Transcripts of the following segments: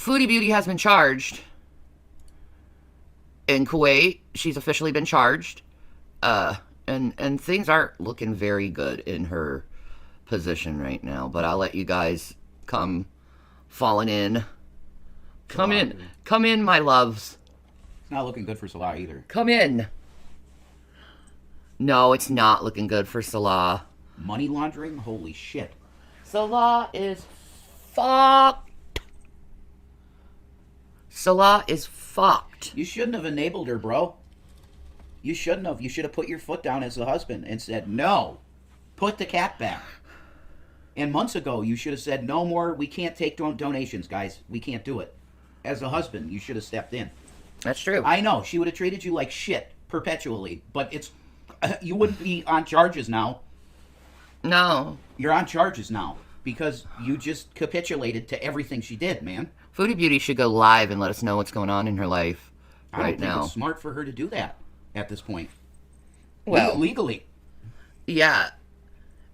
Foodie Beauty has been charged. In Kuwait, she's officially been charged. And things aren't looking very good in her position right now. But I'll let you guys come falling in. Come in, my loves. It's not looking good for Salah either. Come in. No, it's not looking good for Salah. Money laundering? Holy shit. Salah is fucked. Salah is fucked. You shouldn't have enabled her, bro. You shouldn't have. You should have put your foot down as the husband and said, no, put the cat back. And months ago, you should have said, no more, we can't take donations, guys. We can't do it. As a husband, you should have stepped in. That's true. I know, she would have treated you like shit perpetually, but it's you wouldn't be on charges now. No. You're on charges now because you just capitulated to everything she did, man. Foodie Beauty should go live and let us know what's going on in her life right now. I don't think it's smart for her to do that at this point. Well, legally. Yeah.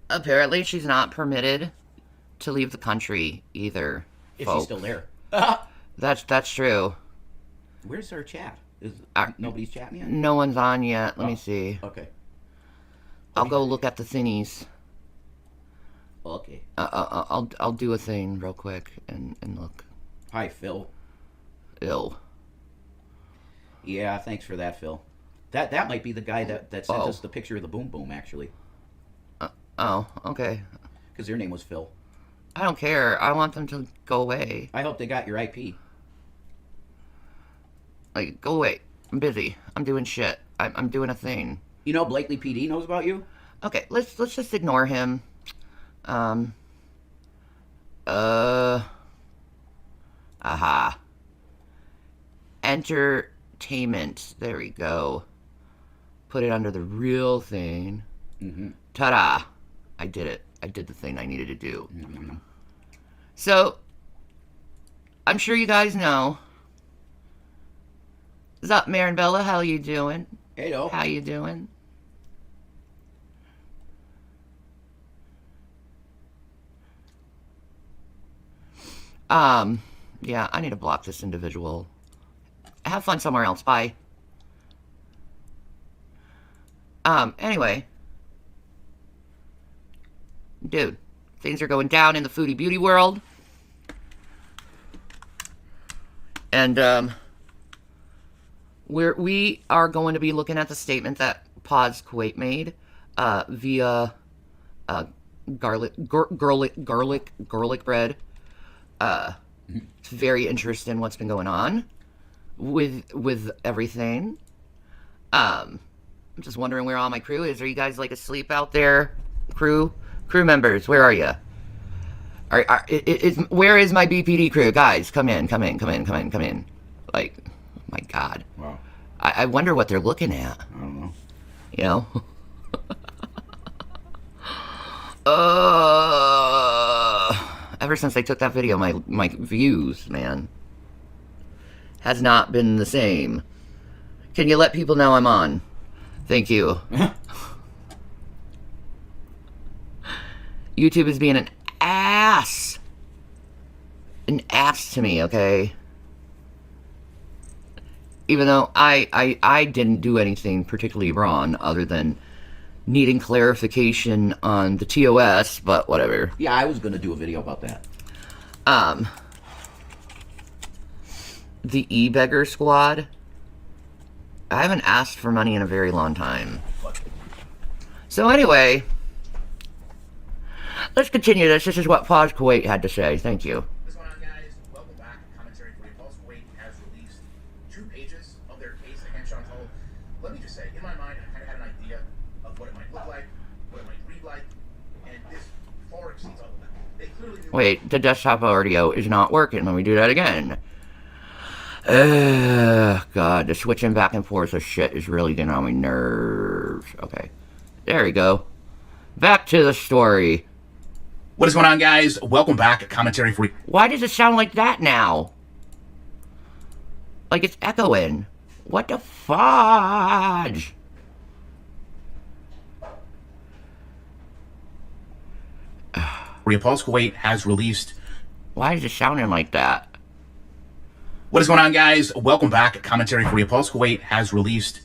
Apparently, she's not permitted to leave the country either. If folks. she's still there. That's true. Where's her chat? Nobody's chatting yet? No one's on yet. Let me see. Okay. I'll go look at the thingies. Okay. I'll do a thing real quick and look. Hi, Phil. Ill. Yeah, thanks for that, Phil. That might be the guy that sent us the picture of the boom boom, actually. Oh, okay. Because their name was Phil. I don't care. I want them to go away. I hope they got your IP. Like, go away. I'm busy. I'm doing shit. I'm doing a thing. You know Blakely PD knows about you? Okay, let's just ignore him. Aha. Entertainment. There we go. Put it under the real thing. Mm-hmm. Ta-da. I did it. I did the thing I needed to do. Mm-hmm. So, I'm sure you guys know. What's up, Maribella? How you doing? Hello. How you doing? Yeah, I need to block this individual. Have fun somewhere else. Bye. Anyway. Dude, things are going down in the foodie beauty world. And, we are going to be looking at the statement that Pods Kuwait made, via, garlic bread. It's very interesting in what's been going on with everything. I'm just wondering where all my crew is. Are you guys, like, asleep out there? Crew members, where are you? Where is my BPD crew? Guys, come in. Like, my God. Wow. I wonder what they're looking at. I don't know. You know? Ever since they took that video, my views, man, has not been the same. Can you let people know I'm on? Thank you. YouTube is being an ass. An ass to me, okay? Even though I didn't do anything particularly wrong other than needing clarification on the TOS, but whatever. Yeah, I was going to do a video about that. The e-beggar squad. I haven't asked for money in a very long time. So anyway, let's continue this. This is what Paz Kuwait had to say. Thank you. What's going on, guys? Welcome back. Commentary for Repulse Kuwait has released 2 pages of their case against Chantal. Let me just say, in my mind, I kind of had an idea of what it might look like, what it might read like, and this far exceeds all of that. They clearly knew. Wait, the desktop audio is not working. Let me do that again. God, the switching back and forth of shit is really getting on my nerves. Okay, there we go. Back to the story. What is going on, guys? Welcome back. Commentary for. Why does it sound like that now? Like it's echoing. What the fudge? Repulse Kuwait has released. Why is it sounding like that? What is going on, guys? Welcome back. Commentary for Repulse Kuwait has released.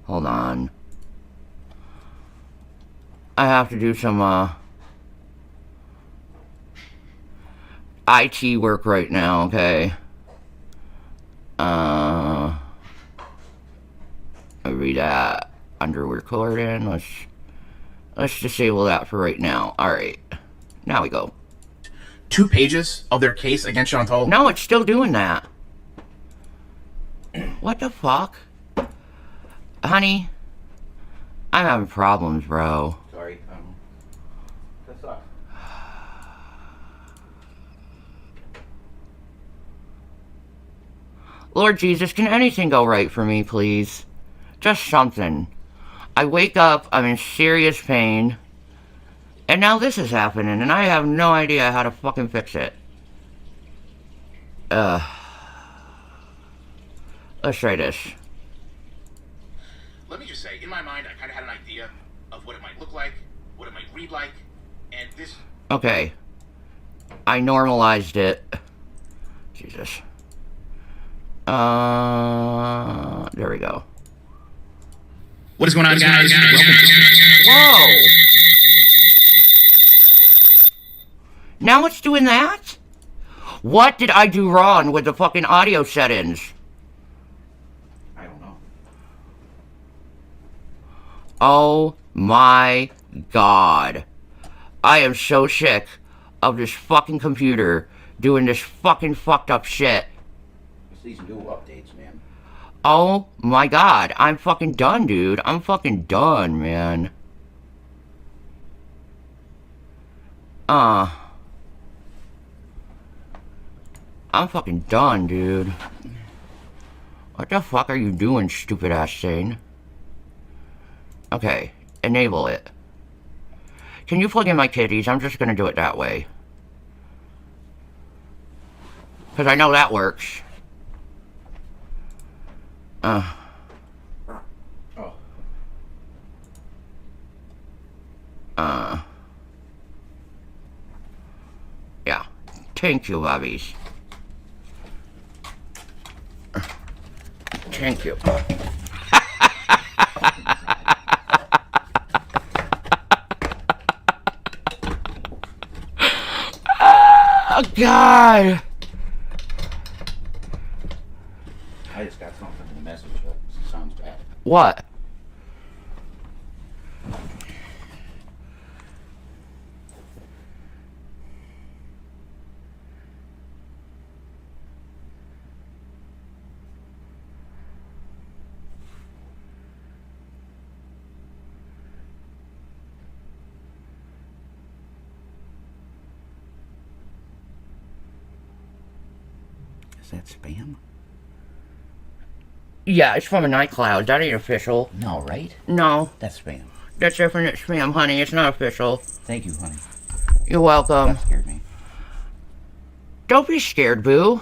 Hold on. I have to do some IT work right now, okay? Read that under recording. Let's disable that for right now. Alright. Now we go. 2 pages of their case against Chantal. No, it's still doing that. What the fuck? Honey, I'm having problems, bro. Sorry. That sucks. Lord Jesus, can anything go right for me, please? Just something. I wake up, I'm in serious pain, and now this is happening, and I have no idea how to fucking fix it. Let's try this. Let me just say, in my mind, I kind of had an idea of what it might look like, what it might read like, and this... Okay. I normalized it. Jesus. There we go. What is going on, guys? Whoa! Now it's doing that? What did I do wrong with the fucking audio settings? I don't know. Oh my god. I am so sick of this fucking computer doing this fucking fucked up shit. It's these new updates, man. Oh my god. I'm fucking done, dude. I'm fucking done, man. I'm fucking done, dude. What the fuck are you doing, stupid ass thing? Okay, enable it. Can you plug in my kitties? I'm just gonna do it that way. Because I know that works. Oh. Yeah. Thank you, Bobbies. Thank you. Oh, God. I just got something in the message that sounds bad. What? Is that spam? Yeah, it's from a nightcloud. That ain't official. No, right? No, That's spam. that's definite spam, honey. It's not official. Thank you, honey. You're welcome. That scared me. Don't be scared, boo.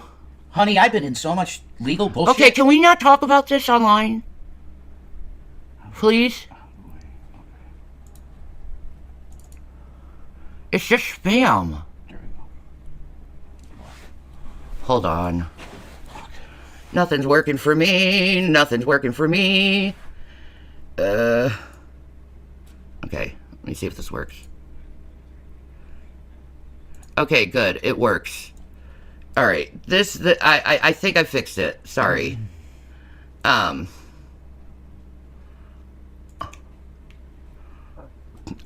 Honey, I've been in so much legal bullshit. Okay, can we not talk about this online? Please? It's just spam. There we go. Hold on. Nothing's working for me. Nothing's working for me. Okay, let me see if this works. Okay, good. It works. Alright, I think I fixed it. Sorry. Are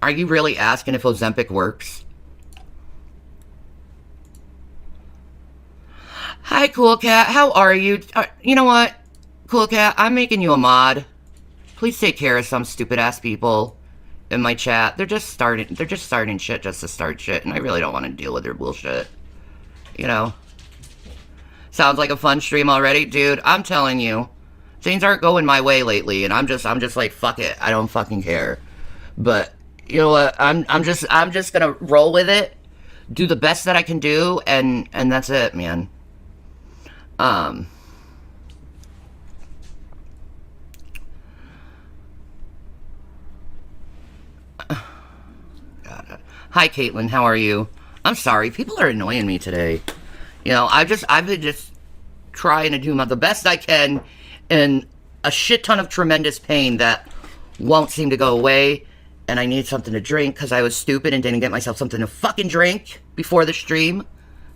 you really asking if Ozempic works? Hi, Cool Cat. How are you? You know what? Cool Cat, I'm making you a mod. Please take care of some stupid-ass people in my chat. They're just starting shit just to start shit, and I really don't want to deal with their bullshit. You know? Sounds like a fun stream already? Dude, I'm telling you. Things aren't going my way lately, and I'm just like, fuck it. I don't fucking care. But, you know what? I'm just gonna roll with it. Do the best that I can do, and that's it, man. God. Hi, Caitlin. How are you? I'm sorry. People are annoying me today. You know, I've been just trying to do the best I can in a shit ton of tremendous pain that won't seem to go away. And I need something to drink because I was stupid and didn't get myself something to fucking drink before the stream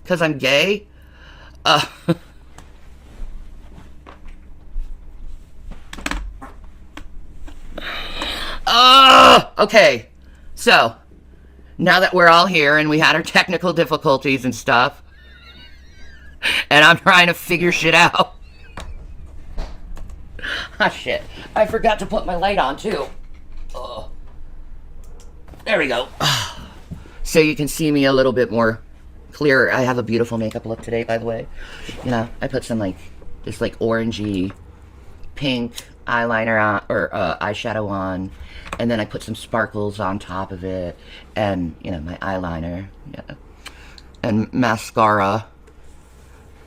because I'm gay. Okay. So, now that we're all here and we had our technical difficulties and stuff, and I'm trying to figure shit out. Ah, shit. I forgot to put my light on, too. There we go. So you can see me a little bit more clearer. I have a beautiful makeup look today, by the way. You know, I put some, this, orangey pink eyeliner on, or eyeshadow on, and then I put some sparkles on top of it, and, you know, my eyeliner, yeah, and mascara.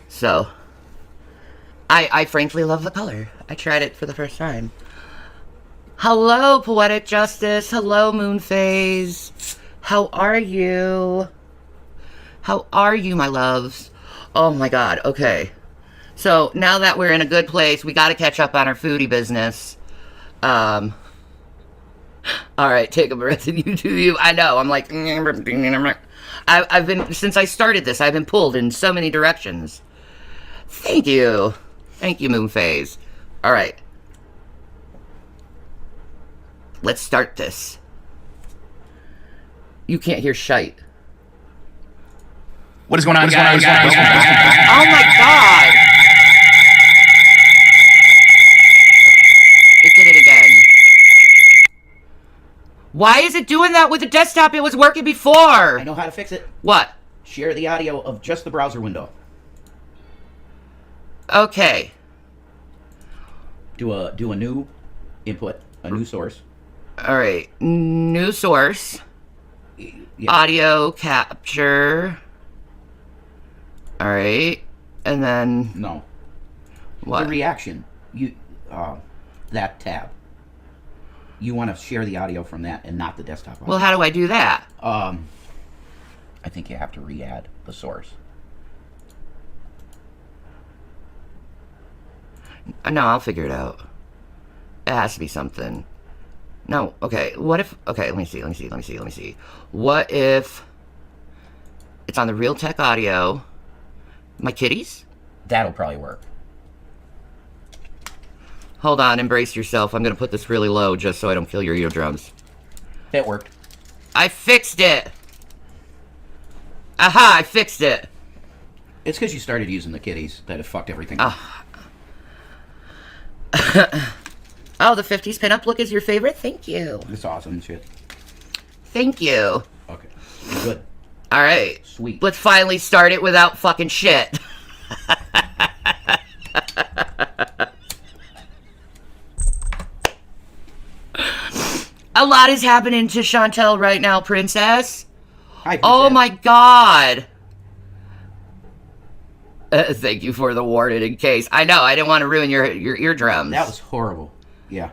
So, I frankly love the color. I tried it for the first time. Hello, Poetic Justice. Hello, Moonphase. How are you? How are you, my loves? Oh my god, okay. So, now that we're in a good place, we gotta catch up on our foodie business. Alright, take a breath and you do you. I know, I'm like... I've been... Since I started this, I've been pulled in so many directions. Thank you. Thank you, Moonphase. Alright. Let's start this. You can't hear shite. What is going on, guys? Oh my god! It did it again. Why is it doing that with the desktop? It was working before! I know how to fix it. What? Share the audio of just the browser window. Okay. Do a new input, a new source. Alright. New source. Yeah. Audio capture. Alright. And then... No. What? The reaction. That tab. You want to share the audio from that and not the desktop audio. Well, how do I do that? I think you have to re-add the source. No, I'll figure it out. It has to be something. No, okay. What if... Okay, let me see. What if... It's on the Realtek audio. My kitties? That'll probably work. Hold on, embrace yourself. I'm gonna put this really low just so I don't kill your eardrums. That worked. I fixed it! Aha, I fixed it! It's because you started using the kitties that have fucked everything up. Oh, the 50s pinup look is your favorite? Thank you. It's awesome and shit. Thank you. Okay. Good. Alright. Sweet. Let's finally start it without fucking shit. A lot is happening to Chantel right now, princess. Hi, Oh princess. my god. Thank you for the warning in case. I know, I didn't want to ruin your eardrums. That was horrible. Yeah.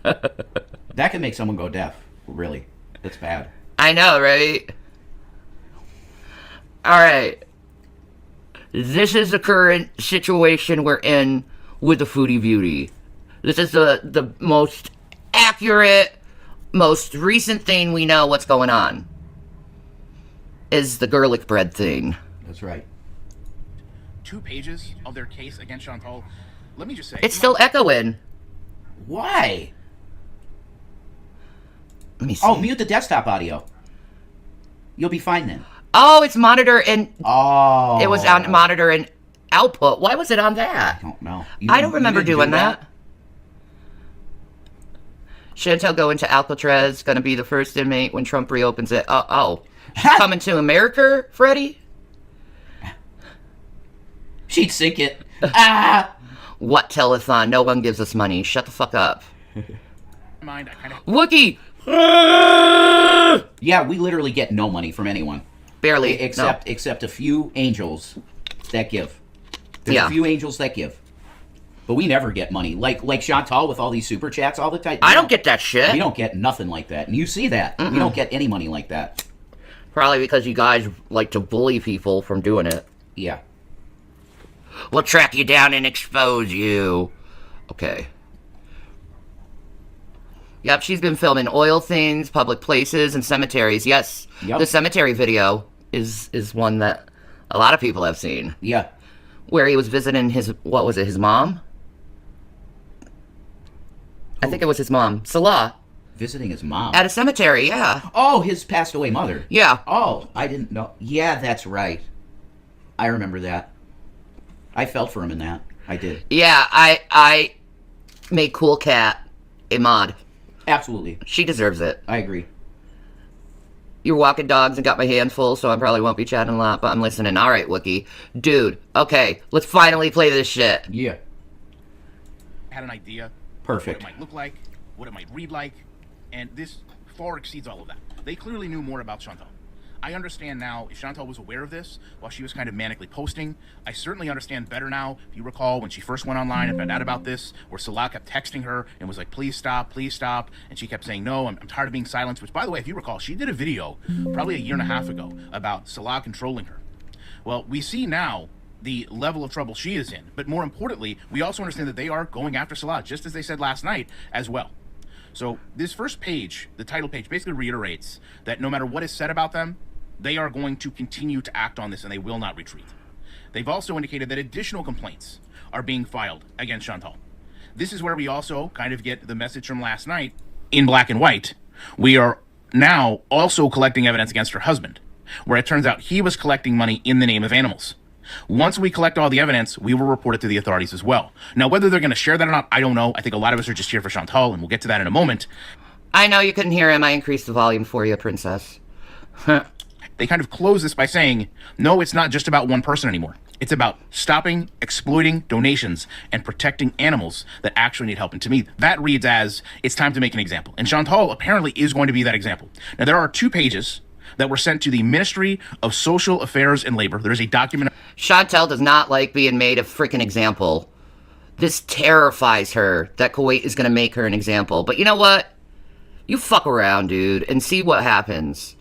That can make someone go deaf. Really. That's bad. I know, right? Alright. This is the current situation we're in with the Foodie Beauty. This is the most accurate, most recent thing we know what's going on. Is the garlic bread thing. That's right. 2 pages of their case against Chantal. Let me just say... It's still echoing. Why? Let me see. Oh, mute the desktop audio. You'll be fine then. Oh, it's monitor and... Oh. It was on monitor and output. Why was it on that? I don't know. I don't remember doing that. Chantel going to Alcatraz, gonna be the first inmate when Trump reopens it. Oh. She's coming to America, Freddie? She'd sink it. Ah! What telethon? No one gives us money. Shut the fuck up. Mind, I kind of... Wookie! Yeah, we literally get no money from anyone. Barely. Except a few angels that give. There's Yeah. a few angels that give. But we never get money. Like Chantal with all these super chats all the time. I don't get that shit. We don't get nothing like that. And you see that. We don't get any money like that. Probably because you guys like to bully people from doing it. Yeah. We'll track you down and expose you. Okay. Yep, she's been filming oil things, public places, and cemeteries. Yes, Yep. the cemetery video is one that a lot of people have seen. Yeah. Where he was visiting his, what was it, his mom? I think it was his mom, Salah, Visiting his mom. at a cemetery, yeah. Oh, his passed away mother. Yeah. Oh, I didn't know. Yeah, that's right. I remember that. I felt for him in that. I did. Yeah, I made Cool Cat a mod. Absolutely. She deserves it. I agree. You're walking dogs and got my hand full, so I probably won't be chatting a lot, but I'm listening. All right, Wookie. Dude, okay, let's finally play this shit. Yeah. Had an idea Perfect. what it might look like, what it might read like, and this far exceeds all of that. They clearly knew more about Chantal. I understand now if Chantal was aware of this while she was kind of manically posting. I certainly understand better now. If you recall when she first went online and found out about this, where Salah kept texting her and was like, please stop, and she kept saying, no, I'm tired of being silenced, which, by the way, if you recall, she did a video probably a year and a half ago about Salah controlling her. Well, we see now the level of trouble she is in, but more importantly, we also understand that they are going after Salah, just as they said last night as well. So this first page, the title page, basically reiterates that no matter what is said about them, they are going to continue to act on this and they will not retreat. They've also indicated that additional complaints are being filed against Chantal. This is where we also kind of get the message from last night in black and white. We are now also collecting evidence against her husband, where it turns out he was collecting money in the name of animals. Once we collect all the evidence, we will report it to the authorities as well. Now, whether they're going to share that or not, I don't know. I think a lot of us are just here for Chantal, and we'll get to that in a moment. I know you couldn't hear him. I increased the volume for you, princess. They kind of close this by saying, no, it's not just about one person anymore. It's about stopping exploiting donations and protecting animals that actually need help. And to me, that reads as, it's time to make an example. And Chantal apparently is going to be that example. Now, there are 2 pages that were sent to the Ministry of Social Affairs and Labor. There is a document. Chantal does not like being made a freaking example. This terrifies her that Kuwait is going to make her an example. But you know what? You fuck around, dude, and see what happens.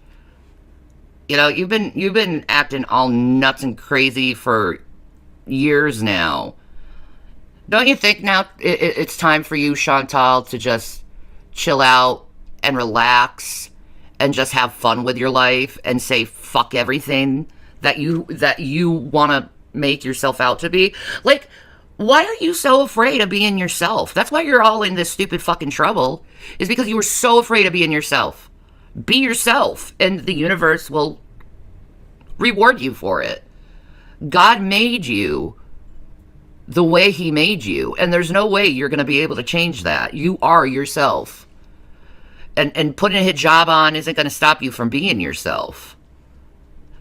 You know, you've been acting all nuts and crazy for years now. Don't you think now it's time for you, Chantal, to just chill out and relax and just have fun with your life and say fuck everything that you want to make yourself out to be? Like, why are you so afraid of being yourself? That's why you're all in this stupid fucking trouble, is because you were so afraid of being yourself. Be yourself, and the universe will reward you for it. God made you the way he made you, and there's no way you're going to be able to change that. You are yourself. And putting a hijab on isn't going to stop you from being yourself.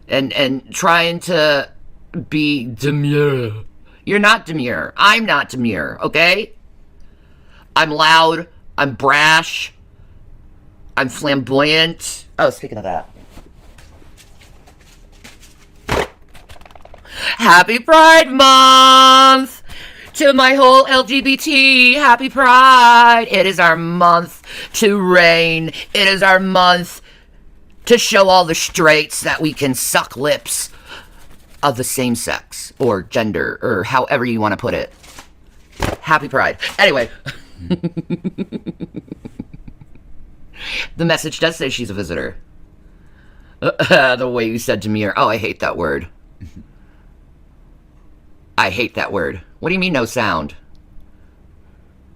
And trying to be demure. You're not demure. I'm not demure, okay? I'm loud. I'm brash. I'm flamboyant. Oh, speaking of that. Happy Pride Month to my whole LGBT. Happy Pride. It is our month to reign. It is our month to show all the straights that we can suck lips of the same sex or gender or however you want to put it. Happy Pride. Anyway. The message does say she's a visitor. The way you said demure. Oh, I hate that word. I hate that word. What do you mean no sound?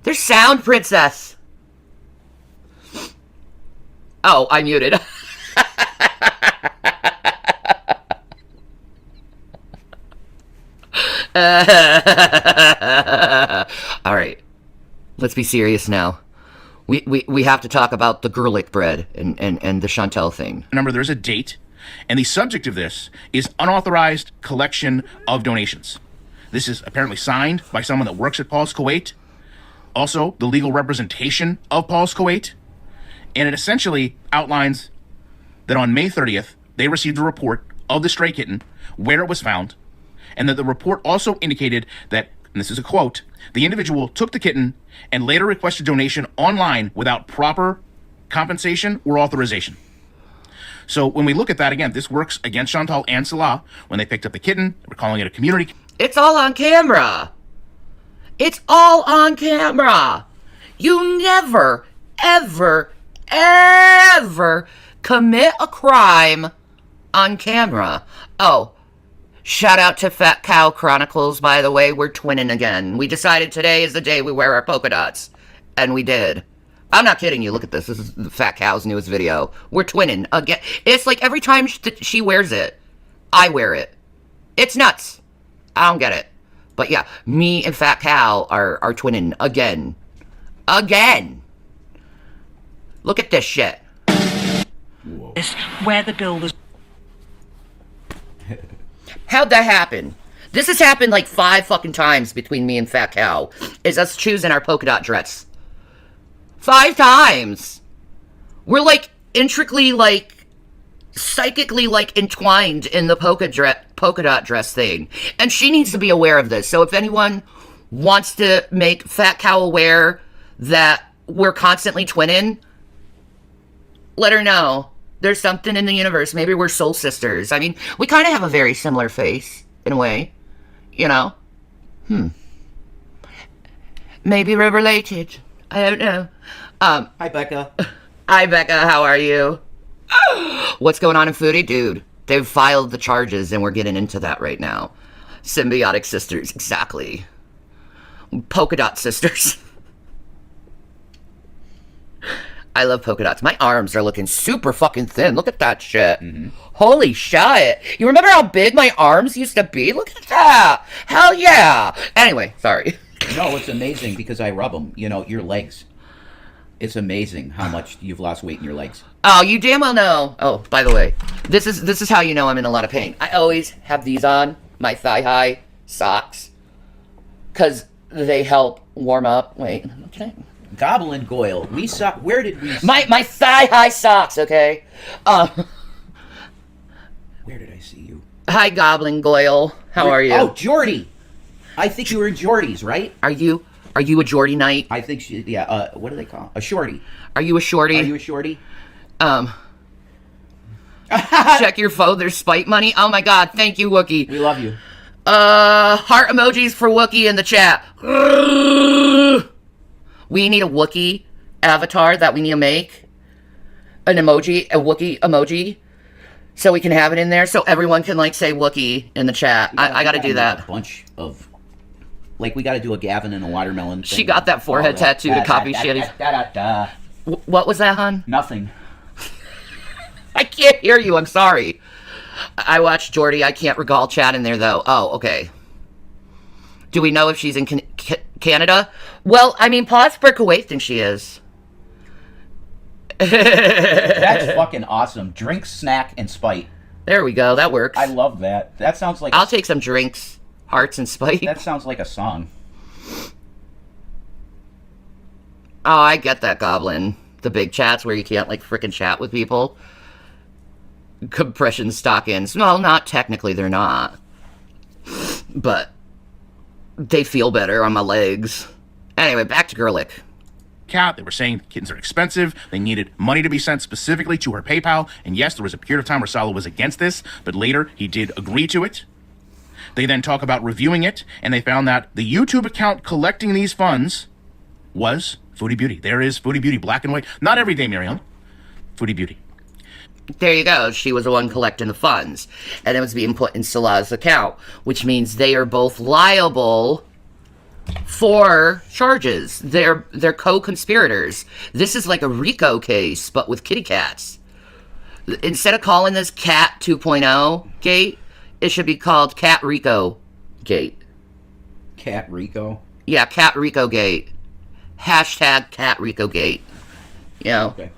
There's sound, princess. Oh, I muted. All right. Let's be serious now. We have to talk about the garlic bread and the Chantal thing. Remember, there's a date, and the subject of this is unauthorized collection of donations. This is apparently signed by someone that works at Paul's Kuwait, also the legal representation of Paul's Kuwait, and it essentially outlines that on May 30th, they received a report of the stray kitten, where it was found, and that the report also indicated that, and this is a quote, the individual took the kitten and later requested donation online without proper compensation or authorization. So when we look at that again, this works against Chantal and Salah. When they picked up the kitten, we're calling it a community. It's all on camera. It's all on camera. You never, ever, ever commit a crime on camera. Oh, shout out to Fat Cow Chronicles, by the way. We're twinning again. We decided today is the day we wear our polka dots. And we did. I'm not kidding you. Look at this. This is the Fat Cow's newest video. We're twinning again. It's like every time she wears it, I wear it. It's nuts. I don't get it. But yeah, me and Fat Cow are twinning again. Again. Look at this shit. Whoa. Where the bill was. How'd that happen? This has happened like 5 fucking times between me and Fat Cow. Is us choosing our polka dot dress. 5 times. We're like intricately, like psychically, like entwined in the polka dot dress thing, and she needs to be aware of this. So if anyone wants to make Fat Cow aware that we're constantly twinning, let her know. There's something in the universe. Maybe we're soul sisters. I mean, we kind of have a very similar face in a way, you know. Maybe we're related. I don't know. Hi, Becca. Hi, Becca. How are you? What's going on in Foodie? Dude, they've filed the charges, and we're getting into that right now. Symbiotic sisters, exactly. Polka dot sisters. I love polka dots. My arms are looking super fucking thin. Look at that shit. Holy shit. You remember how big my arms used to be? Look at that. Hell yeah. Anyway, sorry. No, it's amazing because I rub them. You know, your legs. It's amazing how much you've lost weight in your legs. Oh, you damn well know. Oh, by the way, this is how you know I'm in a lot of pain. I always have these on, my thigh-high socks, because they help warm up. Wait, okay. Goblin Goyle. We saw. Where did we? My thigh-high socks, okay? Where did I see you? Hi, Goblin Goyle. How are you? Oh, Jordy. I think you were in Jordy's, right? Are you a Geordie Knight? I think she. Yeah. What do they call a shorty? Are you a shorty? Are you a shorty? Check your phone. There's spite money. Oh my god. Thank you, Wookie. We love you. Heart emojis for Wookie in the chat. We need a Wookiee avatar that we need to make. An emoji, a Wookiee emoji. So we can have it in there so everyone can, like, say Wookiee in the chat. I gotta do that. A bunch of... Like, we gotta do a Gavin and a watermelon thing. She got that forehead tattoo to copy Shanny's. What was that, hon? Nothing. I can't hear you. I'm sorry. I watched Jordy. I can't recall chat in there, though. Oh, okay. Do we know if she's in Canada? Well, I mean, Pottsburg, Kuwait thinks she is. That's fucking awesome. Drink, snack, and spite. There we go. That works. I love that. That sounds like... I'll take some drinks, hearts, and spite. That sounds like a song. Oh, I get that, Goblin. The big chats where you can't, like, frickin' chat with people. Compression stock-ins. Well, not technically, they're not. But they feel better on my legs. Anyway, back to Gerlich. Cat. They were saying kittens are expensive. They needed money to be sent specifically to her PayPal. And yes, there was a period of time where Salah was against this, but later he did agree to it. They then talk about reviewing it, and they found that the YouTube account collecting these funds was Foodie Beauty. There is Foodie Beauty, black and white. Not every day, Miriam. Foodie Beauty. There you go. She was the one collecting the funds. And it was being put in Salah's account, which means they are both liable for charges. They're co-conspirators. This is like a RICO case, but with kitty cats. Instead of calling this Cat 2.0 gate, it should be called Cat RICO gate. Cat Rico? Yeah, Cat RICO gate. Hashtag Cat RICO gate. You know? Okay.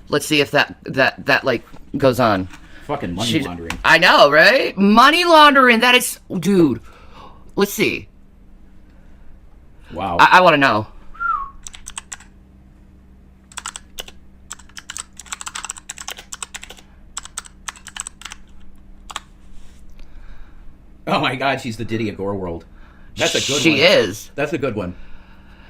Let's see if that like goes on. Fucking money laundering. I know, right? Money laundering. That is, dude. Let's see. Wow. I want to know. Oh my god, she's the Diddy of Gore World. That's a good one. She is. That's a good one.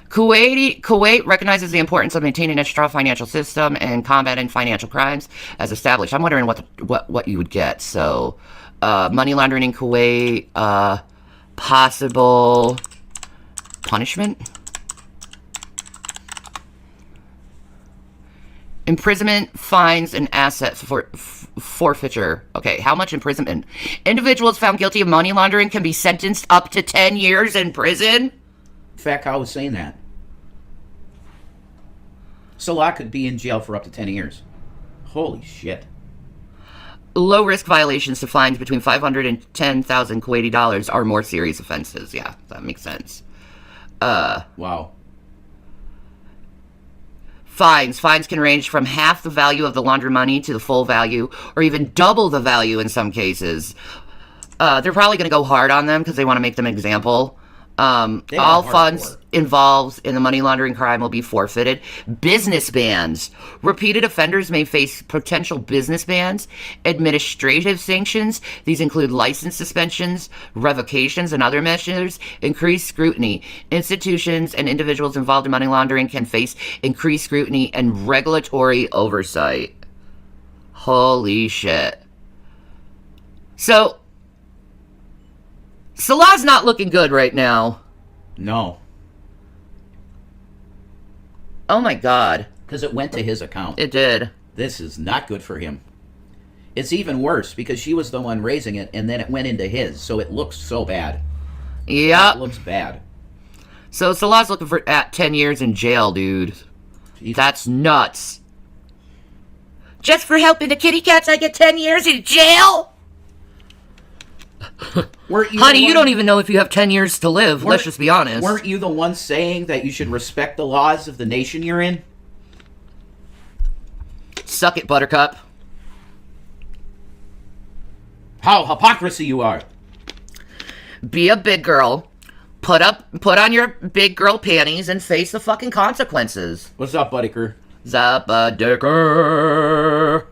Kuwait recognizes the importance of maintaining a strong financial system and combating financial crimes as established. I'm wondering what you would get. So, money laundering in Kuwait, possible punishment, imprisonment, fines, and asset forfeiture. Okay, how much imprisonment? Individuals found guilty of money laundering can be sentenced up to 10 years in prison. Fat Cow was saying that. Salah could be in jail for up to 10 years. Holy shit. Low-risk violations to fines between 500 and 10,000 Kuwaiti dollars are more serious offenses. Yeah, that makes sense. Wow. Fines can range from half the value of the laundered money to the full value, or even double the value in some cases. They're probably going to go hard on them because they want to make them an example. All funds involved in the money laundering crime will be forfeited. Business bans. Repeated offenders may face potential business bans. Administrative sanctions. These include license suspensions, revocations, and other measures. Increased scrutiny. Institutions and individuals involved in money laundering can face increased scrutiny and regulatory oversight. Holy shit. So, Salah's not looking good right now. No. Oh my god. Because it went to his account. It did. This is not good for him. It's even worse because she was the one raising it and then it went into his, so it looks so bad. Yep. It looks bad. So Salah's looking for 10 years in jail, dude. Jesus. That's nuts. Just for helping the kitty cats, I get 10 years in jail? Honey, you don't even know if you have 10 years to live. Let's just be honest. Weren't you the one saying that you should respect the laws of the nation you're in? Suck it, Buttercup. How hypocrisy you are. Be a big girl. Put on your big girl panties and face the fucking consequences. What's up, Buddicker? Zappa Dicker.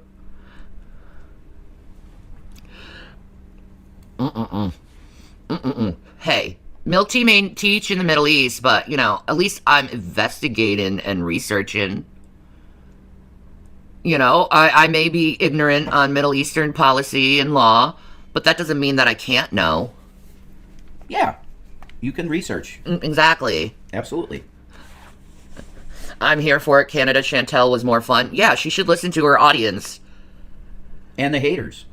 Hey, milk tea may teach in the Middle East, but, you know, at least I'm investigating and researching. You know, I may be ignorant on Middle Eastern policy and law, but that doesn't mean that I can't know. Yeah, you can research. Exactly. Absolutely. I'm here for it. Canada Chantel was more fun. Yeah, she should listen to her audience. And the haters.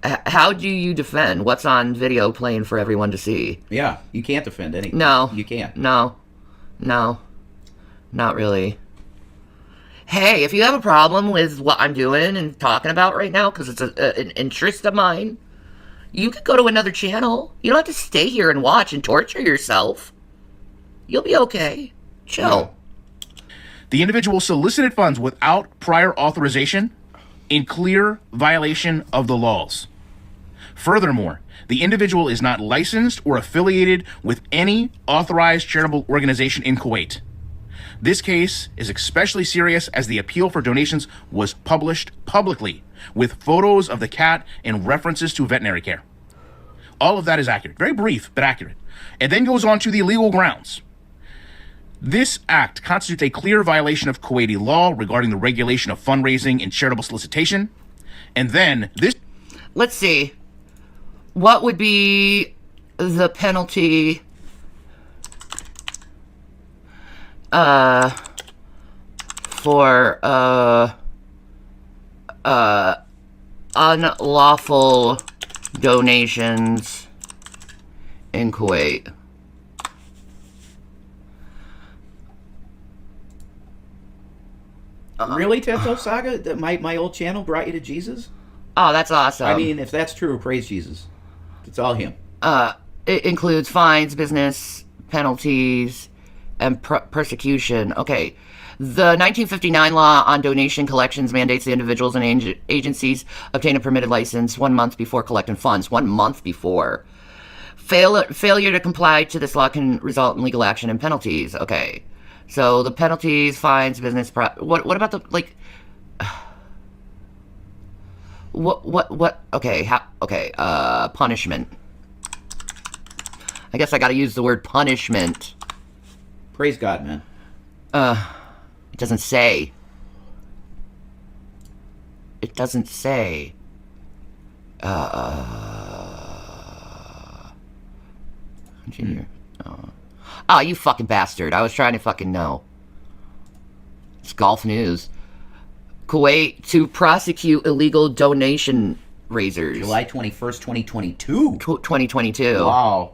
How do you defend what's on video playing for everyone to see? Yeah, you can't defend anything. No. You can't. No. Not really. Hey, if you have a problem with what I'm doing and talking about right now, because it's an interest of mine, you could go to another channel. You don't have to stay here and watch and torture yourself. You'll be okay. Chill. The individual solicited funds without prior authorization in clear violation of the laws. Furthermore, the individual is not licensed or affiliated with any authorized charitable organization in Kuwait. This case is especially serious as the appeal for donations was published publicly with photos of the cat and references to veterinary care. All of that is accurate. Very brief, but accurate. It then goes on to the legal grounds. This act constitutes a clear violation of Kuwaiti law regarding the regulation of fundraising and charitable solicitation. And then this... Let's see. What would be the penalty for unlawful donations in Kuwait? Really, Teto Saga? That my old channel brought you to Jesus? Oh, that's awesome. I mean, if that's true, praise Jesus. It's all him. It includes fines, business penalties, and persecution. Okay. The 1959 law on donation collections mandates the individuals and agencies obtain a permitted license 1 month before collecting funds. 1 month before. Failure to comply to this law can result in legal action and penalties. Okay. So the penalties, fines, business... What about the, like... What? Okay, punishment. I guess I gotta use the word punishment. Praise God, man. It doesn't say. It doesn't say. Junior. Oh, you fucking bastard. I was trying to fucking know. It's golf news. Kuwait to prosecute illegal donation raisers. July 21st, 2022. 2022. Wow.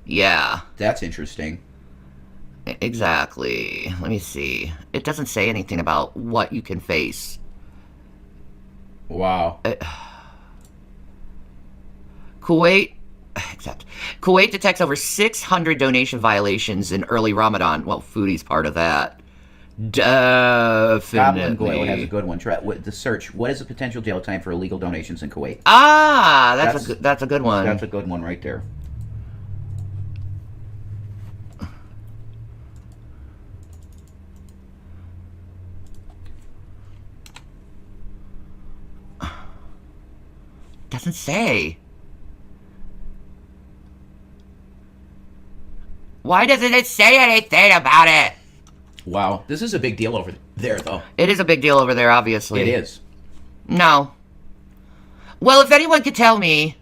Yeah. That's interesting. Exactly. Let me see. It doesn't say anything about what you can face. Wow. Kuwait detects over 600 donation violations in early Ramadan. Well, Foodie's part of that. Goblin Goyle has a Definitely. good one. The search. What is the potential jail time for illegal donations in Kuwait? Ah, that's That's- a good one. That's a good one right there. Doesn't say. Why doesn't it say anything about it? Wow. This is a big deal over there, though. It is a big deal over there, obviously. It is. No. Well, if anyone could tell me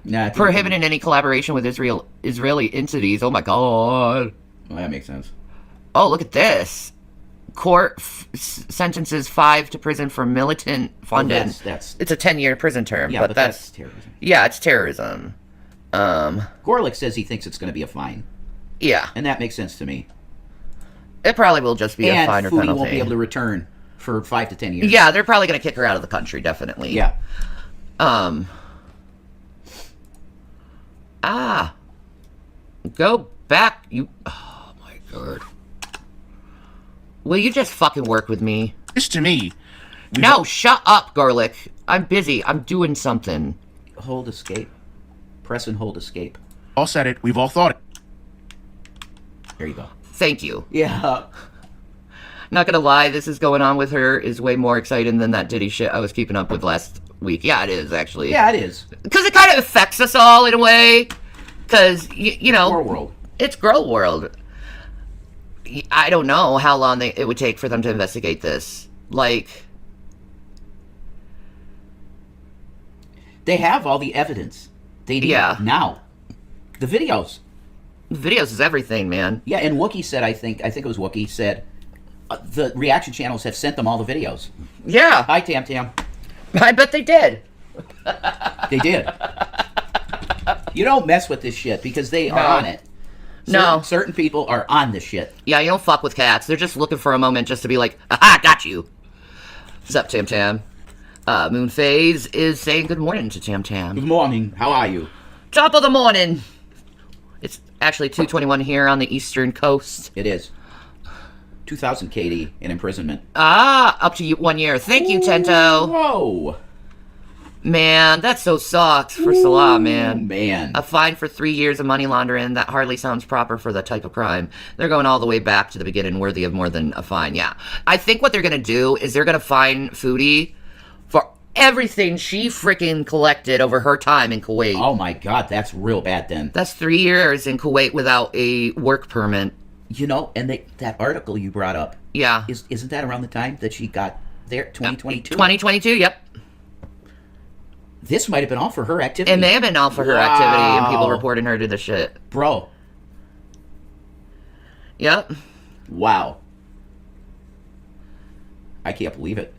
Nah. prohibiting any collaboration with Israeli entities, oh my god. Well, that makes sense. Oh, look at this. Court sentences 5 to prison for militant funding. That's It's a 10-year prison term, yeah, but that's terrorism. yeah, it's terrorism. Gorlick says he thinks it's going to be a fine, Yeah, and that makes sense to me. it probably will just be a And fine or Foodie penalty. won't be able to return for 5 to 10 years. Yeah, they're probably going to kick her out of the country, definitely. Yeah. Go back, you. Oh my god. Will you just fucking work with me? This to me, No, shut up, Garlic. I'm busy. I'm doing something. Hold escape. Press and hold escape. all said it. We've all thought it. There you go. Thank you. Yeah. Not gonna lie, this is going on with her is way more exciting than that Diddy shit I was keeping up with last week. Yeah, it is, actually. Yeah, it is. Because it kind of affects us all in a way. Because, you know... War world. It's Girl World. I don't know how long it would take for them to investigate this. Like... They have all the evidence. They need Yeah. now. The videos. Videos is everything, man. Yeah, and Wookie said, I think it was Wookie said, the reaction channels have sent them all the videos. Yeah, Hi, Tam Tam. I bet they did. They did. You don't mess with this shit because they are No. on it. No. Certain people are on this shit. Yeah, you don't fuck with cats. They're just looking for a moment just to be like, aha, got you. What's up, Tam Tam? Moon Phase is saying good morning to Tam Tam. Good morning. How are you? Top of the morning. It's actually 2:21 here on the eastern coast. It is. 2,000 KD in imprisonment. Up to 1 year. Thank you, Tento. Whoa. Man, that so sucks for Salah, man. Man. A fine for 3 years of money laundering, that hardly sounds proper for the type of crime. They're going all the way back to the beginning, worthy of more than a fine, yeah. I think what they're going to do is they're going to fine Foodie for everything she freaking collected over her time in Kuwait. Oh my God, that's real bad then. That's 3 years in Kuwait without a work permit. You know, and that article you brought up, Yeah. isn't that around the time that she got there, 2022? 2022, yep. This might have been all for her activity. It may have been all for her activity and people Wow. reporting her to the shit. Bro, Yep. wow. I can't believe it.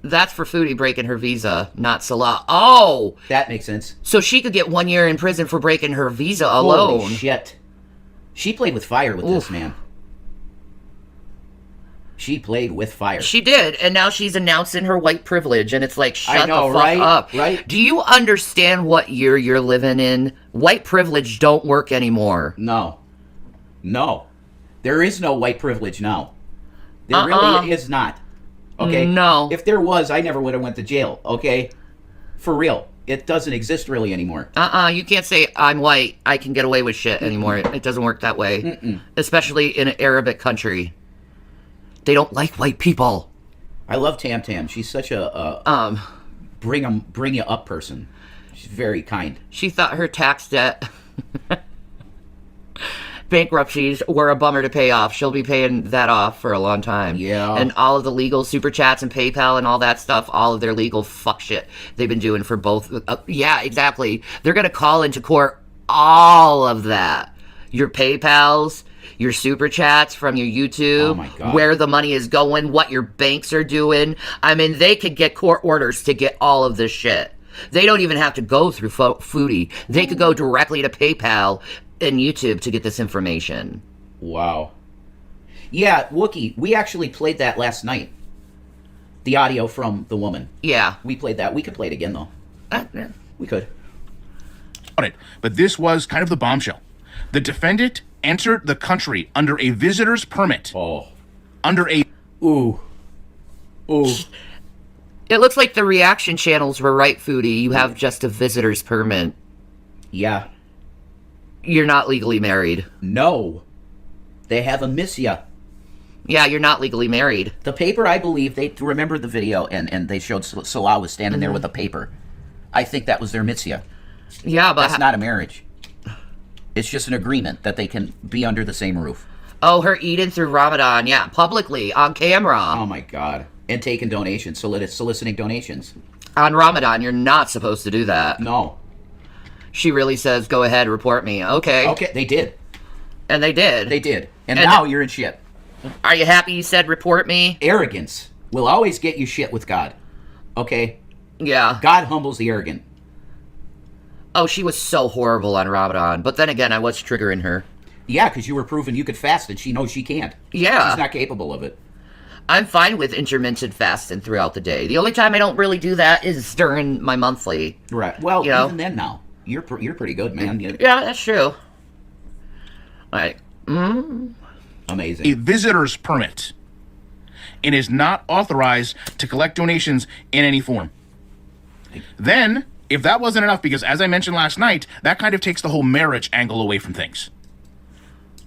That's for Foodie breaking her visa, not Salah. Oh! That makes sense. So she could get 1 year in prison for breaking her visa Holy alone. shit. She played with fire with this, Oof. man. She played with fire. She did, and now she's announcing her white privilege, and it's like, shut know, the fuck right? up. Right? Do you understand what year you're living in? White privilege don't work anymore. No. No. There is no white privilege now. There Uh-uh. really is not. Okay? No. If there was, I never would have went to jail. Okay? For real. It doesn't exist really anymore. You can't say, I'm white, I can get away with shit anymore. It doesn't work that way. Especially in an Arabic country. They don't like white people. I love Tam Tam. She's such a bring you up person. She's very kind. She thought her tax debt Bankruptcies were a bummer to pay off. She'll be paying that off for a long time. Yeah. And all of the legal super chats and PayPal and all that stuff, all of their legal fuck shit they've been doing for both. Yeah, exactly. They're going to call into court all of that. Your PayPals, your super chats from your YouTube, Oh my God. where the money is going, what your banks are doing. I mean, they could get court orders to get all of this shit. They don't even have to go through Foodie. They could go directly to PayPal and YouTube to get this information. Wow. Yeah, Wookie, we actually played that last night. The audio from the woman. Yeah. We played that. We could play it again, though. Yeah. We could. It, but this was kind of the bombshell. The defendant entered the country under a visitor's permit. Oh. Under a Ooh. Ooh. It looks like the reaction channels were right, Foodie. You have just a visitor's permit. Yeah. You're not legally married. No. They have a missia. Yeah, you're not legally married. The paper, I believe, they remembered the video, and they showed Salah was standing there with a paper. I think that was their mitzvah. Yeah, but... That's not a marriage. It's just an agreement that they can be under the same roof. Oh, her eating through Ramadan. Yeah, publicly, on camera. Oh, my God. And taking donations, soliciting donations. On Ramadan, you're not supposed to do that. No. She really says, go ahead, report me. Okay. Okay, they did. And they did. They did. And And now you're in shit. Are you happy you said report me? Arrogance will always get you shit with God. Okay? Yeah. God humbles the arrogant. Oh, she was so horrible on Ramadan. But then again, I was triggering her. Yeah, because you were proving you could fast, and she knows she can't. Yeah. She's not capable of it. I'm fine with intermittent fasting throughout the day. The only time I don't really do that is during my monthly. Right. Well, You know? even then now, you're pretty good, man. Yeah, that's true. Like, Amazing. a visitor's permit and is not authorized to collect donations in any form. Then, if that wasn't enough, because as I mentioned last night, that kind of takes the whole marriage angle away from things.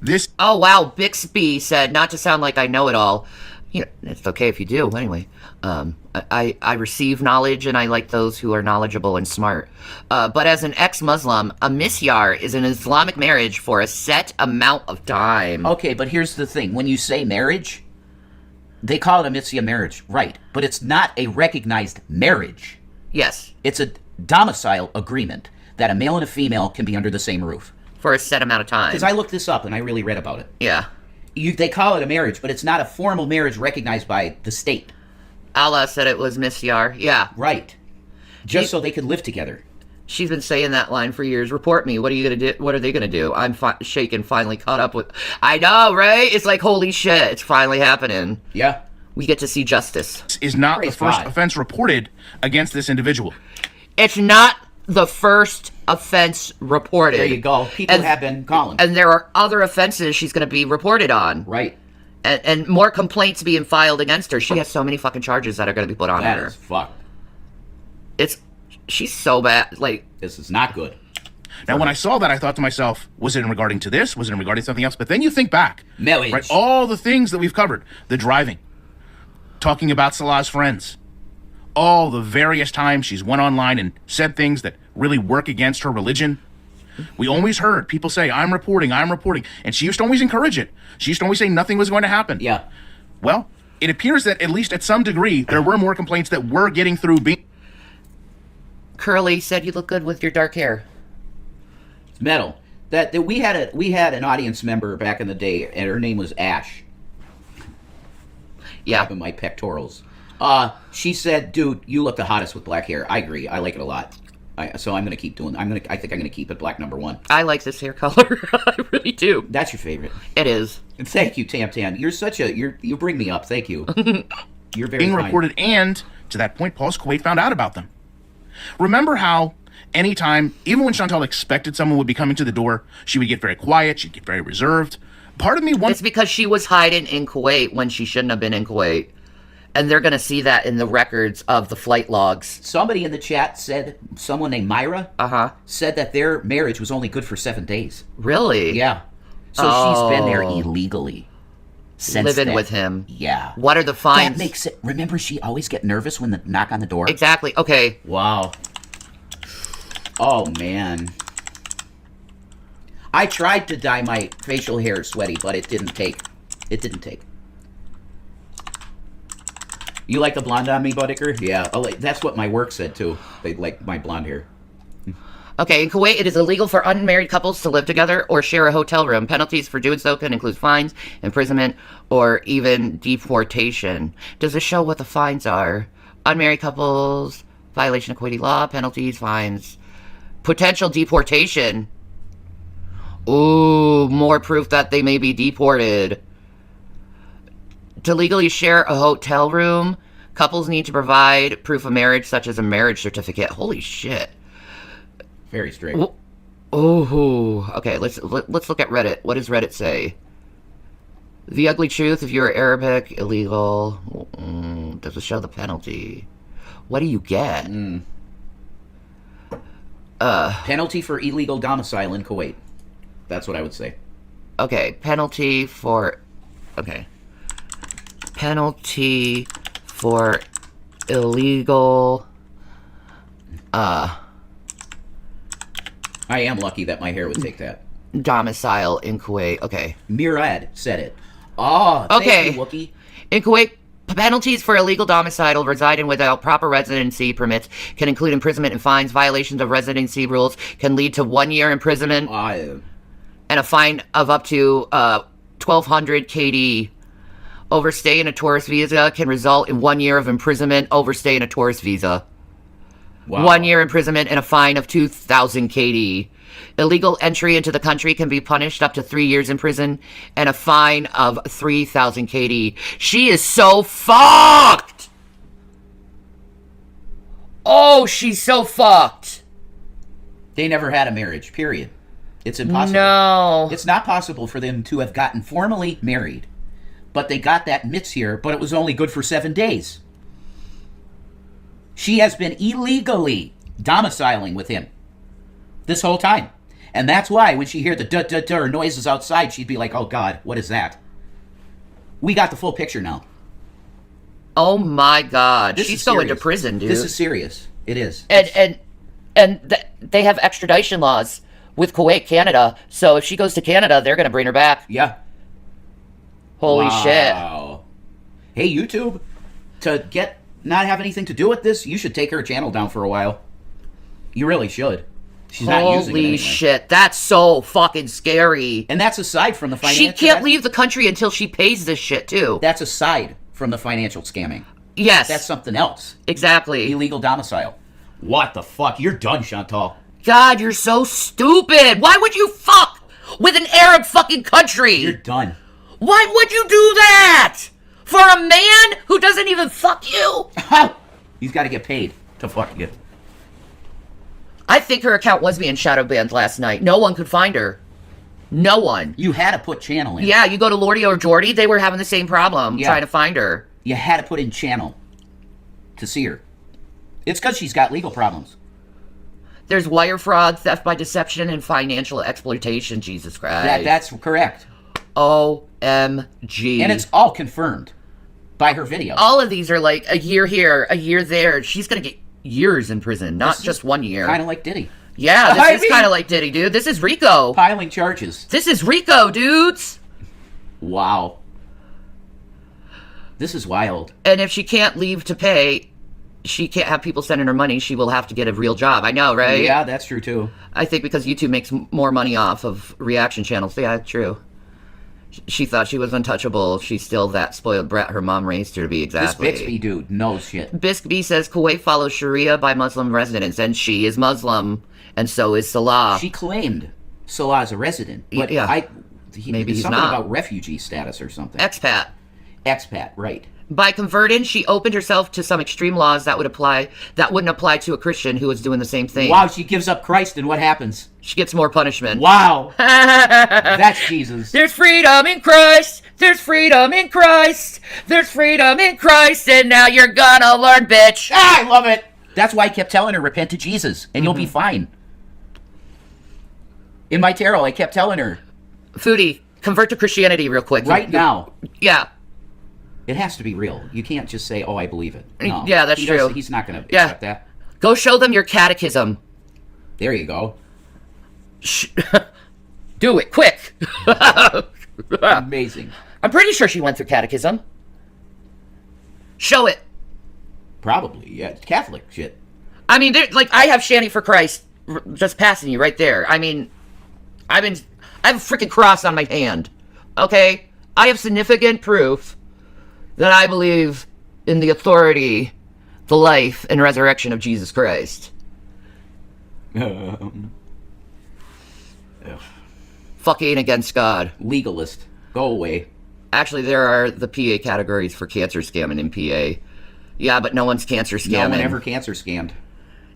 This oh wow, Bixby said, not to sound like I know it all. You know, it's okay if you do. Anyway, I receive knowledge, and I like those who are knowledgeable and smart. But as an ex-Muslim, a misyar is an Islamic marriage for a set amount of time. Okay, but here's the thing. When you say marriage, they call it a mitzvah marriage, right? But it's not a recognized marriage. Yes, It's a domicile agreement that a male and a female can be under the same roof. for a set amount of time. Because I looked this up and I really read about it. Yeah. They call it a marriage, but it's not a formal marriage recognized by the state. Allah said it was misyar. Yeah. Right. Just so they could live together. She's been saying that line for years. Report me. What are you gonna do? What are they gonna do? I'm shaken. Finally caught up with. I know, right? It's like holy shit. It's finally happening. Yeah. We get to see justice. is not Praise the first God. offense reported against this individual. It's not the first offense reported. There you go. People And- have been calling. And there are other offenses she's gonna be reported on, Right. and more complaints being filed against her. She has so many fucking charges that are gonna be put on That her. is fucked. She's so bad. Like, This is not good. Now, when I saw that, I thought to myself, was it in regarding to this? Was it in regarding to something else? But then you think back. Marriage. Right? All the things that we've covered. The driving. Talking about Salah's friends. All the various times she's went online and said things that really work against her religion. We always heard people say, I'm reporting. And she used to always encourage it. She used to always say nothing was going to happen. Yeah. Well, it appears that at least at some degree, there were more complaints that were getting through being... Curly said you look good with your dark hair. It's metal. That we had an audience member back in the day, and her name was Ash. Yeah. Up in my pectorals. She said, "Dude, you look the hottest with black hair." I agree. I like it a lot. So I'm gonna keep doing. I think I'm gonna keep it black number one. I like this hair color. I really do. That's your favorite. It is. And thank you, Tam Tam. You're such a you bring me up. Thank you. You're very being kind. reported, and to that point, Paul's Kuwait found out about them. Remember how anytime, even when Chantal expected someone would be coming to the door, she would get very quiet, she'd get very reserved. Part of me It's wants because she was hiding in Kuwait when she shouldn't have been in Kuwait. And they're going to see that in the records of the flight logs. Somebody in the chat said, someone named Myra Uh-huh. said that their marriage was only good for 7 days. Really? Yeah. So she's been there Oh. illegally. Since Living then. with him. Yeah. What are the fines? That makes it. Remember, she always get nervous when the knock on the door. Exactly. Okay. Wow. Oh man. I tried to dye my facial hair sweaty, but it didn't take. It didn't take. You like the blonde on me, Budiker? Yeah, that's what my work said, too. They like my blonde hair. Okay, in Kuwait, it is illegal for unmarried couples to live together or share a hotel room. Penalties for doing so can include fines, imprisonment, or even deportation. Does it show what the fines are? Unmarried couples, violation of Kuwaiti law, penalties, fines, potential deportation. Ooh, more proof that they may be deported. To legally share a hotel room, couples need to provide proof of marriage, such as a marriage certificate. Holy shit. Very strict. Oh, okay. Let's look at Reddit. What does Reddit say? The ugly truth: if you're Arabic, illegal. Does it show the penalty? What do you get? Penalty for illegal domicile in Kuwait. That's what I would say. Okay, penalty for. Okay. Penalty for illegal. I am lucky that my hair would take that. Domicile in Kuwait. Okay. Murad said it. Oh, Okay. thank you, Wookie. In Kuwait, penalties for illegal domicile residing without proper residency permits can include imprisonment and fines. Violations of residency rules can lead to 1 year imprisonment and a fine of up to 1,200 KD. Overstay in a tourist visa can result in 1 year of imprisonment. Overstay in a tourist visa. Wow. 1 year imprisonment and a fine of 2,000 KD. Illegal entry into the country can be punished up to 3 years in prison and a fine of 3,000 KD. She is so fucked! Oh, she's so fucked. They never had a marriage, period. It's impossible. No. It's not possible for them to have gotten formally married. But they got that mitzvah, but it was only good for 7 days. She has been illegally domiciling with him this whole time. And that's why when she hear the duh noises outside, she'd be like, oh God, what is that? We got the full picture now. Oh my God. This She's is going to serious. prison, dude. This is serious. It is. And they have extradition laws with Kuwait, Canada. So if she goes to Canada, they're going to bring her back. Yeah. Holy shit. Wow. Hey, YouTube, to not have anything to do with this, you should take her channel down for a while. You really should. She's not using it Holy anyway. shit. That's so fucking scary. And that's aside from the financial... She can't leave the country until she pays this shit, too. That's aside from the financial scamming. Yes. That's something else. Exactly. Illegal domicile. What the fuck? You're done, Chantal. God, you're so stupid. Why would you fuck with an Arab fucking country? You're done. Why would you do that? For a man who doesn't even fuck you? He's got to get paid to fuck you. I think her account was being shadow banned last night. No one could find her. No one. You had to put channel in. Yeah, you go to Lordy or Jordy, they were having the same problem Yeah. trying to find her. You had to put in channel to see her. It's because she's got legal problems. There's wire fraud, theft by deception, and financial exploitation. Jesus Christ. That's correct. OMG. And it's all confirmed by her video. All of these are like a year here, a year there. She's going to get years in prison, not just 1 year. Kind of like Diddy. Yeah, this is kind of like Diddy, dude. This is Rico. Piling charges. This is Rico, dudes. Wow. This is wild. And if she can't leave to pay, she can't have people sending her money. She will have to get a real job. I know, right? Yeah, that's true too. I think because YouTube makes more money off of reaction channels. Yeah, true. She thought she was untouchable. She's still that spoiled brat her mom raised her to be, exactly. This Bixby dude knows shit. Bixby says Kuwait follows Sharia by Muslim residents, and she is Muslim, and so is Salah. She claimed Salah is a resident, but Yeah. maybe he's something not. about refugee status or something. Expat. Expat, right. By converting, she opened herself to some extreme laws that wouldn't apply to a Christian who was doing the same thing. Wow, she gives up Christ and what happens? She gets more punishment. Wow. That's Jesus. There's freedom in Christ. There's freedom in Christ. There's freedom in Christ, and now you're gonna learn, bitch. Ah, I love it. That's why I kept telling her, repent to Jesus, and you'll be fine. In my tarot, I kept telling her. Foodie, convert to Christianity real quick. Right now. Yeah. It has to be real. You can't just say, oh, I believe it. No. Yeah, that's true. He's not going to Yeah. accept that. Go show them your catechism. There you go. Do it, quick. Amazing. I'm pretty sure she went through catechism. Show it. Probably, yeah. Catholic shit. I mean, I have Shanny for Christ just passing you right there. I mean, I have a freaking cross on my hand. Okay? I have significant proof that I believe in the authority, the life, and resurrection of Jesus Christ. Fucking against God. Legalist. Go away. Actually, there are the PA categories for cancer scamming in PA. Yeah, but no one's cancer scamming. No one ever cancer scammed.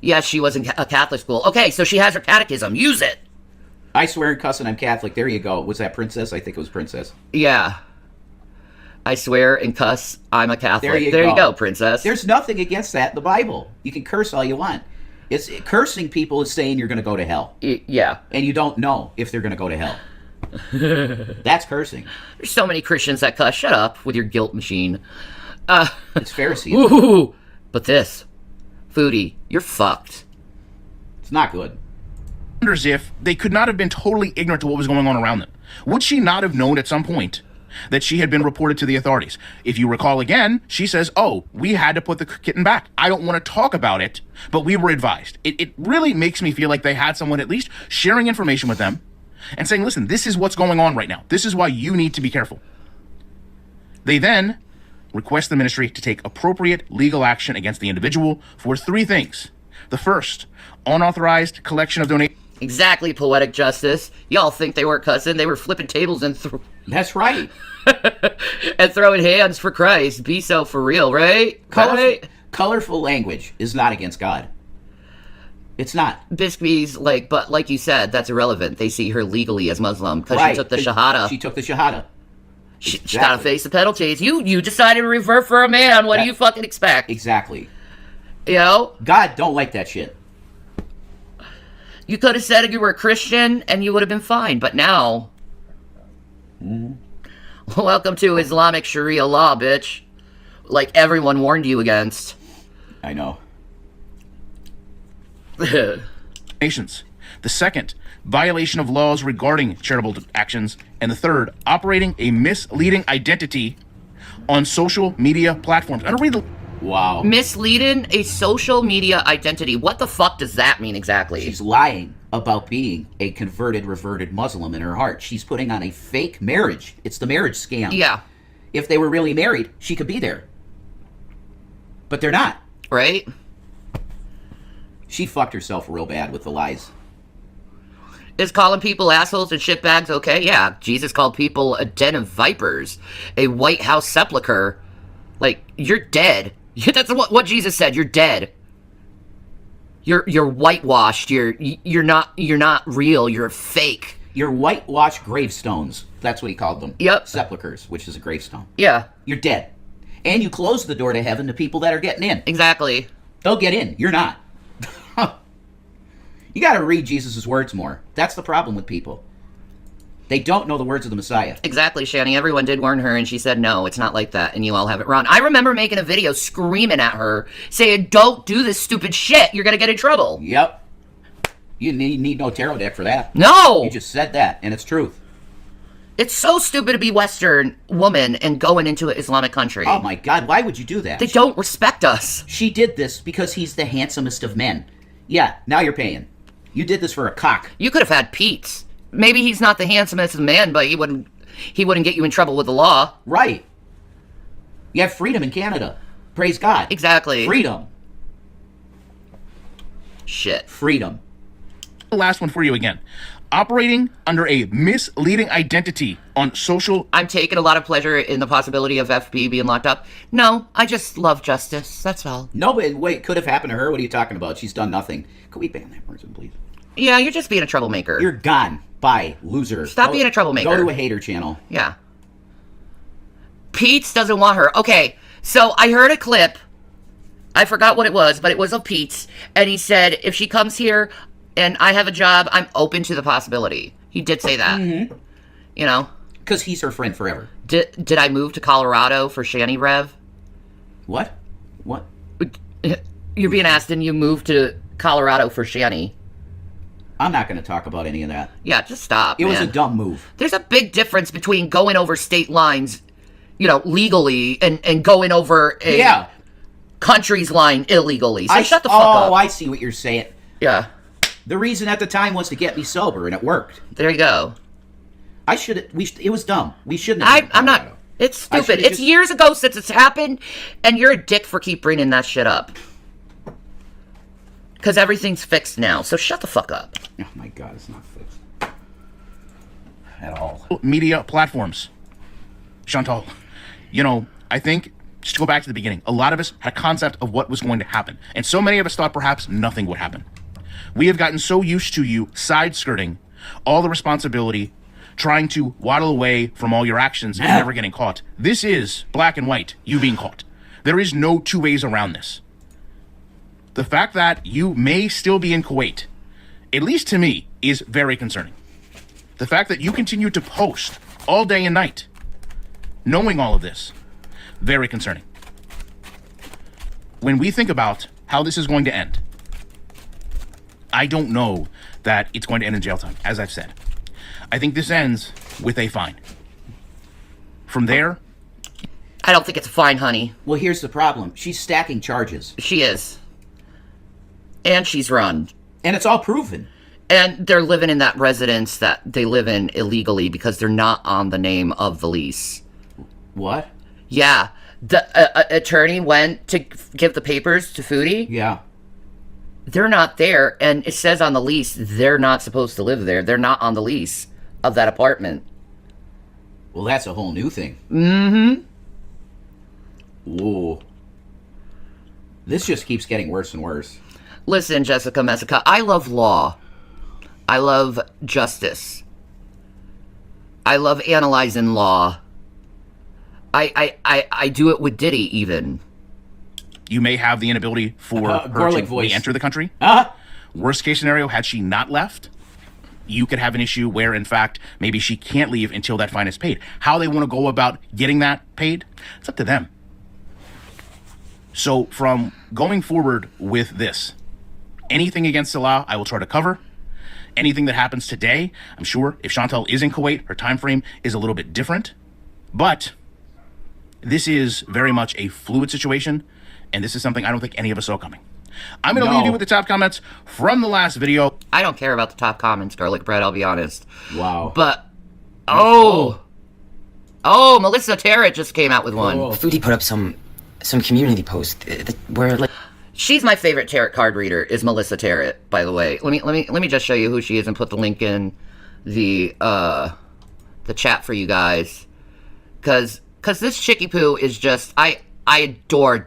Yes, she was in a Catholic school. Okay, so she has her catechism. Use it. I swear and cussing I'm Catholic. There you go. Was that Princess? I think it was Princess. Yeah. I swear and cuss I'm a Catholic. There you go, Princess. There's nothing against that in the Bible. You can curse all you want. Cursing people is saying you're going to go to hell. Yeah. And you don't know if they're going to go to hell. That's cursing. There's so many Christians that cuss. Shut up with your guilt machine. It's Pharisees. Ooh, but this, Foodie, you're fucked. It's not good. Wonders if they could not have been totally ignorant to what was going on around them. Would she not have known at some point that she had been reported to the authorities? If you recall again, she says, oh, we had to put the kitten back. I don't want to talk about it, but we were advised. It really makes me feel like they had someone at least sharing information with them and saying, listen, this is what's going on right now. This is why you need to be careful. They then request the ministry to take appropriate legal action against the individual for three things. The first, unauthorized collection of donations. Exactly, poetic justice. Y'all think they weren't cussing. They were flipping tables and That's right. and throwing hands for Christ. Be so for real, right? Right? Colorful language is not against God. It's not. Bisbee's but like you said, that's irrelevant. They see her legally as Muslim because Right. she took the Shahada. She took the Shahada. She gotta face the penalties. You decided to revert for a man. What do you fucking expect? Exactly. You know? God don't like that shit. You could have said you were a Christian and you would have been fine, but now... Welcome to Islamic Sharia law, bitch. Like everyone warned you against. I know. nations. The second, violation of laws regarding charitable actions. And the third, operating a misleading identity on social media platforms. I don't read the... Wow. Misleading a social media identity. What the fuck does that mean exactly? She's lying about being a converted, reverted Muslim in her heart. She's putting on a fake marriage. It's the marriage scam. Yeah. If they were really married, she could be there. But they're not. Right? She fucked herself real bad with the lies. Is calling people assholes and shitbags okay? Yeah. Jesus called people a den of vipers, a White House sepulcher. Like, you're dead. That's what Jesus said. You're dead. You're whitewashed. You're not real. You're fake. You're whitewashed gravestones. That's what he called them. Yep. Sepulchers, which is a gravestone. Yeah. You're dead. And you close the door to heaven to people that are getting in. Exactly. They'll get in. You're not. You got to read Jesus' words more. That's the problem with people. They don't know the words of the Messiah. Exactly, Shanny. Everyone did warn her, and she said, no, it's not like that, and you all have it wrong. I remember making a video screaming at her, saying, don't do this stupid shit. You're going to get in trouble. Yep. You need no tarot deck for that. No! You just said that, and it's truth. It's so stupid to be Western woman and going into an Islamic country. Oh my God, why would you do that? They don't respect us. She did this because he's the handsomest of men. Yeah, now you're paying. You did this for a cock. You could have had Pete's. Maybe he's not the handsomest of men, but he wouldn't get you in trouble with the law. Right. You have freedom in Canada. Praise God. Exactly. Freedom. Shit. Freedom. The last one for you again. Operating under a misleading identity on social... I'm taking a lot of pleasure in the possibility of FB being locked up. No, I just love justice. That's all. No, but wait, could have happened to her? What are you talking about? She's done nothing. Could we ban that person, please? Yeah, you're just being a troublemaker. You're gone. Bye, loser. Stop being a troublemaker. Go to a hater channel. Yeah. Pete's doesn't want her. Okay, so I heard a clip. I forgot what it was, but it was of Pete's. And he said, if she comes here and I have a job, I'm open to the possibility. He did say that. Mm-hmm. You know? Because he's her friend forever. Did I move to Colorado for Shanny Rev? What? What? You're being asked, and you moved to Colorado for Shanny. I'm not going to talk about any of that. Yeah, just stop, It man. was a dumb move. There's a big difference between going over state lines, legally and going over a Yeah. country's line illegally. So shut the fuck up. Oh, I see what you're saying. Yeah, The reason at the time was to get me sober, and it worked. there you go. I should. It was dumb. We shouldn't. Have I'm not. It's I stupid. should've It's just- years ago since it's happened, and you're a dick for keep bringing that shit up. Because everything's fixed now, so shut the fuck up. Oh my God, it's not fixed at all. Media platforms. Chantal, I think, just to go back to the beginning, a lot of us had a concept of what was going to happen. And so many of us thought perhaps nothing would happen. We have gotten so used to you side-skirting all the responsibility, trying to waddle away from all your actions and never getting caught. This is black and white, you being caught. There is no two ways around this. The fact that you may still be in Kuwait, at least to me, is very concerning. The fact that you continue to post all day and night, knowing all of this, very concerning. When we think about how this is going to end, I don't know that it's going to end in jail time, as I've said. I think this ends with a fine. From there, I don't think it's fine, honey. Well, here's the problem. She's stacking charges, She is. And she's run. and it's all proven. And they're living in that residence that they live in illegally because they're not on the name of the lease. What? Yeah. The attorney went to give the papers to Foodie. Yeah. They're not there, and it says on the lease they're not supposed to live there. They're not on the lease of that apartment. Well, that's a whole new thing. Mm-hmm. Whoa. This just keeps getting worse and worse. Listen, Jessica Messica, I love law. I love justice. I love analyzing law. I do it with Diddy, even. you may have the inability for her Garlic to voice. re-enter the country. Ah! Worst case scenario, had she not left, you could have an issue where, in fact, maybe she can't leave until that fine is paid. How they want to go about getting that paid, it's up to them. So from going forward with this, anything against Salah, I will try to cover. Anything that happens today, I'm sure if Chantal is in Kuwait, her time frame is a little bit different. But this is very much a fluid situation, and this is something I don't think any of us saw coming. I'm going to leave you with the top comments from the last video. I don't care about the top comments, garlic bread, I'll be honest. Wow. But, Melissa Tarrant just came out with one. Oh. Foodie put up some community post where like She's my favorite tarot card reader, is Melissa Tarrant, by the way. Let me just show you who she is and put the link in the chat for you guys. Cause this chickie poo is just I adore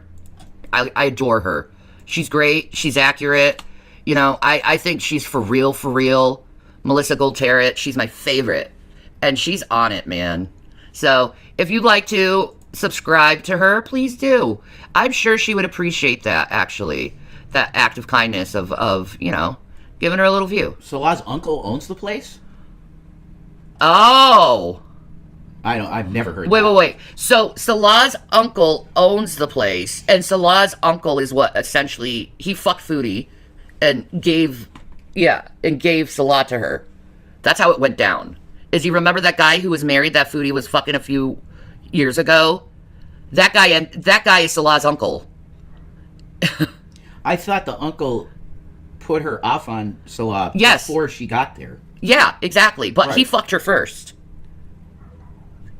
her. She's great, she's accurate. You know, I think she's for real. Melissa Gold Tarrant, she's my favorite. And she's on it, man. So if you'd like to subscribe to her, please do. I'm sure she would appreciate that, actually. That act of kindness of giving her a little view. Salah's uncle owns the place? Oh! I've never heard Wait. that. So Salah's uncle owns the place, and Salah's uncle is what essentially he fucked Foodie and gave Salah to her. That's how it went down. Is you remember that guy who was married that Foodie was fucking a few years ago? That guy is Salah's uncle. I thought the uncle put her off on Salah Yes. before she got there. Yeah, exactly. But he Right. fucked her first.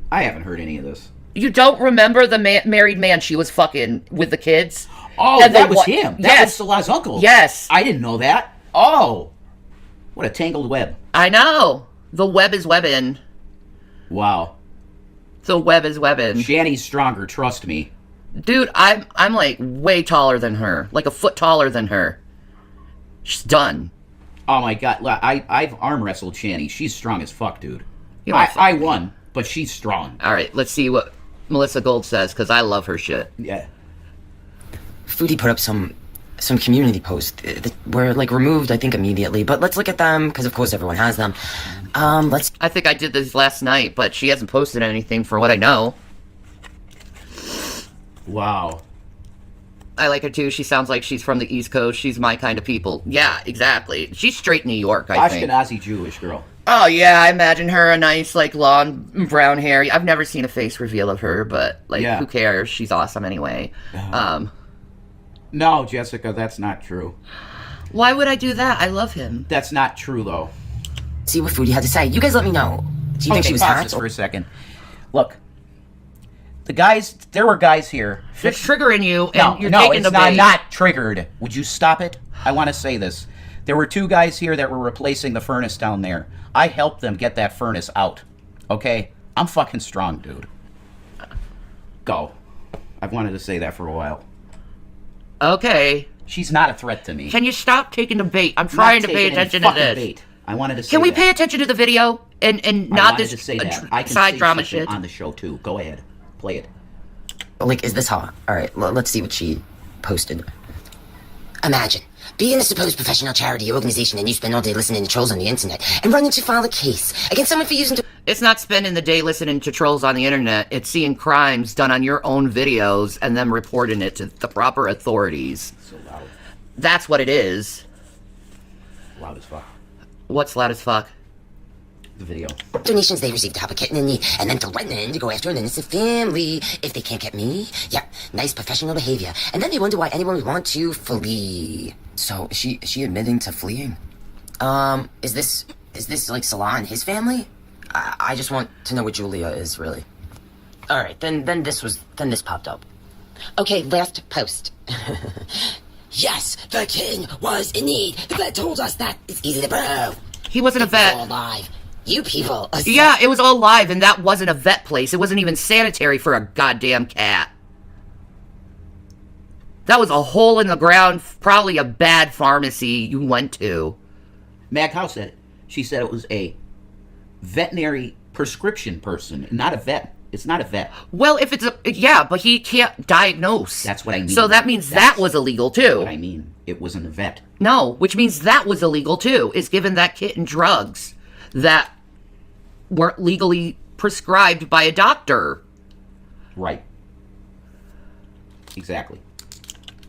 I haven't heard any of this. You don't remember the married man she was fucking with the kids? Oh, And that then was what- him. That Yes. was Salah's uncle. Yes. I didn't know that. Oh. What a tangled web. I know. The web is webbing. Wow. The web is webbing. Shanny's stronger, trust me. Dude, I'm like way taller than her. Like a foot taller than her. She's done. Oh my god, I've arm wrestled Shanny. She's strong as fuck, dude. You don't I fuck- won, but she's strong. Alright, let's see what Melissa Gold says, because I love her shit. Yeah. Foodie put up some community post that were like removed I think immediately, but let's look at them because of course everyone has them. Let's I think I did this last night, but she hasn't posted anything for what I know. Wow. I like her too. She sounds like she's from the East Coast. She's my kind of people. Yeah, exactly. She's straight New York, I think. Ashkenazi Jewish girl. Oh, yeah, I imagine her a nice, like, long brown hair. I've never seen a face reveal of her, but, like, Yeah. who cares? She's awesome anyway. No, Jessica, that's not true. Why would I do that? I love him. That's not true, though. See what Foodie had to say. You guys let me know. Do you think she was pause hacked? this for a second. Look, there were guys here. It's triggering you, and you're taking the it's not, bait. not triggered. Would you stop it? I want to say this. There were 2 guys here that were replacing the furnace down there. I helped them get that furnace out. Okay? I'm fucking strong, dude. Go. I've wanted to say that for a while. Okay. She's not a threat to me. Can you stop taking the bait? I'm trying to Not pay taking any attention to fucking this. bait. I wanted to say Can we that. pay attention to the video and I not wanted this to say that. I can side say drama something shit? on the show, too. Go ahead. Play it. Like, is this hot? Alright, let's see what she posted. Imagine being a supposed professional charity organization and you spend all day listening to trolls on the internet and running to file a case against someone for using... It's not spending the day listening to trolls on the internet. It's seeing crimes done on your own videos and then reporting it to the proper authorities. So loud. That's what it is. Loud as fuck. What's loud as fuck? The video. donations they received to help a kitten in need, and then threatening to go after an innocent family if they can't get me. Yeah, nice professional behavior. And then they wonder why anyone would want to flee. So, is she admitting to fleeing? Is this like Salah and his family? I just want to know what Julia is, really. Alright, then this popped up. Okay, last post. Yes, the king was in need. The vet told us that it's easy to prove. He wasn't a It's all vet. live. You people. Yeah, it was all live, and that wasn't a vet place. It wasn't even sanitary for a goddamn cat. That was a hole in the ground, probably a bad pharmacy you went to. Mag House said it. She said it was a veterinary prescription person, not a vet. It's not a vet. Well, if it's a... Yeah, but he can't diagnose. That's what I mean. So that means That's that was illegal, too. what I mean. It wasn't a vet. No, which means that was illegal, too, is giving that kitten drugs that weren't legally prescribed by a doctor. Right. Exactly.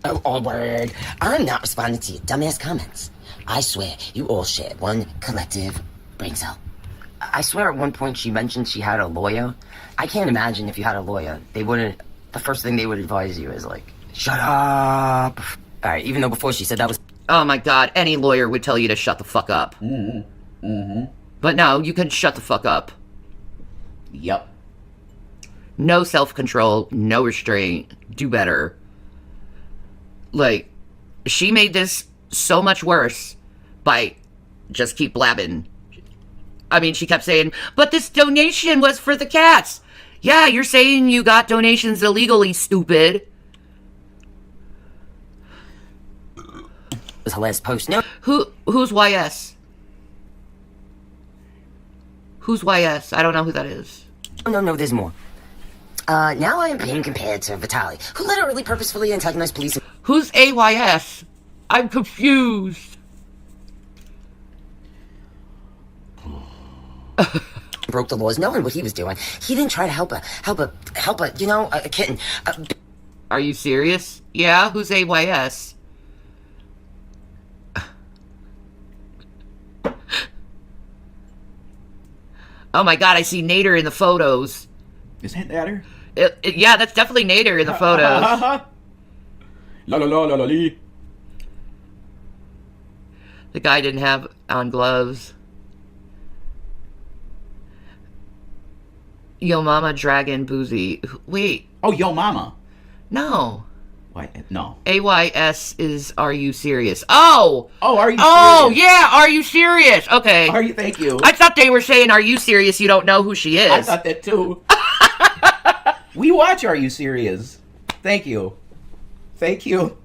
Oh, word. I'm not responding to your dumbass comments. I swear, you all shared one collective brain cell. I swear at one point she mentioned she had a lawyer. I can't imagine if you had a lawyer, they wouldn't... The first thing they would advise you is like, shut up. Alright, even though before she said that was... Oh my god, any lawyer would tell you to shut the fuck up. But no, you can shut the fuck up. Yep. No self-control, no restraint, do better. Like, she made this so much worse by just keep blabbing. I mean, she kept saying, but this donation was for the cats. Yeah, you're saying you got donations illegally, stupid. her last post. No. Who's YS? Who's YS? I don't know who that is. No, there's more. Now I am being compared to Vitaly, who literally purposefully antagonized police. Who's AYS? I'm confused. Broke the laws knowing what he was doing. He didn't try to help a kitten. Are you serious? Yeah, who's AYS? Oh my god, I see Nader in the photos. Is that her? Yeah, that's definitely Nader in the photos. La la la la la lee. The guy didn't have on gloves. Yo Mama Dragon Boozy. Wait, Oh, yo mama. no. Why? No. AYS is Are You Serious? Oh! Oh, are you Oh, serious? yeah, Are You Serious? Okay. Are you? Thank you. I thought they were saying, Are You Serious? You don't know who she is. I thought that too. We watch Are You Serious? Thank you. Thank you.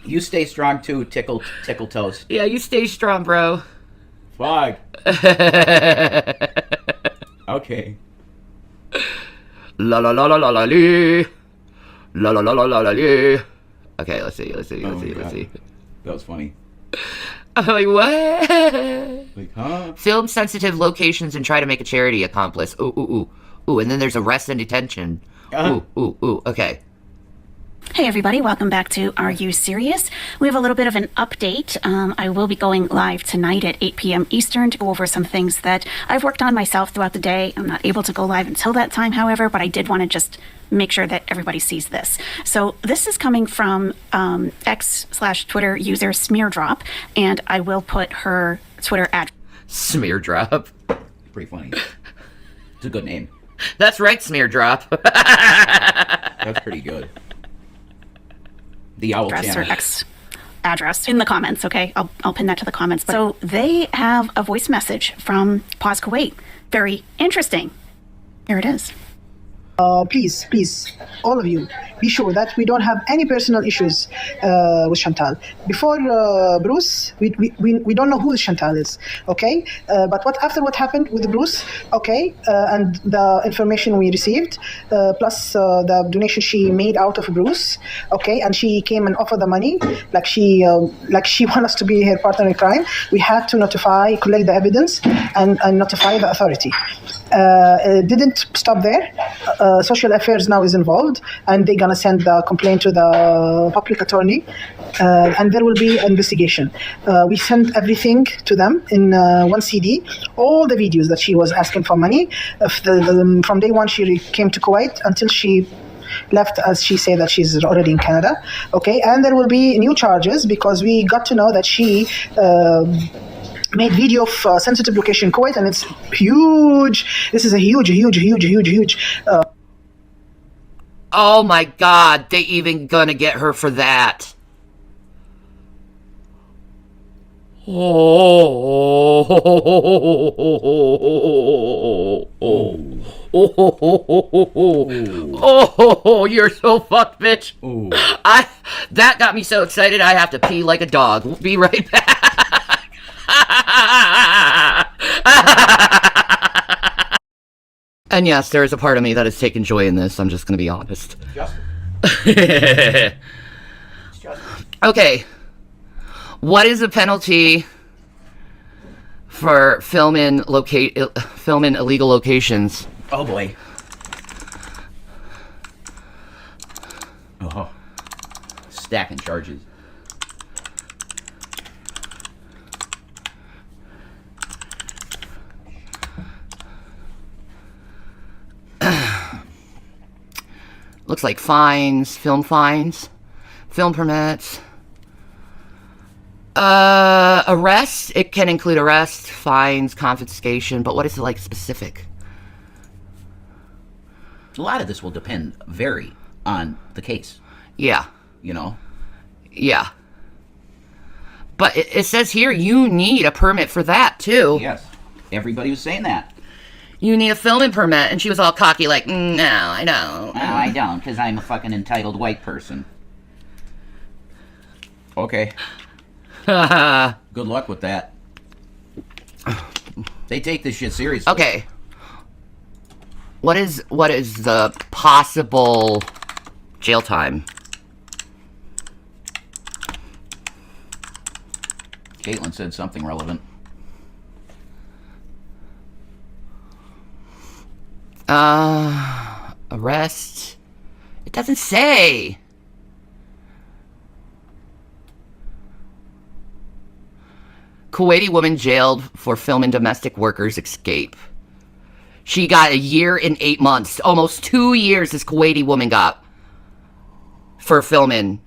You stay strong too, tickle toes. Yeah, you stay strong, bro. Fuck. Okay. La la la la la la lee. La la la la la la lee. Okay, let's see. Let's Oh my God. see. That was funny. I'm like, what? Like, huh? Film sensitive locations and try to make a charity accomplice. Ooh, and then there's arrest and detention. Ooh, okay. Hey everybody, welcome back to Are You Serious? We have a little bit of an update. I will be going live tonight at 8 p.m. Eastern to go over some things that I've worked on myself throughout the day. I'm not able to go live until that time, however, but I did want to just make sure that everybody sees this. So this is coming from X/Twitter user Smeardrop, and I will put her Twitter address. Smear drop. Pretty funny. It's a good name. That's right, Smear drop. That's pretty good. The Owl Address or Channel. X address in the comments, okay? I'll pin that to the comments. So they have a voice message from Pause Kuwait. Very interesting. Here it is. Please, all of you, be sure that we don't have any personal issues with Chantal. Before Bruce, we don't know who Chantal is, okay? But after what happened with Bruce, okay, and the information we received, plus the donation she made out of Bruce, okay, and she came and offered the money, like she wants us to be her partner in crime. We had to collect the evidence, and notify the authority. It didn't stop there. Social affairs now is involved, and they're gonna send the complaint to the public attorney, and there will be investigation. We sent everything to them in one CD, all the videos that she was asking for money, from day one she came to Kuwait until she left, as she said that she's already in Canada, okay? And there will be new charges because we got to know that she made video of sensitive location in Kuwait, and it's huge. This is a huge. Oh my god, they even gonna get her for that. Oh, you're so fucked, bitch. That got me so excited I have to pee like a dog. We'll be right back. And yes, there is a part of me that has taken joy in this. I'm just going to be honest. Okay. What is the penalty for filming illegal locations? Oh boy. Oh. Stacking charges. Looks like fines, film permits. Arrest. It can include arrest, fines, confiscation, but what is it like specific? A lot of this will vary on the case. Yeah. You know? Yeah. But it says here you need a permit for that, too. Yes. Everybody was saying that. You need a filming permit. And she was all cocky like, no, I don't. No, I don't, because I'm a fucking entitled white person. Okay. Good luck with that. They take this shit seriously. Okay. What is the possible jail time? Caitlin said something relevant. Arrest. It doesn't say. Kuwaiti woman jailed for filming domestic workers escape. She got 1 year and 8 months. Almost 2 years this Kuwaiti woman got for filming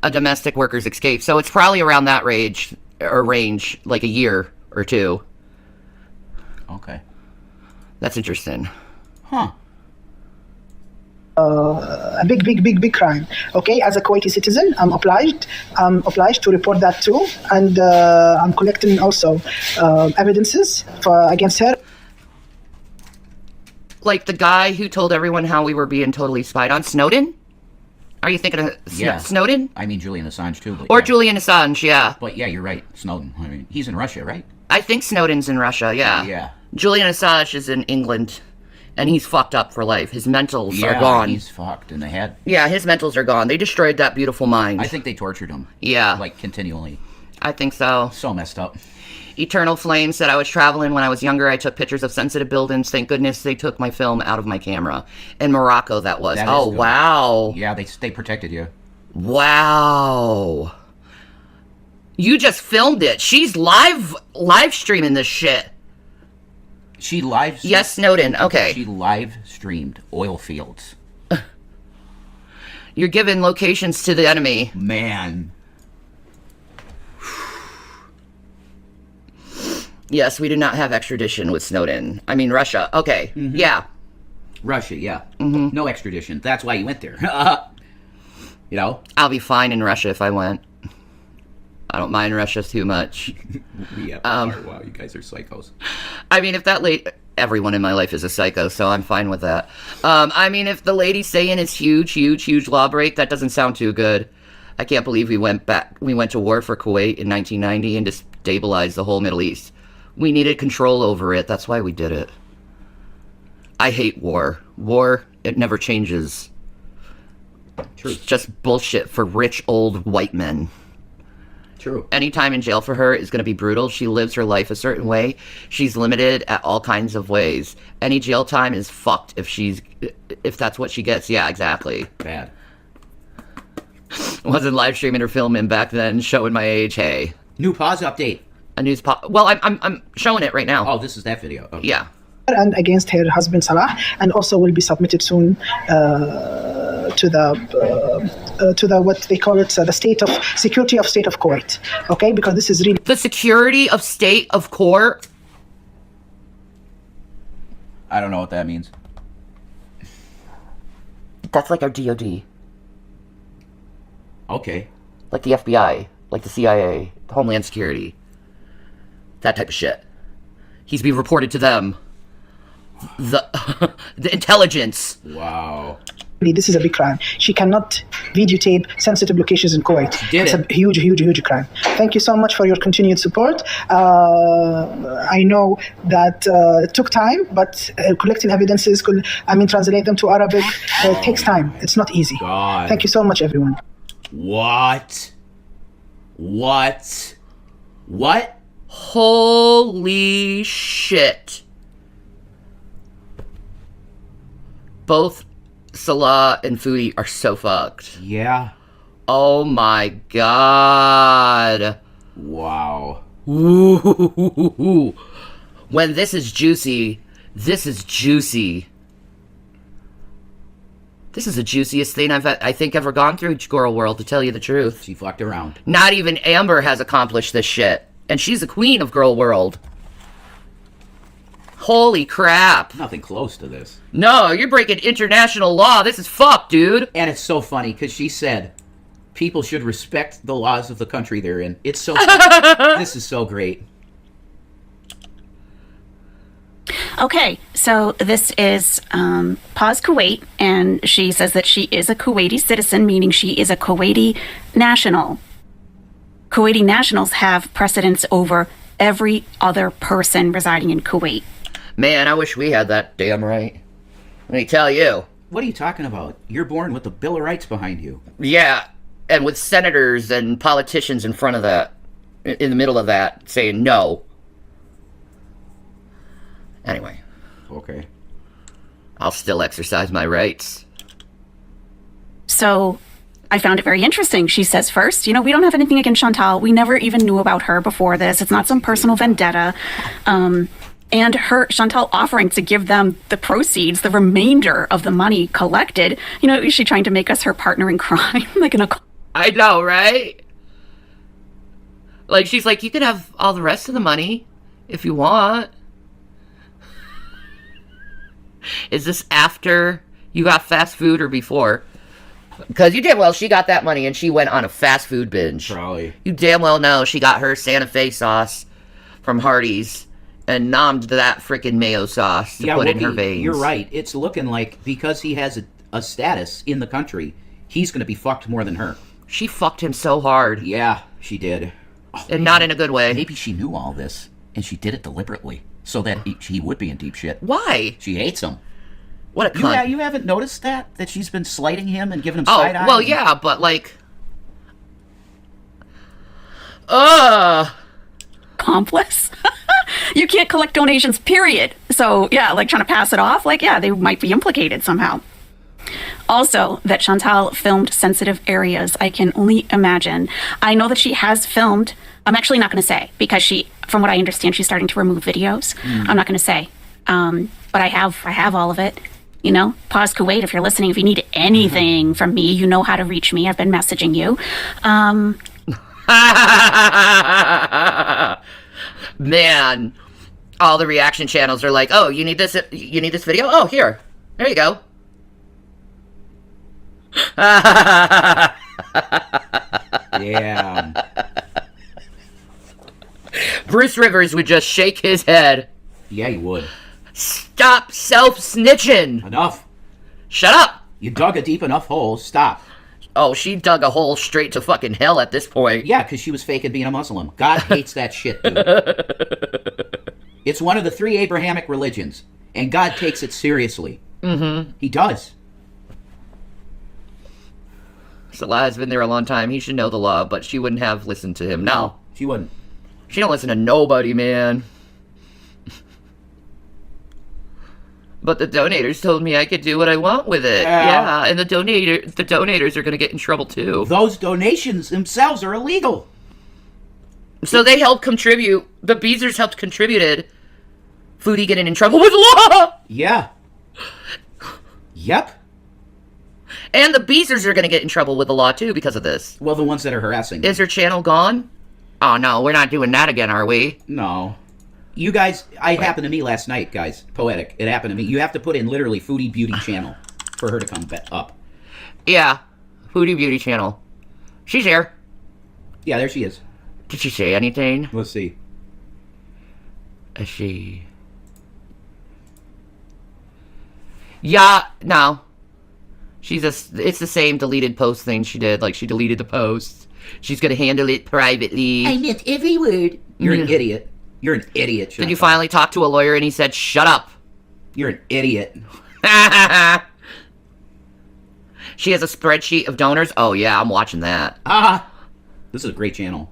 a domestic worker's escape. So it's probably around that range, like 1 year or 2. Okay. That's interesting. Huh. A big crime. Okay, as a Kuwaiti citizen, I'm obliged to report that too, and I'm collecting also evidences against her. Like the guy who told everyone how we were being totally spied on, Snowden? Are you thinking of Snowden? I mean Julian Assange too. But or Julian Assange, yeah. But yeah, you're right. Snowden. I mean, he's in Russia, right? I think Snowden's in Russia, yeah. Yeah. Julian Assange is in England, and he's fucked up for life. His mentals are gone. He's fucked in the head. Yeah, his mentals are gone. They destroyed that beautiful mind. I think they tortured him. Yeah. Like, continually. I think so. So messed up. Eternal Flame said, I was traveling when I was younger. I took pictures of sensitive buildings. Thank goodness they took my film out of my camera. In Morocco, that was. That is Oh, good. wow. Yeah, they protected you. Wow. You just filmed it. She's live streaming this shit. She live. Yes, Snowden. Okay. She live streamed oil fields. You're giving locations to the enemy. Man. Yes, we do not have extradition with Snowden. I mean, Russia. Okay. Yeah. Russia, yeah. No extradition. That's why you went there. You know? I'll be fine in Russia if I went. I don't mind Russia too much. Yeah. Wow, you guys are psychos. I mean, if that lady... Everyone in my life is a psycho, so I'm fine with that. I mean, if the lady saying it's huge law break, that doesn't sound too good. I can't believe we went to war for Kuwait in 1990 and destabilized the whole Middle East. We needed control over it. That's why we did it. I hate war. War, it never changes. True. It's just bullshit for rich old white men. True. Any time in jail for her is going to be brutal. She lives her life a certain way. She's limited at all kinds of ways. Any jail time is fucked if that's what she gets. Yeah, exactly. Bad. Wasn't live streaming or filming back then, showing my age. Hey, New pause update. a news pop. Well, I'm showing it right now. Oh, this is that video. Okay. Yeah. And against her husband Salah, and also will be submitted soon to the what they call it, the state of security of state of Kuwait. Okay, because this is really The security of state of court. I don't know what that means. That's like our DOD, Okay. like the FBI, like the CIA, Homeland Security, that type of shit. He's being reported to them. The the intelligence. Wow. this is a big crime. She cannot videotape sensitive locations in Kuwait. Did it's it. a huge crime. Thank you so much for your continued support. I know that it took time, but collecting evidences, translate them to Arabic, takes time. It's not easy. God. Thank you so much, everyone. What? Holy shit. Both Salah and Foodie are so fucked. Yeah. Oh my god. Wow. Ooh. When this is juicy, this is juicy. This is the juiciest thing I think ever gone through Squirrel World, to tell you the truth. She fucked around. Not even Amber has accomplished this shit. And she's the queen of Girl World. Holy crap. Nothing close to this. No, you're breaking international law. This is fucked, dude. And it's so funny because she said people should respect the laws of the country they're in. It's so this is so great. Okay, so this is Paz Kuwait, and she says that she is a Kuwaiti citizen, meaning she is a Kuwaiti national. Kuwaiti nationals have precedence over every other person residing in Kuwait. Man, I wish we had that damn right. Let me tell you. What are you talking about? You're born with the Bill of Rights behind you. Yeah, and with senators and politicians in front of that, in the middle of that, saying no. Anyway, Okay. I'll still exercise my rights. So I found it very interesting. She says, first, we don't have anything against Chantal. We never even knew about her before this. It's not some personal vendetta. And Chantal offering to give them the proceeds, the remainder of the money collected. Is she trying to make us her partner in crime? I know, right? Like, she's like, you can have all the rest of the money if you want. Is this after you got fast food or before? Because you damn well she got that money and she went on a fast food binge. Probably. You damn well know she got her Santa Fe sauce from Hardee's and nommed that freaking mayo sauce to put in her Whoopi, veins. You're right. It's looking like because he has a status in the country, he's going to be fucked more than her. She fucked him so hard. Yeah, she did. And not in a good way. Maybe she knew all this and she did it deliberately so that he would be in deep shit. Why? She hates him. What a cunt. You haven't noticed that she's been slighting him and giving him Oh, side eye? well, yeah, but like... Accomplice. You can't collect donations, period. So, yeah, like trying to pass it off, like, yeah, they might be implicated somehow. Also, that Chantal filmed sensitive areas, I can only imagine. I know that she has filmed, I'm actually not going to say, because from what I understand, she's starting to remove videos. I'm not going to say. But I have all of it. You know, pause Kuwait if you're listening. If you need anything from me, you know how to reach me. I've been messaging you. Man, all the reaction channels are like, oh, you need this video? Oh, here. There you go. Yeah. Bruce Rivers would just shake his head. Yeah, you would. Stop self-snitching. Enough. Shut up. You dug a deep enough hole. Stop. Oh, she dug a hole straight to fucking hell at this point. Yeah, because she was faking being a Muslim. God hates that shit, dude. It's one of the 3 Abrahamic religions, and God takes it seriously. Mm-hmm. He does. Salah has been there a long time. He should know the law, but she wouldn't have listened to him. No. She wouldn't. She don't listen to nobody, man. But the donators told me I could do what I want with it. Yeah, and the donators are going to get in trouble too. Those donations themselves are illegal. So they helped contribute. The Beezers helped contributed. Foodie getting in trouble with law. Yeah. Yep. And the Beezers are going to get in trouble with the law too because of this. Well, the ones that are harassing. Is her channel gone? Oh no, we're not doing that again, are we? No. You guys, it happened to me last night, guys. Poetic. It happened to me. You have to put in literally Foodie Beauty Channel for her to come up. Yeah. Foodie Beauty Channel. She's here. Yeah, there she is. Did she say anything? Let's see. Is she... Yeah, no. It's the same deleted post thing she did. Like, she deleted the post. She's gonna handle it privately. I meant every word. You're an idiot. You're an idiot, Chantal. Did you finally talk to a lawyer and he said, shut up? You're an idiot. She has a spreadsheet of donors? Oh, yeah, I'm watching that. This is a great channel.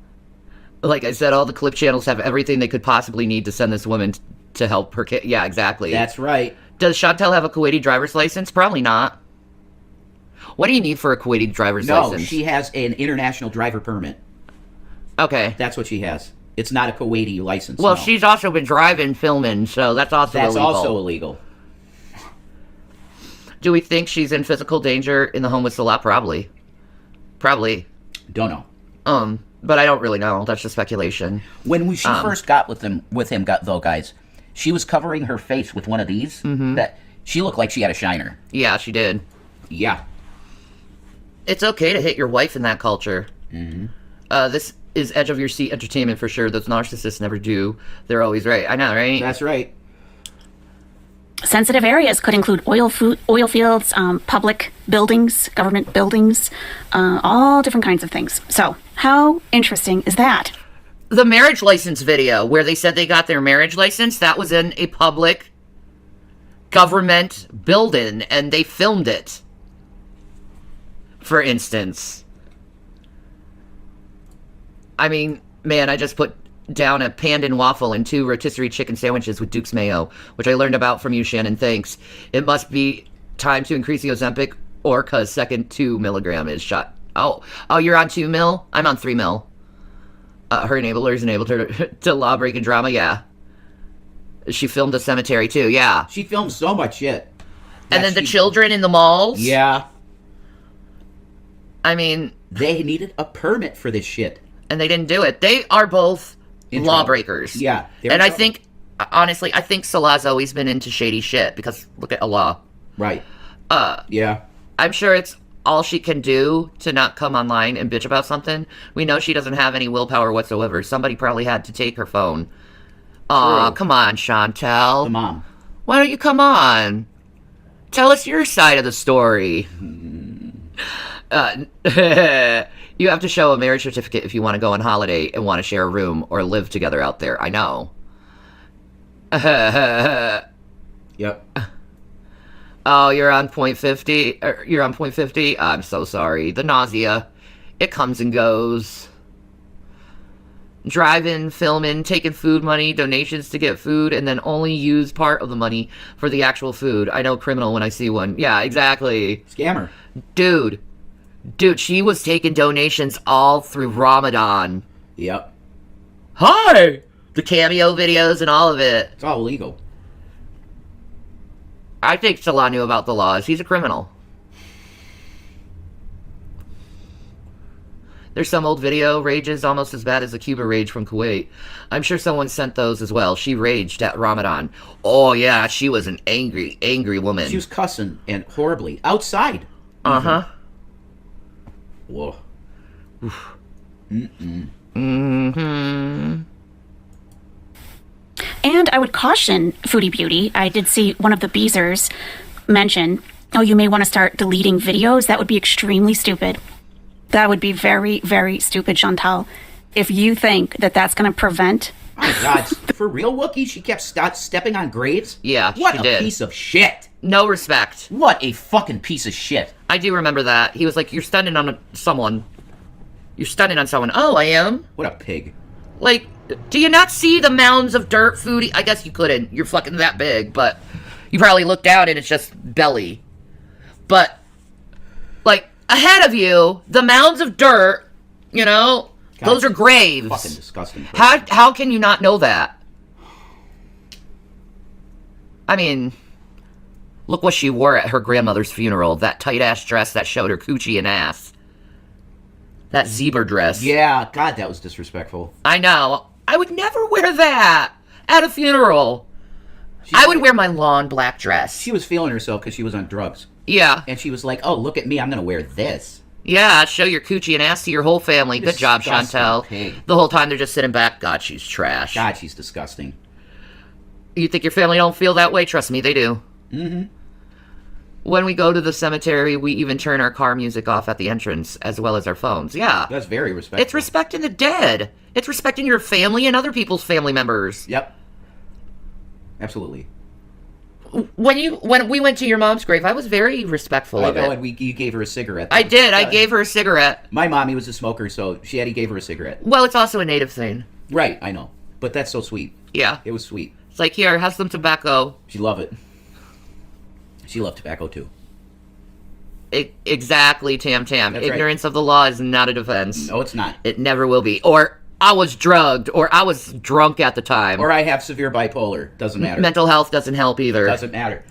Like I said, all the clip channels have everything they could possibly need to send this woman to help her kid. Yeah, exactly. That's right. Does Chantal have a Kuwaiti driver's license? Probably not. What do you need for a Kuwaiti driver's license? No, she has an international driver permit. Okay. That's what she has. It's not a Kuwaiti license. Well, no. she's also been driving, filming, so that's also illegal. That's also illegal. Do we think she's in physical danger in the home with Salah? Probably. Probably. Don't know. But I don't really know. That's just speculation. When she first got with him, though, guys, she was covering her face with one of these. Mm-hmm. That she looked like she had a shiner. Yeah, she did. Yeah. It's okay to hit your wife in that culture. Mm-hmm. This is edge of your seat entertainment for sure. Those narcissists never do. They're always right. I know, right? That's right. Sensitive areas could include oil fields, public buildings, government buildings, all different kinds of things. So, how interesting is that? The marriage license video where they said they got their marriage license, that was in a public government building, and they filmed it. For instance. I mean, man, I just put down a pandan waffle and 2 rotisserie chicken sandwiches with Duke's mayo, which I learned about from you, Shannon. Thanks. It must be time to increase the Ozempic, or cause second 2 milligram is shot. Oh, you're on 2 mil? I'm on 3 mil. Her enablers enabled her to law-breaking drama, yeah. She filmed the cemetery, too, yeah. She filmed so much shit. And then the children in the malls? Yeah. I mean... They needed a permit for this shit. And they didn't do it. They are both lawbreakers. Yeah. And I think, honestly, I think Salah's always been into shady shit, because look at Allah. Right. Yeah. I'm sure it's all she can do to not come online and bitch about something. We know she doesn't have any willpower whatsoever. Somebody probably had to take her phone. Aw, come on, Chantal. The mom. Why don't you come on? Tell us your side of the story. You have to show a marriage certificate if you want to go on holiday and want to share a room or live together out there. I know. Yep. Oh, you're on point 50? You're on point 50? I'm so sorry. The nausea. It comes and goes. driving, filming, taking food money, donations to get food, and then only use part of the money for the actual food. I know criminal when I see one. Yeah, exactly. Scammer. Dude, she was taking donations all through Ramadan. Yep. Hi! The cameo videos and all of it. It's all illegal. I think Salah knew about the laws. He's a criminal. There's some old video, rages almost as bad as the Cuba rage from Kuwait. I'm sure someone sent those as well. She raged at Ramadan. Oh yeah, she was an angry, angry woman. She was cussing and horribly. Outside. Uh-huh. Whoa. Mm-hmm. And I would caution Foodie Beauty. I did see one of the Beezers mention, oh, you may want to start deleting videos. That would be extremely stupid. That would be very, very stupid, Chantal. If you think that that's going to prevent... My God, for real, Wookie? She kept stepping on graves? Yeah, what she a did. piece of shit. No respect. What a fucking piece of shit. I do remember that. He was like, you're stunning on someone. You're stunning on someone. Oh, I am? What a pig. Like, do you not see the mounds of dirt, Foodie? I guess you couldn't. You're fucking that big, but you probably look down and it's just belly. But, like, ahead of you, the mounds of dirt, you know, God, those are graves. Fucking disgusting. How can you not know that? I mean, look what she wore at her grandmother's funeral. That tight-ass dress that showed her coochie and ass. That zebra dress. Yeah, God, that was disrespectful. I know. I would never wear that at a funeral. I would wear my long black dress. She was feeling herself because she was on drugs. Yeah. And she was like, oh, look at me, I'm going to wear this. Yeah, show your coochie and ass to your whole family. Good job, Disgusting Chantal. pig. The whole time they're just sitting back. God, she's trash. God, she's disgusting. You think your family don't feel that way? Trust me, they do. Mm-hmm. When we go to the cemetery, we even turn our car music off at the entrance, as well as our phones. Yeah. That's very respectful. It's respecting the dead. It's respecting your family and other people's family members. Yep. Absolutely. When we went to your mom's grave, I was very respectful of it. And you gave her a cigarette. I did. I gave her a cigarette. My mommy was a smoker, so she gave her a cigarette. Well, it's also a native thing. Right, I know. But that's so sweet. Yeah. It was sweet. It's like, here, have some tobacco. She loved it. She loved tobacco, too. Exactly, Tam Tam. That's Ignorance of the law is not a defense. No, it's not. It never will be. Or, I was drugged, or I was drunk at the time. Or I have severe bipolar. Doesn't matter. Mental health doesn't help either. Doesn't matter.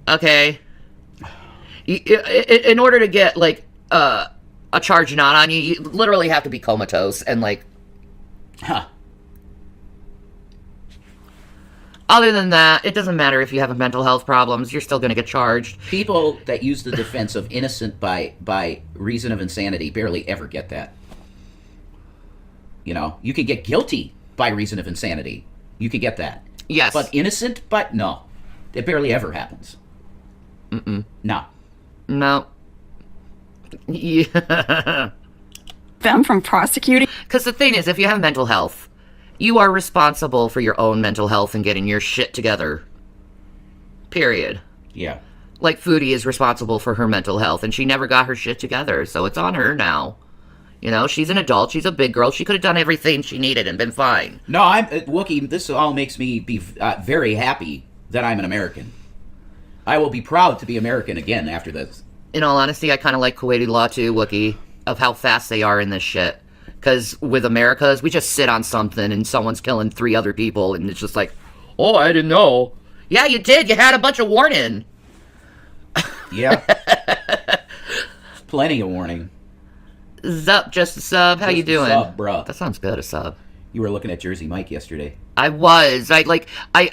Okay. In order to get, like, a charge not on you, you literally have to be comatose and, like... Huh. Other than that, it doesn't matter if you have mental health problems. You're still going to get charged. People that use the defense of innocent by reason of insanity barely ever get that. You know, you could get guilty by reason of insanity. You could get that. Yes. But innocent, but no. It barely ever happens. Mm-mm. No. No. Yeah. Them from prosecuting? Because the thing is, if you have mental health, you are responsible for your own mental health and getting your shit together. Period. Yeah. Like, Foodie is responsible for her mental health, and she never got her shit together, so it's on her now. You know, she's an adult, she's a big girl, she could have done everything she needed and been fine. No, Wookie, this all makes me be very happy that I'm an American. I will be proud to be American again after this. In all honesty, I kind of like Kuwaiti law too, Wookie, of how fast they are in this shit. Because with America's, we just sit on something and someone's killing 3 other people, and it's just like, oh, I didn't know. Yeah, you did. You had a bunch of warning. Yeah. Plenty of warning. Zup, just a sub. How Just you a doing? sub, bruh. That sounds good, a sub. You were looking at Jersey Mike yesterday. I was. I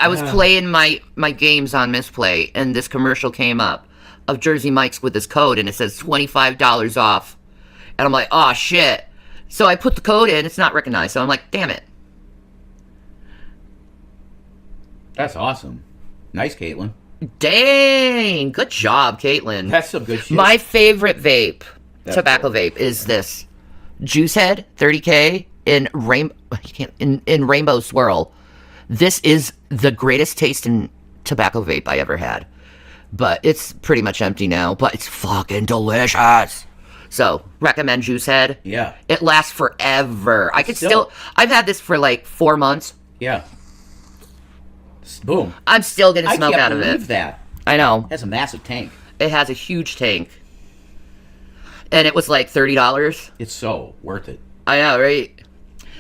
was playing my games on Misplay, and this commercial came up of Jersey Mike's with this code, and it says $25 off. And I'm like, oh, shit. So I put the code in. It's not recognized. So I'm like, damn it. That's awesome. Nice, Caitlin. Dang. Good job, Caitlin. That's some good shit. My favorite vape, That's tobacco cool. vape, is this Juicehead 30K in Rainbow Swirl. This is the greatest tasting tobacco vape I ever had. But it's pretty much empty now. But it's fucking delicious. So, recommend Juice Head. Yeah. It lasts forever. I could Still- I've had this for like 4 months. Yeah. Boom. I'm still getting I smoke can't out of believe it. that. I know. That's a massive tank. It has a huge tank. And it was like $30. It's so worth it. I know, right?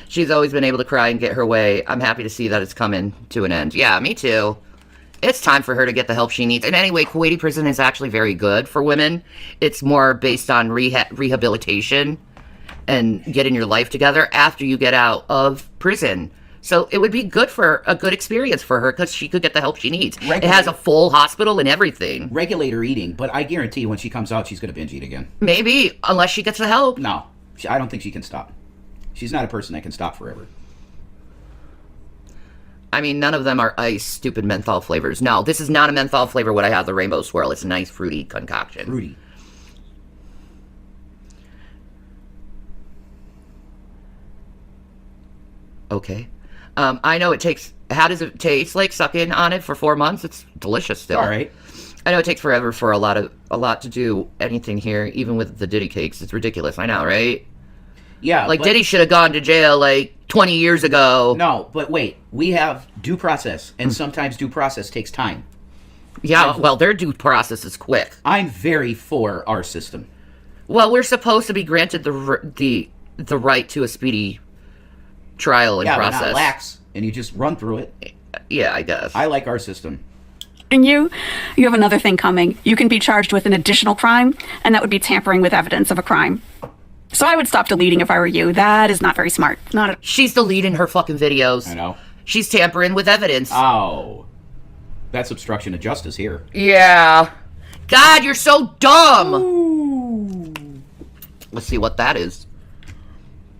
She's always been able to cry and get her way. I'm happy to see that it's coming to an end. Yeah, me too. It's time for her to get the help she needs. And anyway, Kuwaiti prison is actually very good for women. It's more based on rehabilitation and getting your life together after you get out of prison. So it would be good for a good experience for her because she could get the help she needs. It has a full hospital and everything. Regulator eating, but I guarantee you when she comes out, she's going to binge eat again. Maybe, unless she gets the help. No, I don't think she can stop. She's not a person that can stop forever. I mean, none of them are ice, stupid menthol flavors. No, this is not a menthol flavor. What I have, the rainbow swirl. It's a nice fruity concoction. Fruity. Okay. I know it takes... How does it taste like sucking on it for 4 months? It's delicious still. All right. I know it takes forever for a lot to do anything here, even with the Diddy cakes. It's ridiculous. I know, right? Yeah. Like, but, Diddy should have gone to jail, like, 20 years ago. No, but wait. We have due process, and sometimes due process takes time. Yeah, well, their due process is quick. I'm very for our system. Well, we're supposed to be granted the right to a speedy trial and Yeah, but process. not lax, and you just run through it. Yeah, I guess. I like our system. And you have another thing coming. You can be charged with an additional crime, and that would be tampering with evidence of a crime. So I would stop deleting if I were you. That is not very smart. Not at She's deleting her fucking videos. I know. She's tampering with evidence. Oh. That's obstruction of justice here. Yeah. God, you're so dumb. Let's see what that is.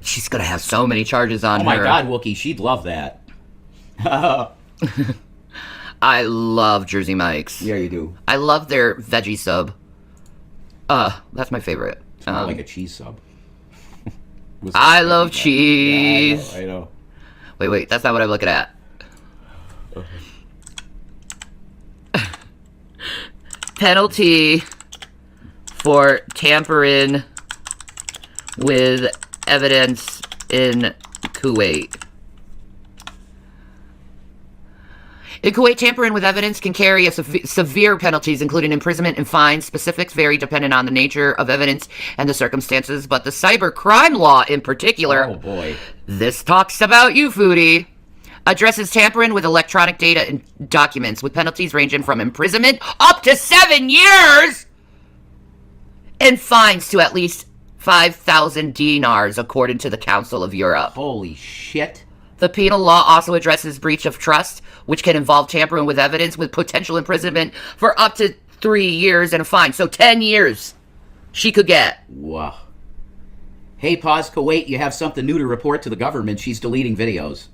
She's gonna have so many charges on Oh her. my god, Wookie, she'd love that. I love Jersey Mike's. Yeah, you do. I love their veggie sub. That's my favorite. It's more like a cheese sub. With I some love veggies. cheese. Yeah, I know. Wait, that's not what I'm looking at. Penalty for tampering with evidence in Kuwait. In Kuwait, tampering with evidence can carry severe penalties, including imprisonment and fines. Specifics vary depending on the nature of evidence and the circumstances, but the cyber crime law in particular, Oh boy. this talks about you, Foodie, addresses tampering with electronic data and documents, with penalties ranging from imprisonment up to 7 years and fines to at least 5,000 dinars, according to the Council of Europe. Holy shit. The penal law also addresses breach of trust, which can involve tampering with evidence with potential imprisonment for up to 3 years and a fine. So 10 years she could get. Wow. Hey, pause Kuwait, you have something new to report to the government. She's deleting videos.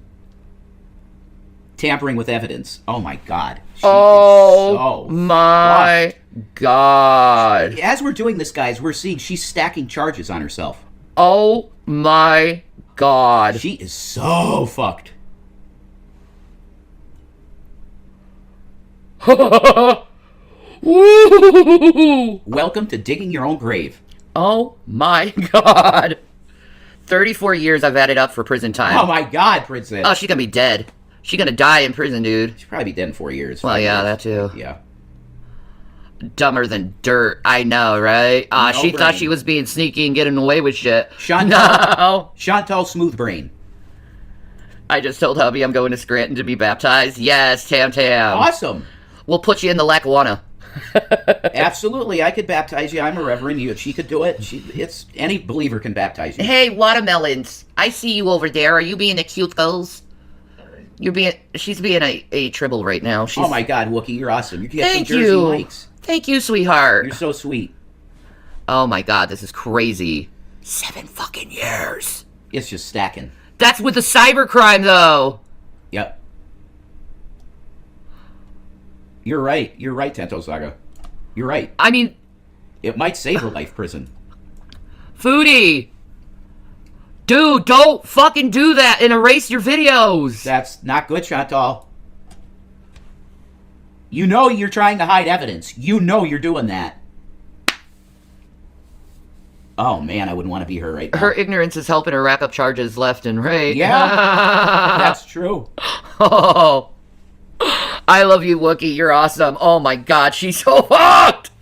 Tampering with evidence. Oh my god. She is so my God. fucked. As we're doing this, guys, we're seeing she's stacking charges on herself. Oh my God. She is so fucked. Woo! Welcome to digging your own grave. Oh my God. 34 years I've added up for prison time. Oh my god, Princess. Oh, she's gonna be dead. She's gonna die in prison, dude. She'll probably be dead in 4 years. Well, 5 yeah, years. that too. Yeah. Dumber than dirt. I know, right? No She thought brain. she was being sneaky and getting away with shit. Chantal, No. Chantal Smooth Brain. I just told hubby I'm going to Scranton to be baptized. Yes, Tam Tam. Awesome. We'll put you in the Lackawanna. Absolutely, I could baptize you. I'm a reverend. She could do it. It's any believer can baptize you. Hey, watermelons. I see you over there. Are you being a cute girls? She's being a tribble right now. She's, Oh my god, Wookie, you're awesome. You get some Thank Jersey you. Mikes. Thank you, sweetheart. You're so sweet. Oh my God, this is crazy. 7 fucking years. It's just stacking. That's with the cybercrime, though. Yep. You're right. You're right, Tento Saga. You're right. I mean, It might save her life prison. Foodie. Dude, don't fucking do that and erase your videos. That's not good, Chantal. You know you're trying to hide evidence. You know you're doing that. Oh man, I wouldn't want to be her right now. Her ignorance is helping her rack up charges left and right. Yeah, that's true. Oh, I love you, Wookie. You're awesome. Oh my God, she's so fucked.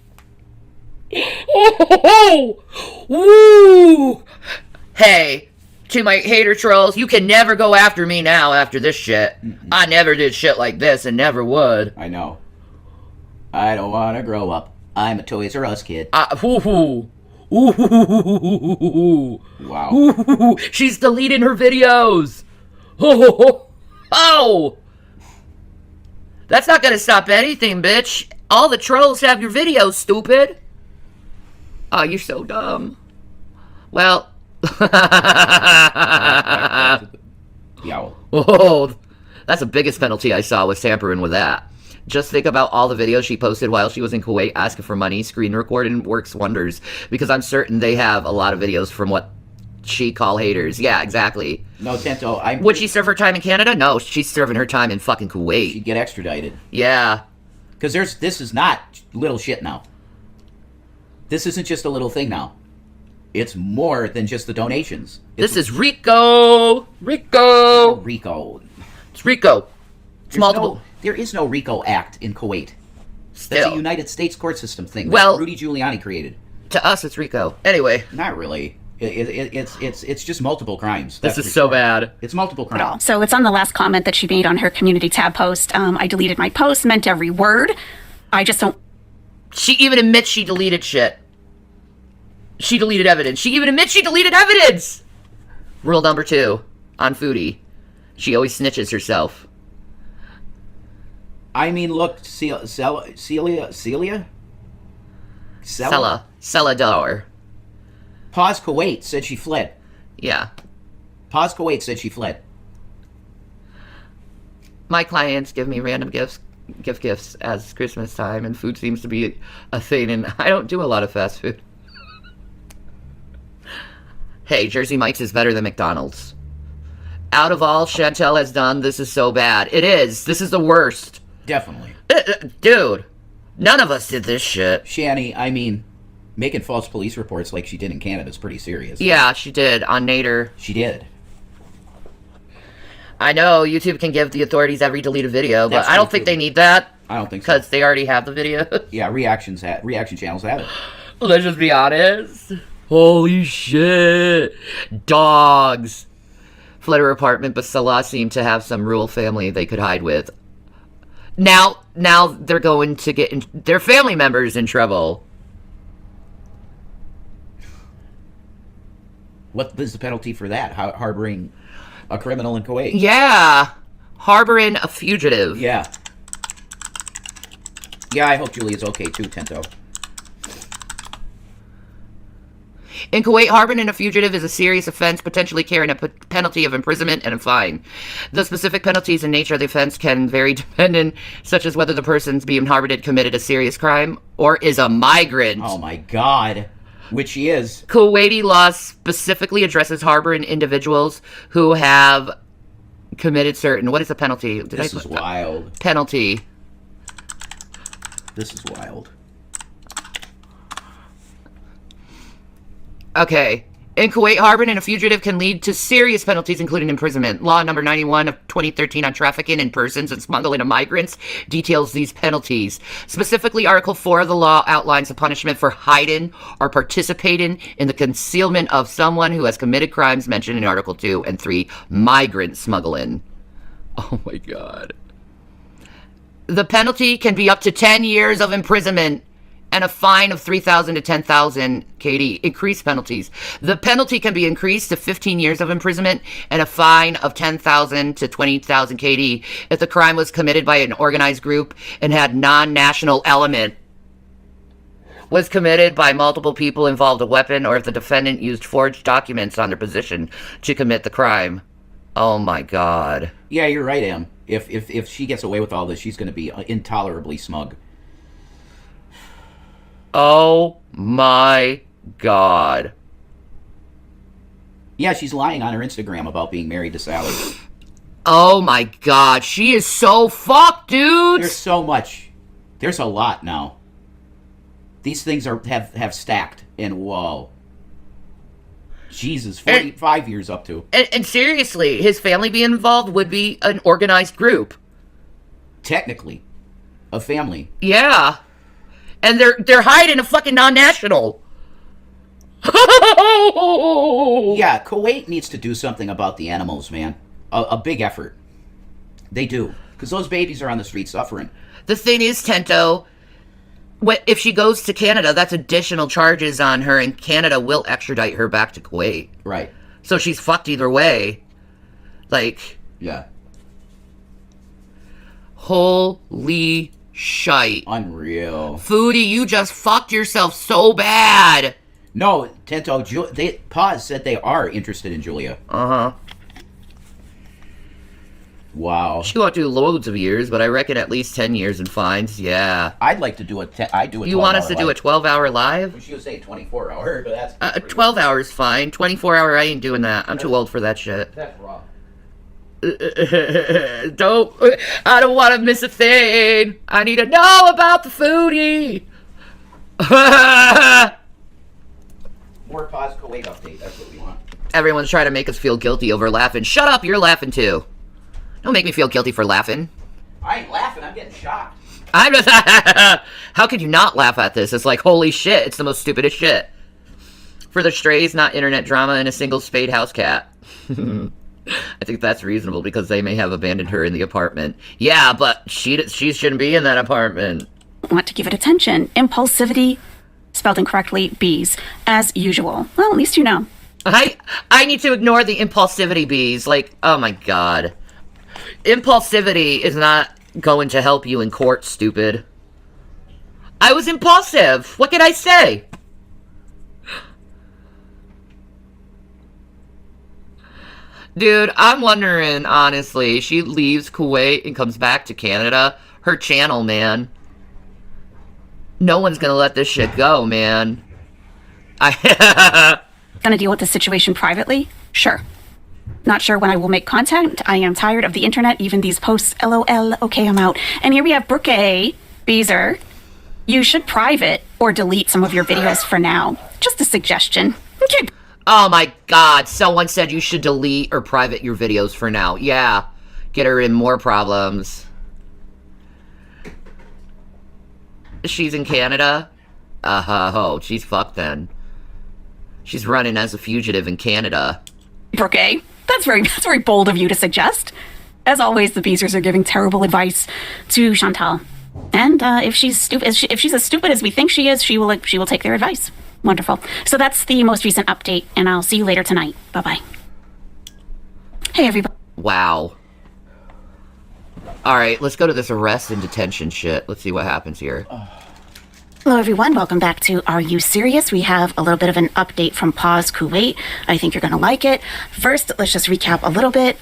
Oh, woo! Hey, to my hater trolls, you can never go after me now after this shit. I never did shit like this and never would. I know. I don't want to grow up. I'm a Toys R Us kid. Ooh. Ooh. Wow. Ooh. She's deleting her videos. Oh. That's not gonna stop anything, bitch. All the trolls have your videos, stupid. Oh, you're so dumb. Well. Yeah. Oh, that's the biggest penalty I saw was tampering with that. Just think about all the videos she posted while she was in Kuwait asking for money. Screen recording works wonders because I'm certain they have a lot of videos from what she call haters. Yeah, exactly. No, Tento, Would she serve her time in Canada? No, she's serving her time in fucking Kuwait. She'd get extradited. Yeah. Because this is not little shit now. This isn't just a little thing now. It's more than just the donations. This is Rico. Rico. Rico. It's Rico. It's multiple. There is no RICO Act in Kuwait. Still. That's a United States court system thing Well, that Rudy Giuliani created. To us, it's Rico. Anyway. Not really. It's just multiple crimes. This is so bad. It's multiple crimes. So it's on the last comment that she made on her community tab post. I deleted my post, meant every word. I just don't. She even admits she deleted shit. She deleted evidence. She even admits she deleted evidence! Rule number 2 on Foodie. She always snitches herself. I mean, look, Celia? Celador. Pause Kuwait said she fled. Yeah. Pause Kuwait said she fled. My clients give me random gifts as Christmas time, and food seems to be a thing, and I don't do a lot of fast food. Hey, Jersey Mike's is better than McDonald's. Out of all Chantel has done, this is so bad. It is. This is the worst. Definitely. Dude, none of us did this shit. Shanny, I mean, making false police reports like she did in Canada is pretty serious. Yeah, she did, on Nader. She did. I know, YouTube can give the authorities every deleted video, but That's I don't true, think too. they need that. I don't think so. Because they already have the video. Yeah, reaction channels have it. Let's just be honest. Holy shit. Dogs. Fled her apartment, but Salah seemed to have some rural family they could hide with. Now they're going to get their family members in trouble. What is the penalty for that? Harboring a criminal in Kuwait? Yeah. Harboring a fugitive. Yeah. Yeah, I hope Julia's okay too, Tento. In Kuwait, harboring a fugitive is a serious offense, potentially carrying a penalty of imprisonment and a fine. The specific penalties and nature of the offense can vary depending, such as whether the person's being harbored committed a serious crime or is a migrant. Oh my God. Which she is. Kuwaiti law specifically addresses harboring individuals who have committed certain... What is the penalty? This is wild. Penalty. This is wild. Okay. In Kuwait, harboring a fugitive can lead to serious penalties, including imprisonment. Law number 91 of 2013 on trafficking in persons and smuggling of migrants details these penalties. Specifically, Article 4 of the law outlines the punishment for hiding or participating in the concealment of someone who has committed crimes mentioned in Article 2 and 3, migrant smuggling. Oh my God. The penalty can be up to 10 years of imprisonment and a fine of 3,000 to 10,000 KD. Increased penalties. The penalty can be increased to 15 years of imprisonment and a fine of 10,000 to 20,000 KD if the crime was committed by an organized group and had non-national element. Was committed by multiple people involved a weapon, or if the defendant used forged documents on their position to commit the crime. Oh my God. Yeah, you're right, Em. If she gets away with all this, she's going to be intolerably smug. Oh my God. Yeah, she's lying on her Instagram about being married to Sally. Oh my God. She is so fucked, dude. There's so much. There's a lot now. These things have stacked, and whoa. Jesus, 45 years up to. And seriously, his family being involved would be an organized group. Technically, a family. Yeah. And they're hiding a fucking non-national. Yeah, Kuwait needs to do something about the animals, man. A big effort. They do. Because those babies are on the street suffering. The thing is, Tento, if she goes to Canada, that's additional charges on her, and Canada will extradite her back to Kuwait. Right. So she's fucked either way. Like, Yeah. holy shite. Unreal. Foodie, you just fucked yourself so bad. No, Tento, Paz said they are interested in Julia. Uh-huh. Wow. She won't do loads of years, but I reckon at least 10 years in fines. Yeah. I'd like to do a 12-hour You want us to do a 12-hour live? She would say 24-hour, but that's... 12 hours fine. 24-hour, I ain't doing that. I'm too old for that shit. That's raw. I don't want to miss a thing. I need to know about the Foodie. More Paz Kuwait update, that's what we want. Everyone's trying to make us feel guilty over laughing. Shut up, you're laughing too. Don't make me feel guilty for laughing. I ain't laughing, I'm getting shocked. I'm just... How could you not laugh at this? It's like, holy shit, it's the most stupidest shit. For the strays, not internet drama, and a single spayed house cat. I think that's reasonable because they may have abandoned her in the apartment. Yeah, but she shouldn't be in that apartment. Want to give it attention. Impulsivity, spelled incorrectly, bees, as usual. Well, at least you know. I need to ignore the impulsivity bees. Like, oh my god. Impulsivity is not going to help you in court, stupid. I was impulsive. What can I say? Dude, I'm wondering, honestly, she leaves Kuwait and comes back to Canada. Her channel, man. No one's gonna let this shit go, man. Gonna deal with the situation privately? Sure. Not sure when I will make contact. I am tired of the internet, even these posts. LOL. Okay, I'm out. And here we have Brooke A. Beezer. You should private or delete some of your videos for now. Just a suggestion. Okay. Oh my god, someone said you should delete or private your videos for now. Yeah, get her in more problems. She's in Canada? Oh, she's fucked then. She's running as a fugitive in Canada. Brooke A. That's very bold of you to suggest. As always, the Beezers are giving terrible advice to Chantal. And if she's stupid, if she's as stupid as we think she is, she will take their advice. Wonderful. So that's the most recent update, and I'll see you later tonight. Bye-bye. Hey, everybody. Wow. Alright, let's go to this arrest and detention shit. Let's see what happens here. Hello, everyone. Welcome back to Are You Serious? We have a little bit of an update from Pause Kuwait. I think you're going to like it. First, let's just recap a little bit.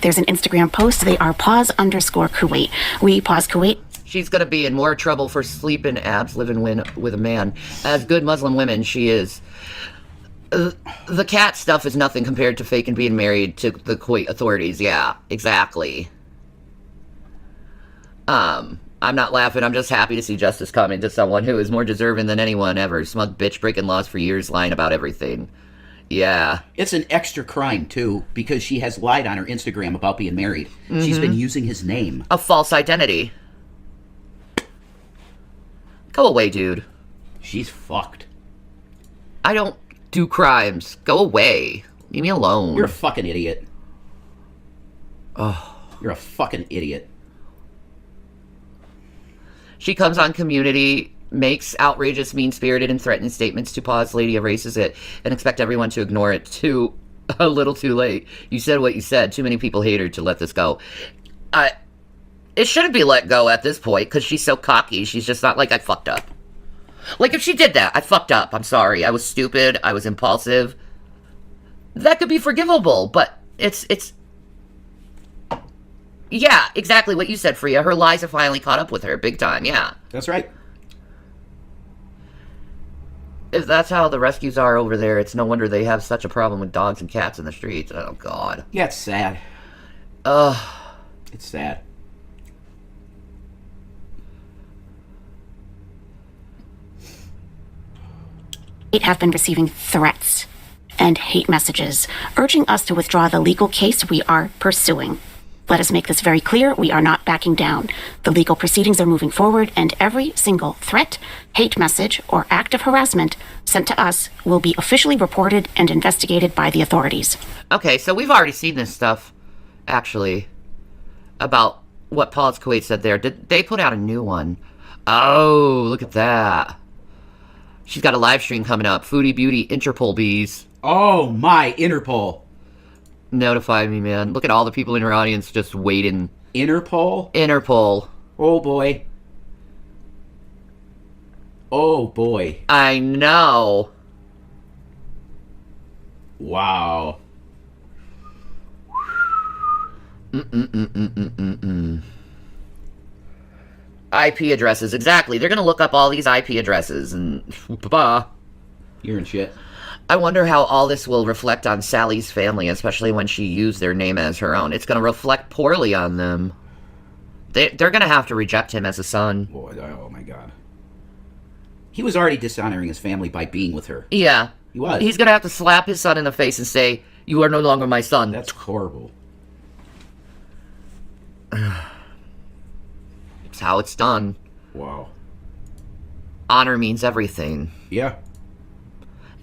There's an Instagram post. They are pause_Kuwait. We pause Kuwait. She's gonna be in more trouble for sleeping abs living with a man. As good Muslim women, she is. The cat stuff is nothing compared to fake and being married to the Kuwait authorities. Yeah, exactly. I'm not laughing. I'm just happy to see justice coming to someone who is more deserving than anyone ever. Smug bitch breaking laws for years, lying about everything. Yeah. It's an extra crime, too, because she has lied on her Instagram about being married. Mm-hmm. She's been using his name. A false identity. Go away, dude. She's fucked. I don't do crimes. Go away. Leave me alone. You're a fucking idiot. Oh. You're a fucking idiot. She comes on Community, makes outrageous, mean-spirited, and threatening statements to Pause Lady, erases it, and expect everyone to ignore it. A little too late. You said what you said. Too many people hate her to let this go. It shouldn't be let go at this point, because she's so cocky. She's just not like, I fucked up. Like, if she did that, I fucked up. I'm sorry. I was stupid. I was impulsive. That could be forgivable, but it's... Yeah, exactly what you said, Freya. Her lies have finally caught up with her, big time, yeah. That's right. If that's how the rescues are over there, it's no wonder they have such a problem with dogs and cats in the streets. Oh, God. Yeah, it's sad. Ugh. It's sad. Have been receiving threats and hate messages, urging us to withdraw the legal case we are pursuing. Let us make this very clear, we are not backing down. The legal proceedings are moving forward, and every single threat, hate message, or act of harassment sent to us will be officially reported and investigated by the authorities. Okay, so we've already seen this stuff, actually, about what Paul's Kuwait said there. Did they put out a new one? Oh, look at that. She's got a live stream coming up. Foodie Beauty Interpol Bees. Oh, my, Interpol. Notify me, man. Look at all the people in her audience just waiting. Interpol? Interpol. Oh, boy. Oh, boy. I know. Wow. IP addresses, exactly. They're gonna look up all these IP addresses and You're in shit. I wonder how all this will reflect on Sally's family, especially when she used their name as her own. It's gonna reflect poorly on them. They're gonna have to reject him as a son. Boy, oh my god. He was already dishonoring his family by being with her. Yeah. He was. He's gonna have to slap his son in the face and say, "You are no longer my son." That's horrible. It's how it's done. Wow. Honor means everything. Yeah.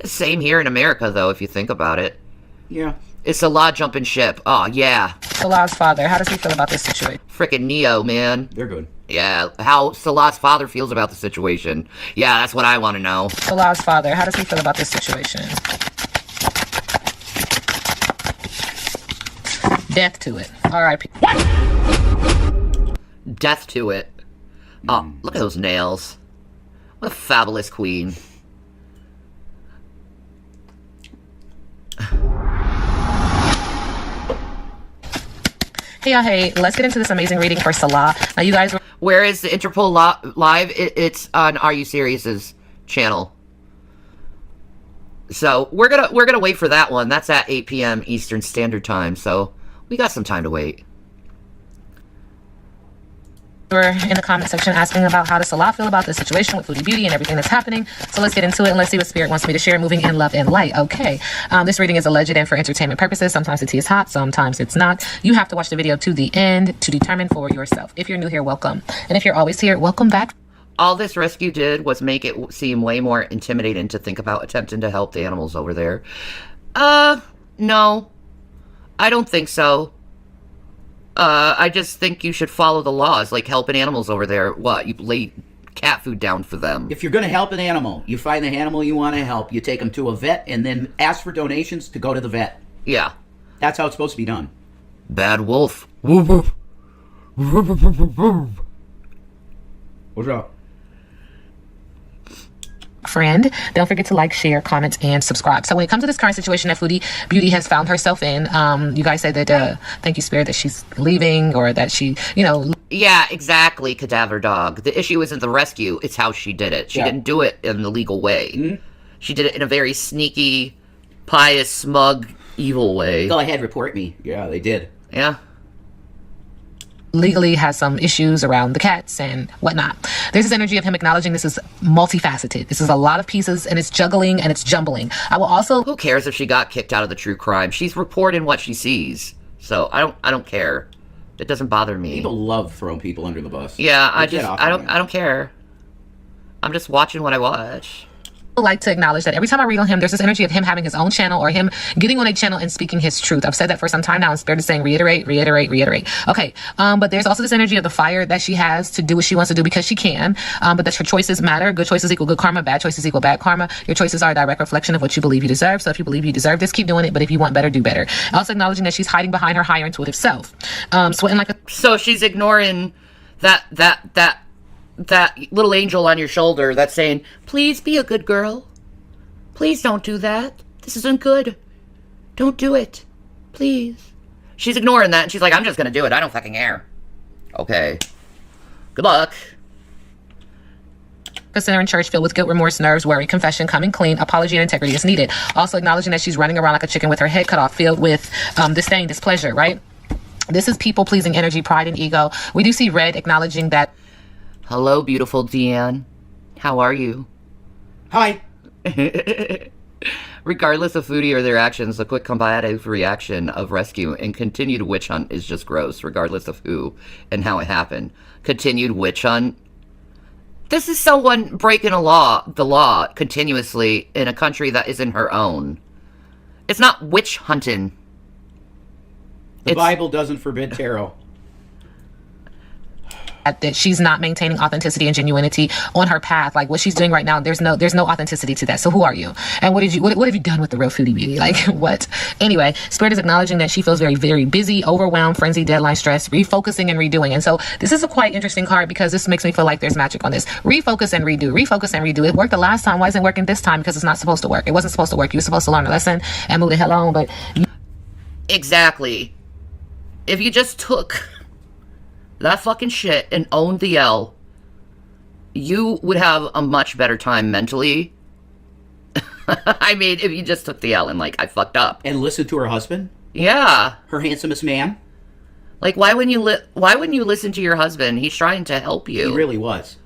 Same here in America, though, if you think about it. Yeah. It's a law jumping ship. Oh, yeah. Salah's father, how does he feel about this situation? Frickin' Neo, man. They're good. Yeah, how Salat's father feels about the situation. Yeah, that's what I want to know. Salah's father, how does he feel about this situation? Death to it. R.I.P. Death to it. Oh, look at those nails. What a fabulous queen. Hey, y'all, hey, let's get into this amazing reading for Salah. Now, you guys... Where is the Interpol live? It's on Are You Serious's channel. So we're gonna wait for that one. That's at 8 p.m. Eastern Standard Time. So we got some time to wait. were in the comment section asking about how does Salah feel about the situation with Foodie Beauty and everything that's happening. So let's get into it and let's see what Spirit wants me to share, moving in love and light. Okay. This reading is alleged and for entertainment purposes. Sometimes the tea is hot, sometimes it's not. You have to watch the video to the end to determine for yourself. If you're new here, welcome. And if you're always here, welcome back. All this rescue did was make it seem way more intimidating to think about attempting to help the animals over there. No. I don't think so. I just think you should follow the laws, like helping animals over there. What? You lay cat food down for them. If you're going to help an animal, you find the animal you want to help, you take them to a vet, and then ask for donations to go to the vet. Yeah. That's how it's supposed to be done. Bad wolf. What's up? Friend, don't forget to like, share, comment, and subscribe. So when it comes to this current situation that Foodie Beauty has found herself in, you guys say that thank you, Spirit, that she's leaving or that she, Yeah, exactly, cadaver dog. The issue isn't the rescue, it's how she did it. She didn't do it in the legal way. Mm-hmm. She did it in a very sneaky, pious, smug, evil way. Go ahead, report me. Yeah, they did. Yeah. legally has some issues around the cats and whatnot. There's this energy of him acknowledging this is multifaceted. This is a lot of pieces and it's juggling and it's jumbling. I will also... Who cares if she got kicked out of the true crime? She's reporting what she sees. So I don't care. It doesn't bother me. People love throwing people under the bus. Yeah, I don't care. I'm just watching what I watch. like to acknowledge that every time I read on him, there's this energy of him having his own channel or him getting on a channel and speaking his truth. I've said that for some time now, and Spirit is saying reiterate, reiterate, reiterate. Okay, but there's also this energy of the fire that she has to do what she wants to do because she can, but that her choices matter. Good choices equal good karma, bad choices equal bad karma. Your choices are a direct reflection of what you believe you deserve. So if you believe you deserve this, keep doing it, but if you want better, do better. Also acknowledging that she's hiding behind her higher intuitive self. Sweating like a... So she's ignoring that little angel on your shoulder that's saying, please be a good girl. Please don't do that. This isn't good. Don't do it. Please. She's ignoring that, and she's like, I'm just gonna do it. I don't fucking care. Okay. Good luck. Sinner in church filled with guilt, remorse, nerves, worry, confession, coming clean, apology, and integrity is needed. Also acknowledging that she's running around like a chicken with her head cut off, filled with disdain, displeasure, right? This is people-pleasing energy, pride, and ego. We do see red acknowledging that... Hello, beautiful Deanne. How are you? Hi. Regardless of Foodie or their actions, the quick combative reaction of rescue and continued witch hunt is just gross, regardless of who and how it happened. Continued witch hunt? This is someone breaking the law continuously in a country that isn't her own. It's not witch hunting. The Bible doesn't forbid tarot. That she's not maintaining authenticity and genuinity on her path. Like what she's doing right now, there's no authenticity to that. So who are you? And what have you done with the real Foodie beauty? Like what? Anyway, Spirit is acknowledging that she feels very, very busy, overwhelmed, frenzied, deadline, stressed, refocusing and redoing. And so this is a quite interesting card because this makes me feel like there's magic on this. Refocus and redo, refocus and redo. It worked the last time. Why isn't it working this time? Because it's not supposed to work. It wasn't supposed to work. You were supposed to learn a lesson and move the hell on. But exactly. If you just took that fucking shit and owned the L, you would have a much better time mentally. I mean, if you just took the L and like, I fucked up. And listened to her husband? Yeah. Her handsomest man? Like, why wouldn't you listen to your husband? He's trying to help you. He really was.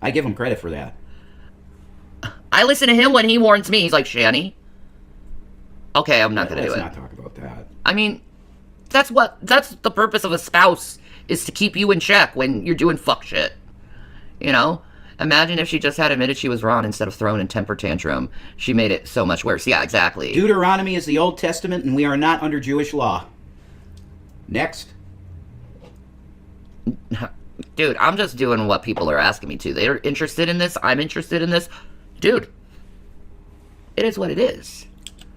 I give him credit for that. I listen to him when he warns me. He's like, Shanny. Okay, I'm not going to do it. Let's not talk about that. I mean, that's the purpose of a spouse, is to keep you in check when you're doing fuck shit. You know? Imagine if she just had admitted she was wrong instead of throwing a temper tantrum. She made it so much worse. Yeah, exactly. Deuteronomy is the Old Testament, and we are not under Jewish law. Next. Dude, I'm just doing what people are asking me to. They're interested in this. I'm interested in this. Dude, it is what it is.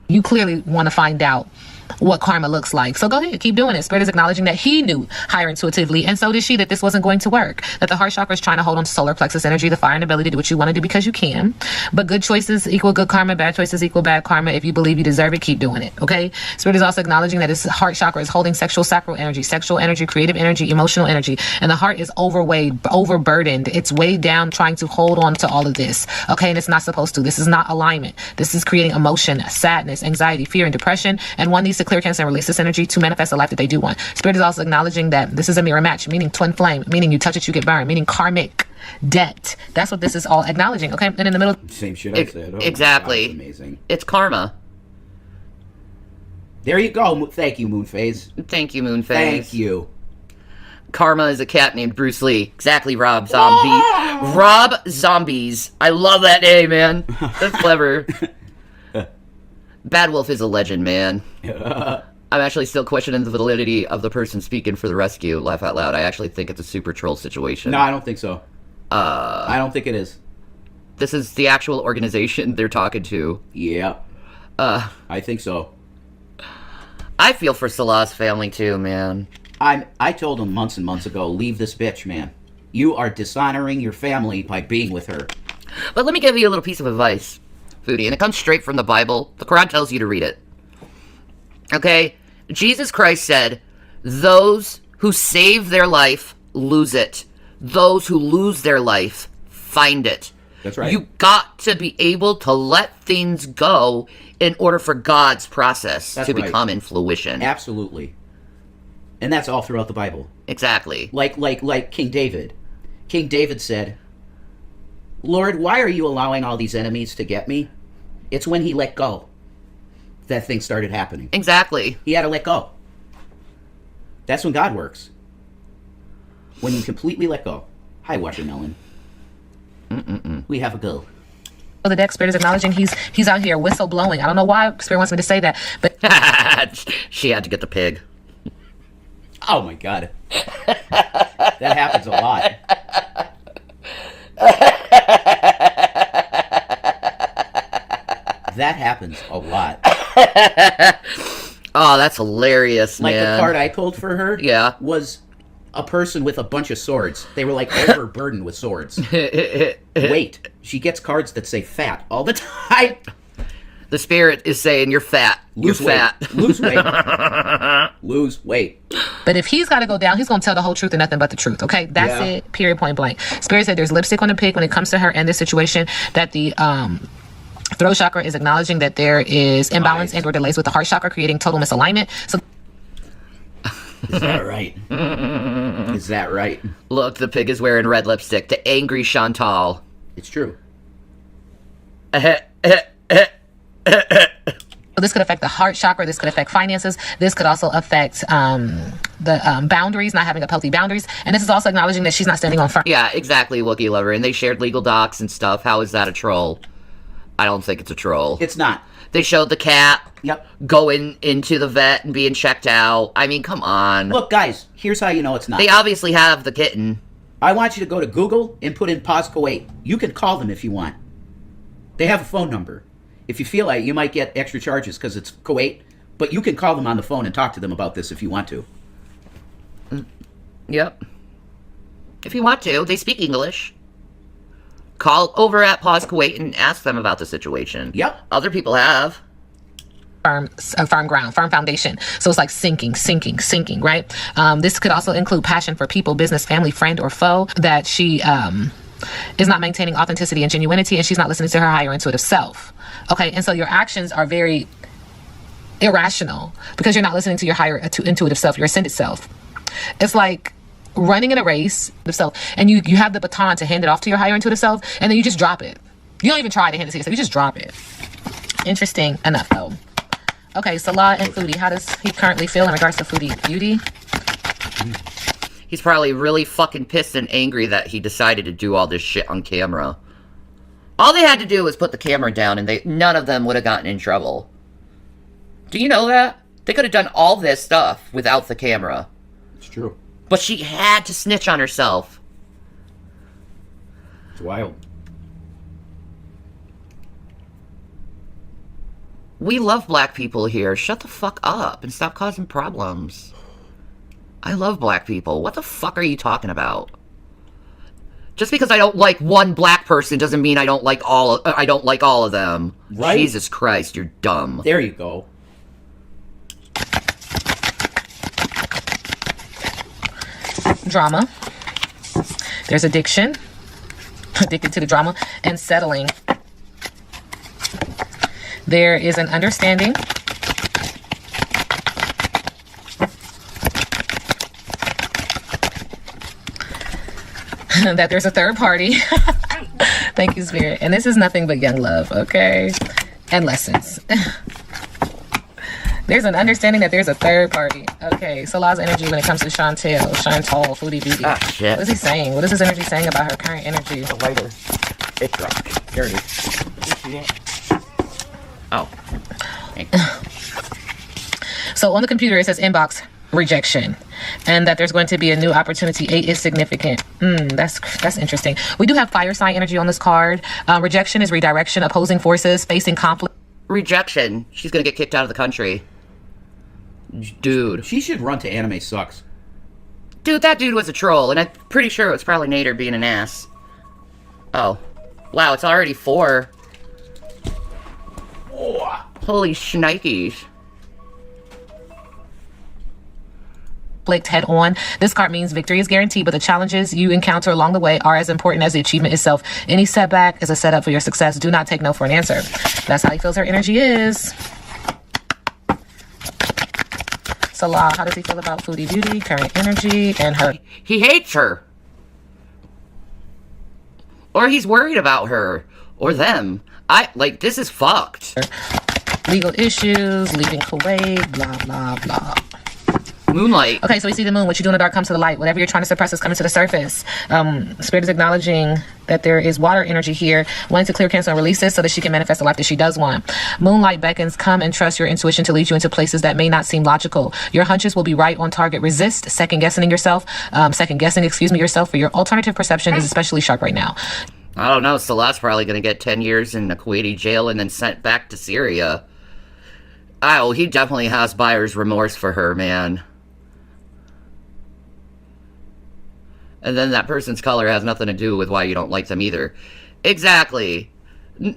You clearly want to find out what karma looks like. So go ahead, keep doing it. Spirit is acknowledging that he knew higher intuitively, and so did she, that this wasn't going to work. That the heart chakra is trying to hold on to solar plexus energy, the fire and ability to do what you want to do because you can. But good choices equal good karma, bad choices equal bad karma. If you believe you deserve it, keep doing it, okay? Spirit is also acknowledging that his heart chakra is holding sexual sacral energy, creative energy, emotional energy, and the heart is overburdened. It's weighed down trying to hold on to all of this, okay? And it's not supposed to. This is not alignment. This is creating emotion, sadness, anxiety, fear, and depression, and one needs to clear cancer and release this energy to manifest a life that they do want. Spirit is also acknowledging that this is a mirror match, meaning twin flame, meaning you touch it, you get burned, meaning karmic debt. That's what this is all acknowledging, okay? And in the middle... Same shit I said. Oh, exactly. God, amazing. It's karma. There you go. Thank you, Moonphase. Thank you, Moonphase. Thank you. Karma is a cat named Bruce Lee. Exactly, Rob Zombie. Rob Zombies. I love that name, man. That's clever. Bad Wolf is a legend, man. I'm actually still questioning the validity of the person speaking for the rescue. Laugh out loud. I actually think it's a super troll situation. No, I don't think so. I don't think it is. This is the actual organization they're talking to. Yeah. I think so. I feel for Salah's family too, man. I told him months and months ago, leave this bitch, man. You are dishonoring your family by being with her. But let me give you a little piece of advice, Foodie, and it comes straight from the Bible. The Quran tells you to read it. Okay? Jesus Christ said, those who save their life lose it. Those who lose their life find it. That's right. You got to be able to let things go in order for God's process to become in fruition. Absolutely. And that's all throughout the Bible. Exactly. Like King David. King David said, Lord, why are you allowing all these enemies to get me? It's when he let go that things started happening. Exactly. He had to let go. That's when God works. When you completely let go. Hi, Watermelon. We have a go. The deck, Spirit is acknowledging he's out here whistle blowing. I don't know why Spirit wants me to say that, but she had to get the pig. Oh my God. That happens a lot. That happens a lot. Oh, that's hilarious, like man. Like the card I pulled for her was a person with a bunch of swords. They were like overburdened with swords. Wait, she gets cards that say fat all the time. The Spirit is saying you're fat. Lose you're weight. Fat. Lose weight. Lose weight. But if he's got to go down, he's going to tell the whole truth and nothing but the truth, okay? That's it, period, point blank. Spirit said there's lipstick on the pig when it comes to her and this situation, that the throat chakra is acknowledging that there is imbalance and or delays with the heart chakra, creating total misalignment. So is that right? Is that right? Look, the pig is wearing red lipstick. The angry Chantal. It's true. So this could affect the heart chakra. This could affect finances. This could also affect the boundaries, not having up healthy boundaries. And this is also acknowledging that she's not standing on firm. Yeah, exactly, Wookiee Lover. And they shared legal docs and stuff. How is that a troll? I don't think it's a troll. It's not. They showed the cat Yep. going into the vet and being checked out. I mean, come on. Look, guys, here's how you know it's not. They obviously have the kitten. I want you to go to Google and put in Pause Kuwait. You can call them if you want. They have a phone number. If you feel like you might get extra charges because it's Kuwait, but you can call them on the phone and talk to them about this if you want to. Yep. If you want to, they speak English. Call over at Pause Kuwait and ask them about the situation. Yep. Other people have. Firm ground, firm foundation. So it's like sinking, right? This could also include passion for people, business, family, friend, or foe, that she is not maintaining authenticity and genuinity, and she's not listening to her higher intuitive self. Okay, and so your actions are very irrational because you're not listening to your higher intuitive self, your ascended self. It's like running in a race self, and you have the baton to hand it off to your higher intuitive self, and then you just drop it. You don't even try to hand it to yourself, you just drop it. Interesting enough, though. Okay, Salah and Foodie, how does he currently feel in regards to Foodie beauty? He's probably really fucking pissed and angry that he decided to do all this shit on camera. All they had to do was put the camera down and none of them would have gotten in trouble. Do you know that? They could have done all this stuff without the camera. It's true. But she had to snitch on herself. It's wild. We love black people here. Shut the fuck up and stop causing problems. I love black people. What the fuck are you talking about? Just because I don't like one black person doesn't mean I don't like all of them. Right? Jesus Christ, you're dumb. There you go. Drama. There's addiction. Addicted to the drama and settling. There is an understanding that there's a third party. Thank you, Spirit. And this is nothing but young love, okay? And lessons. There's an understanding that there's a third party. Okay, Salah's energy when it comes to Chantal, Foodie Beauty. Ah, shit. What is he saying? What is his energy saying about her current energy? The lighter. It dropped. There it is. Oh. Okay. So on the computer, it says inbox rejection, and that there's going to be a new opportunity. 8 is significant. That's interesting. We do have fire sign energy on this card. Rejection is redirection, opposing forces, facing conflict. Rejection. She's gonna get kicked out of the country. Dude. She should run to Anime Sucks. Dude, that dude was a troll, and I'm pretty sure it was probably Nader being an ass. Oh. Wow, it's already 4. Oh. Holy shnikes. Head on. This card means victory is guaranteed, but the challenges you encounter along the way are as important as the achievement itself. Any setback is a setup for your success. Do not take no for an answer. That's how he feels her energy is. Salah, how does he feel about Foodie Beauty, current energy, and her? He hates her. Or he's worried about her. Or them. This is fucked. Legal issues, leaving Kuwait, blah, blah, blah. Moonlight. Okay, so we see the moon. What you do in the dark comes to the light. Whatever you're trying to suppress is coming to the surface. Spirit is acknowledging that there is water energy here, wanting to clear, cancel, and release this so that she can manifest the life that she does want. Moonlight beckons, come and trust your intuition to lead you into places that may not seem logical. Your hunches will be right on target. Resist second-guessing yourself. Yourself, for your alternative perception is especially sharp right now. I don't know. Salah's probably going to get 10 years in a Kuwaiti jail and then sent back to Syria. Oh, he definitely has buyer's remorse for her, man. And then that person's color has nothing to do with why you don't like them either. Exactly. The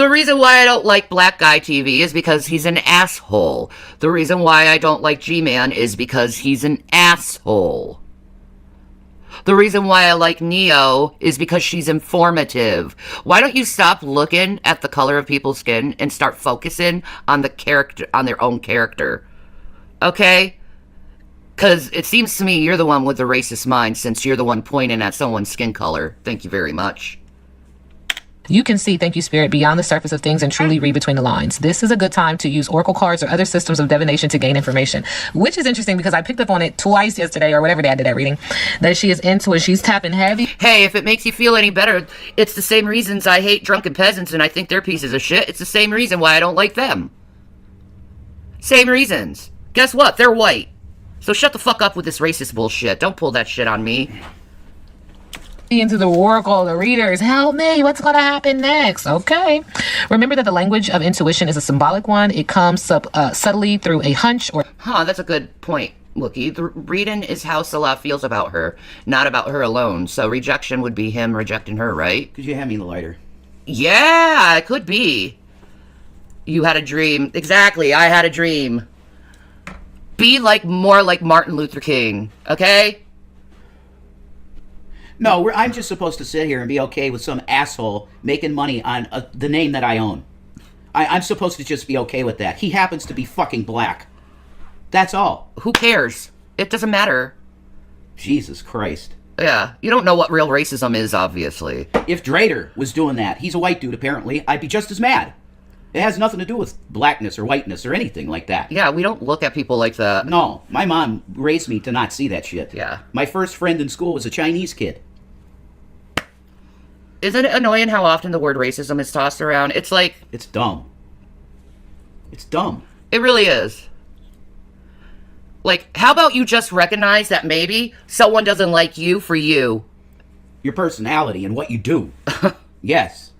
reason why I don't like Black Guy TV is because he's an asshole. The reason why I don't like G-Man is because he's an asshole. The reason why I like Neo is because she's informative. Why don't you stop looking at the color of people's skin and start focusing on the character, on their own character? Okay? Because it seems to me you're the one with the racist mind since you're the one pointing at someone's skin color. Thank you very much. You can see, thank you, Spirit, beyond the surface of things and truly read between the lines. This is a good time to use oracle cards or other systems of divination to gain information, which is interesting because I picked up on it twice yesterday or whatever day I did that reading, that she is into it. She's tapping heavy. Hey, if it makes you feel any better, it's the same reasons I hate drunken peasants and I think they're pieces of shit. It's the same reason why I don't like them. Same reasons. Guess what? They're white. So shut the fuck up with this racist bullshit. Don't pull that shit on me. Into the oracle, the readers, help me, what's going to happen next? Okay, remember that the language of intuition is a symbolic one. It comes subtly through a hunch or That's a good point, Wookie. The reading is how Salah feels about her, not about her alone. So rejection would be him rejecting her, right? Could you hand me the lighter? Yeah, it could be. You had a dream. Exactly, I had a dream. Be more like Martin Luther King, okay? No, I'm just supposed to sit here and be okay with some asshole making money on the name that I own. I'm supposed to just be okay with that. He happens to be fucking black. That's all. Who cares? It doesn't matter. Jesus Christ. Yeah, you don't know what real racism is, obviously. If Drader was doing that, he's a white dude apparently, I'd be just as mad. It has nothing to do with blackness or whiteness or anything like that. Yeah, we don't look at people like that. No, my mom raised me to not see that shit. Yeah. My first friend in school was a Chinese kid. Isn't it annoying how often the word racism is tossed around? It's like... It's dumb. It's dumb. It really is. Like, how about you just recognize that maybe someone doesn't like you for you? Your personality and what you do. Yes.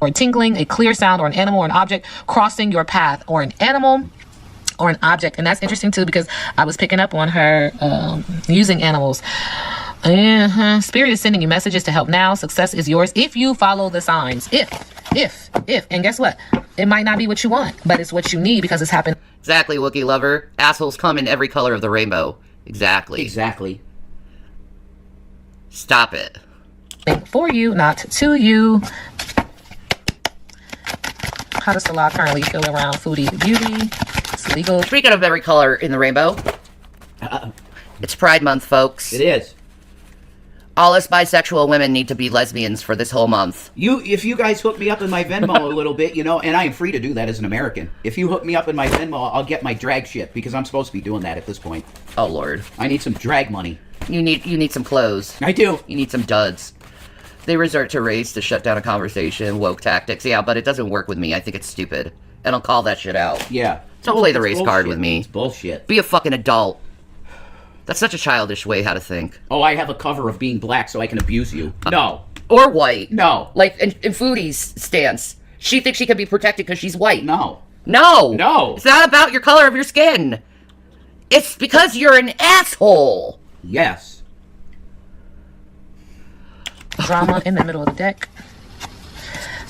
or tingling, a clear sound, or an animal or an object crossing your path, or an animal or an object. And that's interesting too, because I was picking up on her using animals. Spirit is sending you messages to help now. Success is yours if you follow the signs. If. And guess what? It might not be what you want, but it's what you need because it's happened. Exactly, Wookiee lover. Assholes come in every color of the rainbow. Exactly. Exactly. Stop it. For you, not to you. How does the law currently feel around Foodie beauty? It's legal. Speaking of every color in the rainbow, it's Pride Month, folks. It is. All us bisexual women need to be lesbians for this whole month. If you guys hook me up in my Venmo a little bit, you know, and I am free to do that as an American. If you hook me up in my Venmo, I'll get my drag shit, because I'm supposed to be doing that at this point. Oh, Lord. I need some drag money. You need some clothes. I do. You need some duds. They resort to race to shut down a conversation, woke tactics. Yeah, but it doesn't work with me. I think it's stupid. And I'll call that shit out. Yeah. Don't play the race bullshit. card with me. It's bullshit. Be a fucking adult. That's such a childish way how to think. Oh, I have a cover of being black so I can abuse you. No. Or white. No. Like, in Foodie's stance. She thinks she can be protected because she's white. No. No. No. It's not about your color of your skin. It's because you're an asshole. Yes. Drama in the middle of the deck.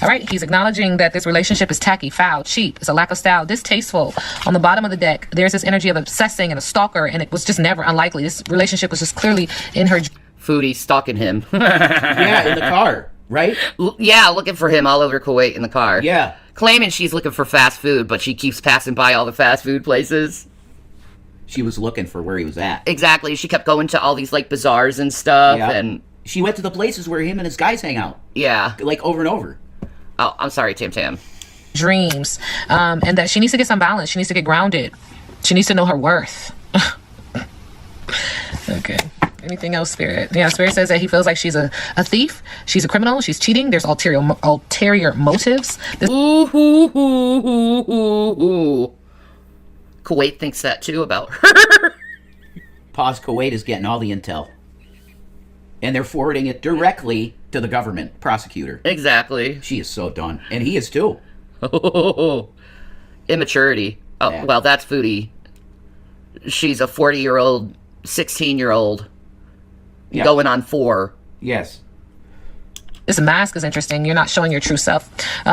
All right, he's acknowledging that this relationship is tacky, foul, cheap. It's a lack of style, distasteful. On the bottom of the deck, there's this energy of obsessing and a stalker, and it was just never unlikely. This relationship was just clearly in her. Foodie stalking him. Yeah, in the car, right? Yeah, looking for him all over Kuwait in the car. Yeah. Claiming she's looking for fast food, but she keeps passing by all the fast food places. She was looking for where he was at. Exactly. She kept going to all these, like, bazaars and stuff, Yeah. and... She went to the places where him and his guys hang out. Yeah. Like, over and over. Oh, I'm sorry, Tam Tam. Dreams, and that she needs to get some balance. She needs to get grounded. She needs to know her worth. Okay. Anything else, Spirit? Yeah, Spirit says that he feels like she's a thief. She's a criminal. She's cheating. There's ulterior motives. Ooh. Kuwait thinks that too about her. Pause. Kuwait is getting all the intel. And they're forwarding it directly to the government prosecutor. Exactly. She is so done. And he is too. Immaturity. Oh, Yeah. well, that's Foodie. She's a 40-year-old, 16-year-old, Yeah. going on 4. Yes. This mask is interesting. You're not showing your true self.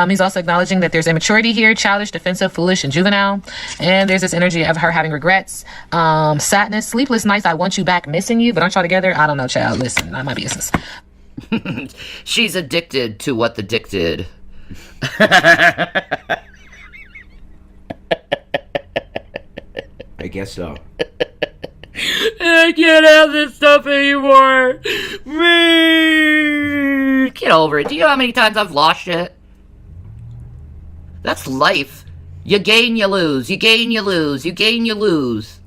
He's also acknowledging that there's immaturity here, childish, defensive, foolish, and juvenile. And there's this energy of her having regrets, sadness, sleepless nights. I want you back, missing you. But aren't y'all together? I don't know, child. Listen, not my business. She's addicted to what the dick did. I guess so. I can't have this stuff anymore. Me. Get over it. Do you know how many times I've lost shit? That's life. You gain, you lose. You gain, you lose. You gain, you lose.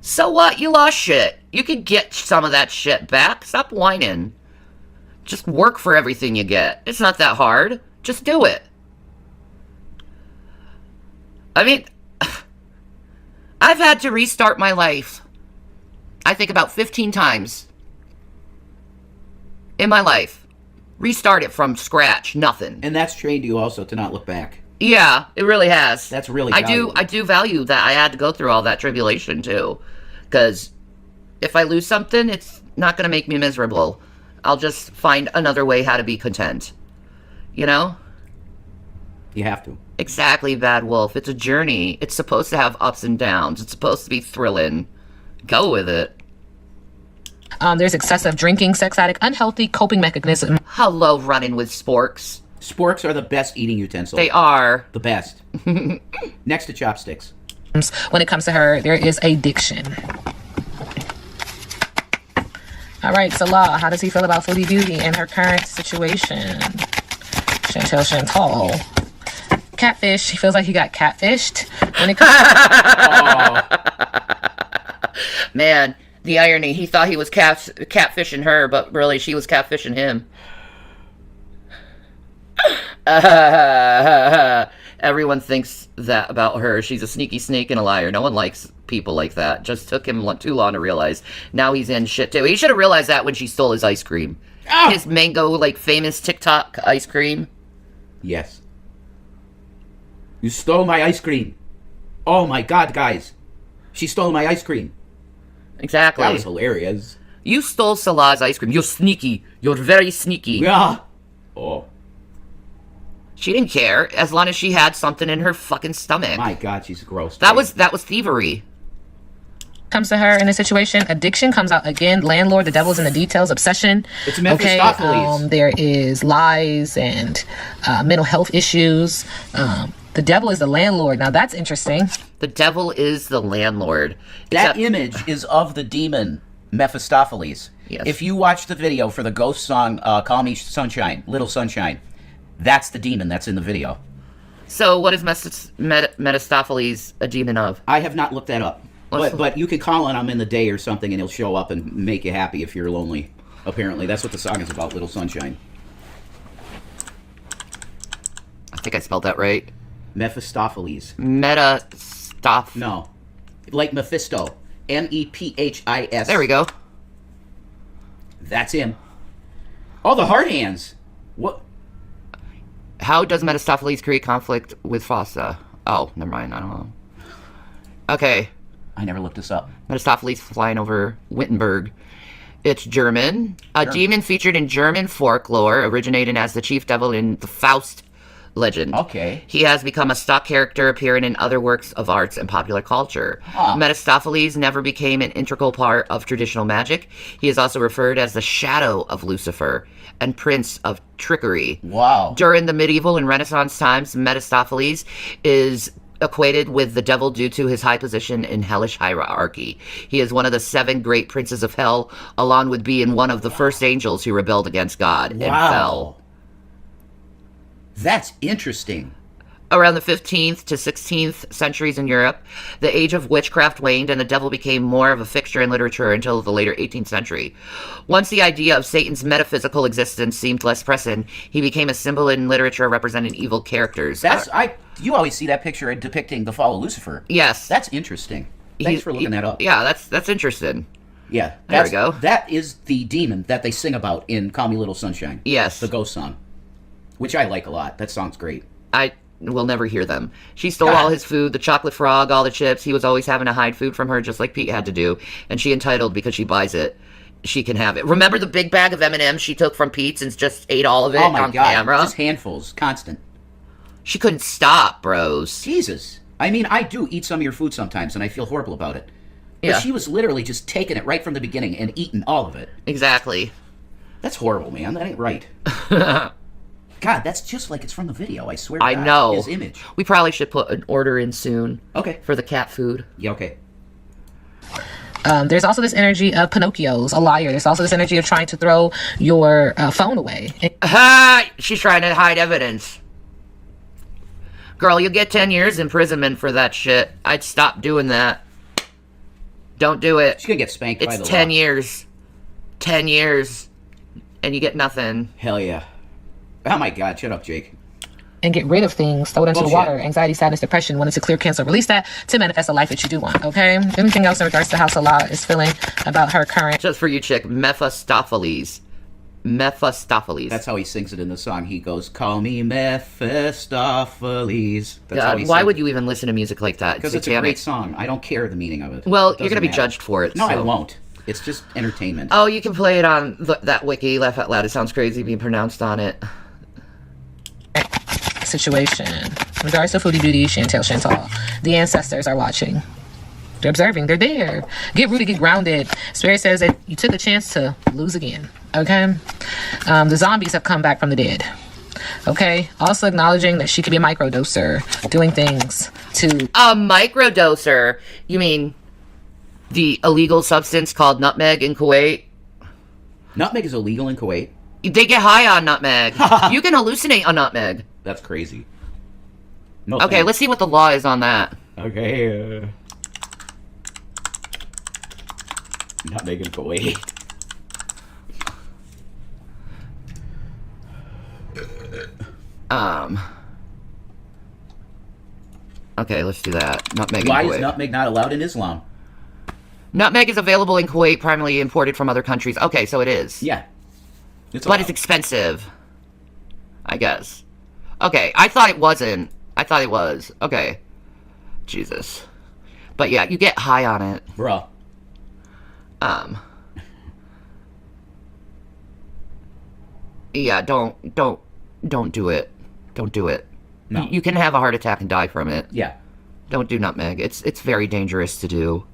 So what? You lost shit. You can get some of that shit back. Stop whining. Just work for everything you get. It's not that hard. Just do it. I mean, I've had to restart my life, I think about 15 times in my life. Restart it from scratch. Nothing. And that's trained you also to not look back. Yeah, it really has. That's really I valuable. do value that I had to go through all that tribulation too. Because if I lose something, it's not going to make me miserable. I'll just find another way how to be content. You know? You have to. Exactly, Bad Wolf. It's a journey. It's supposed to have ups and downs. It's supposed to be thrilling. Go with it. There's excessive drinking, sex addict, unhealthy coping mechanism. Hello, running with sporks. Sporks are the best eating utensil. They are. The best. Next to chopsticks. When it comes to her, there is addiction. All right, Salah, how does he feel about Foodie Beauty and her current situation? Chantal. Catfish. He feels like he got catfished. When it comes Man, the irony. He thought he was catfishing her, but really she was catfishing him. Everyone thinks that about her. She's a sneaky snake and a liar. No one likes people like that. Just took him too long to realize. Now he's in shit too. He should have realized that when she stole his ice cream. Oh! His mango, like, famous TikTok ice cream. Yes. You stole my ice cream. Oh my god, guys. She stole my ice cream. Exactly. That was hilarious. You stole Salah's ice cream. You're sneaky. You're very sneaky. Yeah. Oh. She didn't care as long as she had something in her fucking stomach. My god, she's gross. That was thievery. comes to her in a situation, addiction comes out again. Landlord, the devil's in the details. Obsession. It's Mephistopheles. There is lies and mental health issues. The devil is the landlord. Now that's interesting. The devil is the landlord. That image is of the demon Mephistopheles. Yes. If you watch the video for the ghost song Call Me Sunshine, Little Sunshine, that's the demon that's in the video. So what is Mephistopheles a demon of? I have not looked that up. But you can call on him in the day or something and he'll show up and make you happy if you're lonely. Apparently. That's what the song is about, Little Sunshine. I think I spelled that right. Mephistopheles. No. Like Mephisto. M-E-P-H-I-S. There we go. That's him. Oh, the hard hands. What? How does Mephistopheles create conflict with Fossa? Oh, never mind. I don't know. Okay. I never looked this up. Mephistopheles flying over Wittenberg. It's German. A demon featured in German folklore, originating as the chief devil in the Faust legend. Okay. He has become a stock character appearing in other works of arts and popular culture. Huh. Mephistopheles never became an integral part of traditional magic. He is also referred as the shadow of Lucifer and prince of trickery. Wow. During the medieval and Renaissance times, Mephistopheles is equated with the devil due to his high position in hellish hierarchy. He is one of the 7 great princes of hell, along with being one of the first angels who rebelled against God and fell. That's interesting. Around the 15th to 16th centuries in Europe, the age of witchcraft waned and the devil became more of a fixture in literature until the later 18th century. Once the idea of Satan's metaphysical existence seemed less pressing, he became a symbol in literature representing evil characters. You always see that picture depicting the fall of Lucifer. Yes. That's interesting. Thanks for looking that up. Yeah, that's interesting. Yeah. There we go. That is the demon that they sing about in Call Me Little Sunshine. Yes. The ghost song. Which I like a lot. That song's great. I will never hear them. She stole all his food, the chocolate frog, all the chips. He was always having to hide food from her, just like Pete had to do. And she entitled because she buys it. She can have it. Remember the big bag of M&Ms she took from Pete's and just ate all of it on camera? Just handfuls. Constant. She couldn't stop, bros. Jesus. I mean, I do eat some of your food sometimes, and I feel horrible about it. But Yeah. she was literally just taking it right from the beginning and eating all of it. Exactly. That's horrible, man. That ain't right. God, that's just like it's from the video. I swear to I God. know. His image. We probably should put an order in soon. Okay. For the cat food. Yeah, okay. There's also this energy of Pinocchio's a liar. There's also this energy of trying to throw your phone away. She's trying to hide evidence. Girl, you'll get 10 years imprisonment for that shit. I'd stop doing that. Don't do it. She's gonna get spanked by the It's 10 law. years. 10 years. And you get nothing. Hell yeah. Oh my god, shut up, Jake. And get rid of things, throw it into the Bullshit. water, anxiety, sadness, depression, wanting to clear, cancel, release that to manifest a life that you do want, okay? Anything else in regards to how Salah is feeling about her current... Just for you, chick, Mephistopheles. Mephistopheles. That's how he sings it in the song. He goes, "Call me Mephistopheles." That's how he Why sings would it. you even listen to music like that? Because it's a great song. I don't care the meaning of it. Well, It you're going to doesn't be matter. judged for it. No, I so. won't. It's just entertainment. Oh, you can play it on that wiki, Laugh Out Loud. It sounds crazy being pronounced on it. situation. In regards to Foodie Beauty, Chantal, the ancestors are watching. They're observing. They're there. Get rooted, get grounded. Spirit says that you took a chance to lose again. Okay? The zombies have come back from the dead. Okay? Also acknowledging that she could be a microdoser, doing things to... A microdoser? You mean the illegal substance called nutmeg in Kuwait? Nutmeg is illegal in Kuwait. They get high on nutmeg. You can hallucinate on nutmeg. That's crazy. No Okay, thanks. let's see what the law is on that. Okay, Nutmeg in Kuwait. Okay, let's do that. Nutmeg Why in is Kuwait. nutmeg not allowed in Islam? Nutmeg is available in Kuwait, primarily imported from other countries. Okay, so it is. Yeah. But it's expensive. I guess. Okay, I thought it wasn't. I thought it was. Okay. Jesus. But yeah, you get high on it. Bruh. Yeah, don't do it. Don't do it. No. You can have a heart attack and die from it. Yeah. Don't do nutmeg. It's very dangerous to do.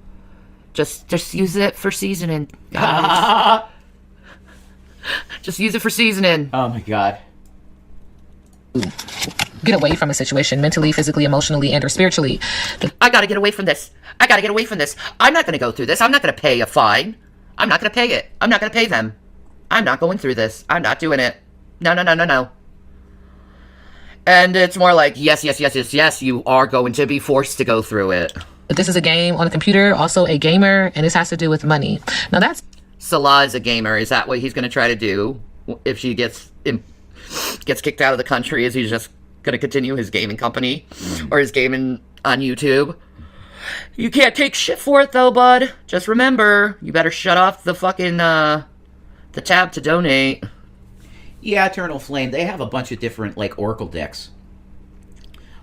Just use it for seasoning. guys. Just use it for seasoning. Oh my god. get away from a situation mentally, physically, emotionally, and or spiritually. I gotta get away from this. I gotta get away from this. I'm not gonna go through this. I'm not gonna pay a fine. I'm not gonna pay it. I'm not gonna pay them. I'm not going through this. I'm not doing it. No, no, no, no, no. And it's more like, yes, yes, yes, yes, yes, you are going to be forced to go through it. But this is a game on a computer, also a gamer, and this has to do with money. Now that's Salah is a gamer. Is that what he's going to try to do if she gets kicked out of the country? Is he just going to continue his gaming company or his gaming on YouTube? You can't take shit for it though, bud. Just remember, you better shut off the fucking the tab to donate. Yeah, Eternal Flame, they have a bunch of different, like, Oracle decks.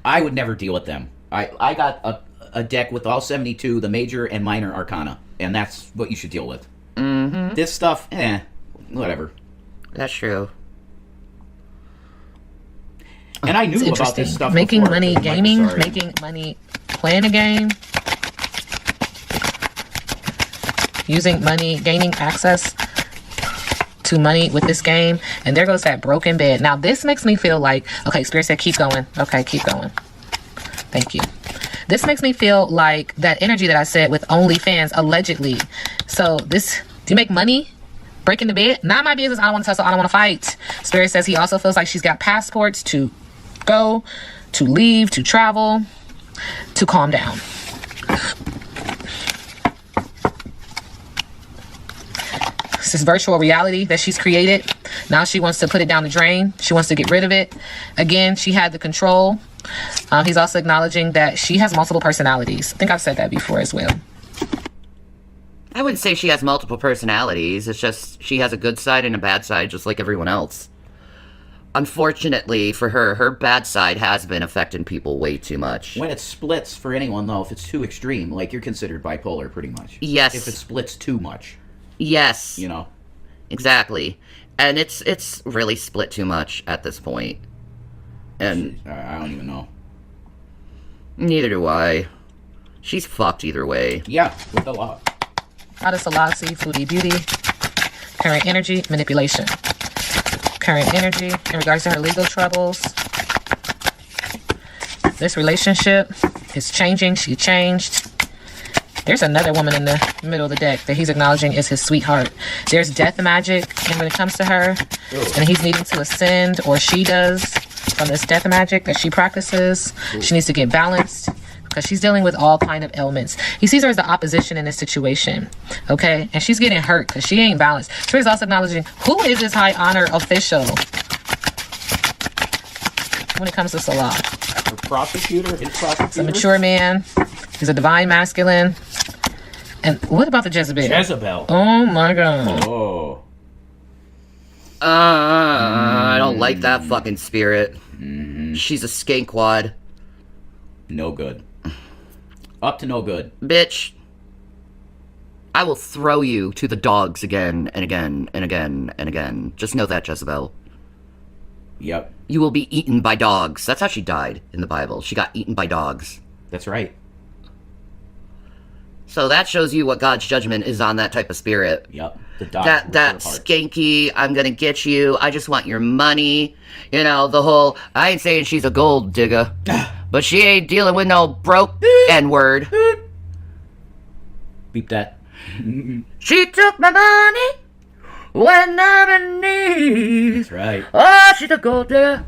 I would never deal with them. I got a deck with all 72, the major and minor arcana, and that's what you should deal with. Mm-hmm. This stuff, whatever. That's true. And I knew it's about interesting. this stuff Making before, money but Mike was gaming, sorry. making money playing a game, using money, gaining access to money with this game, and there goes that broken bed. Now this makes me feel like, okay, Spirit said keep going. Okay, keep going. Thank you. This makes me feel like that energy that I said with OnlyFans, allegedly. So this, do you make money breaking the bed? Not my business. I don't want to tussle. I don't want to fight. Spirit says he also feels like she's got passports to go, to leave, to travel, to calm down. This is virtual reality that she's created. Now she wants to put it down the drain. She wants to get rid of it. Again, she had the control. He's also acknowledging that she has multiple personalities. I think I've said that before as well. I wouldn't say she has multiple personalities. It's just she has a good side and a bad side, just like everyone else. Unfortunately for her, her bad side has been affecting people way too much. When it splits, for anyone, though, if it's too extreme, like, you're considered bipolar, pretty much. Yes. If it splits too much, Yes. you know. Exactly. And it's really split too much at this point. And I don't even know. neither do I. She's fucked either way. Yeah, with the law. How does Salah see Foodie Beauty? Current energy, manipulation. Current energy in regards to her legal troubles. This relationship is changing. She changed. There's another woman in the middle of the deck that he's acknowledging is his sweetheart. There's death magic, and when it comes to her, and he's needing to ascend, or she does, from this death magic that she practices. She needs to get balanced because she's dealing with all kind of ailments. He sees her as the opposition in this situation, okay? And she's getting hurt because she ain't balanced. So he's also acknowledging, who is this high honor official when it comes to Salah? Her prosecutor, his prosecutor. He's a mature man. He's a divine masculine. And what about the Jezebel? Jezebel. Oh my God. Oh. I don't like that fucking spirit. She's a skankwad. No good. Up to no good. Bitch, I will throw you to the dogs again and again and again and again. Just know that, Jezebel. Yep. You will be eaten by dogs. That's how she died in the Bible. She got eaten by dogs. That's right. So that shows you what God's judgment is on that type of spirit. Yep. The dogs That skanky, I'm gonna get you, I just want your money. You know, the whole, I ain't saying she's a gold digger, but she ain't dealing with no broke N-word. Beep that. She took my money when I'm in need. That's right. Oh, she's a gold digger,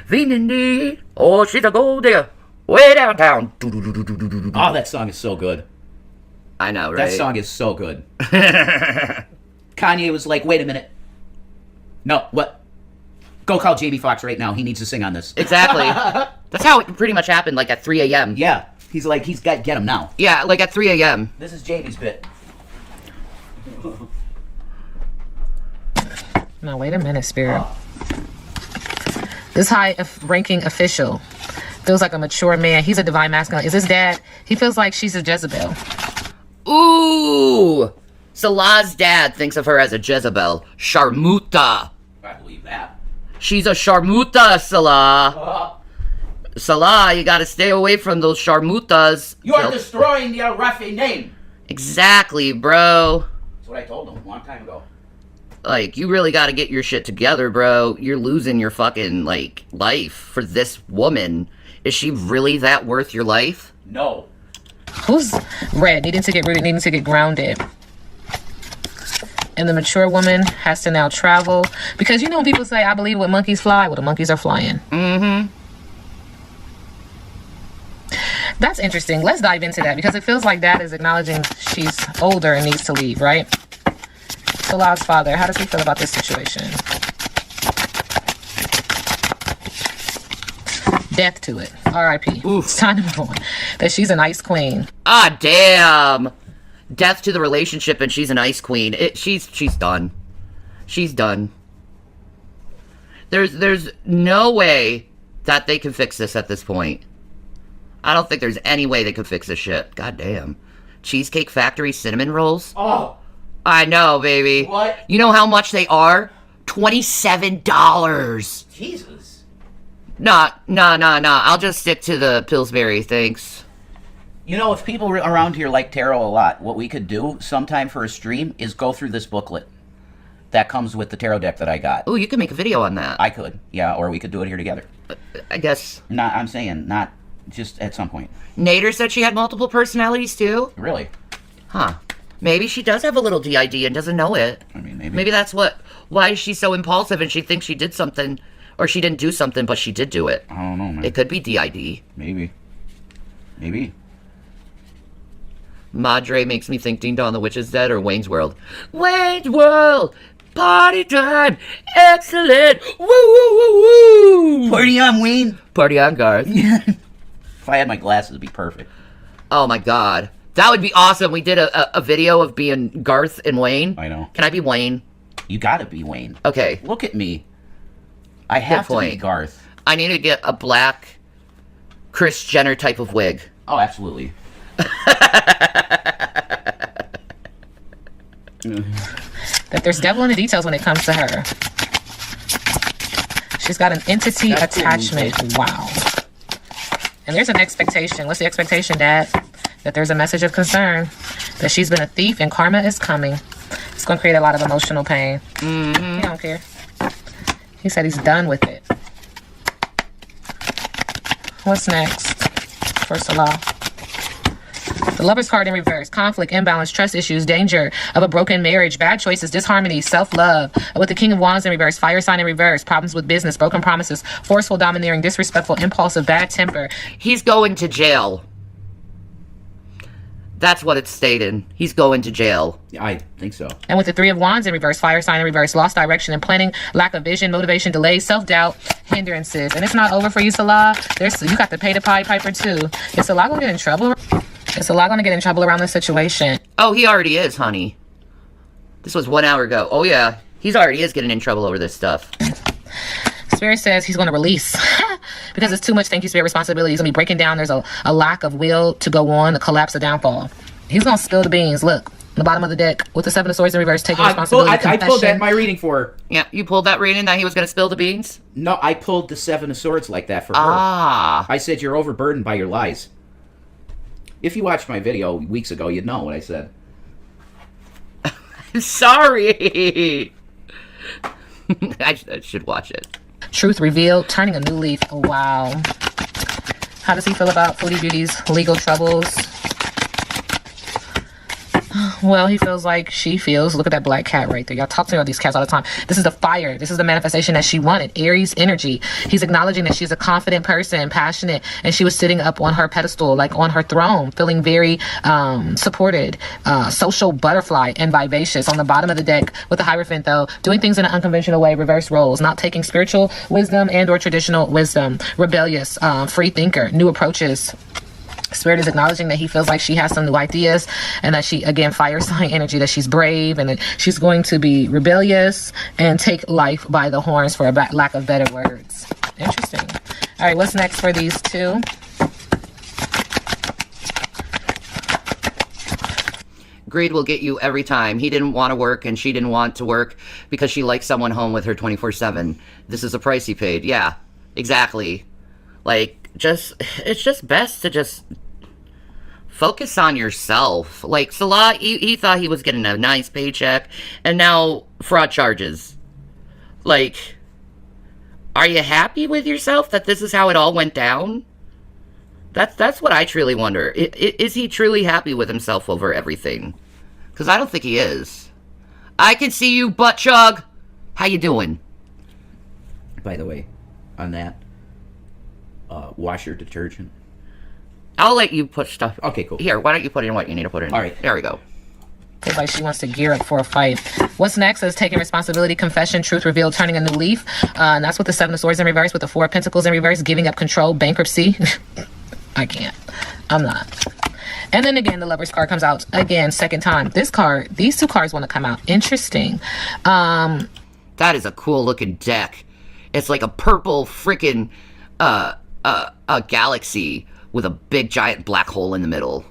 fiend indeed. Oh, she's a gold digger, way downtown. Oh, that song is so good. I know, right? That song is so good. Kanye was like, wait a minute. No, what? Go call Jamie Foxx right now. He needs to sing on this. Exactly. That's how it pretty much happened, like at 3 a.m. Yeah. He's like, he's got get him now. Yeah, like at 3 a.m. This is Jamie's bit. Now, wait a minute, Spirit. This high-ranking official feels like a mature man. He's a divine masculine. Is his dad? He feels like she's a Jezebel. Ooh! Salah's dad thinks of her as a Jezebel. Sharmuta. I believe that. She's a Sharmuta, Salah. Salah, you gotta stay away from those Sharmutas. You are destroying the Al-Rafi name. Exactly, bro. That's what I told him a long time ago. Like, you really gotta get your shit together, bro. You're losing your fucking, like, life for this woman. Is she really that worth your life? No. Who's red? Needing to get rooted, needing to get grounded. And the mature woman has to now travel. Because you know when people say, I believe when monkeys fly, well, the monkeys are flying. Mm-hmm. That's interesting. Let's dive into that because it feels like Dad is acknowledging she's older and needs to leave, right? Salah's father, how does he feel about this situation? Death to it. R.I.P. It's time to move on. That she's an ice queen. Ah, damn. Death to the relationship and she's an ice queen. She's done. She's done. There's no way that they can fix this at this point. I don't think there's any way they could fix this shit. God damn. Cheesecake Factory cinnamon rolls? Oh. I know, baby. What? You know how much they are? $27. Jesus. Nah. I'll just stick to the Pillsbury, thanks. You know, if people around here like tarot a lot, what we could do sometime for a stream is go through this booklet that comes with the tarot deck that I got. Ooh, you can make a video on that. I could, yeah, or we could do it here together. I guess. I'm saying, not just at some point. Nader said she had multiple personalities, too? Really? Huh. Maybe she does have a little DID and doesn't know it. I mean, maybe. Maybe that's why she's so impulsive and she thinks she did something, or she didn't do something, but she did do it. I don't know, man. It could be DID. Maybe. Madre makes me think Ding Dong the Witch is Dead or Wayne's World. Wayne's World! Party time! Excellent! Woo, woo, woo, woo! Party on, Wayne! Party on, Garth. If I had my glasses, it'd be perfect. Oh my god. That would be awesome. We did a video of being Garth and Wayne. I know. Can I be Wayne? You gotta be Wayne. Okay. Look at me. I have to be point. Garth. I need to get a black Kris Jenner type of wig. Oh, absolutely. That there's devil in the details when it comes to her. She's got an entity attachment. Wow. And there's an expectation. What's the expectation, Dad? That there's a message of concern. That she's been a thief and karma is coming. It's going to create a lot of emotional pain. He don't care. He said he's done with it. What's next for Salah? The Lover's card in reverse. Conflict, imbalance, trust issues, danger of a broken marriage, bad choices, disharmony, self-love. With the King of Wands in reverse. Fire sign in reverse. Problems with business, broken promises, forceful, domineering, disrespectful, impulsive, bad temper. He's going to jail. That's what it's stated. He's going to jail. I think so. And with the Three of Wands in reverse, fire sign in reverse, lost direction and planning, lack of vision, motivation, delays, self-doubt, hindrances. And it's not over for you, Salah. You got to pay the Pied Piper too. Is Salah gonna get in trouble? Is Salah gonna get in trouble around this situation? Oh, he already is, honey. This was 1 hour ago. Oh yeah, he's already is getting in trouble over this stuff. Spirit says he's going to release because it's too much. Thank you, Spirit. Responsibility. He's going to be breaking down. There's a lack of will to go on, the collapse, the downfall. He's going to spill the beans. Look, on the bottom of the deck with the Seven of Swords in reverse, taking responsibility. I pulled that in my reading for her. Yeah, you pulled that reading that he was going to spill the beans? No, I pulled the Seven of Swords like that for her. Ah. I said you're overburdened by your lies. If you watched my video weeks ago, you'd know what I said. Sorry. I should watch it. Truth revealed, turning a new leaf. Oh, wow. How does he feel about Foodie Beauty's legal troubles? Well, he feels like she feels. Look at that black cat right there. Y'all talk to me about these cats all the time. This is the fire. This is the manifestation that she wanted. Aries energy. He's acknowledging that she's a confident person, passionate, and she was sitting up on her pedestal, like on her throne, feeling very supported, social butterfly, and vivacious. On the bottom of the deck with the Hierophant, though, doing things in an unconventional way, reverse roles, not taking spiritual wisdom and or traditional wisdom, rebellious, free thinker, new approaches. Spirit is acknowledging that he feels like she has some new ideas and that she, again, fire sign energy, that she's brave and that she's going to be rebellious and take life by the horns, for a lack of better words. Interesting. All right, what's next for these two? Greed will get you every time. He didn't want to work and she didn't want to work because she likes someone home with her 24/7. This is the price he paid. Yeah, exactly. Like, it's just best to just focus on yourself. Like, Salah, he thought he was getting a nice paycheck, and now fraud charges. Like, are you happy with yourself that this is how it all went down? That's what I truly wonder. Is he truly happy with himself over everything? Because I don't think he is. I can see you, butt chug. How you doing? By the way, on that, wash your detergent. I'll let you put stuff. Okay, cool. Here, why don't you put in what you need to put in? All right. There we go. Feels like she wants to gear up for a fight. What's next is taking responsibility, confession, truth revealed, turning a new leaf. And that's with the Seven of Swords in reverse, with the Four of Pentacles in reverse, giving up control, bankruptcy. I can't. I'm not. And then again, the Lover's card comes out again, second time. These two cards want to come out. Interesting. That is a cool looking deck. It's like a purple freaking a galaxy with a big giant black hole in the middle.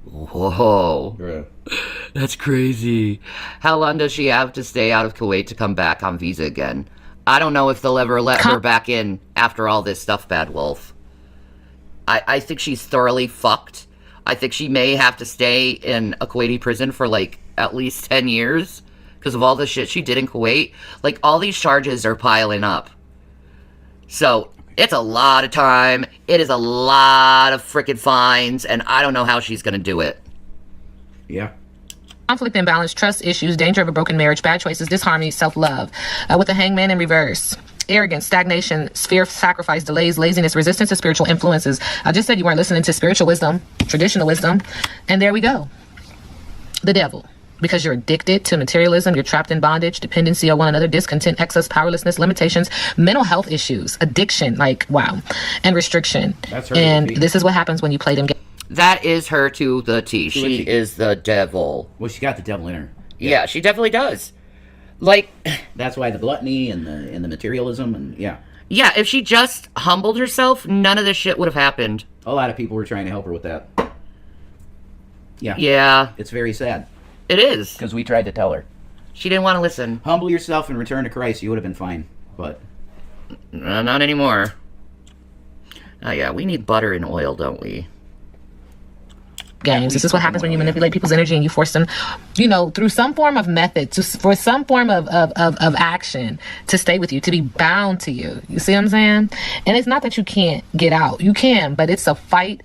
Whoa. Yeah. That's crazy. How long does she have to stay out of Kuwait to come back on visa again? I don't know if they'll ever let her back in after all this stuff, Bad Wolf. I think she's thoroughly fucked. I think she may have to stay in a Kuwaiti prison for like at least 10 years because of all the shit she did in Kuwait. Like, all these charges are piling up. So it's a lot of time. It is a lot of freaking fines, and I don't know how she's gonna do it. Yeah. Conflict, imbalance, trust issues, danger of a broken marriage, bad choices, disharmony, self-love. With the Hangman in reverse. Arrogance, stagnation, fear, sacrifice, delays, laziness, resistance to spiritual influences. I just said you weren't listening to spiritual wisdom, traditional wisdom. And there we go. The devil. Because you're addicted to materialism, you're trapped in bondage, dependency on one another, discontent, excess, powerlessness, limitations, mental health issues, addiction, like, wow, and restriction. That's her. And this is what happens when you play them games. That is her to the T. She is the devil. Well, she got the devil in her. Yeah, she definitely does. Like, that's why the gluttony and the materialism and yeah. Yeah, if she just humbled herself, none of this shit would have happened. A lot of people were trying to help her with that. Yeah. Yeah. It's very sad. It is. Because we tried to tell her. She didn't want to listen. Humble yourself and return to Christ. You would have been fine. But not anymore. Oh yeah, we need butter and oil, don't we? Games. This is what happens when you manipulate people's energy and you force them, you know, through some form of method, for some form of action to stay with you, to be bound to you. You see what I'm saying? And it's not that you can't get out. You can, but it's a fight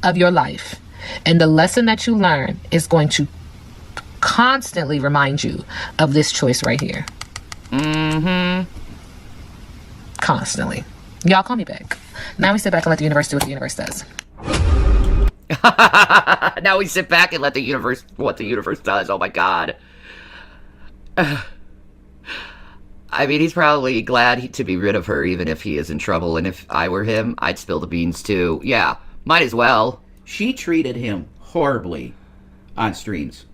of your life. And the lesson that you learn is going to constantly remind you of this choice right here. Constantly. Y'all call me back. Now we sit back and let the universe do what the universe does. Now we sit back and let the universe, what the universe does. Oh my god. I mean, he's probably glad to be rid of her, even if he is in trouble. And if I were him, I'd spill the beans too. Yeah, might as well. She treated him horribly on streams.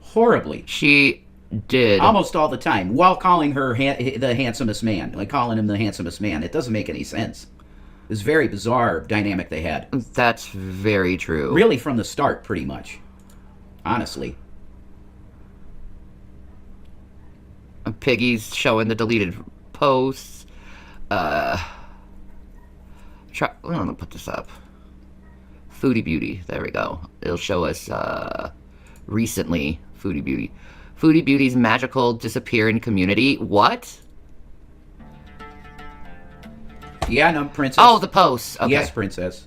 Horribly. She did. Almost all the time, while calling her the handsomest man. Like, calling him the handsomest man. It doesn't make any sense. It was a very bizarre dynamic they had. That's very true. Really from the start, pretty much. Honestly. Piggy's showing the deleted posts. I'm gonna put this up. Foodie Beauty. There we go. It'll show us recently. Foodie Beauty. Foodie Beauty's magical disappearing community. What? Yeah, no, princess. Oh, the posts. Okay. Yes, princess.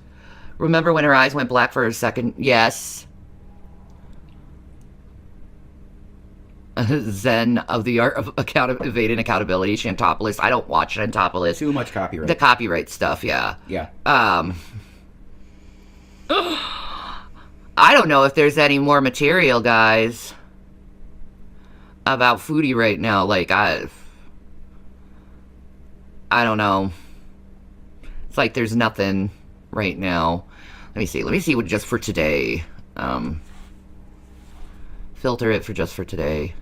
Remember when her eyes went black for a second? Yes. Zen of the art of evading accountability. Shantopoulos. I don't watch Shantopoulos. Too much copyright. The copyright stuff, yeah. Yeah. I don't know if there's any more material, guys, about Foodie right now. Like, I don't know. It's like there's nothing right now. Let me see what just for today. Filter it for just for today.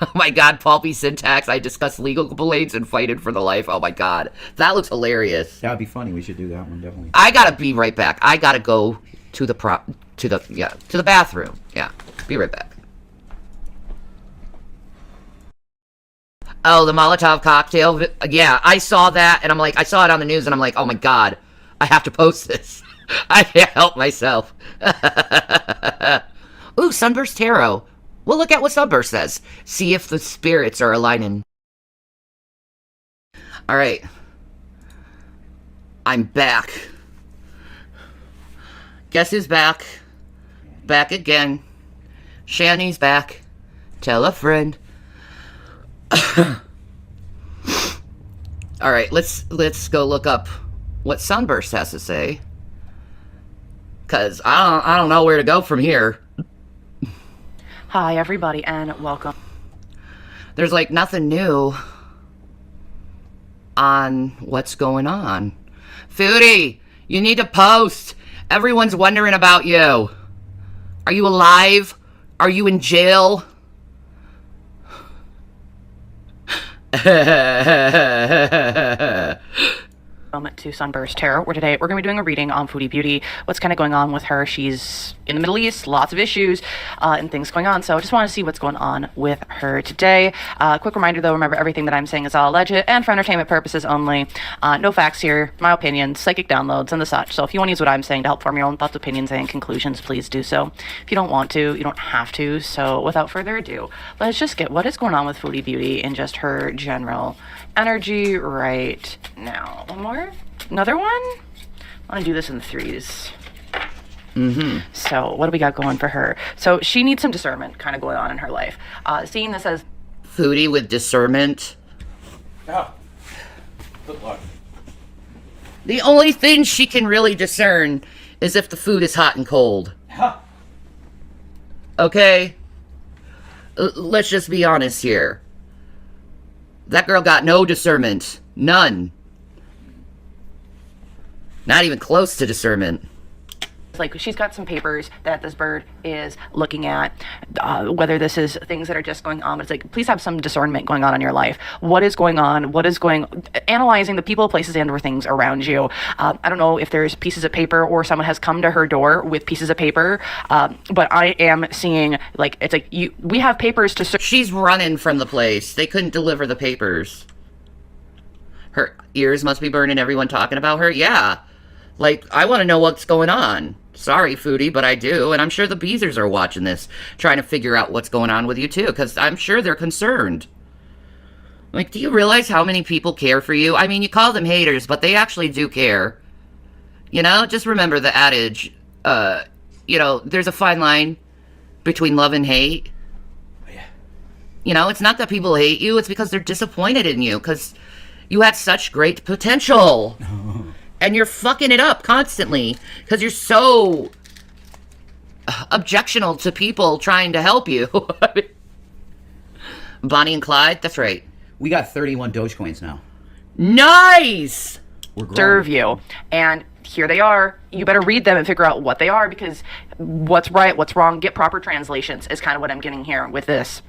Oh my god, pulpy syntax. I discussed legal complaints and fighting for the life. Oh my god. That looks hilarious. That would be funny. We should do that one, definitely. I gotta be right back. I gotta go to the bathroom. Yeah. Be right back. Oh, the Molotov cocktail. Yeah, I saw that and I'm like, I saw it on the news and I'm like, oh my god, I have to post this. I can't help myself. Ooh, Sunburst Tarot. Well, look at what Sunburst says. See if the spirits are aligning. Alright. I'm back. Guess who's back? Back again. Shanny's back. Tell a friend. Alright, let's go look up what Sunburst has to say. Cause I don't know where to go from here. Hi everybody and welcome. There's like nothing new on what's going on. Foodie, you need to post. Everyone's wondering about you. Are you alive? Are you in jail? Moment to Sunburst Tarot, where today we're going to be doing a reading on Foodie Beauty, what's kind of going on with her. She's in the Middle East, lots of issues and things going on, so I just want to see what's going on with her today. Quick reminder though, remember everything that I'm saying is all alleged and for entertainment purposes only. No facts here, my opinions, psychic downloads and the such, so if you want to use what I'm saying to help form your own thoughts, opinions, and conclusions, please do so. If you don't want to, you don't have to, so without further ado, let's just get what is going on with Foodie Beauty and just her general energy right now. One more? Another one? I want to do this in threes. So what do we got going for her? So she needs some discernment kind of going on in her life. Seeing this as Foodie with discernment. Oh. Good luck. The only thing she can really discern is if the food is hot and cold. Huh. Okay? Let's just be honest here. That girl got no discernment. None. Not even close to discernment. like she's got some papers that this bird is looking at, whether this is things that are just going on, but it's like, please have some discernment going on in your life. What is going on? Analyzing the people, places, and or things around you. I don't know if there's pieces of paper or someone has come to her door with pieces of paper, but I am seeing, like, it's like, we have papers to... She's running from the place. They couldn't deliver the papers. Her ears must be burning, everyone talking about her. Yeah. Like, I want to know what's going on. Sorry, Foodie, but I do. And I'm sure the Beezers are watching this, trying to figure out what's going on with you, too, because I'm sure they're concerned. Like, do you realize how many people care for you? I mean, you call them haters, but they actually do care. You know, just remember the adage, there's a fine line between love and hate. Yeah. You know, it's not that people hate you, it's because they're disappointed in you, because you had such great potential. And you're fucking it up constantly, because you're so objectional to people trying to help you. Bonnie and Clyde, that's right. We got 31 Dogecoins now. Nice! We're growing. Serve you. And here they are. You better read them and figure out what they are, because what's right, what's wrong, get proper translations is kind of what I'm getting here with this.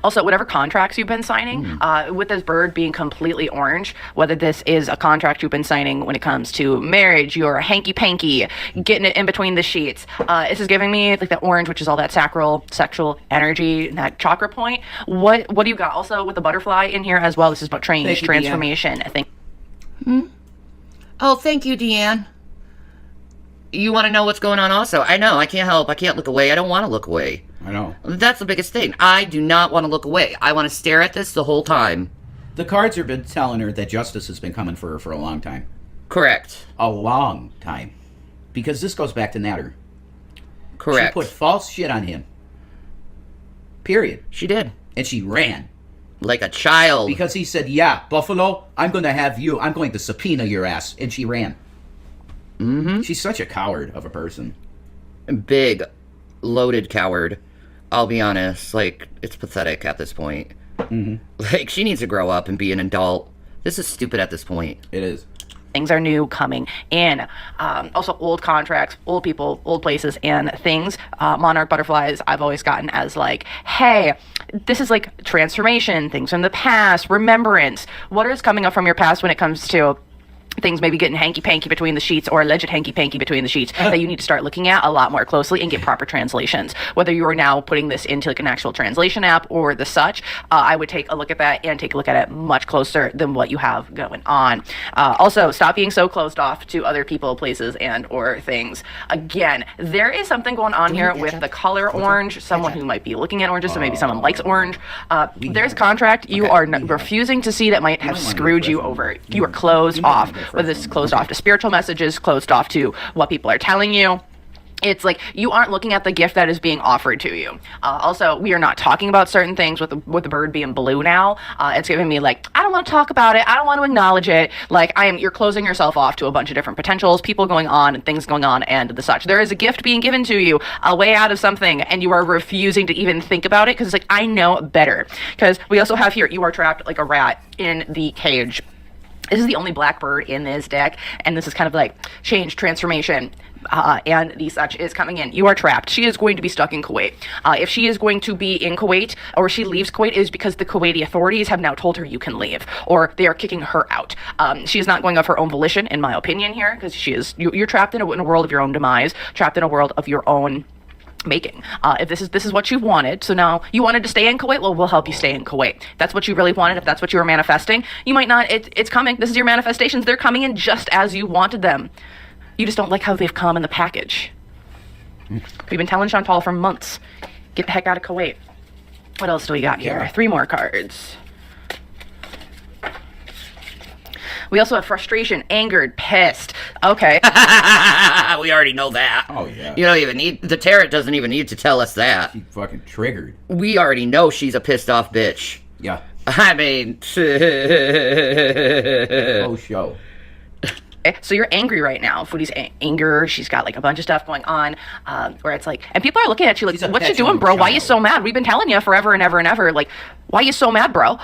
Also, whatever contracts you've been signing, with this bird being completely orange, whether this is a contract you've been signing when it comes to marriage, you're hanky-panky, getting it in between the sheets. This is giving me like that orange, which is all that sexual energy, and that chakra point. What do you got? Also, with the butterfly in here as well, this is about Thank you, transformation. I think. Oh, thank you, Deanne. You want to know what's going on also? I know, I can't help. I can't look away. I don't want to look away. I know. That's the biggest thing. I do not want to look away. I want to stare at this the whole time. The cards have been telling her that justice has been coming for her for a long time. Correct. A long time. Because this goes back to Natter. Correct. She put false shit on him. Period. She did. And she ran. Like a child. Because he said, yeah, Buffalo, I'm going to have you. I'm going to subpoena your ass. And she ran. Mm-hmm. She's such a coward of a person. Big, loaded coward. I'll be honest. Like, it's pathetic at this point. Mm-hmm. Like, she needs to grow up and be an adult. This is stupid at this point. It is. Things are new coming in. Also, old contracts, old people, old places, and things. Monarch butterflies, I've always gotten as like, hey, this is like transformation, things from the past, remembrance. What is coming up from your past when it comes to things maybe getting hanky-panky between the sheets or alleged hanky-panky between the sheets that you need to start looking at a lot more closely and get proper translations. Whether you are now putting this into like an actual translation app or the such, I would take a look at that and take a look at it much closer than what you have going on. Also, stop being so closed off to other people, places, and or things. Again, there is something going on here with the color orange, someone who might be looking at oranges, so maybe someone likes orange. There's contract you are refusing to see that might have screwed you over. You are closed off. Whether it's closed off to spiritual messages, closed off to what people are telling you. It's like you aren't looking at the gift that is being offered to you. Also, we are not talking about certain things with the bird being blue now. It's giving me like, I don't want to talk about it. I don't want to acknowledge it. Like you're closing yourself off to a bunch of different potentials, people going on and things going on and the such. There is a gift being given to you, a way out of something, and you are refusing to even think about it because it's like, I know better. Because we also have here, you are trapped like a rat in the cage. This is the only black bird in this deck, and this is kind of like change, transformation, and the such is coming in. You are trapped. She is going to be stuck in Kuwait. If she is going to be in Kuwait, or she leaves Kuwait, it is because the Kuwaiti authorities have now told her you can leave, or they are kicking her out. She is not going of her own volition, in my opinion here, because you're trapped in a world of your own demise, trapped in a world of your own making. If this is what you wanted, so now you wanted to stay in Kuwait, well, we'll help you stay in Kuwait. If that's what you really wanted, if that's what you were manifesting, you might not, it's coming. This is your manifestations. They're coming in just as you wanted them. You just don't like how they've come in the package. We've been telling Chantal for months, get the heck out of Kuwait. What else do we got here? 3 more cards. We also have frustration, angered, pissed. Okay. We already know that. Oh, yeah. You don't even need, the tarot doesn't even need to tell us that. She fucking triggered. We already know she's a pissed off bitch. Yeah. I mean, Oh, show. So you're angry right now. Foodie's anger. She's got like a bunch of stuff going on, where it's like, and people are looking at you like, She's a "What you doing, petulant bro? Why you child. so mad? We've been telling you forever and ever and ever. Like, why you so mad, bro?"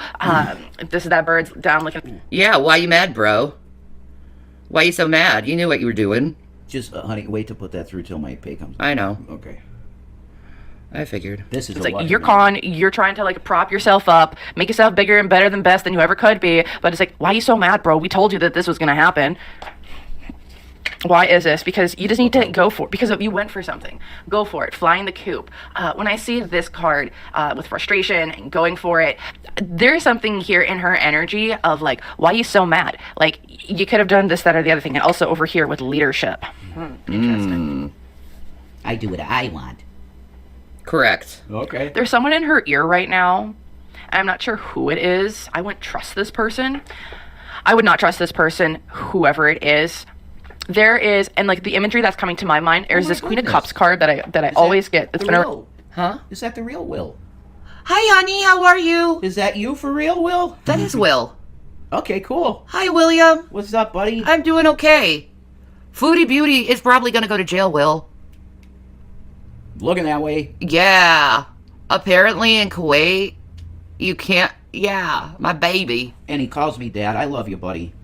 This is that bird's down looking. yeah, why you mad, bro? Why you so mad? You knew what you were doing. Just, honey, wait to put that through till my pay comes. I know. Okay. I figured. This is It's a like lucky you're man. con. You're trying to like prop yourself up, make yourself bigger and better than best than you ever could be. But it's like, why you so mad, bro? We told you that this was gonna happen. Why is this? Because you just need to go for it. Because if you went for something, go for it. Flying the coop. When I see this card with frustration and going for it, there's something here in her energy of like, why are you so mad? Like, you could have done this, that, or the other thing. And also over here with leadership. Interesting. I do what I want. Correct. Okay. There's someone in her ear right now and I'm not sure who it is. I wouldn't trust this person. I would not trust this person, whoever it is. There is, and like the imagery that's coming to my mind, there's my this Queen of goodness. Cups card that I Is always that get. It's the been a, real? Huh? Is that the real Will? Hi, honey. How are you? Is that you for real, Will? That is Will. Okay, cool. Hi, William. What's up, buddy? I'm doing okay. Foodie Beauty is probably going to go to jail, Will. Looking that way. Yeah. Apparently in Kuwait, you can't... Yeah, my baby. And he calls me Dad. I love you, buddy.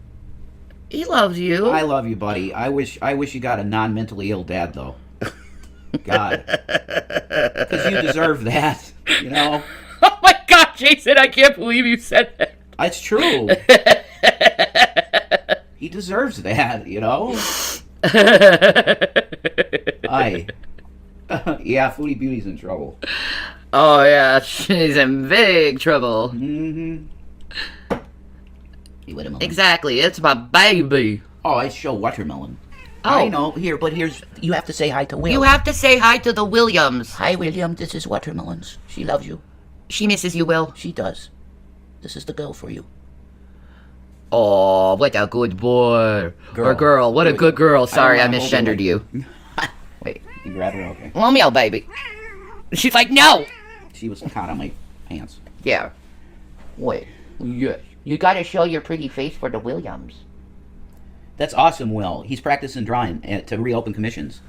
He loves you. I love you, buddy. I wish you got a non-mentally ill dad, though. God. Because you deserve that, you know? Oh my God, Jason, I can't believe you said that. It's true. He deserves that, you know? Yeah, Foodie Beauty's in trouble. Oh yeah, she's in big trouble. Mm-hmm. You wait a minute. Exactly, it's my baby. Oh, I show watermelon. Oh. I know. Here, but you have to say hi to Will. You have to say hi to the Williams. Hi, William. This is Watermelons. She loves you. She misses you, Will. She does. This is the girl for you. Oh, what a good boy. Girl. Or girl. What a good girl. Sorry, I wanna hold her misgendered like- you. Wait. You grab her, okay. Romeo, baby. She's like, no. She was caught on my pants. Yeah. Wait. Yes. You gotta show your pretty face for the Williams. That's awesome, Will. He's practicing drawing to reopen commissions.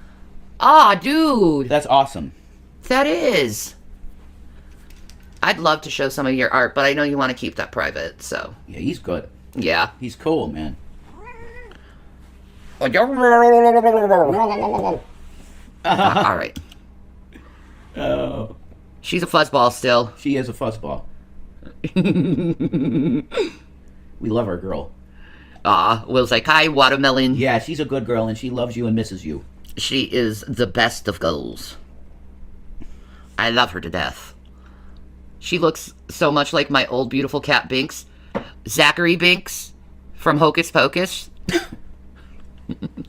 Ah, dude. That's awesome. That is. I'd love to show some of your art, but I know you want to keep that private, so. Yeah, he's good. Yeah. He's cool, man. All right. Oh. She's a fuzzball still. She is a fuzzball. We love our girl. Will's like, hi, watermelon. Yeah, she's a good girl, and she loves you and misses you. She is the best of girls. I love her to death. She looks so much like my old beautiful cat Binks. Zachary Binks from Hocus Pocus.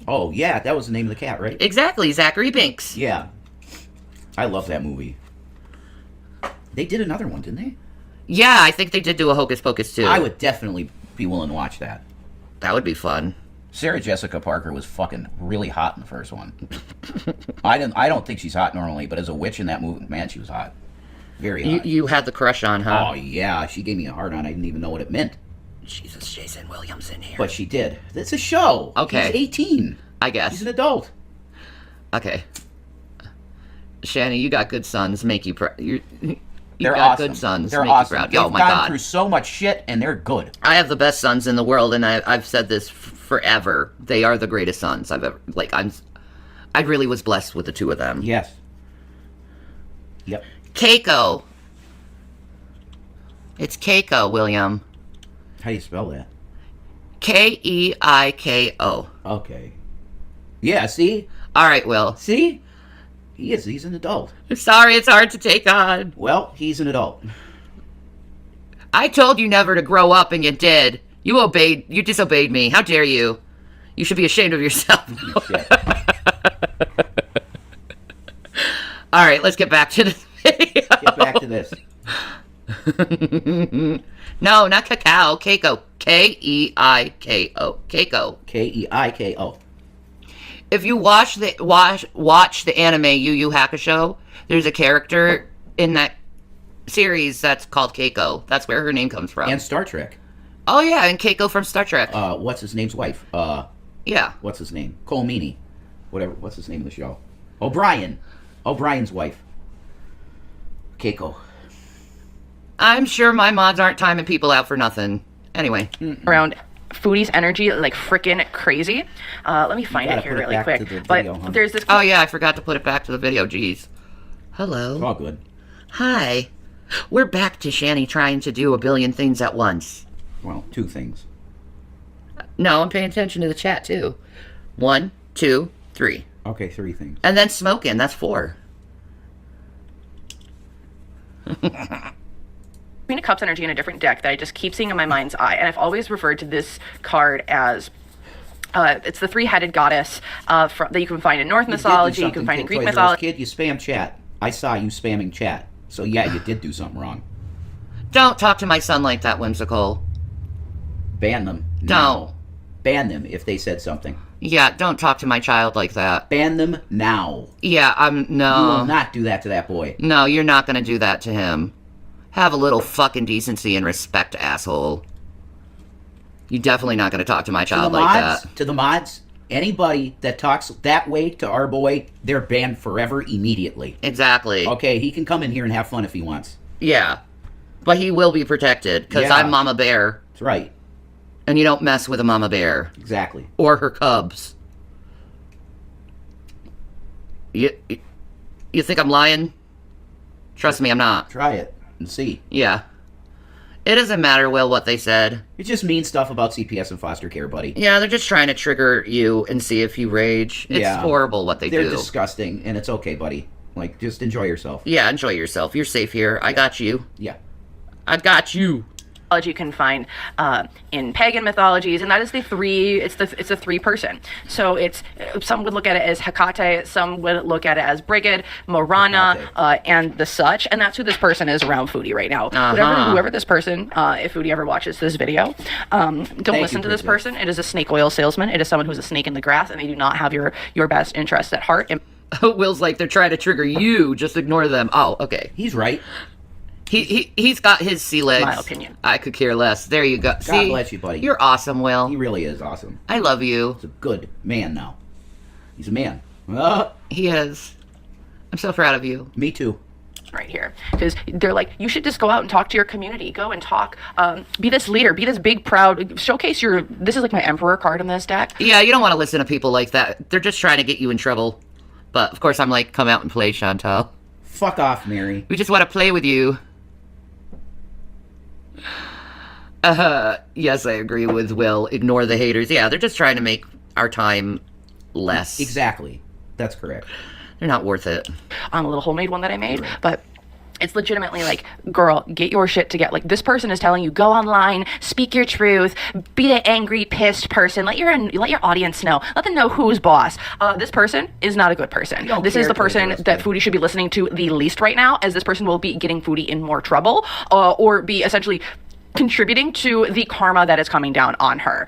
Oh, yeah, that was the name of the cat, right? Exactly, Zachary Binks. Yeah. I love that movie. They did another one, didn't they? Yeah, I think they did do a Hocus Pocus too. I would definitely be willing to watch that. That would be fun. Sarah Jessica Parker was fucking really hot in the first one. I don't think she's hot normally, but as a witch in that movie, man, she was hot. Very hot. You had the crush on, huh? Oh, yeah, she gave me a hard on. I didn't even know what it meant. Jesus, Jason Williams in here. But she did. It's a show. Okay. He's 18. I guess. He's an adult. Okay. Shanny, you got good sons. Make you proud. You They're got awesome. good sons. They're make awesome. you proud. They've Oh my gone God. through so much shit, and they're good. I have the best sons in the world, and I've said this forever. They are the greatest sons I've ever. I really was blessed with the two of them. Yes. Yep. Keiko. It's Keiko, William. How do you spell that? Keiko. Okay. Yeah, see? All right, Will. See? He's an adult. Sorry, it's hard to take on. Well, he's an adult. I told you never to grow up, and you did. You disobeyed me. How dare you? You should be ashamed of yourself. Shit. All right, let's get back to the video. Get back to this. No, not cacao. Keiko. Keiko. Keiko. Keiko. If you watch the anime Yu Yu Hakusho, there's a character in that series that's called Keiko. That's where her name comes from. And Star Trek. Oh yeah, and Keiko from Star Trek. What's his name's wife? Yeah. What's his name? Cole Meany. Whatever. What's his name of the show? O'Brien. O'Brien's wife. Keiko. I'm sure my mods aren't timing people out for nothing. Anyway. around Foodie's energy like freaking crazy. Let me find gotta it here put it really back quick. to the But video, huh? there's this. Oh yeah, I forgot to put it back to the video. Jeez. Hello. It's all good. Hi. We're back to Shanny trying to do a billion things at once. Well, two things. No, I'm paying attention to the chat too. 1, 2, 3. Okay, three things. And then smoking, that's 4. Queen of Cups energy in a different deck that I just keep seeing in my mind's eye, and I've always referred to this card as it's the three-headed goddess that you can find in Norse mythology, you can find in Greek mythology. Kid, you spam chat. I saw you spamming chat. So yeah, you did do something wrong. Don't talk to my son like that, Whimsical. Ban them. No. Ban them if they said something. Yeah, don't talk to my child like that. Ban them now. Yeah, no. You will not do that to that boy. No, you're not gonna do that to him. Have a little fucking decency and respect, asshole. You're definitely not gonna talk to my child like that. To the mods, anybody that talks that way to our boy, they're banned forever immediately. Exactly. Okay, he can come in here and have fun if he wants. Yeah. But he will be protected, because Yeah. I'm Mama Bear. That's right. And you don't mess with a Mama Bear. Exactly. Or her cubs. You think I'm lying? Trust me, I'm not. Try it and see. Yeah. It doesn't matter, Will, what they said. It just means stuff about CPS and foster care, buddy. Yeah, they're just trying to trigger you and see if you rage. It's horrible what They're do. disgusting, and it's okay, buddy. Like, just enjoy yourself. Yeah, enjoy yourself. You're safe here. I got you. Yeah. I got you. You can find in pagan mythologies, and that is the three person. So it's some would look at it as Hecate, some would look at it as Brigid, Morana, and the such, and that's who this person is around Foodie right now. Whoever this person, if Foodie ever watches this video, don't listen to this person. It is a snake oil salesman. It is someone who's a snake in the grass, and they do not have your best interests at heart. And Will's like, they're trying to trigger you. Just ignore them. Oh, okay. He's right. He's got his sea legs. My opinion. I could care less. There you go. God bless you, buddy. You're awesome, Will. He really is awesome. I love you. He's a good man now. He's a man. He is. I'm so proud of you. Me too. right here, because they're like, you should just go out and talk to your community, go and talk, be this leader, be this big proud, showcase your, this is like my emperor card in this deck. Yeah, you don't want to listen to people like that. They're just trying to get you in trouble. But of course I'm like, come out and play, Chantal. Fuck off, Mary. We just want to play with you. Yes, I agree with Will. Ignore the haters. Yeah, they're just trying to make our time less. Exactly. That's correct. They're not worth it. On a little homemade one that I made, but it's legitimately like, girl, get your shit together. Like, this person is telling you, go online, speak your truth, be the angry, pissed person. Let your audience know. Let them know who's boss. This person is not a good person. This is the person that Foodie should be listening to the least right now, as this person will be getting Foodie in more trouble, or be essentially contributing to the karma that is coming down on her.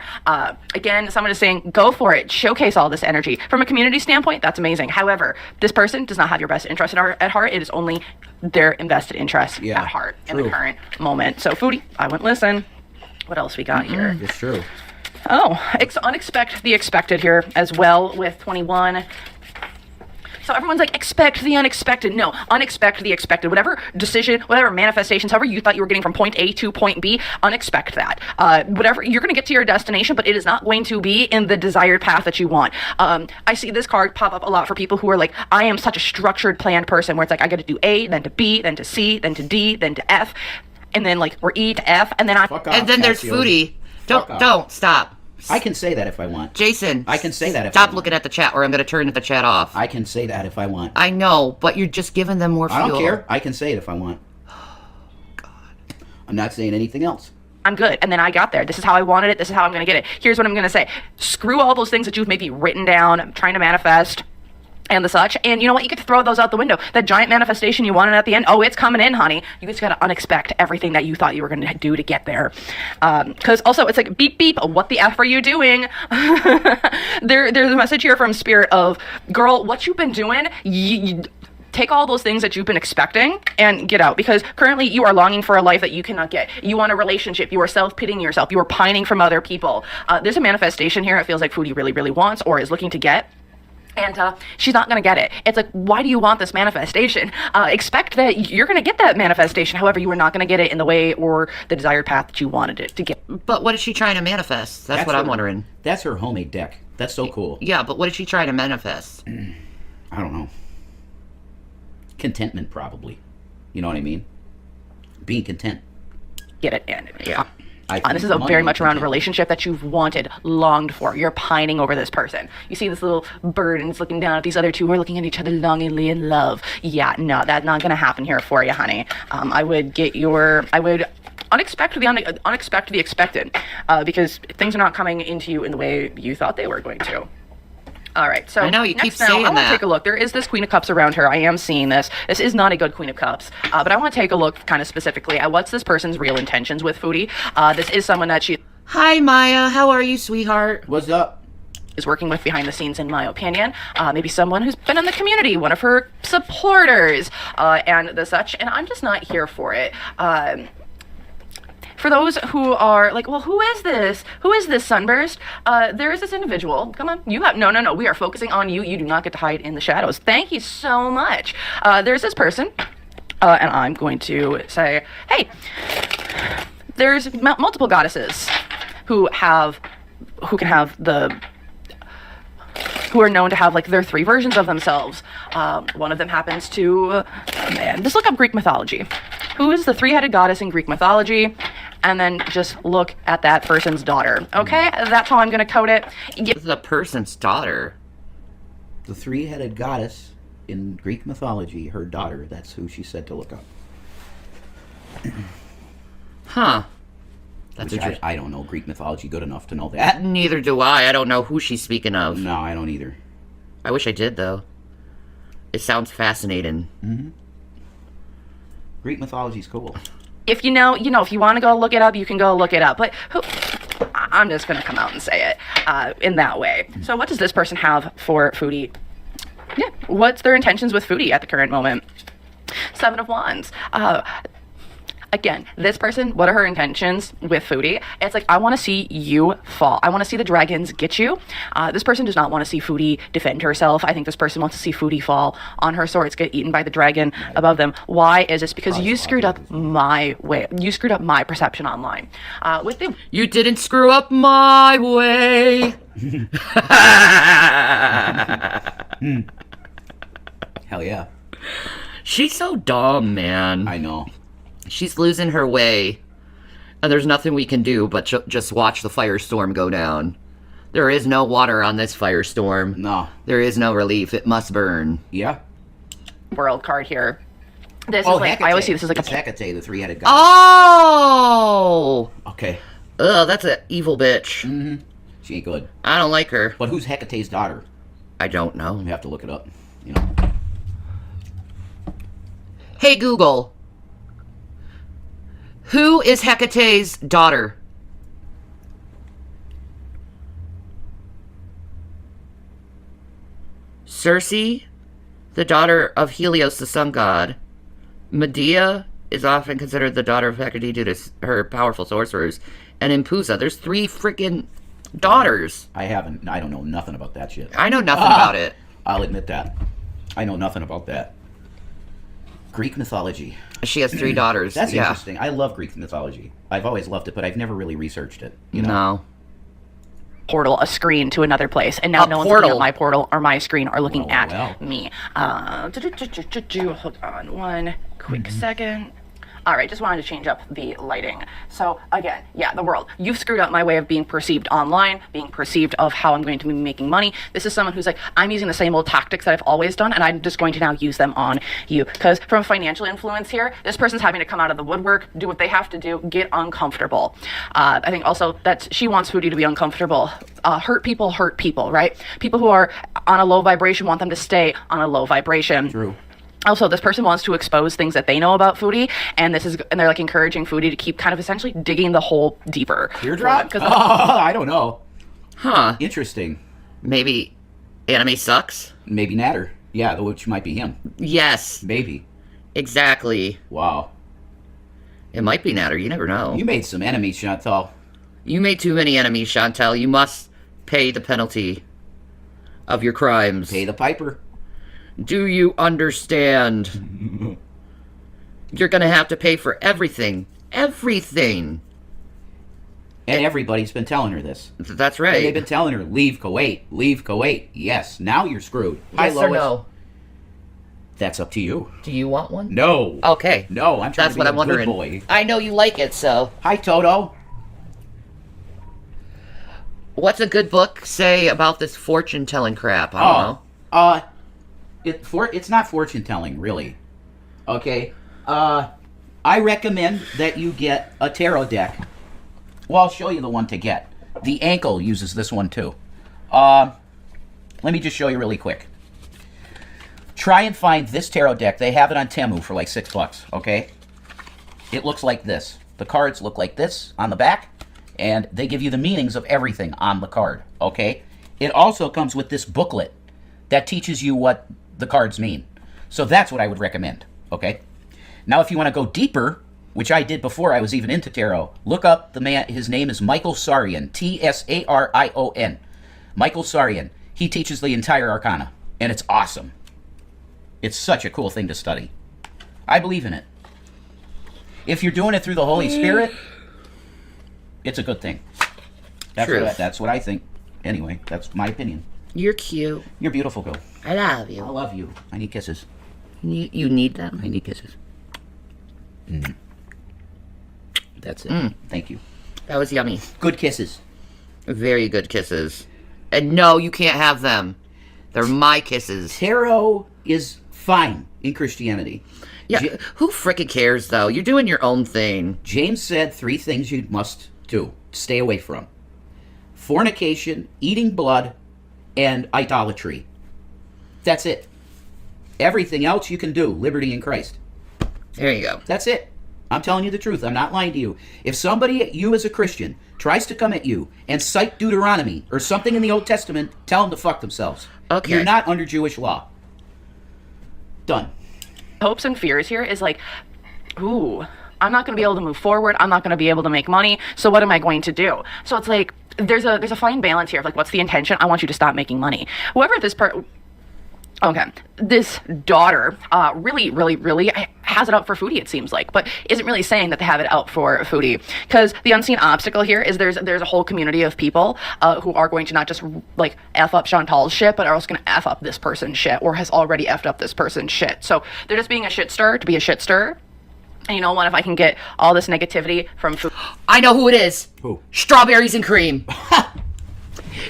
Again, someone is saying, go for it, showcase all this energy. From a community standpoint, that's amazing. However, this person does not have your best interest at heart. It is only their invested interest at heart in the current moment. So Foodie, I wouldn't listen. What else we got here? It's true. Oh, unexpect the expected here as well with 21. So everyone's like, expect the unexpected. No, unexpect the expected. Whatever decision, whatever manifestations, however you thought you were getting from point A to point B, unexpect that. Whatever, you're going to get to your destination, but it is not going to be in the desired path that you want. I see this card pop up a lot for people who are like, I am such a structured, planned person, where it's like, I got to do A, then to B, then to C, then to D, then to F, and then like, or E to F, and then and then there's Foodie. Don't stop. I can say that if I want. Jason, I can say that if stop looking at the chat, or I'm going to turn the chat off. I can say that if I want. I know, but you're just giving them more fuel. I don't care. I can say it if I want. God. I'm not saying anything else. I'm good. And then I got there. This is how I wanted it. This is how I'm going to get it. Here's what I'm going to say. Screw all those things that you've maybe written down, trying to manifest, and the such. And you know what? You get to throw those out the window. That giant manifestation you wanted at the end, oh, it's coming in, honey. You just got to unexpect everything that you thought you were going to do to get there. Because also, it's like, beep, beep, what the F are you doing? There's a message here from Spirit of, girl, what you've been doing, you take all those things that you've been expecting and get out, because currently you are longing for a life that you cannot get. You want a relationship. You are self-pitying yourself. You are pining from other people. There's a manifestation here it feels like Foodie really, really wants or is looking to get. And she's not going to get it. It's like, why do you want this manifestation? Expect that you're going to get that manifestation. However, you are not going to get it in the way or the desired path that you wanted it to get. But what is she trying to manifest? That's what I'm wondering. That's her homemade deck. That's so cool. Yeah, but what is she trying to manifest? I don't know. Contentment, probably. You know what I mean? Being content. Get it in. Yeah. This is very much around a relationship that you've wanted, longed for. You're pining over this person. You see this little bird and it's looking down at these other two who are looking at each other longingly in love. Yeah, no, that's not going to happen here for you, honey. I would unexpect the expected, because things are not coming into you in the way you thought they were going to. All right, so I know, you keep next now, saying I want to that. take a look. There is this Queen of Cups around her. I am seeing this. This is not a good Queen of Cups, but I want to take a look kind of specifically at what's this person's real intentions with Foodie. This is someone that she Hi, Maya. How are you, sweetheart? What's up? is working with behind the scenes, in my opinion. Maybe someone who's been in the community, one of her supporters, and the such. And I'm just not here for it. For those who are like, well, who is this? Who is this Sunburst? There is this individual. Come on, you have no. We are focusing on you. You do not get to hide in the shadows. Thank you so much. There's this person, and I'm going to say, hey, there's multiple goddesses who are known to have like their 3 versions of themselves. One of them happens to, man, just look up Greek mythology. Who is the 3-headed goddess in Greek mythology? And then just look at that person's daughter. Okay, that's how I'm gonna code it. This is a person's daughter. The 3-headed goddess in Greek mythology, her daughter, that's who she said to look up. Huh. That's Which interesting. I don't know Greek mythology good enough to know that. Neither do I. I don't know who she's speaking of. No, I don't either. I wish I did, though. It sounds fascinating. Greek mythology's cool. If you know, if you want to go look it up, you can go look it up. But I'm just going to come out and say it in that way. So what does this person have for Foodie? Yeah, what's their intentions with Foodie at the current moment? 7 of Wands. Again, this person, what are her intentions with Foodie? It's like, I want to see you fall. I want to see the dragons get you. This person does not want to see Foodie defend herself. I think this person wants to see Foodie fall on her swords, get eaten by the dragon above them. Why is this? Because you screwed up my way. You screwed up my perception online. With the You didn't screw up my way. Hell yeah. She's so dumb, man. I know. She's losing her way. And there's nothing we can do but just watch the firestorm go down. There is no water on this firestorm. No. There is no relief. It must burn. Yeah. world card here. This is like, I always see this as like it's a Hecate, the 3-headed goddess. Oh! Okay. Ugh, that's an evil bitch. Mm-hmm. She ain't good. I don't like her. But who's Hecate's daughter? I don't know. You have to look it up. You know. Hey, Google. Who is Hecate's daughter? Circe, the daughter of Helios, the sun god. Medea is often considered the daughter of Hecate due to her powerful sorcerers. And Impusa, there's 3 freaking daughters. I don't know nothing about that shit. I know nothing about it. I'll admit that. I know nothing about that. Greek mythology. She has 3 daughters. That's yeah. interesting. I love Greek mythology. I've always loved it, but I've never really researched it. You know? No. portal, a screen to another place, and now A no one's looking portal. at my portal or my screen or looking Well, at well. me. Hold on one quick second. All right, just wanted to change up the lighting. So again, yeah, the world. You've screwed up my way of being perceived online, being perceived of how I'm going to be making money. This is someone who's like, I'm using the same old tactics that I've always done, and I'm just going to now use them on you. Because from financial influence here, this person's having to come out of the woodwork, do what they have to do, get uncomfortable. I think also that she wants Foodie to be uncomfortable. Hurt people, right? People who are on a low vibration want them to stay on a low vibration. True. Also, this person wants to expose things that they know about Foodie, and they're like encouraging Foodie to keep kind of essentially digging the hole deeper. Teardrop? Because I don't know. Huh. Interesting. Maybe anime sucks? Maybe Natter. Yeah, which might be him. Yes. Maybe. Exactly. Wow. It might be Natter. You never know. You made some enemies, Chantal. You made too many enemies, Chantal. You must pay the penalty of your crimes. Pay the piper. Do you understand? You're gonna have to pay for everything. Everything. And everybody's been telling her this. That's And right. they've been telling her, leave Kuwait, leave Kuwait. Yes, now you're screwed. Yes Hi, or Lois. no? That's up to you. Do you want one? No. Okay. No, I'm trying That's to be what a I'm wondering. good boy. I know you like it, so. Hi, Toto. What's a good book say about this fortune-telling crap? I don't know. It's not fortune telling, really. Okay. I recommend that you get a tarot deck. Well, I'll show you the one to get. The ankle uses this one too. Let me just show you really quick. Try and find this tarot deck. They have it on Temu for like $6, okay? It looks like this. The cards look like this on the back, and they give you the meanings of everything on the card, okay? It also comes with this booklet that teaches you what the cards mean. So that's what I would recommend, okay? Now, if you want to go deeper, which I did before I was even into tarot, look up the man. His name is Michael Sarian, Tsarion. Michael Sarian. He teaches the entire arcana, and it's awesome. It's such a cool thing to study. I believe in it. If you're doing it through the Holy Spirit, it's a good thing. That's what I think. Anyway, that's my opinion. You're cute. You're beautiful, girl. I love you. I love you. I need kisses. You need them? I need kisses. That's it. Thank you. That was yummy. Good kisses. Very good kisses. And no, you can't have them. They're my kisses. Tarot is fine in Christianity. Yeah, who frickin' cares, though? You're doing your own thing. James said 3 things you must do. Stay away from. Fornication, eating blood, and idolatry. That's it. Everything else you can do. Liberty in Christ. There you go. That's it. I'm telling you the truth. I'm not lying to you. If somebody, you as a Christian, tries to come at you and cite Deuteronomy or something in the Old Testament, tell them to fuck themselves. Okay. You're not under Jewish law. Done. Hopes and fears here is like, ooh, I'm not going to be able to move forward. I'm not going to be able to make money. So what am I going to do? So it's like, there's a fine balance here of like, what's the intention? I want you to stop making money. Whoever this daughter really has it out for Foodie, it seems like, but isn't really saying that they have it out for Foodie, because the unseen obstacle here is there's a whole community of people who are going to not just like F up Chantal's shit, but are also going to F up this person's shit, or has already F'd up this person's shit. So they're just being a shit stir to be a shit stir. And you know what, if I can get all this negativity from food. I know who it is. Who? Strawberries and cream.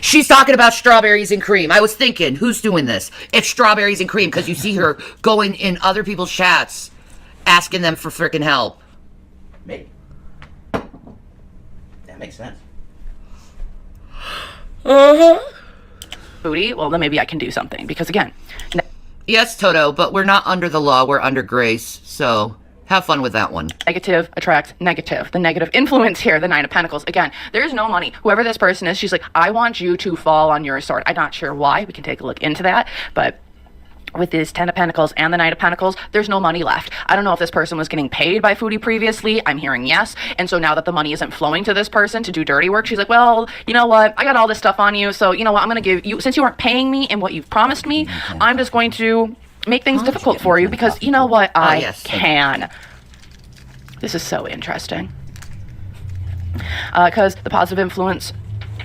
She's talking about strawberries and cream. I was thinking, who's doing this? It's strawberries and cream, because you see her going in other people's chats, asking them for freaking help. Maybe. That makes sense. Foodie, well, then maybe I can do something, because again. Yes, Toto, but we're not under the law, we're under grace, so have fun with that one. Negative attracts negative. The negative influence here, the Nine of Pentacles. Again, there's no money. Whoever this person is, she's like, I want you to fall on your sword. I'm not sure why. We can take a look into that. But with this 10 of Pentacles and the Knight of Pentacles, there's no money left. I don't know if this person was getting paid by Foodie previously. I'm hearing yes. And so now that the money isn't flowing to this person to do dirty work, she's like, well, you know what? I got all this stuff on you. So you know what? I'm going to give you, since you aren't paying me in what you've promised me, I'm just going to make things difficult for you, because you know what? I can. This is so interesting. Because the positive influence,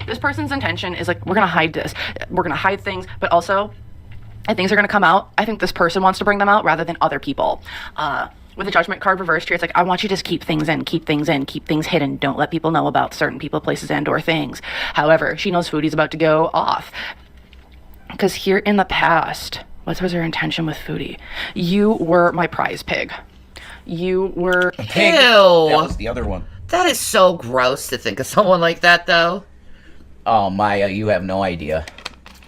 this person's intention is like, we're going to hide this. We're going to hide things, but also things are going to come out. I think this person wants to bring them out rather than other people. With the Judgment card reversed here, it's like, I want you to just keep things in, keep things hidden. Don't let people know about certain people, places, and or things. However, she knows Foodie's about to go off. Because here in the past, what was her intention with Foodie? You were my prize pig. You were... Pig. Ew. That was the other one. That is so gross to think of someone like that, though. Oh, Maya, you have no idea.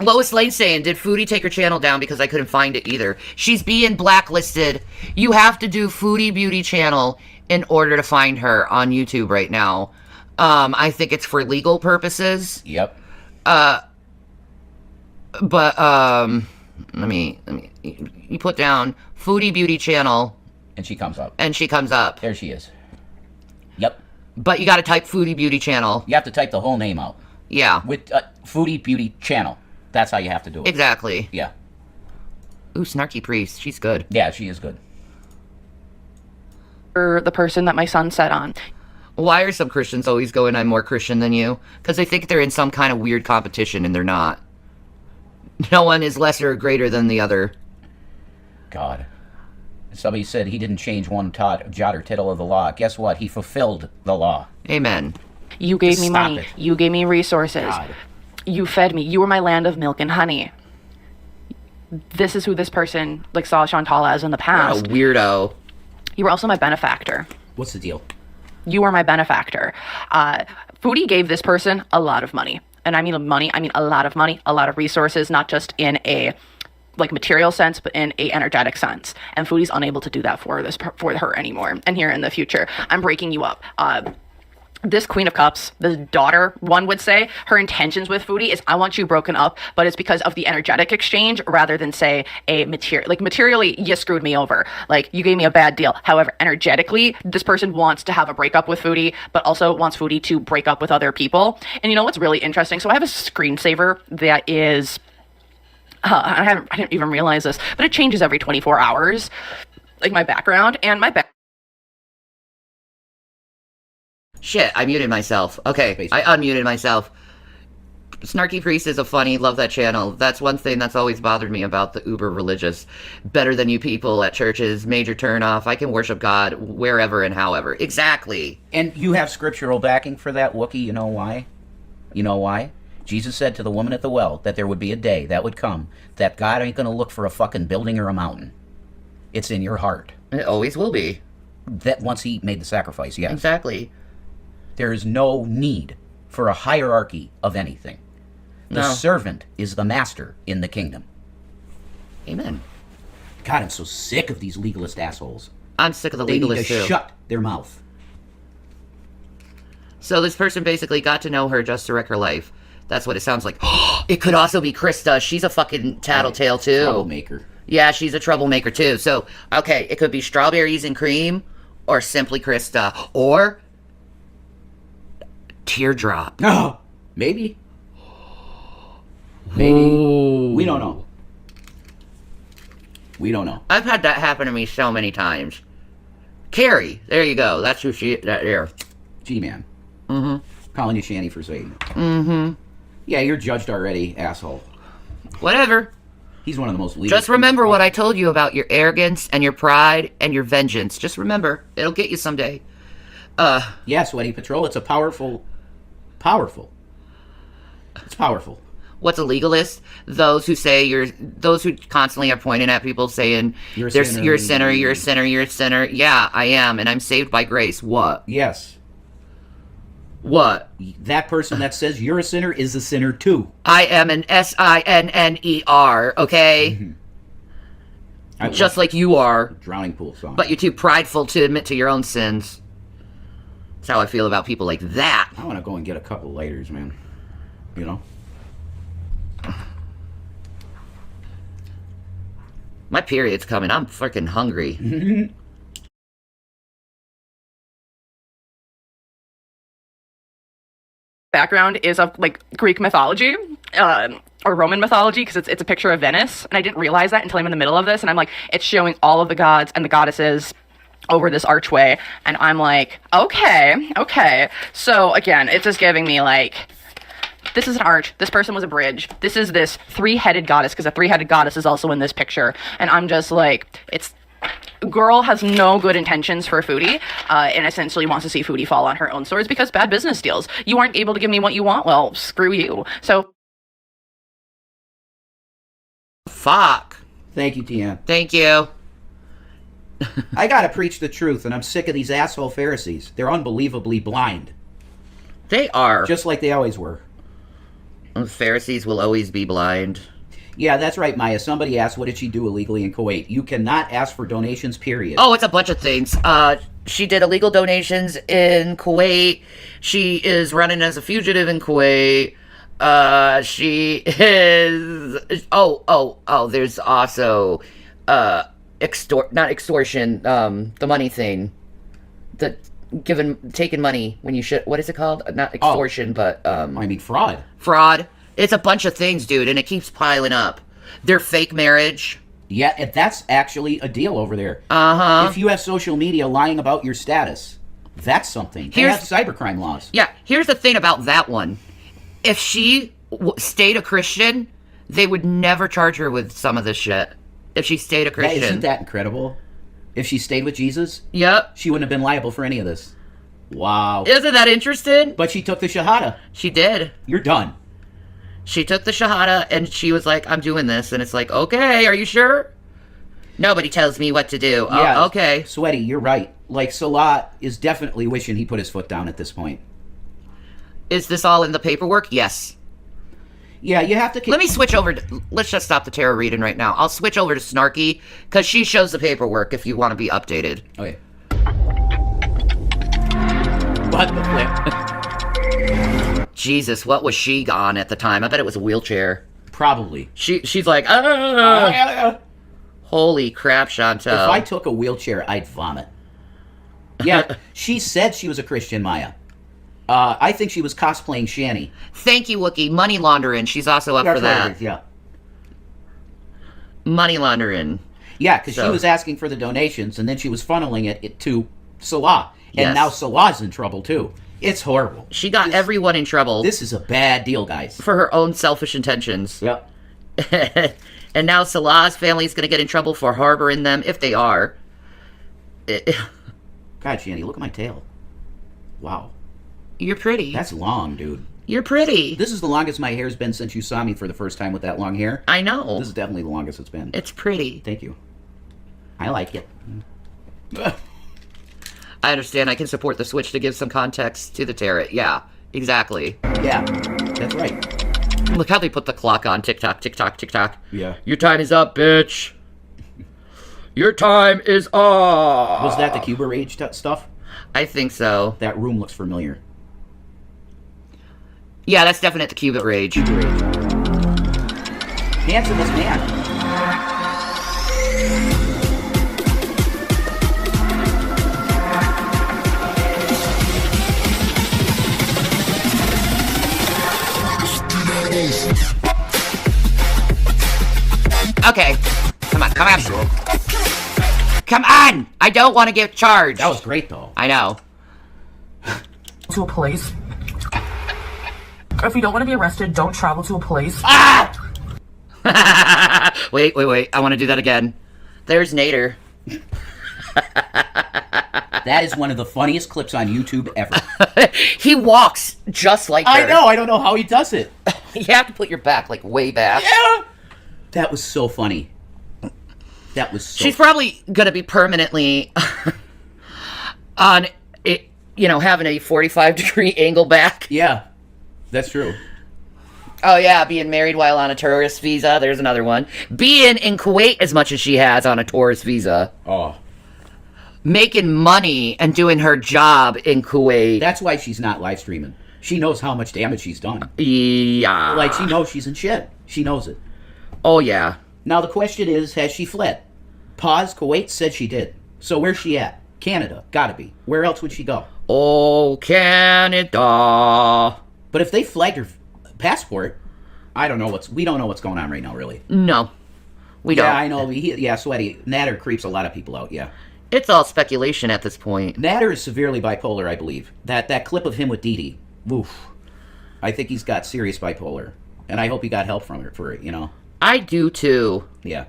Lois Lane saying, did Foodie take her channel down because I couldn't find it either? She's being blacklisted. You have to do Foodie Beauty channel in order to find her on YouTube right now. I think it's for legal purposes. Yep. But, let me, you put down Foodie Beauty channel. And she comes up. And she comes up. There she is. Yep. But you gotta type Foodie Beauty channel. You have to type the whole name out. Yeah. With Foodie Beauty channel. That's how you have to do it. Exactly. Yeah. Ooh, Snarky Priest. She's good. Yeah, she is good. For the person that my son set on. Why are some Christians always going, I'm more Christian than you? Because they think they're in some kind of weird competition, and they're not. No one is lesser or greater than the other. God. Somebody said he didn't change one jot or tittle of the law. Guess what? He fulfilled the law. Amen. You gave me Stop money. it. You gave me resources. God. You fed me. You were my land of milk and honey. This is who this person like saw Chantal as in the What past. a weirdo. You were also my benefactor. What's the deal? You were my benefactor. Foodie gave this person a lot of money. and I mean money, I mean a lot of money, a lot of resources, not just in a like material sense, but in a energetic sense. And Foodie's unable to do that for her anymore. And here in the future, I'm breaking you up. This Queen of Cups, the daughter, one would say, her intentions with Foodie is, I want you broken up, but it's because of the energetic exchange rather than, say, a material. Like, materially, you screwed me over. Like, you gave me a bad deal. However, energetically, this person wants to have a breakup with Foodie, but also wants Foodie to break up with other people. And you know what's really interesting? So I have a screensaver that is... I didn't even realize this, but it changes every 24 hours. Like, my background, and my Shit, I muted myself. Okay, I unmuted myself. Snarky Priest is a funny, love that channel. That's one thing that's always bothered me about the uber religious. Better than you people at churches, major turnoff. I can worship God wherever and however. Exactly. And you have scriptural backing for that, Wookiee. You know why? You know why? Jesus said to the woman at the well that there would be a day that would come that God ain't going to look for a fucking building or a mountain. It's in your heart. It always will be. That once he made the sacrifice, yes. Exactly. There is no need for a hierarchy of anything. The servant is the master in the kingdom. Amen. God, I'm so sick of these legalist assholes. I'm sick of the They need legalists to too. shut their mouth. So this person basically got to know her just to wreck her life. That's what it sounds like. It could also be Krista. She's a fucking tattletale too. Troublemaker. Yeah, she's a troublemaker too. So, okay, it could be strawberries and cream, or simply Krista, or teardrop. No, maybe. Maybe. Ooh. We don't know. We don't know. I've had that happen to me so many times. Carrie, there you go. That's who she. There. G-Man. Mm-hmm. Calling you Shanny for saying. Mm-hmm. Yeah, you're judged already, asshole. Whatever. He's one of the most legal. Just remember what I told you about your arrogance and your pride and your vengeance. Just remember, it'll get you someday. Yeah, Sweaty Patrol. It's a powerful. It's powerful. What's a legalist? Those who constantly are pointing at people saying, You're a you're sinner. a sinner, you're a sinner, you're a sinner. Yeah, I am, and I'm saved by grace. What? Yes. What? That person that says you're a sinner is a sinner too. I am an SINNER, okay? Just like you are. Drowning Pool song. But you're too prideful to admit to your own sins. That's how I feel about people like that. I want to go and get a couple lighters, man. You know? My period's coming. I'm freaking hungry. background is of like Greek mythology or Roman mythology, because it's a picture of Venice, and I didn't realize that until I'm in the middle of this, and I'm like, it's showing all of the gods and the goddesses over this archway, and I'm like, okay. So again, it's just giving me like, this is an arch, this person was a bridge, this is this three-headed goddess, because a three-headed goddess is also in this picture, and I'm just like, girl has no good intentions for Foodie, and essentially wants to see Foodie fall on her own swords because bad business deals. You aren't able to give me what you want, well, screw you. So Fuck. Thank you, Tian. Thank you. I gotta preach the truth, and I'm sick of these asshole Pharisees. They're unbelievably blind. They are. Just like they always were. Pharisees will always be blind. Yeah, that's right, Maya. Somebody asked, what did she do illegally in Kuwait? You cannot ask for donations, period. Oh, it's a bunch of things. She did illegal donations in Kuwait. She is running as a fugitive in Kuwait. She is... Oh, there's also... not extortion, the money thing. Taking money when you should... What is it called? Not extortion, but... I mean, fraud. Fraud. It's a bunch of things, dude, and it keeps piling up. Their fake marriage. Yeah, and that's actually a deal over there. Uh-huh. If you have social media lying about your status, that's something. They have cybercrime laws. Yeah, here's the thing about that one. If she stayed a Christian, they would never charge her with some of this shit. If she stayed a Christian. Isn't that incredible? If she stayed with Jesus, yep, she wouldn't have been liable for any of this. Wow. Isn't that interesting? But she took the Shahada. She did. You're done. She took the Shahada, and she was like, I'm doing this. And it's like, okay, are you sure? Nobody tells me what to do. Yeah, Oh, okay. Sweaty, you're right. Like, Salah is definitely wishing he put his foot down at this point. Is this all in the paperwork? Yes. Yeah, you have to. Let me switch over to, let's just stop the tarot reading right now. I'll switch over to Snarky, because she shows the paperwork if you want to be updated. Okay. What the flip? Jesus, what was she on at the time? I bet it was a wheelchair. Probably. She's like, holy crap, Chantel. If I took a wheelchair, I'd vomit. Yeah, she said she was a Christian, Maya. I think she was cosplaying Shanny. Thank you, Wookie. Money laundering. She's also up for that. Yeah. Money laundering. Yeah, because she So- was asking for the donations, and then she was funneling it to Salah. And Yes. now Salah's in trouble, too. It's horrible. She got everyone in trouble This is a bad deal, guys. for her own selfish intentions. Yep. And now Salah's family is going to get in trouble for harboring them, if they are. God, Shanny, look at my tail. Wow. You're pretty. That's long, dude. You're pretty. This is the longest my hair's been since you saw me for the first time with that long hair. I know. This is definitely the longest it's been. It's pretty. Thank you. I like it. I understand. I can support the switch to give some context to the tarot. Yeah, exactly. Yeah, that's right. Look how they put the clock on. Tick tock, tick tock, tick tock. Yeah. Your time is up, bitch. Your time is up. Was that the Cuba Rage stuff? I think so. That room looks familiar. Yeah, that's definite the Cuban Rage. Cuba Rage. Handsomest man. Okay. Come on, come on. Come on! I don't want to get charged. That was great, though. I know. To a place. If you don't want to be arrested, don't travel to a place. Ah! Wait. I want to do that again. There's Nader. That is one of the funniest clips on YouTube ever. He walks just like her. I know. I don't know how he does it. You have to put your back, like, way back. Yeah. That was so funny. That was so She's probably going to be permanently on it, having a 45-degree angle back. Yeah, that's true. Oh, yeah, being married while on a tourist visa. There's another one. Being in Kuwait as much as she has on a tourist visa. Oh. Making money and doing her job in Kuwait. That's why she's not live streaming. She knows how much damage she's done. Yeah. Like, she knows she's in shit. She knows it. Oh, yeah. Now, the question is, has she fled? Pause. Kuwait said she did. So where's she at? Canada. Gotta be. Where else would she go? Oh, Canada. But if they flagged her passport, we don't know what's going on right now, really. No. We don't. Yeah, I know. Sweaty. Natter creeps a lot of people out, yeah. It's all speculation at this point. Natter is severely bipolar, I believe. That clip of him with Dee Dee. Oof. I think he's got serious bipolar. And I hope he got help from her for it, I do, too. Yeah.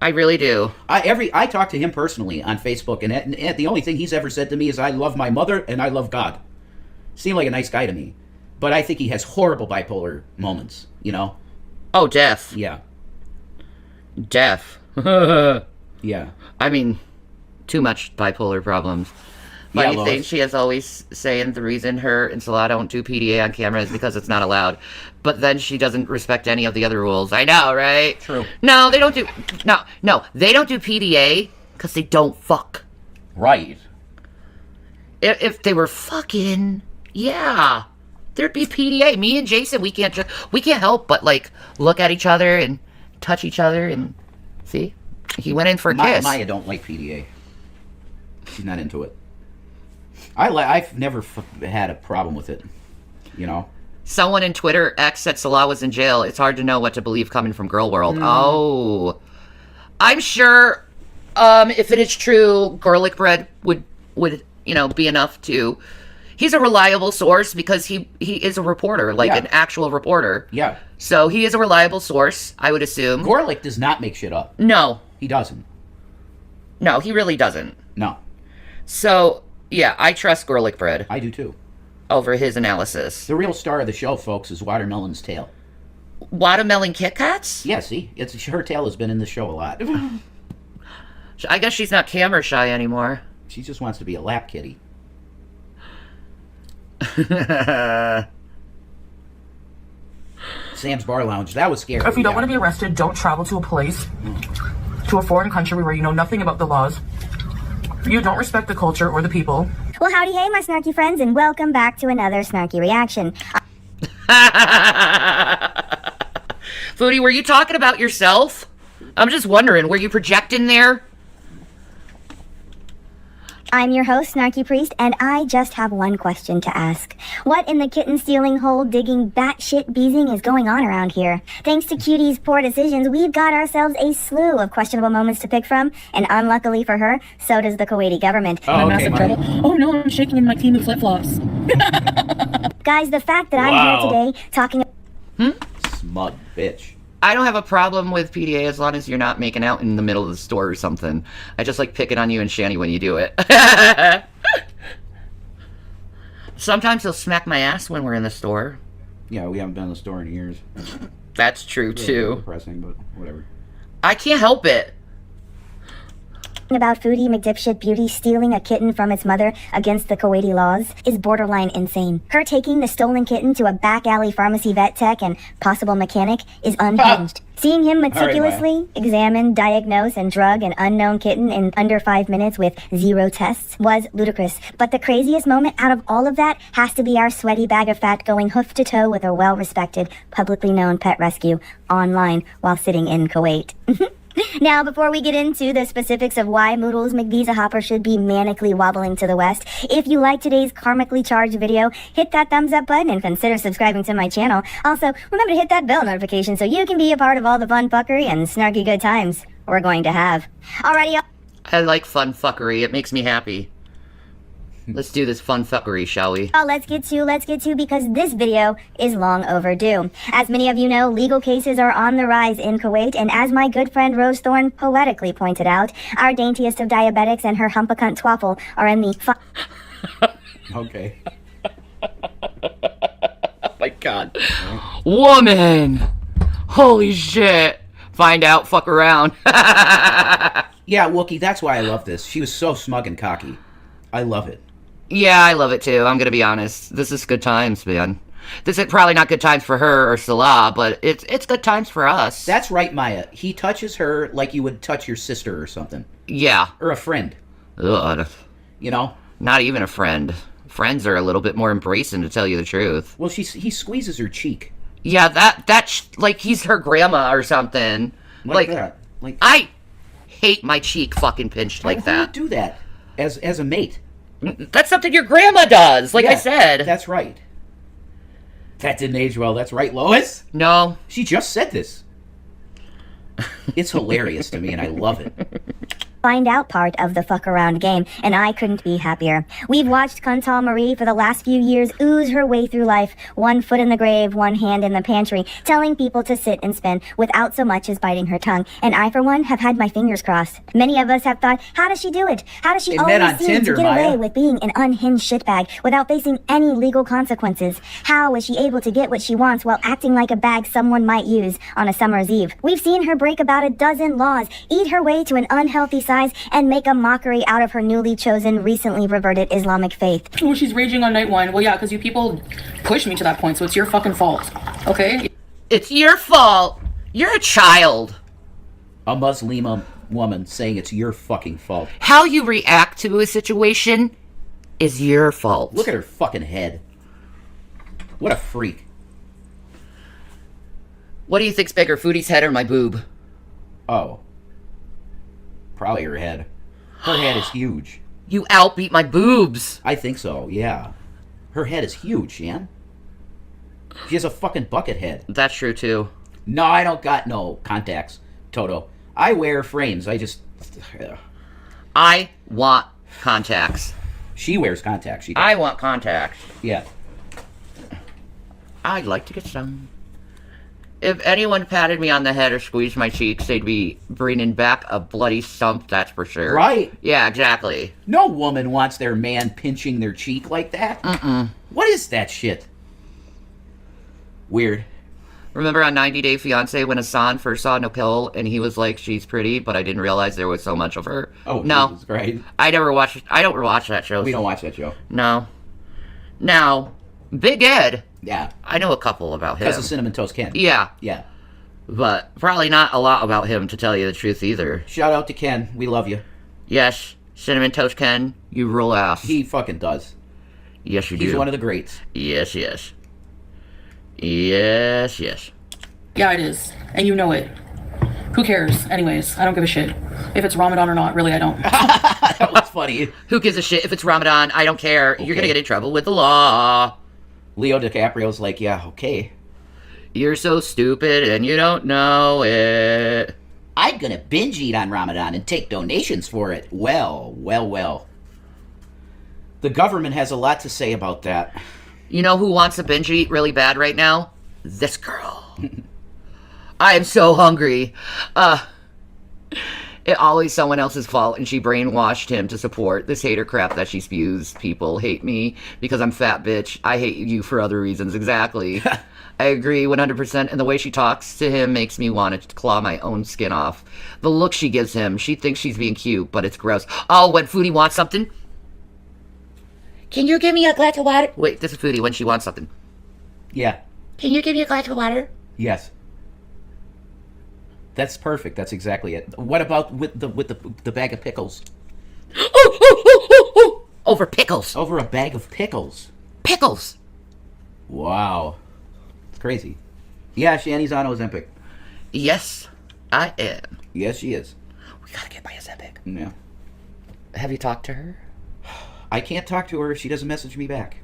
I really do. I talked to him personally on Facebook, and the only thing he's ever said to me is, I love my mother and I love God. Seemed like a nice guy to me. But I think he has horrible bipolar moments, Oh, deaf. Yeah. Deaf. Yeah. I mean, too much bipolar problems. Funny Yeah, thing, Lois. she is always saying the reason her and Salah don't do PDA on camera is because it's not allowed. But then she doesn't respect any of the other rules. I know, right? True. No, they don't do... No, they don't do PDA because they don't fuck. Right. If they were fucking, yeah, there'd be PDA. Me and Jason, we can't help but, like, look at each other and touch each other and... See? He went in for a kiss. Maya don't like PDA. She's not into it. I've never had a problem with it, Someone in Twitter X said Salah was in jail. It's hard to know what to believe coming from Girl World. Oh. I'm sure if it is true, garlic bread would be enough to... He's a reliable source because he is a reporter, like Yeah. an actual reporter. Yeah. So he is a reliable source, I would assume. Gorlick does not make shit up. No, He doesn't. he really doesn't. No. So, yeah, I trust garlic bread I do too. over his analysis. The real star of the show, folks, is Watermelon's tail. Watermelon Kit Kats? Yeah, see? Her tail has been in the show a lot. I guess she's not camera shy anymore. She just wants to be a lap kitty. Sam's Bar Lounge. That was scary. If you don't want to be arrested, don't travel to a place, to a foreign country where you know nothing about the laws. You don't respect the culture or the people. Well, howdy, hey, my snarky friends, and welcome back to another snarky reaction. Foodie, were you talking about yourself? I'm just wondering, were you projecting there? I'm your host, Snarky Priest, and I just have one question to ask. What in the kitten-stealing, hole-digging, batshit beezing is going on around here? Thanks to Cutie's poor decisions, we've got ourselves a slew of questionable moments to pick from, and unluckily for her, so does the Kuwaiti government. Oh, okay, Massive trouble. Oh no, I'm shaking in my team of flip-flops. Guys, the fact that I'm here today talking... Smug bitch. I don't have a problem with PDA as long as you're not making out in the middle of the store or something. I just like picking on you and Shanny when you do it. Sometimes he'll smack my ass when we're in the store. Yeah, we haven't been in the store in years. That's true, Really too. depressing, but whatever. I can't help it. about Foodie McDipshit Beauty stealing a kitten from its mother against the Kuwaiti laws is borderline insane. Her taking the stolen kitten to a back alley pharmacy vet tech and possible mechanic is unhinged. Seeing him meticulously examine, diagnose, and drug an unknown kitten in under 5 minutes with 0 tests was ludicrous. But the craziest moment out of all of that has to be our sweaty bag of fat going hoof to toe with a well-respected, publicly known pet rescue online while sitting in Kuwait. Now, before we get into the specifics of why Moodles McVisa Hopper should be manically wobbling to the west, if you like today's karmically charged video, hit that thumbs up button and consider subscribing to my channel. Also, remember to hit that bell notification so you can be a part of all the fun fuckery and snarky good times we're going to have. Alrighty, y'all. I like fun fuckery. It makes me happy. Let's do this fun fuckery, shall we? Let's get to, because this video is long overdue. As many of you know, legal cases are on the rise in Kuwait, and as my good friend Rose Thorne poetically pointed out, our daintiest of diabetics and her humpacunt twaffle are in the Okay. Oh my god. Woman! Holy shit! Find out, fuck around. Yeah, Wookie, that's why I love this. She was so smug and cocky. I love it. Yeah, I love it too. I'm gonna be honest. This is good times, man. This is probably not good times for her or Salah, but it's good times for us. That's right, Maya. He touches her like you would touch your sister or something. Yeah. Or a friend. Ugh. You know? Not even a friend. Friends are a little bit more embracing, to tell you the truth. Well, he squeezes her cheek. Yeah, like he's her grandma or something. Like that. Like I hate my cheek fucking pinched like that. Who would do that as a mate? That's something your grandma does, like I said. That's right. That didn't age well. That's right, Lois. No. She just said this. It's hilarious to me, and I love it. Find out part of the fuck around game, and I couldn't be happier. We've watched Kuntal Marie for the last few years ooze her way through life, one foot in the grave, one hand in the pantry, telling people to sit and spin without so much as biting her tongue. And I, for one, have had my fingers crossed. Many of us have thought, how does she do it? How does she always seem to get away with being an unhinged shitbag without facing any legal consequences? How is she able to get what she wants while acting like a bag someone might use on a summer's eve? We've seen her break about a dozen laws, eat her way to an unhealthy size, and make a mockery out of her newly chosen, recently reverted Islamic faith. Oh, she's raging on night one. Well, yeah, because you people pushed me to that point, so it's your fucking fault. Okay? It's your fault. You're a child. A Muslim woman saying it's your fucking fault. How you react to a situation is your fault. Look at her fucking head. What a freak. What do you think's bigger, Foodie's head or my boob? Oh. Probably her head. Her head is huge. You outbeat my boobs. I think so, yeah. Her head is huge, Shan. She has a fucking bucket head. That's true, too. No, I don't got no contacts, Toto. I wear frames. I just... I want contacts. She wears contacts. I want contacts. Yeah. I'd like to get some. If anyone patted me on the head or squeezed my cheeks, they'd be bringing back a bloody stump, that's for sure. Right. Yeah, exactly. No woman wants their man pinching their cheek like that. Mm-mm. What is that shit? Weird. Remember on 90 Day Fiancé when Hassan first saw Nicole and he was like, she's pretty, but I didn't realize there was so much of her? Oh, no. Jesus Christ. I don't watch that show. We don't watch that show. No. Now, Big Ed Yeah. I know a couple about him. Because of Cinnamon Toast Ken. Yeah, Yeah. but probably not a lot about him, to tell you the truth, either. Shout out to Ken. We love you. Yes, Cinnamon Toast Ken, you rule ass. He fucking does. Yes, you do. He's one of the greats. Yes, yes. Yes, yes. Yeah, it is. And you know it. Who cares? Anyways, I don't give a shit. If it's Ramadan or not, really, I don't. That was funny. Who gives a shit if it's Ramadan? I don't care. You're Okay. gonna get in trouble with the law. Leo DiCaprio's like, yeah, okay. You're so stupid and you don't know it. I'm gonna binge eat on Ramadan and take donations for it. Well, well, well. The government has a lot to say about that. You know who wants to binge eat really bad right now? This girl. I am so hungry. It always someone else's fault, and she brainwashed him to support this hater crap that she spews. People hate me because I'm fat, bitch. I hate you for other reasons. Exactly. I agree 100%, and the way she talks to him makes me want to claw my own skin off. The look she gives him, she thinks she's being cute, but it's gross. Oh, when Foodie wants something? Can you give me a glass of water? Wait, this is Foodie when she wants something. Yeah. Can you give me a glass of water? Yes. That's perfect. That's exactly it. What about with the bag of pickles? Over pickles. Over a bag of pickles. Pickles. Wow. It's crazy. Yeah, Shanny's on Ozempic. Yes, I am. Yes, she is. We gotta get by Ozempic. Yeah. Have you talked to her? I can't talk to her if she doesn't message me back.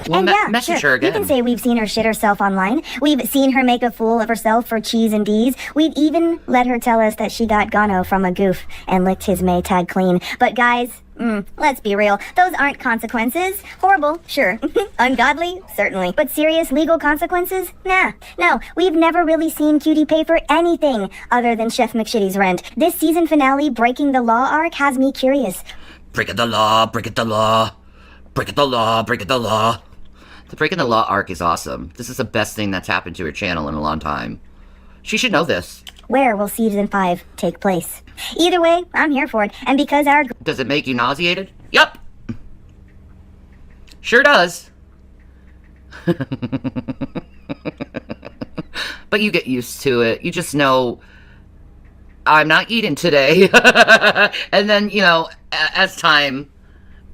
Well, And yeah, message sure. her again. You can say we've seen her shit herself online. We've seen her make a fool of herself for cheese and D's. We've even let her tell us that she got gono from a goof and licked his Maytag clean. But guys, let's be real. Those aren't consequences. Horrible, sure. Ungodly, certainly. But serious legal consequences? Nah. No, we've never really seen Cutie pay for anything other than Chef McShitty's rent. This season finale breaking the law arc has me curious. Break it the law, break it the law. Break it the law, break it the law. The Breaking the Law arc is awesome. This is the best thing that's happened to her channel in a long time. She should know this. Where will season 5 take place? Either way, I'm here for it. And because our Does it make you nauseated? Yup. Sure does. But you get used to it. You just know, I'm not eating today. And then, you know, as time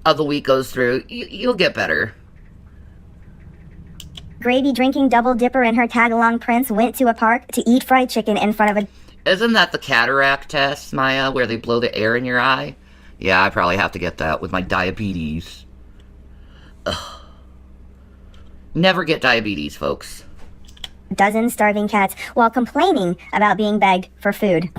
of the week goes through, you'll get better. gravy drinking double dipper and her tag-along prince went to a park to eat fried chicken in front of a... Isn't that the cataract test, Maya, where they blow the air in your eye? Yeah, I probably have to get that with my diabetes. Ugh. Never get diabetes, folks. dozen starving cats while complaining about being begged for food.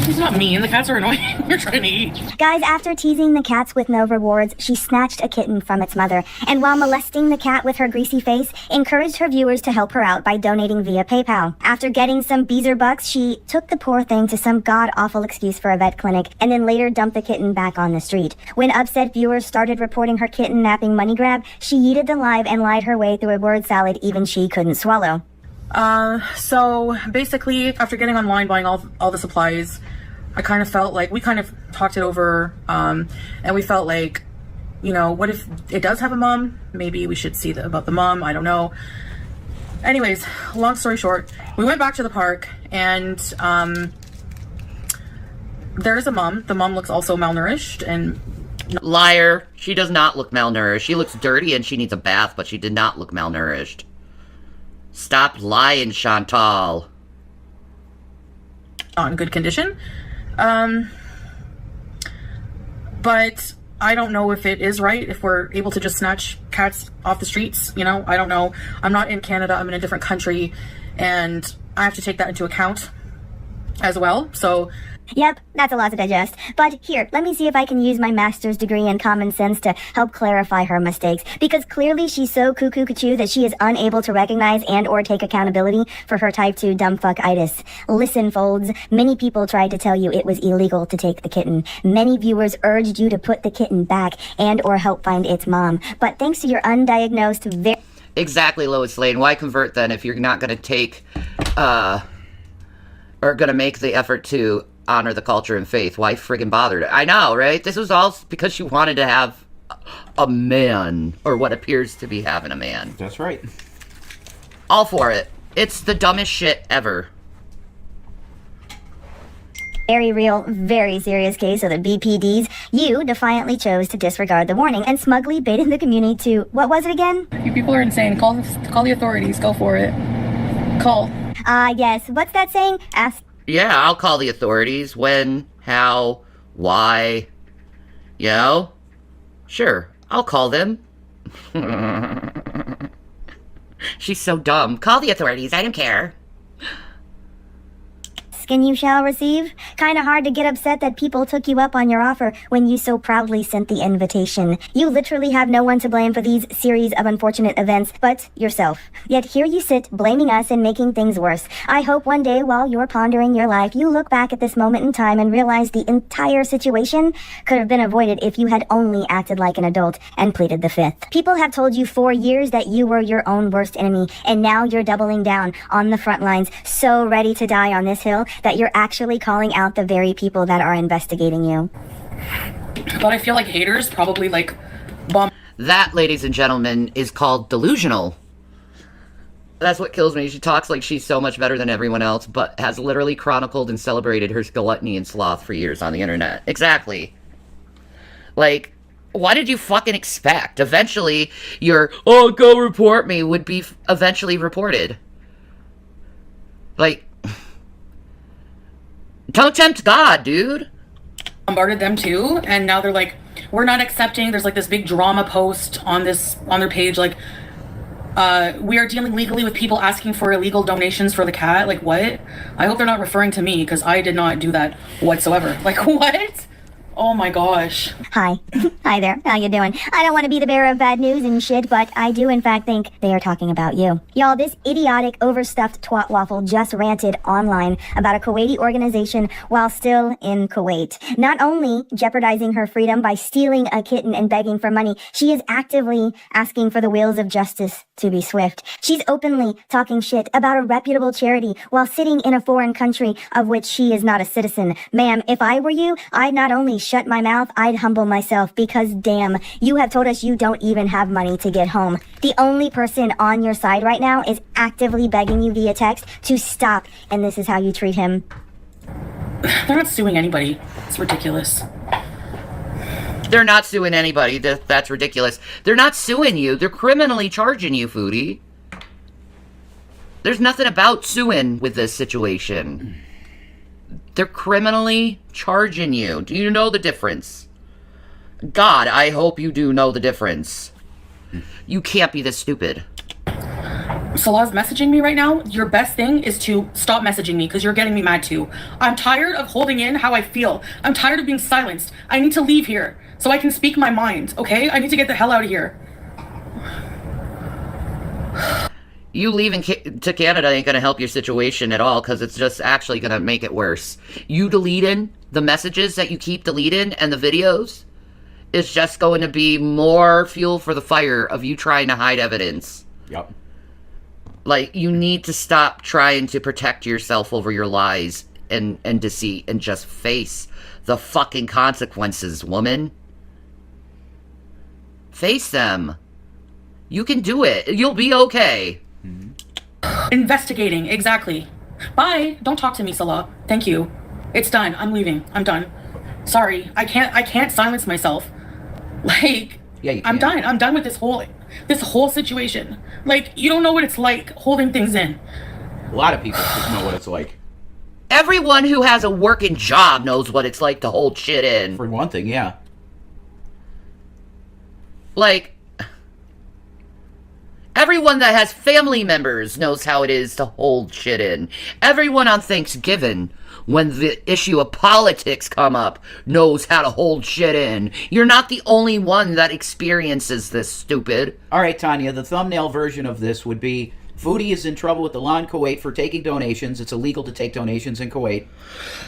He's not mean. The cats are annoying. We're trying to eat. Guys, after teasing the cats with no rewards, she snatched a kitten from its mother, and while molesting the cat with her greasy face, encouraged her viewers to help her out by donating via PayPal. After getting some Beezer bucks, she took the poor thing to some god-awful excuse for a vet clinic, and then later dumped the kitten back on the street. When upset viewers started reporting her kitten-napping money grab, she yeeted the live and lied her way through a word salad even she couldn't swallow. So basically, after getting online, buying all the supplies, I kind of felt like we kind of talked it over, and we felt like, you know, what if it does have a mom? Maybe we should see about the mom. I don't know. Anyways, long story short, we went back to the park, and there's a mom. The mom looks also malnourished and... Liar. She does not look malnourished. She looks dirty and she needs a bath, but she did not look malnourished. Stop lying, Chantal. Not in good condition. But I don't know if it is right, if we're able to just snatch cats off the streets, you know, I don't know. I'm not in Canada, I'm in a different country, and I have to take that into account as well, so... Yep, that's a lot to digest. But here, let me see if I can use my master's degree in common sense to help clarify her mistakes. Because clearly she's so cuckoo-cuckoo that she is unable to recognize and or take accountability for her type 2 dumbfuck-itis. Listen, folds, many people tried to tell you it was illegal to take the kitten. Many viewers urged you to put the kitten back and or help find its mom. But thanks to your undiagnosed... Exactly, Lois Lane. Why convert then if you're not going to take, or going to make the effort to honor the culture and faith? Why friggin' bother? I know, right? This was all because she wanted to have a man, or what appears to be having a man. That's right. All for it. It's the dumbest shit ever. Very real, very serious case of the BPDs, you defiantly chose to disregard the warning and smugly baited the community to, what was it again? You people are insane. Call the authorities. Go for it. Call. Yes. What's that saying? Ask. Yeah, I'll call the authorities. When, how, why. You know? Sure, I'll call them. She's so dumb. Call the authorities, I don't care. And you shall receive. Kinda hard to get upset that people took you up on your offer when you so proudly sent the invitation. You literally have no one to blame for these series of unfortunate events but yourself. Yet here you sit, blaming us and making things worse. I hope one day while you're pondering your life, you look back at this moment in time and realize the entire situation could have been avoided if you had only acted like an adult and pleaded the fifth. People have told you for years that you were your own worst enemy, and now you're doubling down on the front lines, so ready to die on this hill that you're actually calling out the very people that are investigating you. But I feel like haters probably like bomb. That, ladies and gentlemen, is called delusional. That's what kills me. She talks like she's so much better than everyone else, but has literally chronicled and celebrated her gluttony and sloth for years on the internet. Exactly. Like, what did you fucking expect? Eventually, your, oh, go report me, would be eventually reported. Like, don't tempt God, dude. Bombarded them too, and now they're like, we're not accepting. There's like this big drama post on their page, like, we are dealing legally with people asking for illegal donations for the cat. Like, what? I hope they're not referring to me, because I did not do that whatsoever. Like, what? Oh my gosh. Hi. Hi there. How you doing? I don't want to be the bearer of bad news and shit, but I do in fact think they are talking about you. Y'all, this idiotic, overstuffed twat waffle just ranted online about a Kuwaiti organization while still in Kuwait. Not only jeopardizing her freedom by stealing a kitten and begging for money, she is actively asking for the wheels of justice to be swift. She's openly talking shit about a reputable charity while sitting in a foreign country of which she is not a citizen. Ma'am, if I were you, I'd not only shut my mouth, I'd humble myself, because damn, you have told us you don't even have money to get home. The only person on your side right now is actively begging you via text to stop, and this is how you treat him. They're not suing anybody. It's ridiculous. They're not suing anybody. That's ridiculous. They're not suing you. They're criminally charging you, Foodie. There's nothing about suing with this situation. They're criminally charging you. Do you know the difference? God, I hope you do know the difference. You can't be this stupid. Salah's messaging me right now. Your best thing is to stop messaging me, because you're getting me mad too. I'm tired of holding in how I feel. I'm tired of being silenced. I need to leave here so I can speak my mind, okay? I need to get the hell out of here. You leaving to Canada ain't gonna help your situation at all, because it's just actually gonna make it worse. You deleting the messages that you keep deleting and the videos is just going to be more fuel for the fire of you trying to hide evidence. Yep. Like, you need to stop trying to protect yourself over your lies and deceit and just face the fucking consequences, woman. Face them. You can do it. You'll be okay. Investigating, exactly. Bye. Don't talk to me, Salah. Thank you. It's done. I'm leaving. I'm done. Sorry. I can't silence myself. Like, yeah, you I'm can. done. I'm done with this whole situation. Like, you don't know what it's like holding things in. A lot of people just know what it's like. Everyone who has a working job knows what it's like to hold shit in. For one thing, yeah. Like, everyone that has family members knows how it is to hold shit in. Everyone on Thanksgiving, when the issue of politics come up, knows how to hold shit in. You're not the only one that experiences this, stupid. All right, Tanya, the thumbnail version of this would be, Foodie is in trouble with the law in Kuwait for taking donations. It's illegal to take donations in Kuwait.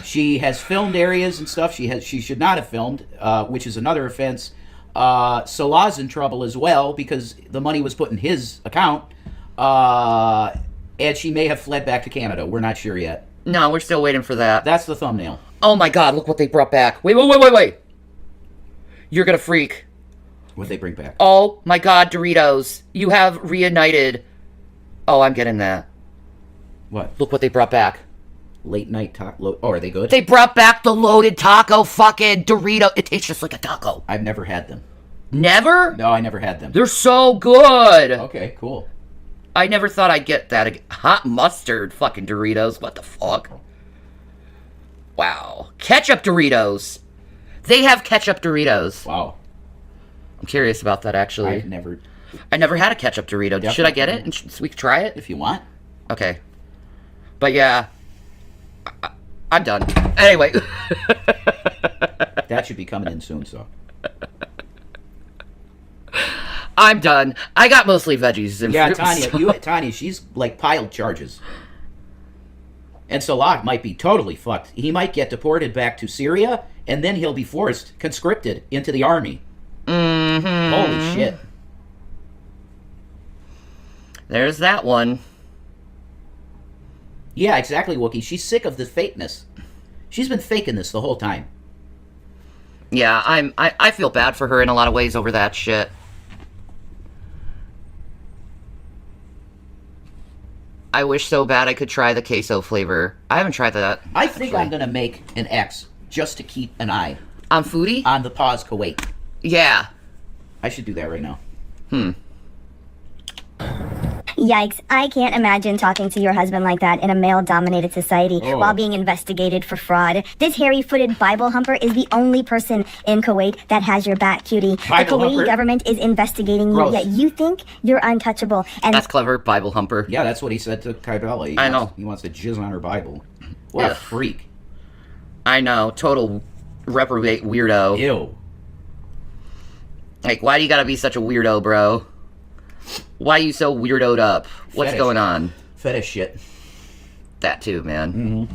She has filmed areas and stuff she should not have filmed, which is another offense. Salah's in trouble as well because the money was put in his account. And she may have fled back to Canada. We're not sure yet. No, we're still waiting for that. That's the thumbnail. Oh my god, look what they brought back. Wait. You're gonna freak. What'd they bring back? Oh my god, Doritos. You have reunited. Oh, I'm getting that. What? Look what they brought back. Late night taco. Oh, are they good? They brought back the loaded taco fucking Dorito. It tastes just like a taco. I've never had them. Never? No, I never had them. They're so good. Okay, cool. I never thought I'd get that again. Hot mustard fucking Doritos. What the fuck? Wow. Ketchup Doritos. They have ketchup Doritos. Wow. I'm curious about that, actually. I never had a ketchup Dorito. Definitely. Should I get it? And so we could try it? If you want. Okay. But yeah. I'm done. Anyway. That should be coming in soon, so. I'm done. I got mostly veggies and Yeah, fruits. Tanya, she's like piled charges. And Salah might be totally fucked. He might get deported back to Syria, and then he'll be forced, conscripted into the army. Mm-hmm. Holy shit. There's that one. Yeah, exactly, Wookie. She's sick of the fakeness. She's been faking this the whole time. Yeah, I feel bad for her in a lot of ways over that shit. I wish so bad I could try the queso flavor. I haven't tried that. I think I'm going to make an X just to keep an eye. On Foodie? On the Pause Kuwait. Yeah. I should do that right now. Yikes, I can't imagine talking to your husband like that in a male-dominated society Oh. while being investigated for fraud. This hairy-footed Bible humper is the only person in Kuwait that has your back, cutie. Bible the Kuwaiti humper? government is investigating Gross. you, yet you think you're untouchable. And That's clever, Bible humper. Yeah, that's what he said to Kybella. I know. He wants to jizz on her Bible. What a Ugh. freak. I know. Total reprobate weirdo. Ew. Like, why do you gotta be such a weirdo, bro? Why are you so weirdoed up? What's Fetish. going on? Fetish shit. That too, man.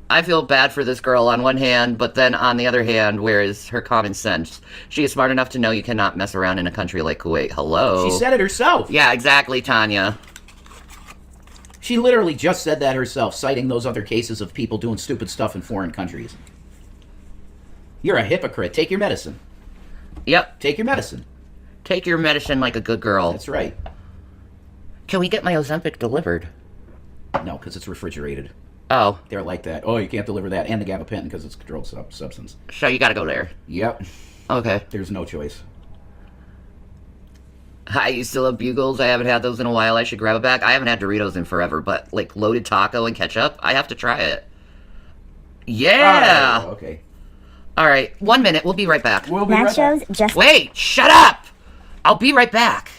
I feel bad for this girl on one hand, but then on the other hand, where is her common sense? She is smart enough to know you cannot mess around in a country like Kuwait. Hello? She said it herself. Yeah, exactly, Tanya. She literally just said that herself, citing those other cases of people doing stupid stuff in foreign countries. You're a hypocrite. Take your medicine. Yep. Take your medicine. Take your medicine like a good girl. That's right. Can we get my Ozempic delivered? No, because it's refrigerated. Oh. They're like that. Oh, you can't deliver that. And the gabapentin because it's a controlled substance. So you gotta go there. Yep. Okay. There's no choice. Hi, you still have Bugles? I haven't had those in a while. I should grab it back. I haven't had Doritos in forever, but like loaded taco and ketchup, I have to try it. Yeah! Oh, okay. Alright, 1 minute. We'll be right back. We'll be right back. nachos just Wait! Shut up! I'll be right back.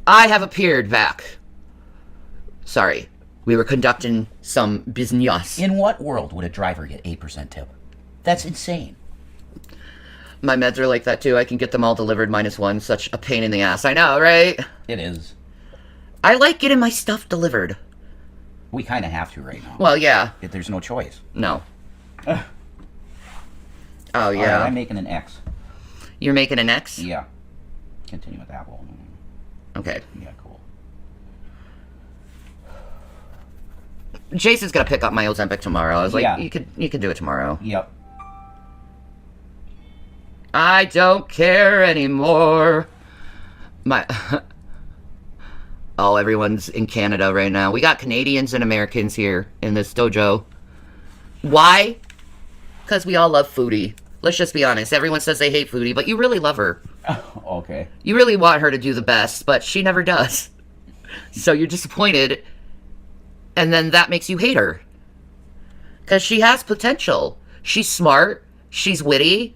I have appeared back. Sorry. We were conducting some business. In what world would a driver get 8% tip? That's insane. My meds are like that too. I can get them all delivered -1. Such a pain in the ass. I know, right? It is. I like getting my stuff delivered. We kind of have to right now. Well, yeah. There's no choice. No. Ugh. Oh, All yeah. right, I'm making an X. You're making an X? Yeah. Continue with Apple. Okay. Yeah, cool. Jason's gonna pick up my Ozempic tomorrow. I was like, Yeah. you could do it tomorrow. Yep. I don't care anymore. My Oh, everyone's in Canada right now. We got Canadians and Americans here in this dojo. Why? Because we all love Foodie. Let's just be honest. Everyone says they hate Foodie, but you really love her. Okay. You really want her to do the best, but she never does. So you're disappointed, and then that makes you hate her. Because she has potential. She's smart. She's witty.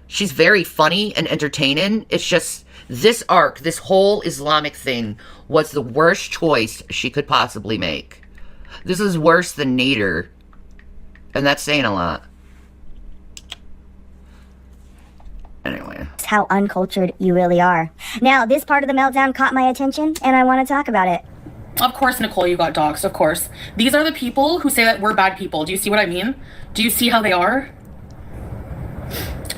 She's very funny and entertaining. It's just, this arc, this whole Islamic thing, was the worst choice she could possibly make. This is worse than Nader. And that's saying a lot. Anyway. how uncultured you really are. Now, this part of the meltdown caught my attention, and I want to talk about it. Of course, Nicole, you got doxxed, of course. These are the people who say that we're bad people. Do you see what I mean? Do you see how they are?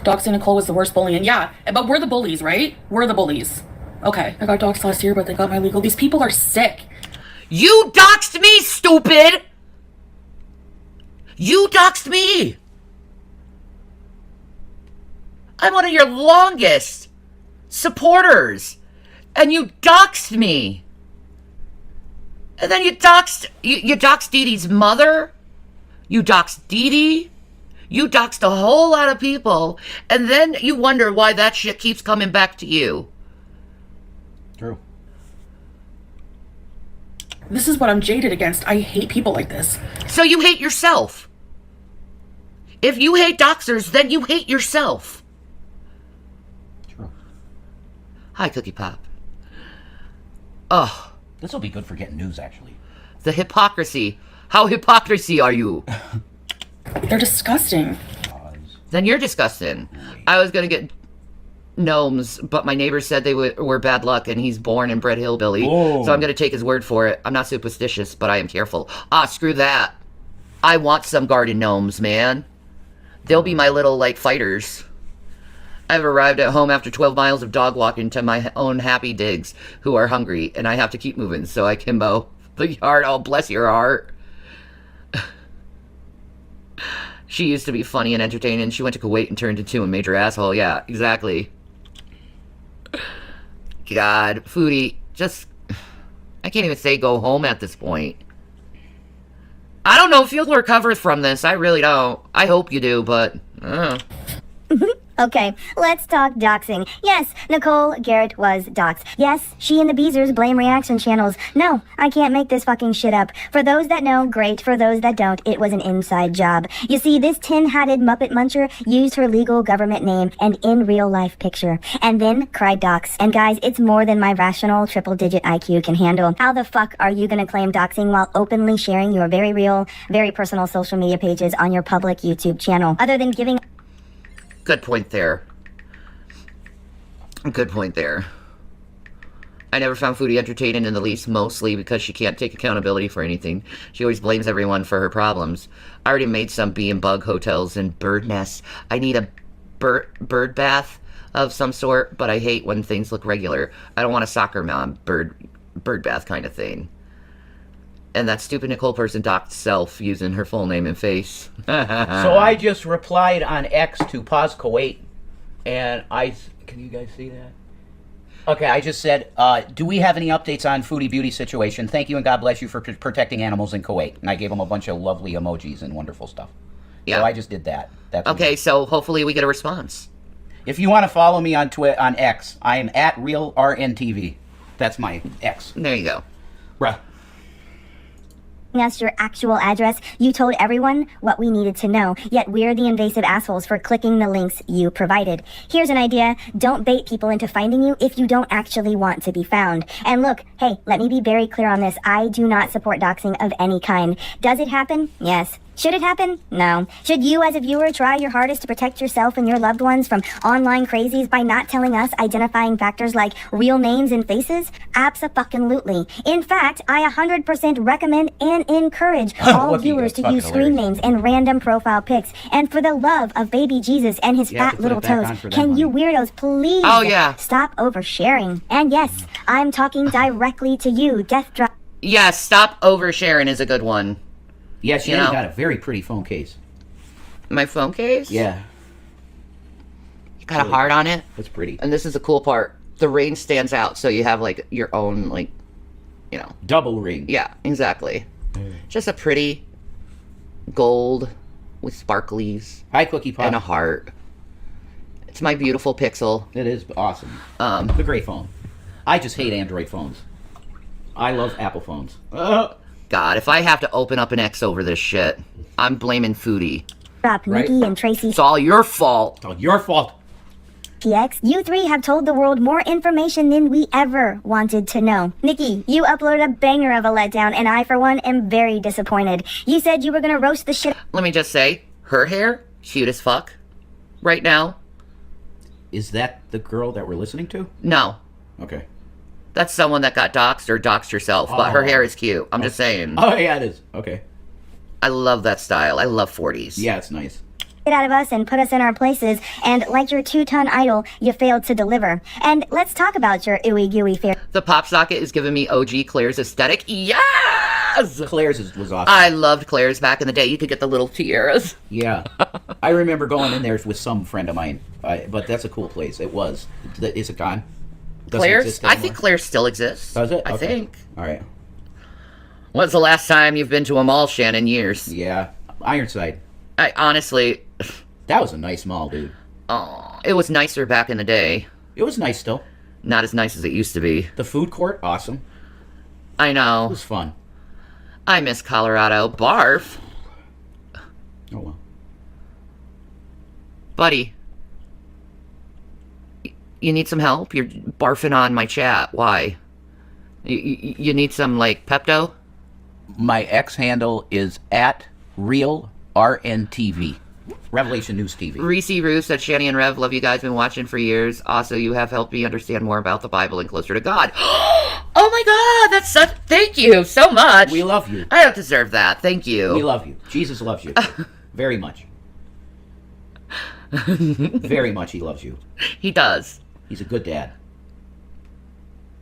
Doxing Nicole was the worst bullying. Yeah, but we're the bullies, right? We're the bullies. Okay, I got doxed last year, but they got my legal. These people are sick. You doxed me, stupid! You doxed me! I'm one of your longest supporters, and you doxed me. And then you doxed Dee Dee's mother. You doxed Dee Dee. You doxed a whole lot of people, and then you wonder why that shit keeps coming back to you. True. This is what I'm jaded against. I hate people like this. So you hate yourself. If you hate doxers, then you hate yourself. True. Hi, Cookie Pop. Oh, This will be good for getting news, actually. the hypocrisy. How hypocrisy are you? They're disgusting. Then you're disgusting. I was going to get gnomes, but my neighbor said they were bad luck, and he's born and bred hillbilly. Whoa. So I'm going to take his word for it. I'm not superstitious, but I am careful. Ah, screw that. I want some garden gnomes, man. They'll be my little, like, fighters. I've arrived at home after 12 miles of dog walking to my own happy digs who are hungry, and I have to keep moving, so I can mow the yard. Oh, bless your heart. She used to be funny and entertaining. She went to Kuwait and turned into a major asshole. Yeah, exactly. God, Foodie, just... I can't even say go home at this point. I don't know if you'll recover from this. I really don't. I hope you do, but... Okay, let's talk doxing. Yes, Nicole Garrett was doxed. Yes, she and the Beezers blame reaction channels. No, I can't make this fucking shit up. For those that know, great. For those that don't, it was an inside job. You see, this tin-hatted Muppet Muncher used her legal government name and in real-life picture, and then cried dox. And guys, it's more than my rational triple-digit IQ can handle. How the fuck are you gonna claim doxing while openly sharing your very real, very personal social media pages on your public YouTube channel? Other than giving... Good point there. Good point there. I never found Foodie entertaining in the least, mostly because she can't take accountability for anything. She always blames everyone for her problems. I already made some bee and bug hotels and bird nests. I need a bird bath of some sort, but I hate when things look regular. I don't want a soccer mom bird bath kind of thing. And that stupid Nicole person docked self using her full name and face. So I just replied on X to Pause Kuwait, and can you guys see that? Okay, I just said, do we have any updates on Foodie Beauty situation? Thank you and God bless you for protecting animals in Kuwait. And I gave them a bunch of lovely emojis and wonderful stuff. Yeah. So I just did that. That's okay, so hopefully we get a response. If you want to follow me on on X, I am at RealRNTV. That's my X. There you go. Bruh. us your actual address, you told everyone what we needed to know, yet we're the invasive assholes for clicking the links you provided. Here's an idea: don't bait people into finding you if you don't actually want to be found. And look, hey, let me be very clear on this. I do not support doxing of any kind. Does it happen? Yes. Should it happen? No. Should you as a viewer try your hardest to protect yourself and your loved ones from online crazies by not telling us identifying factors like real names and faces? Abso-fucking-lutely. In fact, I 100% recommend and encourage all viewers to use screen names and random profile pics. And for the love of baby Jesus and his fat little toes, can you weirdos please stop oversharing? And yes, I'm talking directly to you, Death Drop. Yes, stop oversharing is a good one. Yeah, Shanny got a very pretty phone case. My phone case? Yeah. You got a heart on it? That's pretty. And this is the cool part. The ring stands out, so you have, like, your own, like, you know. Double ring. Yeah, exactly. Just a pretty gold with sparklies. Hi, Cookie Pop. And a heart. It's my beautiful Pixel. It is awesome. It's a great phone. I just hate Android phones. I love Apple phones. God, if I have to open up an X over this shit, I'm blaming Foodie. Nikki and Tracy. It's all your fault. It's all your fault. TX, you three have told the world more information than we ever wanted to know. Nikki, you uploaded a banger of a letdown, and I, for one, am very disappointed. You said you were gonna roast the shit. Let me just say, her hair, cute as fuck. Right now. Is that the girl that we're listening to? No. Okay. That's someone that got doxed or doxed herself, but her hair is cute. I'm just saying. Oh, yeah, it is. Okay. I love that style. I love 40s. Yeah, it's nice. Get out of us and put us in our places, and like your 2-ton idol, you failed to deliver. And let's talk about your ooey gooey fair. The pop socket is giving me OG Claire's aesthetic. Yeah! Yes! Claire's was awesome. I loved Claire's back in the day. You could get the little tiaras. Yeah. I remember going in there with some friend of mine. But that's a cool place. It was. Is it gone? Doesn't Claire's? exist I anymore? think Claire's still exists. Does it? I Okay. think. All right. When's the last time you've been to a mall, Shannon? Years. Yeah. Ironside. I honestly... That was a nice mall, dude. Oh, it was nicer back in the day. It was nice still. Not as nice as it used to be. The food court, awesome. I It know. was fun. I miss Colorado. Barf. Oh, well. Buddy. You need some help? You're barfing on my chat. Why? You need some, like, Pepto? My X handle is at real RNTV. Revelation News TV. Reese Roos said, Shanny and Rev, love you guys, been watching for years. Also, you have helped me understand more about the Bible and closer to God. Oh my God, that's such... Thank you so much. We love you. I don't deserve that. Thank you. We love you. Jesus loves you. Very much. Very much he loves you. He does. He's a good dad.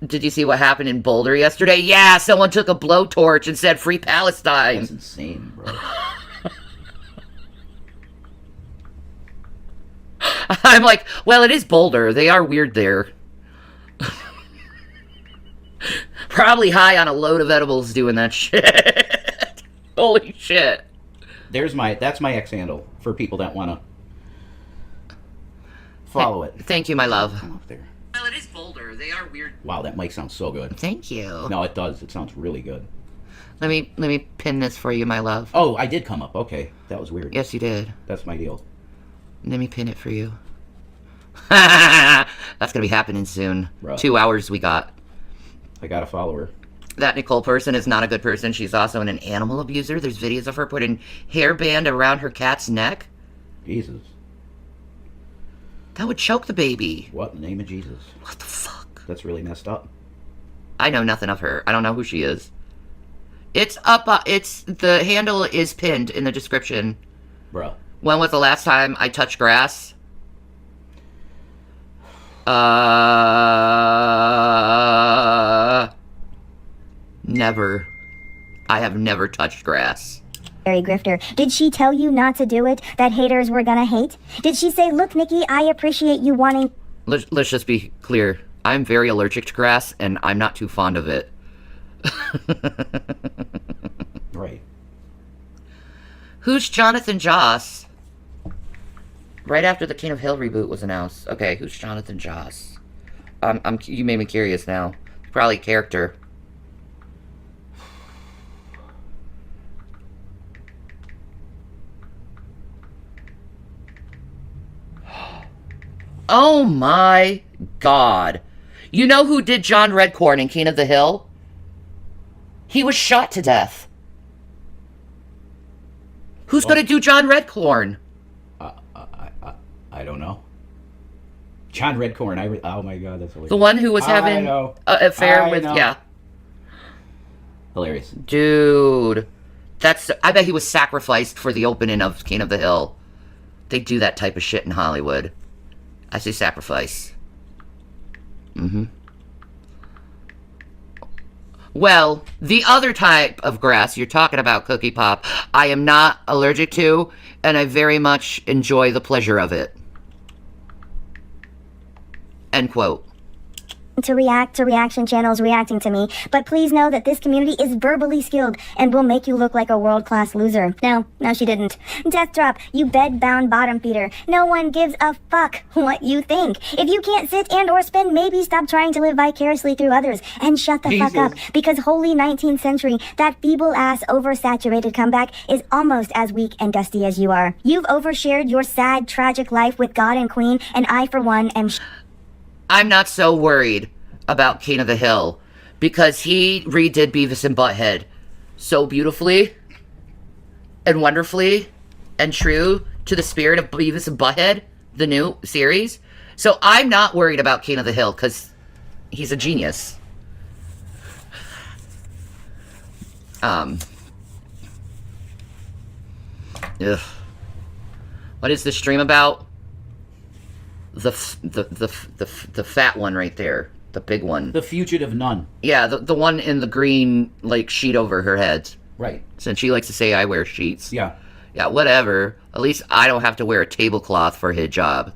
Did you see what happened in Boulder yesterday? Yeah, someone took a blowtorch and said, Free Palestine. That's insane, bro. I'm like, well, it is Boulder. They are weird there. Probably high on a load of edibles doing that shit. Holy shit. That's my X handle for people that want to follow it. Thank you, my love. Come up there. Well, it is Boulder. They are weird. Wow, that mic sounds so good. Thank you. No, it does. It sounds really good. Let me pin this for you, my love. Oh, I did come up. Okay. That was weird. Yes, you did. That's my deal. Let me pin it for you. That's gonna be happening soon. Bro. 2 hours we got. I got a follower. That Nicole person is not a good person. She's also an animal abuser. There's videos of her putting hairband around her cat's neck. Jesus. That would choke the baby. What in the name of Jesus? What the fuck? That's really messed up. I know nothing of her. I don't know who she is. It's up. The handle is pinned in the description. Bro. When was the last time I touched grass? Never. I have never touched grass. Very grifter. Did she tell you not to do it? That haters were gonna hate? Did she say, look, Nikki, I appreciate you wanting... Let's just be clear. I'm very allergic to grass, and I'm not too fond of it. Right. Who's Jonathan Joss? Right after the King of Hill reboot was announced. Okay, who's Jonathan Joss? You made me curious now. Probably a character. Oh my God. You know who did John Redcorn in King of the Hill? He was shot to death. Who's gonna do John Redcorn? I don't know. John Redcorn. Oh my God, that's hilarious. The one who was having an affair with, yeah. Hilarious. Dude. I bet he was sacrificed for the opening of King of the Hill. They do that type of shit in Hollywood. I say sacrifice. Mm-hmm. Well, the other type of grass you're talking about, Cookie Pop, I am not allergic to, and I very much enjoy the pleasure of it. End quote. to react to reaction channels reacting to me, but please know that this community is verbally skilled and will make you look like a world-class loser. No, she didn't. Death Drop, you bed-bound bottom feeder. No one gives a fuck what you think. If you can't sit and or spin, maybe stop trying to live vicariously through others and shut the fuck up, because holy 19th century, that feeble-ass oversaturated comeback is almost as weak and dusty as you are. You've overshared your sad, tragic life with God and Queen, and I, for one, am... I'm not so worried about King of the Hill because he redid Beavis and Butthead so beautifully and wonderfully and true to the spirit of Beavis and Butthead, the new series. So I'm not worried about King of the Hill because he's a genius. What is this stream about? The fat one right there. The big one. The fugitive nun. Yeah, the one in the green, like, sheet over her head. Right. Since she likes to say I wear sheets. Yeah. Yeah, whatever. At least I don't have to wear a tablecloth for hijab.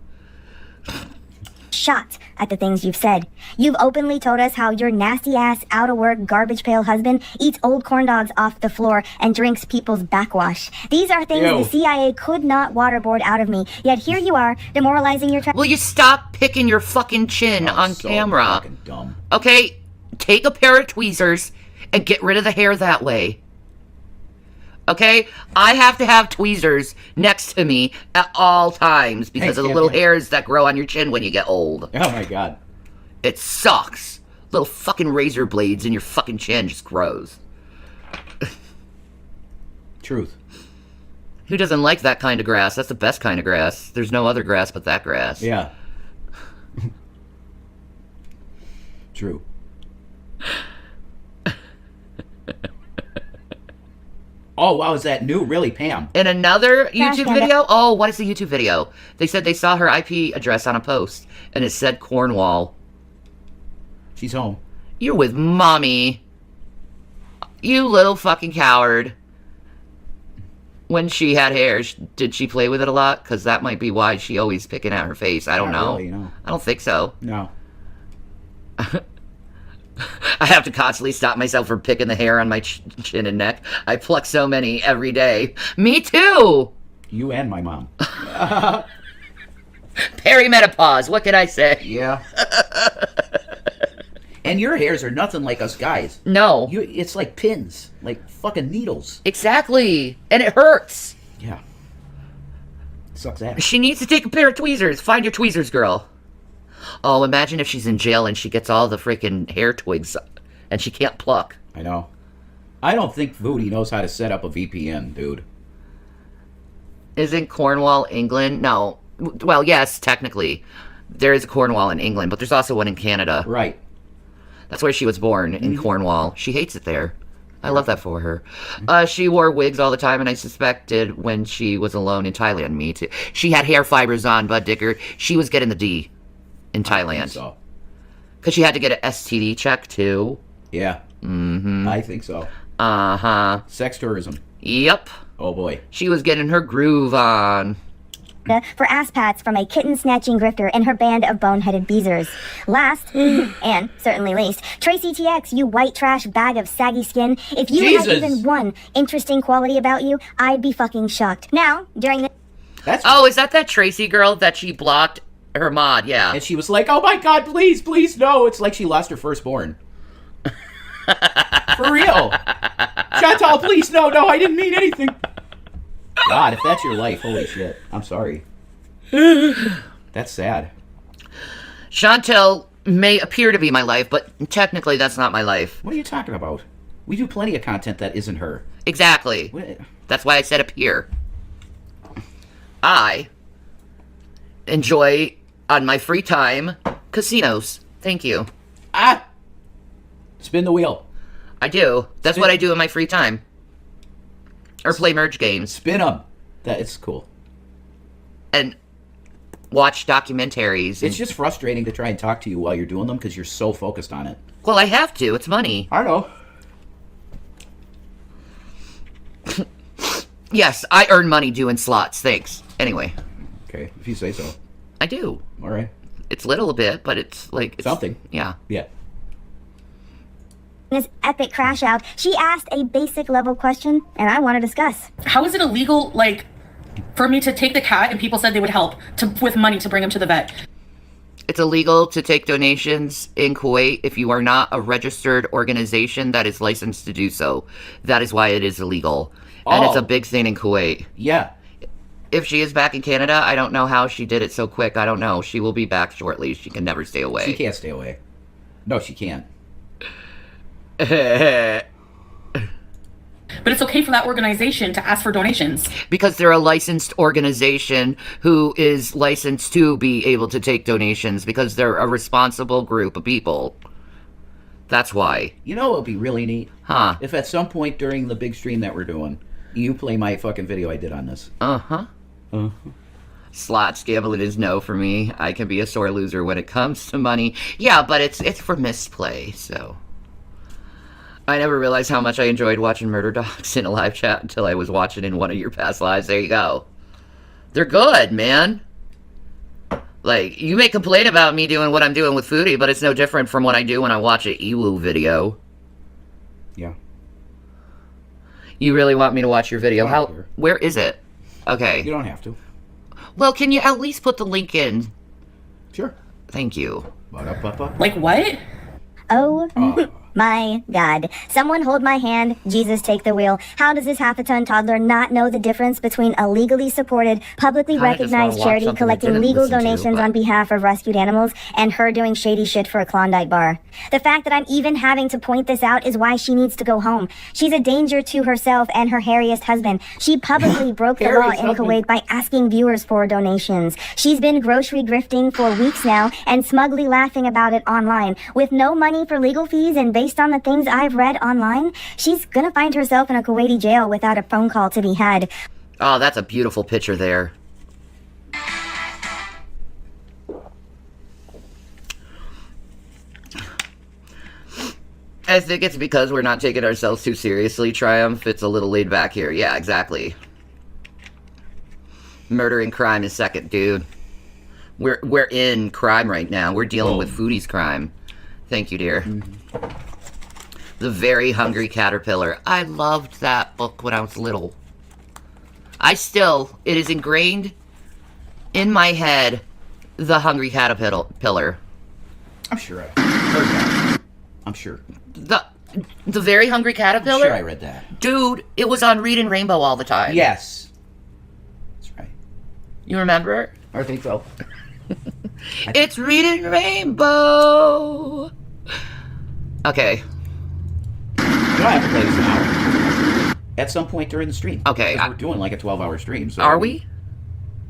Shocked at the things you've said. You've openly told us how your nasty ass, out of work, garbage pail husband eats old corn dogs off the floor and drinks people's backwash. These are things Ew. the CIA could not waterboard out of me. Yet here you are, demoralizing your Will you stop picking your fucking chin on so camera? fucking dumb. Okay, take a pair of tweezers and get rid of the hair that way. Okay? I have to have tweezers next to me at all times because of the little hairs that grow on your chin when you get old. Oh my god. It sucks. Little fucking razor blades in your fucking chin just grows. Truth. Who doesn't like that kind of grass? That's the best kind of grass. There's no other grass but that grass. Yeah. True. Oh, wow, is that new? Really, Pam? In another Crash YouTube Panda. video? Oh, what is the YouTube video? They said they saw her IP address on a post, and it said Cornwall. She's home. You're with mommy. You little fucking coward. When she had hair, did she play with it a lot? Because that might be why she always picking at her face. I don't Not know. really, no. I don't think so. No. I have to constantly stop myself from picking the hair on my chin and neck. I pluck so many every day. Me too! You and my mom. Perimenopause, what can I say? Yeah. And your hairs are nothing like us guys. No. It's like pins. Like fucking needles. Exactly. And it hurts. Yeah. Sucks ass. She needs to take a pair of tweezers. Find your tweezers, girl. Oh, imagine if she's in jail and she gets all the freaking hair twigs and she can't pluck. I know. I don't think Foodie knows how to set up a VPN, dude. Isn't Cornwall England? No. Well, yes, technically. There is a Cornwall in England, but there's also one in Canada. Right. That's where she was born, in Cornwall. She hates it there. I love that for her. She wore wigs all the time, and I suspected when she was alone in Thailand. Me too. She had hair fibers on, Bud Dicker. She was getting the D in Thailand. So. Because she had to get an STD check, too. Yeah. Mm-hmm. I think so. Uh-huh. Sex tourism. Yep. Oh boy. She was getting her groove on. for ass pats from a kitten-snatching grifter and her band of boneheaded beezers. Last, and certainly least, Tracy TX, you white trash bag of saggy skin. If you had Jesus. even one interesting quality about you, I'd be fucking shocked. Now, during the... Oh, is that Tracy girl that she blocked her mod? Yeah. And she was like, oh my god, please, please, no. It's like she lost her firstborn. For real. Chantal, please, no, I didn't mean anything. God, if that's your life, holy shit. I'm sorry. That's sad. Chantal may appear to be my life, but technically that's not my life. What are you talking about? We do plenty of content that isn't her. Exactly. What? That's why I said appear. I enjoy, on my free time, casinos. Thank you. Ah! Spin the wheel. I do. That's what I do in my free time. Or play merge games. Spin them. That is cool. And watch documentaries. It's just frustrating to try and talk to you while you're doing them because you're so focused on it. Well, I have to. It's money. I know. Yes, I earn money doing slots. Thanks. Anyway. Okay, if you say so. I do. All right. It's little a bit, but it's like... It's, something. Yeah. Yeah. This epic crash out, she asked a basic level question, and I want to discuss. How is it illegal, like, for me to take the cat and people said they would help with money to bring him to the vet? It's illegal to take donations in Kuwait if you are not a registered organization that is licensed to do so. That is why it is illegal. And it's a big thing in Kuwait. Yeah. If she is back in Canada, I don't know how she did it so quick. I don't know. She will be back shortly. She can never stay away. She can't stay away. No, she can't. But it's okay for that organization to ask for donations. Because they're a licensed organization who is licensed to be able to take donations because they're a responsible group of people. That's why. You know what would be really neat? Huh. If at some point during the big stream that we're doing, you play my fucking video I did on this. Uh-huh. Slots gambling is no for me. I can be a sore loser when it comes to money. Yeah, but it's for misplay, so. I never realized how much I enjoyed watching Murder Docs in a live chat until I was watching in one of your past lives. There you go. They're good, man. Like, you may complain about me doing what I'm doing with Foodie, but it's no different from what I do when I watch an Ewu video. Yeah. You really want me to watch your video? How? Here. Where is it? Okay. You don't have to. Well, can you at least put the link in? Sure. Thank you. Ba-da-ba-ba. Like what? Oh my God. Someone hold my hand. Jesus, take the wheel. How does this half-a-ton toddler not know the difference between a legally supported, publicly Kinda just wanna recognized watch charity something I collecting didn't legal listen to, donations but- on behalf of rescued animals and her doing shady shit for a Klondike bar? The fact that I'm even having to point this out is why she needs to go home. She's a danger to herself and her hairiest husband. She publicly broke the law Hairiest in husband. Kuwait by asking viewers for donations. She's been grocery grifting for weeks now and smugly laughing about it online. With no money for legal fees and based on the things I've read online, she's gonna find herself in a Kuwaiti jail without a phone call to be had. Oh, that's a beautiful picture there. I think it's because we're not taking ourselves too seriously, Triumph. It's a little laid back here. Yeah, exactly. Murder and crime is second, dude. We're in crime right now. We're dealing with Foodie's crime. Thank you, dear. The Very Hungry Caterpillar. I loved that book when I was little. It is ingrained in my head, The Hungry Caterpillar. I'm sure I heard that. I'm sure. The Very Hungry Caterpillar? I'm sure I read that. Dude, it was on Reading Rainbow all the time. Yes. That's right. You remember? I think so. It's Reading Rainbow! Okay. You don't have to play this now. At some point during the stream. Okay, 'Cause we're doing like a 12-hour stream. So Are we?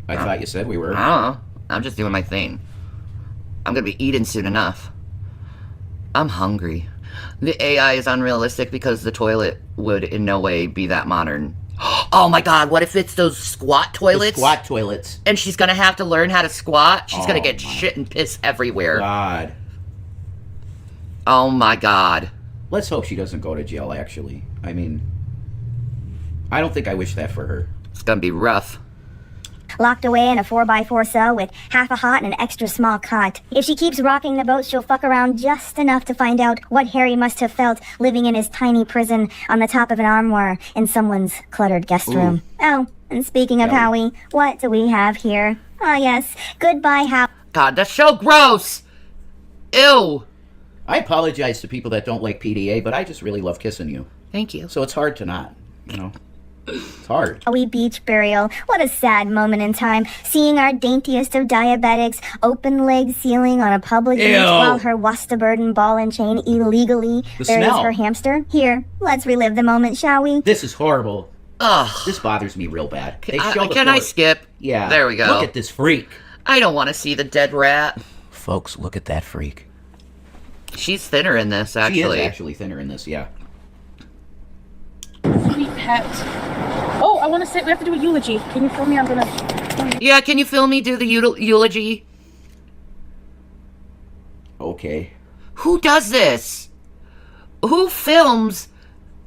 I thought you said we were. I don't know. I'm just doing my thing. I'm gonna be eating soon enough. I'm hungry. The AI is unrealistic because the toilet would in no way be that modern. Oh my god, what if it's those squat The toilets? squat toilets. And she's gonna have to learn how to squat? She's gonna Oh get my shit and piss everywhere. God. Oh my god. Let's hope she doesn't go to jail, actually. I mean, I don't think I wish that for her. It's gonna be rough. Locked away in a 4x4 cell with half a hot and an extra small cot. If she keeps rocking the boat, she'll fuck around just enough to find out what Harry must have felt living in his tiny prison on the top of an armoire in someone's cluttered guest room. Oh, and speaking of Howie, what do we have here? Ah, yes. Goodbye, Howie. God, that's so gross! Ew! I apologize to people that don't like PDA, but I just really love kissing you. Thank you. So it's hard to not, you know? It's hard. Howie beach burial. What a sad moment in time. Seeing our daintiest of diabetics open leg sealing on a public beach Ew. while her wasta burden ball and chain illegally The buries smell. her hamster. Here, let's relive the moment, shall we? This is horrible. Ugh. This bothers me real bad. They I- show the can I fort. skip? Yeah. There we go. Look at this freak. I don't want to see the dead rat. Folks, look at that freak. She's thinner in this, actually. She is actually thinner in this, yeah. Sweet pet. Oh, I want to say we have to do a eulogy. Can you film me? I'm gonna. Yeah, can you film me do the eulogy? Okay. Who does this? Who films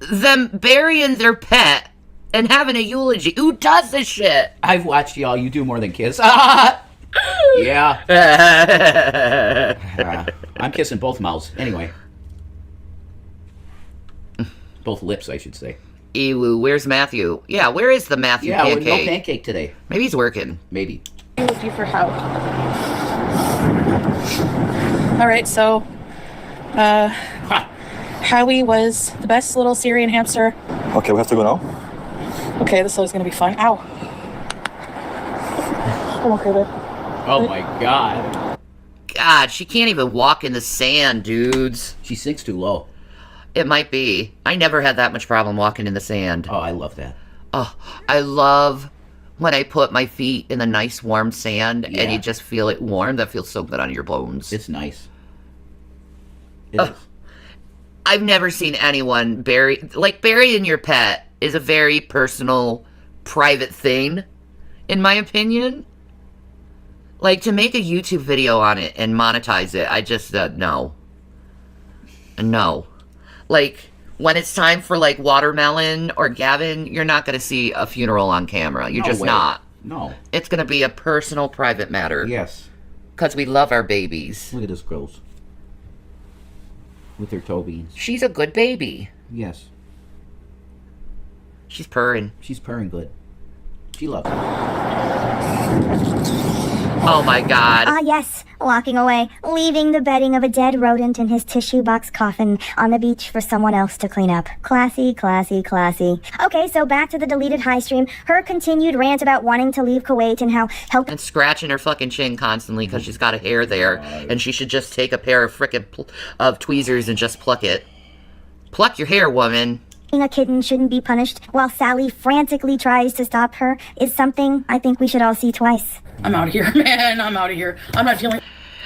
them burying their pet and having a eulogy? Who does this shit? I've watched y'all. You do more than kiss. Ah! Yeah. I'm kissing both mouths. Anyway. Both lips, I should say. Ew, where's Matthew? Yeah, where is the Matthew Yeah, pancake? no pancake today. Maybe he's working. Maybe. Eulogy for Howie. All right, so Howie was the best little Syrian hamster. Okay, we have to go now. Okay, this is gonna be fun. Ow. I'm okay, babe. Oh my god. God, she can't even walk in the sand, dudes. She sinks too low. It might be. I never had that much problem walking in the sand. Oh, I love that. Oh, I love when I put my feet in the nice warm sand Yeah. and you just feel it warm. That feels so good on your bones. It's nice. It is. I've never seen anyone burying your pet is a very personal, private thing, in my opinion. Like, to make a YouTube video on it and monetize it, I just said no. No. Like, when it's time for, like, Watermelon or Gavin, you're not going to see a funeral on camera. You're No just way. not. No. It's going to be a personal, private matter. Yes. Because we love our babies. Look at this girls. With her toe beans. She's a good baby. Yes. She's purring. She's purring good. She loves it. Oh my god. Ah, yes, walking away, leaving the bedding of a dead rodent in his tissue box coffin on the beach for someone else to clean up. Classy, classy, classy. Okay, so back to the deleted high stream. Her continued rant about wanting to leave Kuwait and how helping And scratching her fucking chin constantly because she's got a hair there. And she should just take a pair of frickin' of tweezers and just pluck it. Pluck your hair, woman. a kitten shouldn't be punished while Sally frantically tries to stop her is something I think we should all see twice. I'm out of here, man. I'm out of here. I'm not feeling.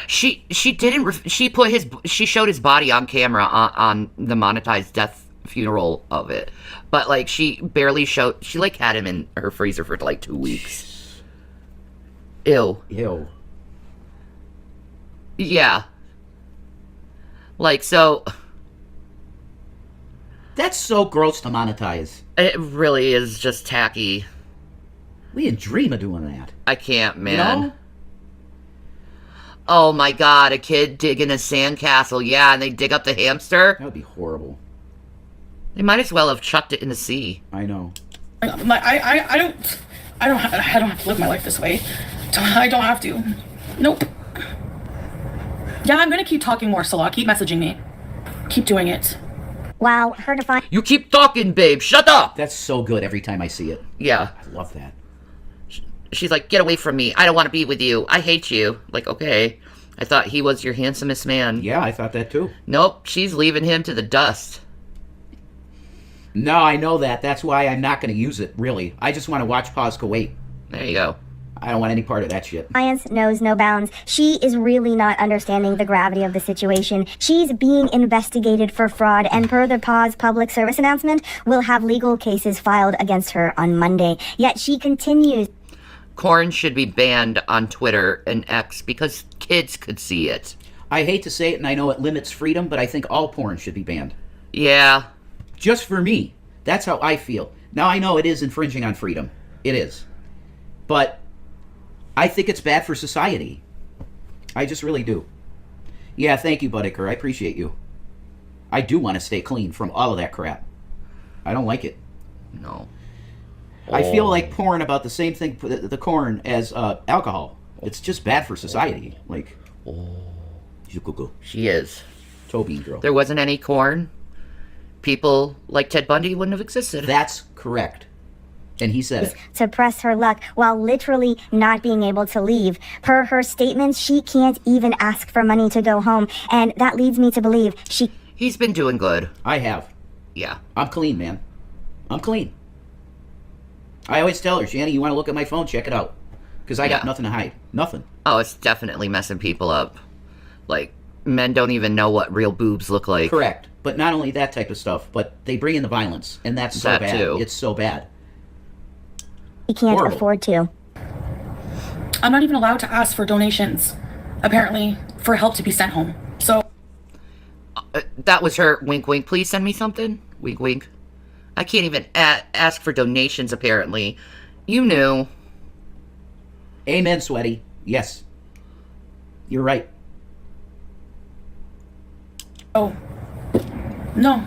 She didn't. She showed his body on camera on the monetized death funeral of it, but like she barely showed. She like had him in her freezer for like 2 weeks. Ew. Ew. Yeah. Like so. That's so gross to monetize. It really is just tacky. We didn't dream of doing that. I can't, man. You know? Oh my god, a kid digging a sandcastle. Yeah, and they dig up the hamster. That would be horrible. They might as well have chucked it in the sea. I know. I don't have to live my life this way. I don't have to. Nope. Yeah, I'm gonna keep talking more, Salah. Keep messaging me. Keep doing it. Wow, her define. You keep talking, babe. Shut up. That's so good every time I see it. Yeah. I love that. She's like, get away from me. I don't want to be with you. I hate you. Like, okay. I thought he was your handsomest man. Yeah, I thought that too. Nope. She's leaving him to the dust. No, I know that. That's why I'm not going to use it, really. I just want to watch Pause Kuwait. There you go. I don't want any part of that shit. Science knows no bounds. She is really not understanding the gravity of the situation. She's being investigated for fraud, and per the Pause public service announcement, will have legal cases filed against her on Monday. Yet she continues. Corn should be banned on Twitter and X because kids could see it. I hate to say it, and I know it limits freedom, but I think all porn should be banned. Yeah. Just for me. That's how I feel. Now, I know it is infringing on freedom. It is. But I think it's bad for society. I just really do. Yeah, thank you, Budiker. I appreciate you. I do want to stay clean from all of that crap. I don't like it. No. I feel like porn about the same thing, the corn, as alcohol. It's just bad for society. Like, she's a cuckoo. She is. Toe bean girl. There wasn't any corn. People like Ted Bundy wouldn't have existed. That's correct. And he said it. To press her luck while literally not being able to leave. Per her statements, she can't even ask for money to go home, and that leads me to believe He's been doing good. I have. Yeah. I'm clean, man. I'm clean. I always tell her, Shanny, you want to look at my phone? Check it out. Because I got nothing to hide. Nothing. Oh, it's definitely messing people up. Like, men don't even know what real boobs look like. Correct. But not only that type of stuff, but they bring in the violence, and that's so That bad. too. It's so bad. she can't Horrible. afford to. I'm not even allowed to ask for donations, apparently, for help to be sent home. So That was her wink wink. Please send me something. Wink wink. I can't even ask for donations, apparently. You knew. Amen, Sweaty. Yes. You're right. oh no.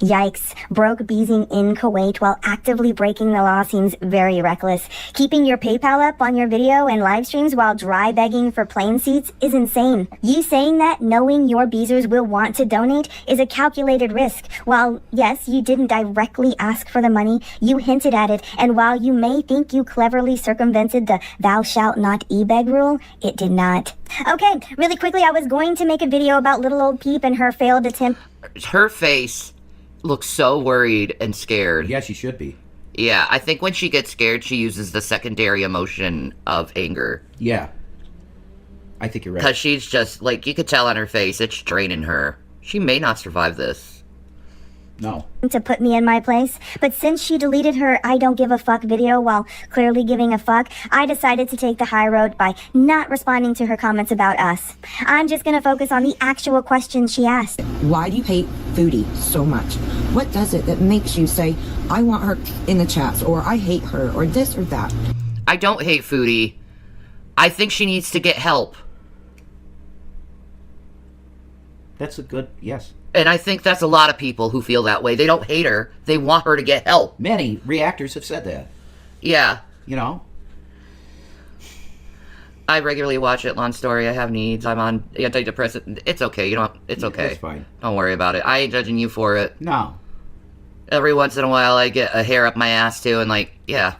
Yikes. Broke beezing in Kuwait while actively breaking the law seems very reckless. Keeping your PayPal up on your video and live streams while dry begging for plane seats is insane. You saying that knowing your beezers will want to donate is a calculated risk. While, yes, you didn't directly ask for the money, you hinted at it, and while you may think you cleverly circumvented the thou shalt not e-beg rule, it did not. Okay, really quickly, I was going to make a video about little old Peep and her failed attempt. Her face looks so worried and scared. Yeah, she should be. Yeah, I think when she gets scared, she uses the secondary emotion of anger. Yeah. I think you're right. Because she's just, like, you could tell on her face, it's draining her. She may not survive this. No. To put me in my place, but since she deleted her I don't give a fuck video while clearly giving a fuck, I decided to take the high road by not responding to her comments about us. I'm just gonna focus on the actual questions she asked. Why do you hate Foodie so much? What does it that makes you say, I want her in the chats, or I hate her, or this or that? I don't hate Foodie. I think she needs to get help. That's a good, yes. And I think that's a lot of people who feel that way. They don't hate her. They want her to get help. Many reactors have said that. Yeah. You know? I regularly watch it. Long story. I have needs. I'm on antidepressant. It's okay. You don't. It's okay. It's fine. Don't worry about it. I ain't judging you for it. No. Every once in a while, I get a hair up my ass too, and like, yeah.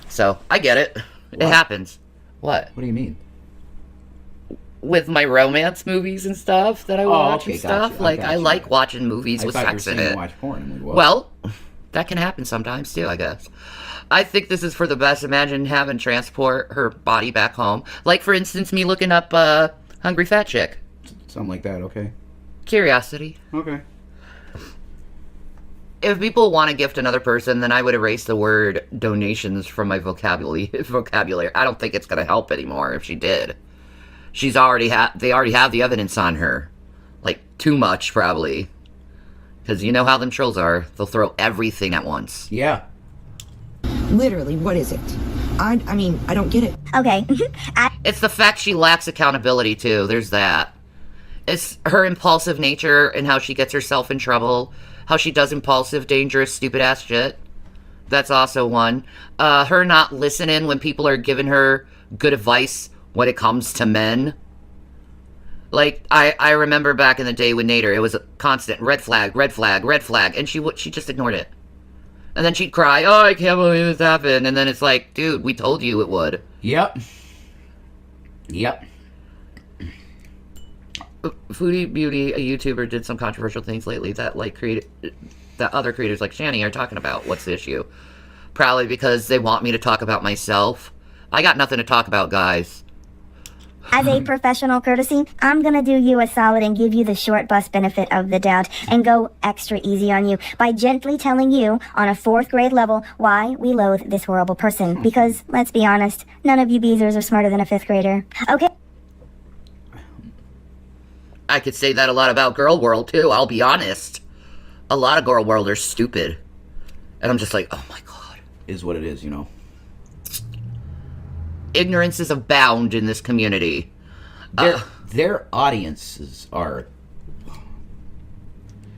So I get it. It happens. What? What do you mean? With my romance movies and stuff that I watch and stuff. Gotcha. Like I like watching movies with sex in it. Watch porn. I'm like, what? Well, that can happen sometimes too, I guess. I think this is for the best. Imagine having transport her body back home. Like, for instance, me looking up Hungry Fat Chick. Something like that, okay. Curiosity. Okay. If people want to gift another person, then I would erase the word donations from my vocabulary. I don't think it's going to help anymore if she did. They already have the evidence on her. Like, too much, probably. Because you know how them trolls are. They'll throw everything at once. Yeah. Literally, what is it? I mean, I don't get it. Okay. It's the fact she lacks accountability, too. There's that. It's her impulsive nature and how she gets herself in trouble. How she does impulsive, dangerous, stupid-ass shit. That's also one. Her not listening when people are giving her good advice when it comes to men. Like, I remember back in the day with Nader, it was a constant red flag, red flag, red flag, and she just ignored it. And then she'd cry, oh, I can't believe this happened. And then it's like, dude, we told you it would. Yep. Yep. Foodie Beauty, a YouTuber, did some controversial things lately that that other creators like Shanny are talking about. What's the issue? Probably because they want me to talk about myself. I got nothing to talk about, guys. As a professional courtesy, I'm gonna do you a solid and give you the short bus benefit of the doubt and go extra easy on you by gently telling you on a 4th grade level why we loathe this horrible person. Because, let's be honest, none of you beezers are smarter than a 5th grader. Okay? I could say that a lot about Girl World, too, I'll be honest. A lot of Girl World are stupid. And I'm just like, oh my god. Is what it is, you know. Ignorance is abound in this community. Their audiences are...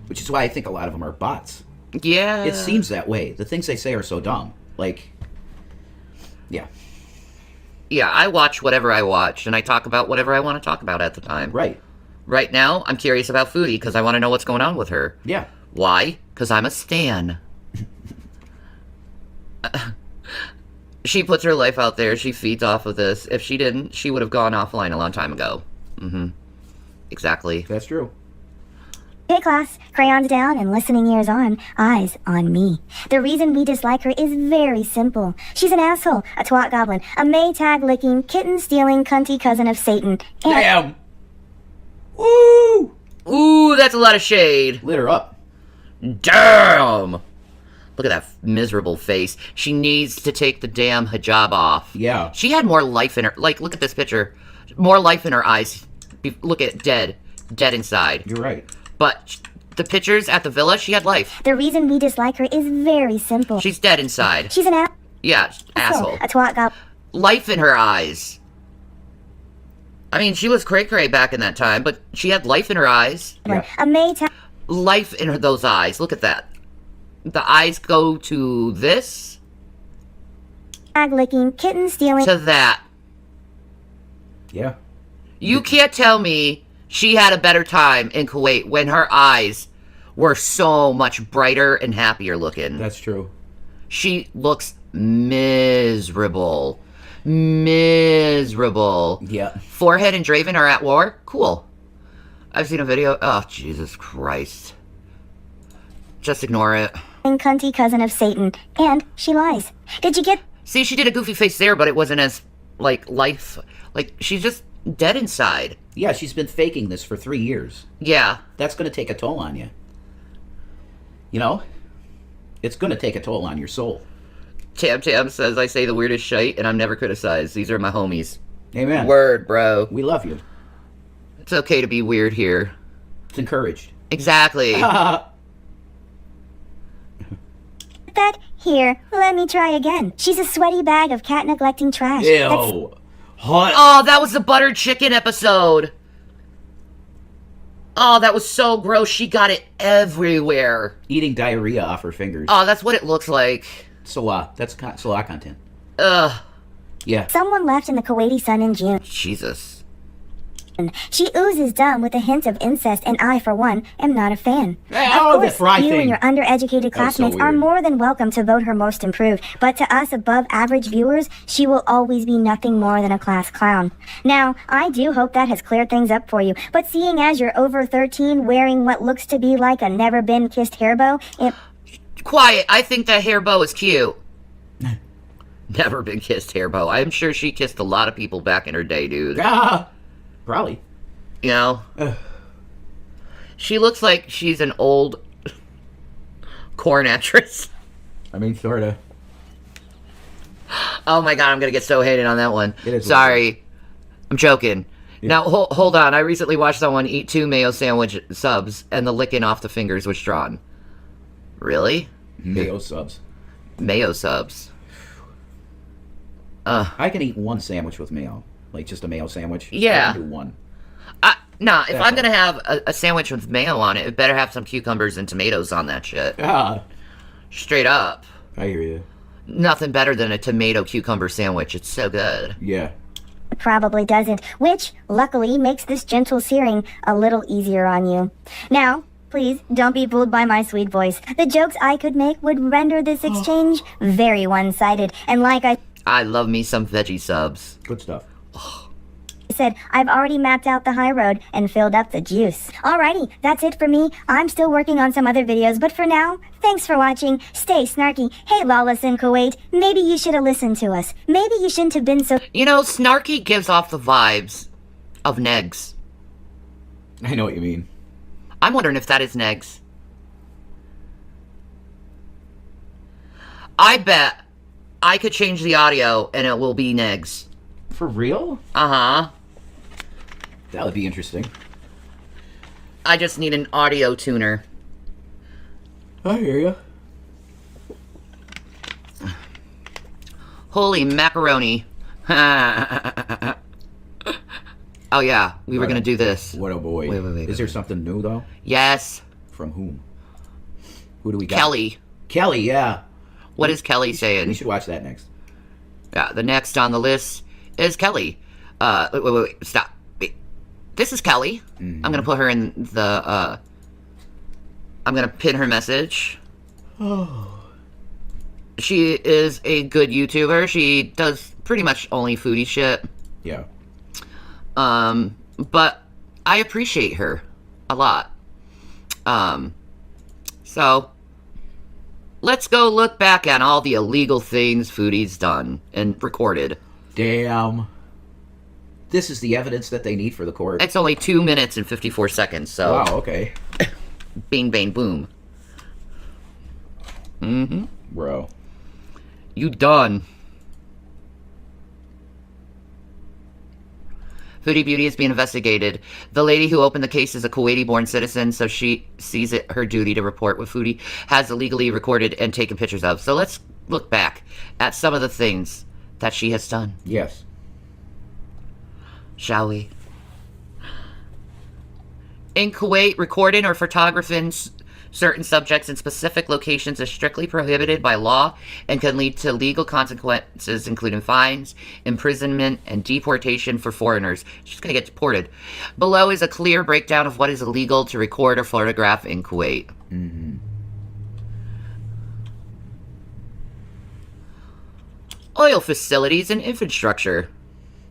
Which is why I think a lot of them are bots. Yeah. It seems that way. The things they say are so dumb. Like... Yeah. Yeah, I watch whatever I watch, and I talk about whatever I want to talk about at the time. Right. Right now, I'm curious about Foodie, because I want to know what's going on with her. Yeah. Why? Because I'm a stan. She puts her life out there. She feeds off of this. If she didn't, she would have gone offline a long time ago. Mm-hmm. Exactly. That's true. Okay, class, crayons down and listening ears on, eyes on me. The reason we dislike her is very simple. She's an asshole, a twat goblin, a Maytag-licking, kitten-stealing, cunty cousin of Satan, and... Damn! Woo! Ooh, that's a lot of shade. Lit her up. Damn! Look at that miserable face. She needs to take the damn hijab off. Yeah. She had more life in her... Like, look at this picture. More life in her eyes. Look at it, dead. Dead inside. You're right. But the pictures at the villa, she had life. The reason we dislike her is very simple. She's dead inside. She's an Yeah, asshole. A twat goblin. Life in her eyes. I mean, she was cray-cray back in that time, but she had life in her eyes. Yeah. A Maytag... Life in those eyes. Look at that. The eyes go to this. Licking, kitten stealing. To that. Yeah. You can't tell me she had a better time in Kuwait when her eyes were so much brighter and happier looking. That's true. She looks miserable. Miserable. Yeah. Forehead and Draven are at war? Cool. I've seen a video. Oh, Jesus Christ. Just ignore it. Cunty cousin of Satan, and she lies. Did you get... See, she did a goofy face there, but it wasn't as, like, life... Like, she's just dead inside. Yeah, she's been faking this for 3 years. Yeah. That's going to take a toll on you. You know, it's going to take a toll on your soul. Tam Tam says, I say the weirdest shite and I'm never criticized. These are my homies. Amen. Word, bro. We love you. It's okay to be weird here. It's encouraged. Exactly. That here, let me try again. She's a sweaty bag of cat neglecting trash. Ew. Hot. Oh, that was the buttered chicken episode. Oh, that was so gross. She got it everywhere. Eating diarrhea off her fingers. Oh, that's what it looks like. Salah. That's Salah content. Ugh. Yeah. Someone left in the Kuwaiti sun in June. Jesus. She oozes dumb with a hint of incest, and I, for one, am not a fan. Oh, of the course, fry you thing. and your undereducated That was so classmates are weird. more than welcome to vote her most improved, but to us above-average viewers, she will always be nothing more than a class clown. Now, I do hope that has cleared things up for you, but seeing as you're over 13 wearing what looks to be like a never-been-kissed hair bow, it... Quiet. I think that hair bow is cute. Never been kissed hair bow. I'm sure she kissed a lot of people back in her day, dude. Ah, probably. You know? She looks like she's an old corn actress. I mean, sort of. Oh my god, I'm gonna get so hated on that one. It is Sorry. I'm joking. Now, hold on. I recently watched someone eat 2 mayo sandwich subs, and the licking off the fingers was drawn. Really? Mayo subs. Mayo subs. I can eat one sandwich with mayo. Like, just a mayo sandwich. Yeah. I can do one. Nah, if That's I'm gonna have a sandwich with mayo on it, it better have some cucumbers and tomatoes on that shit. Ah, Straight up. I hear you. Nothing better than a tomato cucumber sandwich. It's so good. Yeah. probably doesn't, which, luckily, makes this gentle searing a little easier on you. Now, please, don't be fooled by my sweet voice. The jokes I could make would render this exchange very one-sided, and like I love me some veggie subs. Good stuff. said, I've already mapped out the high road and filled up the juice. Alrighty, that's it for me. I'm still working on some other videos, but for now, thanks for watching. Stay snarky. Hey, Lawless in Kuwait, maybe you should have listened to us. Maybe you shouldn't have been so... You know, snarky gives off the vibes of Negs. I know what you mean. I'm wondering if that is Negs. I bet I could change the audio and it will be Negs. For real? Uh-huh. That would be interesting. I just need an audio tuner. I hear you. Holy macaroni. Oh yeah, we were gonna do this. What a boy. Wait. Is there something new, though? Yes. From whom? Who do we got? Kelly. Kelly, yeah. What is Kelly saying? We should watch that next. Yeah, the next on the list is Kelly. Wait, stop. Wait. This is Kelly. Mm-hmm. I'm gonna put her in the, I'm gonna pin her message. Oh. She is a good YouTuber. She does pretty much only foodie shit. Yeah. But I appreciate her a lot. So let's go look back at all the illegal things Foodie's done and recorded. Damn. This is the evidence that they need for the court. It's only 2 minutes and 54 seconds, so... Wow, okay. Bing, bang, boom. Mm-hmm. Bro. You done. Foodie Beauty is being investigated. The lady who opened the case is a Kuwaiti-born citizen, so she sees it her duty to report what Foodie has illegally recorded and taken pictures of. So let's look back at some of the things that she has done. Yes. Shall we? In Kuwait, recording or photographing certain subjects in specific locations is strictly prohibited by law and can lead to legal consequences, including fines, imprisonment, and deportation for foreigners. She's going to get deported. Below is a clear breakdown of what is illegal to record or photograph in Kuwait. Mm-hmm. Oil facilities and infrastructure.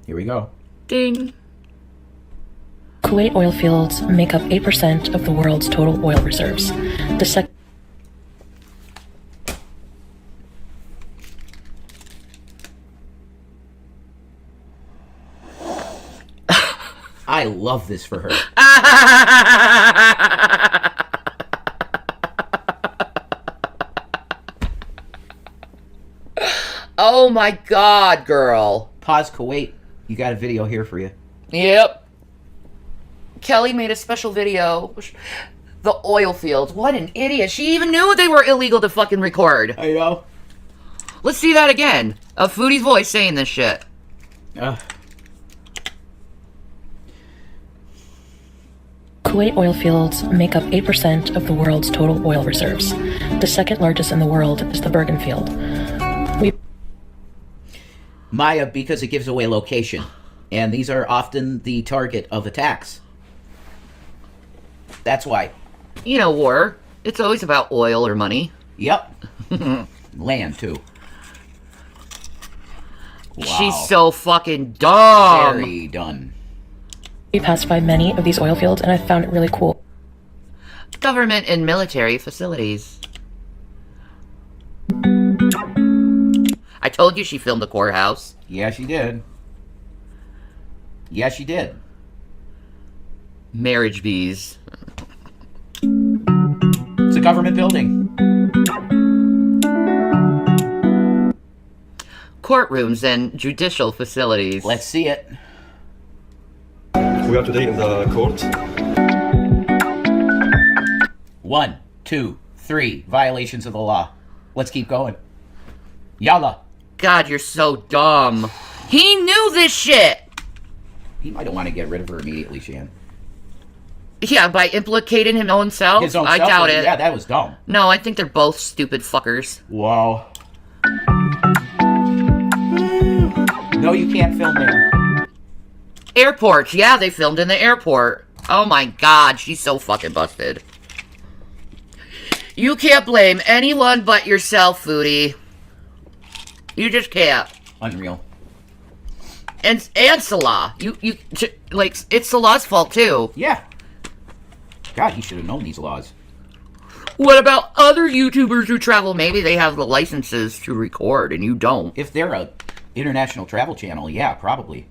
Here we go. Ding. Kuwait oil fields make up 8% of the world's total oil reserves. I love this for her. Oh my God, girl. Pause Kuwait. You got a video here for you. Yep. Kelly made a special video. The oil fields. What an idiot. She even knew they were illegal to fucking record. I know. Let's see that again. A Foodie's voice saying this shit. Kuwait oil fields make up 8% of the world's total oil reserves. The second largest in the world is the Bergen field. Maya, because it gives away location. And these are often the target of attacks. That's why. You know, war. It's always about oil or money. Yep. Land, too. Wow. She's so fucking dumb. Very done. We passed by many of these oil fields, and I found it really cool. Government and military facilities. I told you she filmed the courthouse. Yeah, she did. Yeah, she did. Marriage bees. It's a government building. Courtrooms and judicial facilities. Let's see it. We are today in the court. 1, 2, 3 violations of the law. Let's keep going. Yalla. God, you're so dumb. He knew this shit. He might want to get rid of her immediately, Shan. Yeah, by implicating his own self? His own I self? doubt it. Yeah, that was dumb. No, I think they're both stupid fuckers. Wow. No, you can't film there. Airports. Yeah, they filmed in the airport. Oh my God, she's so fucking busted. You can't blame anyone but yourself, Foodie. You just can't. Unreal. And Salah. Like, it's Salah's fault too. Yeah. God, he should have known these laws. What about other YouTubers who travel? Maybe they have the licenses to record and you don't. If they're a international travel channel, yeah, probably.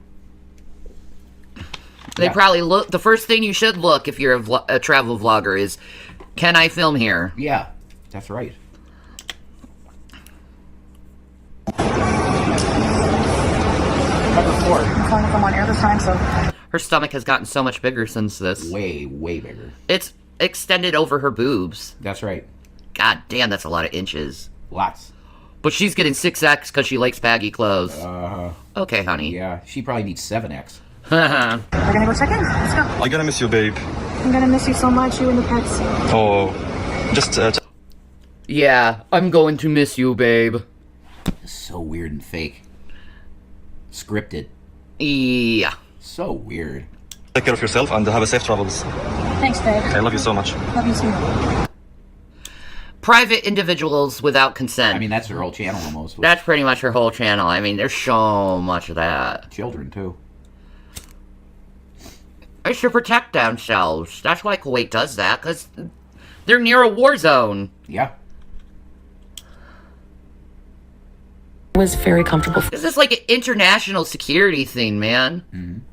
They probably look. The first thing you should look if you're a travel vlogger is, can I film here? Yeah, that's right. Number 4. I'm calling if I'm on air this time, so. Her stomach has gotten so much bigger since this. Way, way bigger. It's extended over her boobs. That's right. God damn, that's a lot of inches. Lots. But she's getting 6X because she likes baggy clothes. Okay, honey. Yeah, she probably needs 7X. We're gonna go check in. Let's go. I'm gonna miss you, babe. I'm gonna miss you so much, you and the pets. Oh, just Yeah, I'm going to miss you, babe. So weird and fake. Scripted. Yeah. So weird. take care of yourself and have a safe travels. Thanks, babe. I love you so much. Love you too. Private individuals without consent. I mean, that's her whole channel almost. That's pretty much her whole channel. I mean, there's so much of that. Children, too. They should protect themselves. That's why Kuwait does that, because they're near a war zone. Yeah. Was very comfortable This is like an international security thing, man.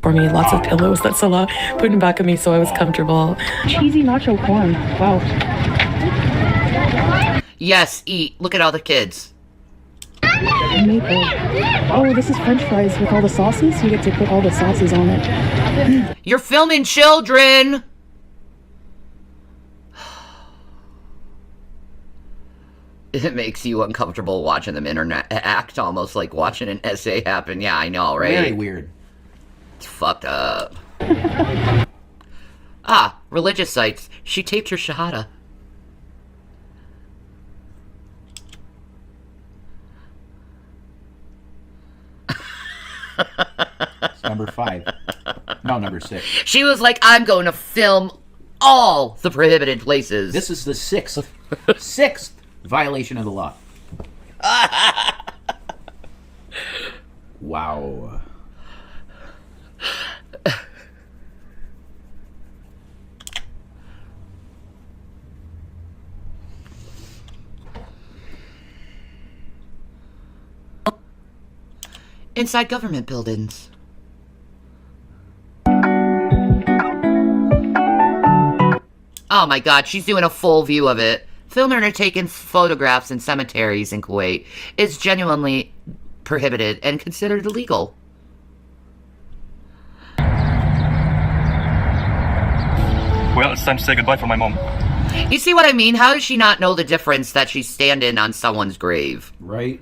for me. Lots of pillows that Salah put in back of me, so I was comfortable. Cheesy nacho corn. Wow. Yes, eat. Look at all the kids. Maple. Oh, this is French fries with all the sauces. You get to put all the sauces on it. You're filming children! It makes you uncomfortable watching them act almost like watching an essay happen. Yeah, I know, right? Very weird. It's fucked up. Religious sites. She taped her shahada. It's number 5. No, number 6. She was like, I'm going to film all the prohibited places. This is the 6th violation of the law. Wow. Inside government buildings. Oh my god, she's doing a full view of it. Filming or taking photographs in cemeteries in Kuwait is genuinely prohibited and considered illegal. Well, it's time to say goodbye for my mom. You see what I mean? How does she not know the difference that she's standing on someone's grave? Right.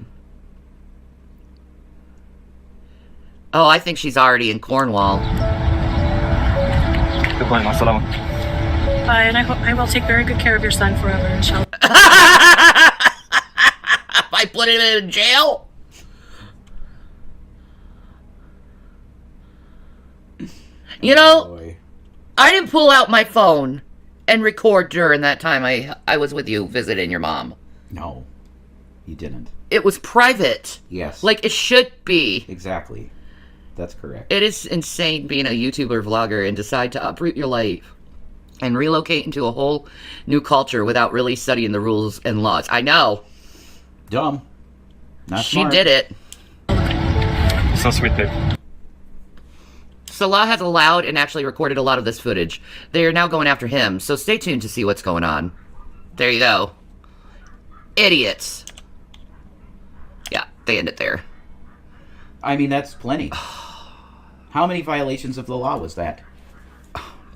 Oh, I think she's already in Cornwall. Goodbye, Masalama. Bye, and I will take very good care of your son forever, inshallah. By putting him in jail? You know, I didn't pull out my phone and record during that time I was with you visiting your mom. No, you didn't. It was private. Yes. Like it should be. Exactly. That's correct. It is insane being a YouTuber vlogger and decide to uproot your life and relocate into a whole new culture without really studying the rules and laws. I know. Dumb. Not She smart. did it. So sweet, babe. Salah has allowed and actually recorded a lot of this footage. They are now going after him, so stay tuned to see what's going on. There you go. Idiots. Yeah, they end it there. I mean, that's plenty. How many violations of the law was that?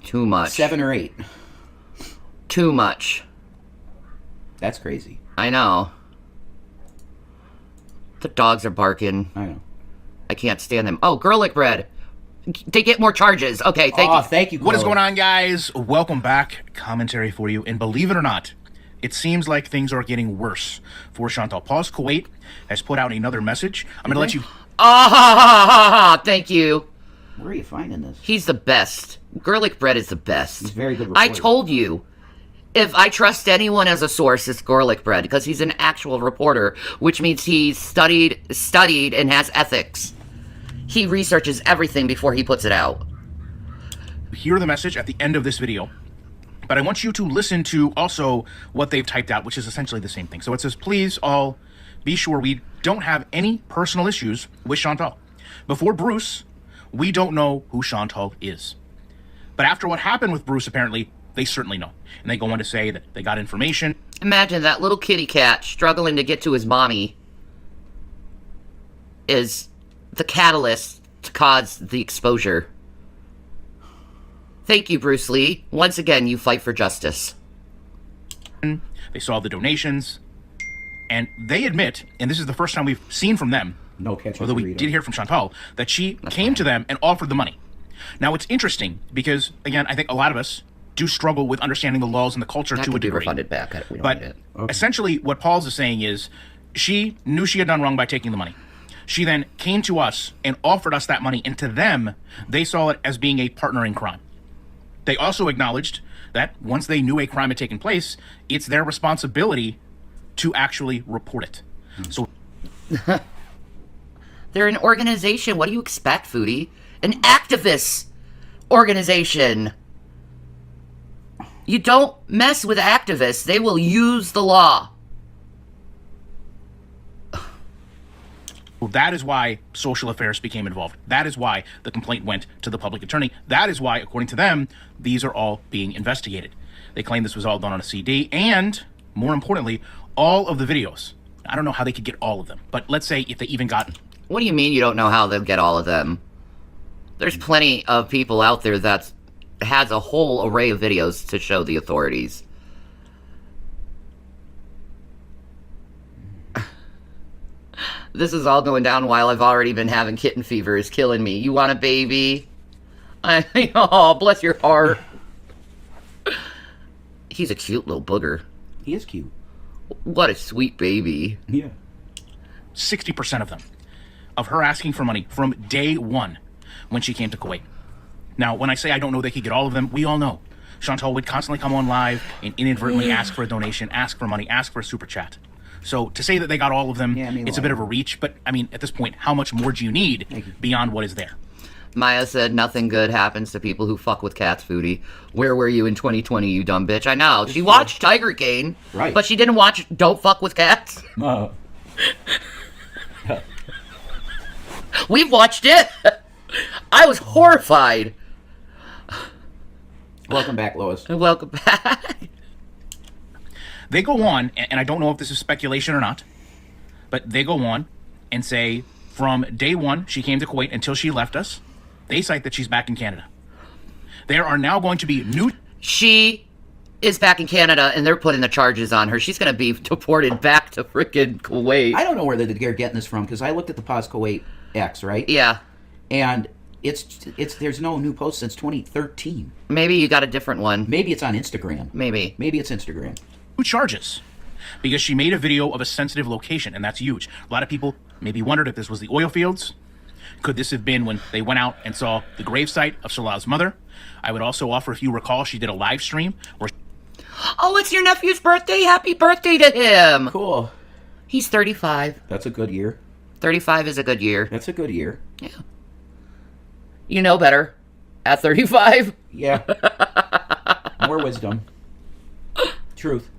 Too much. 7 or 8. Too much. That's crazy. I know. The dogs are barking. I know. I can't stand them. Oh, garlic bread. They get more charges. Okay, thank you. Thank you. What is Chloe. going on, guys? Welcome back. Commentary for you. And believe it or not, it seems like things are getting worse for Chantal. Pause Kuwait has put out another message. I'm going to let you... Thank you. Where are you finding this? He's the best. Garlic bread is the best. He's very good I reporter. told you. If I trust anyone as a source, it's garlic bread, because he's an actual reporter, which means he's studied and has ethics. He researches everything before he puts it out. Hear the message at the end of this video, but I want you to listen to also what they've typed out, which is essentially the same thing. So it says, please all be sure we don't have any personal issues with Chantal. Before Bruce, we don't know who Chantal is. But after what happened with Bruce, apparently, they certainly know. And they go on to say that they got information. Imagine that little kitty cat struggling to get to his mommy is the catalyst to cause the exposure. Thank you, Bruce Lee. Once again, you fight for justice. They saw the donations. And they admit, and this is the first time we've seen from them, no ketchup, although we did hear from Chantal, that she came to them and offered the money. Now, it's interesting because, again, I think a lot of us do struggle with understanding the laws and the culture That to a could be degree. refunded back. We don't But need it. essentially, what Paul's is saying is she knew she had done wrong by taking the money. She then came to us and offered us that money, and to them, they saw it as being a partner in crime. They also acknowledged that once they knew a crime had taken place, it's their responsibility to actually report it. So They're an organization. What do you expect, Foodie? An activist organization. You don't mess with activists. They will use the law. that is why social affairs became involved. That is why the complaint went to the public attorney. That is why, according to them, these are all being investigated. They claim this was all done on a CD, and more importantly, all of the videos. I don't know how they could get all of them, but let's say if they even got... What do you mean you don't know how they'll get all of them? There's plenty of people out there that has a whole array of videos to show the authorities. This is all going down while I've already been having kitten fever. Is killing me. You want a baby? Oh, bless your heart. He's a cute little booger. He is cute. What a sweet baby. Yeah. 60% of them, of her asking for money from day one when she came to Kuwait. Now, when I say I don't know they could get all of them, we all know. Chantal would constantly come on live and inadvertently ask for a donation, ask for money, ask for a super chat. So to say that they got all of them, it's a bit of a reach, but I mean, at this point, how much more do you need beyond what is there? Maya said nothing good happens to people who fuck with cats, Foodie. Where were you in 2020, you dumb bitch? I know. She watched Tiger King, right, but she didn't watch Don't Fuck with Cats. We've watched it. I was horrified. Welcome back, Lois. Welcome back. They go on, and I don't know if this is speculation or not, but they go on and say from day one she came to Kuwait until she left us, they cite that she's back in Canada. There are now going to be new... She is back in Canada, and they're putting the charges on her. She's going to be deported back to freaking Kuwait. I don't know where they're getting this from, because I looked at the Pause Kuwait X, right? Yeah. And it's there's no new post since 2013. Maybe you got a different one. Maybe it's on Instagram. Maybe it's Instagram. New charges because she made a video of a sensitive location, and that's huge. A lot of people maybe wondered if this was the oil fields. Could this have been when they went out and saw the gravesite of Salah's mother? I would also offer, if you recall, she did a live stream where... Oh, it's your nephew's birthday. Happy birthday to him. Cool. He's 35. That's a good year. 35 is a good year. That's a good year. Yeah. You know better at 35. Yeah. More wisdom. Truth.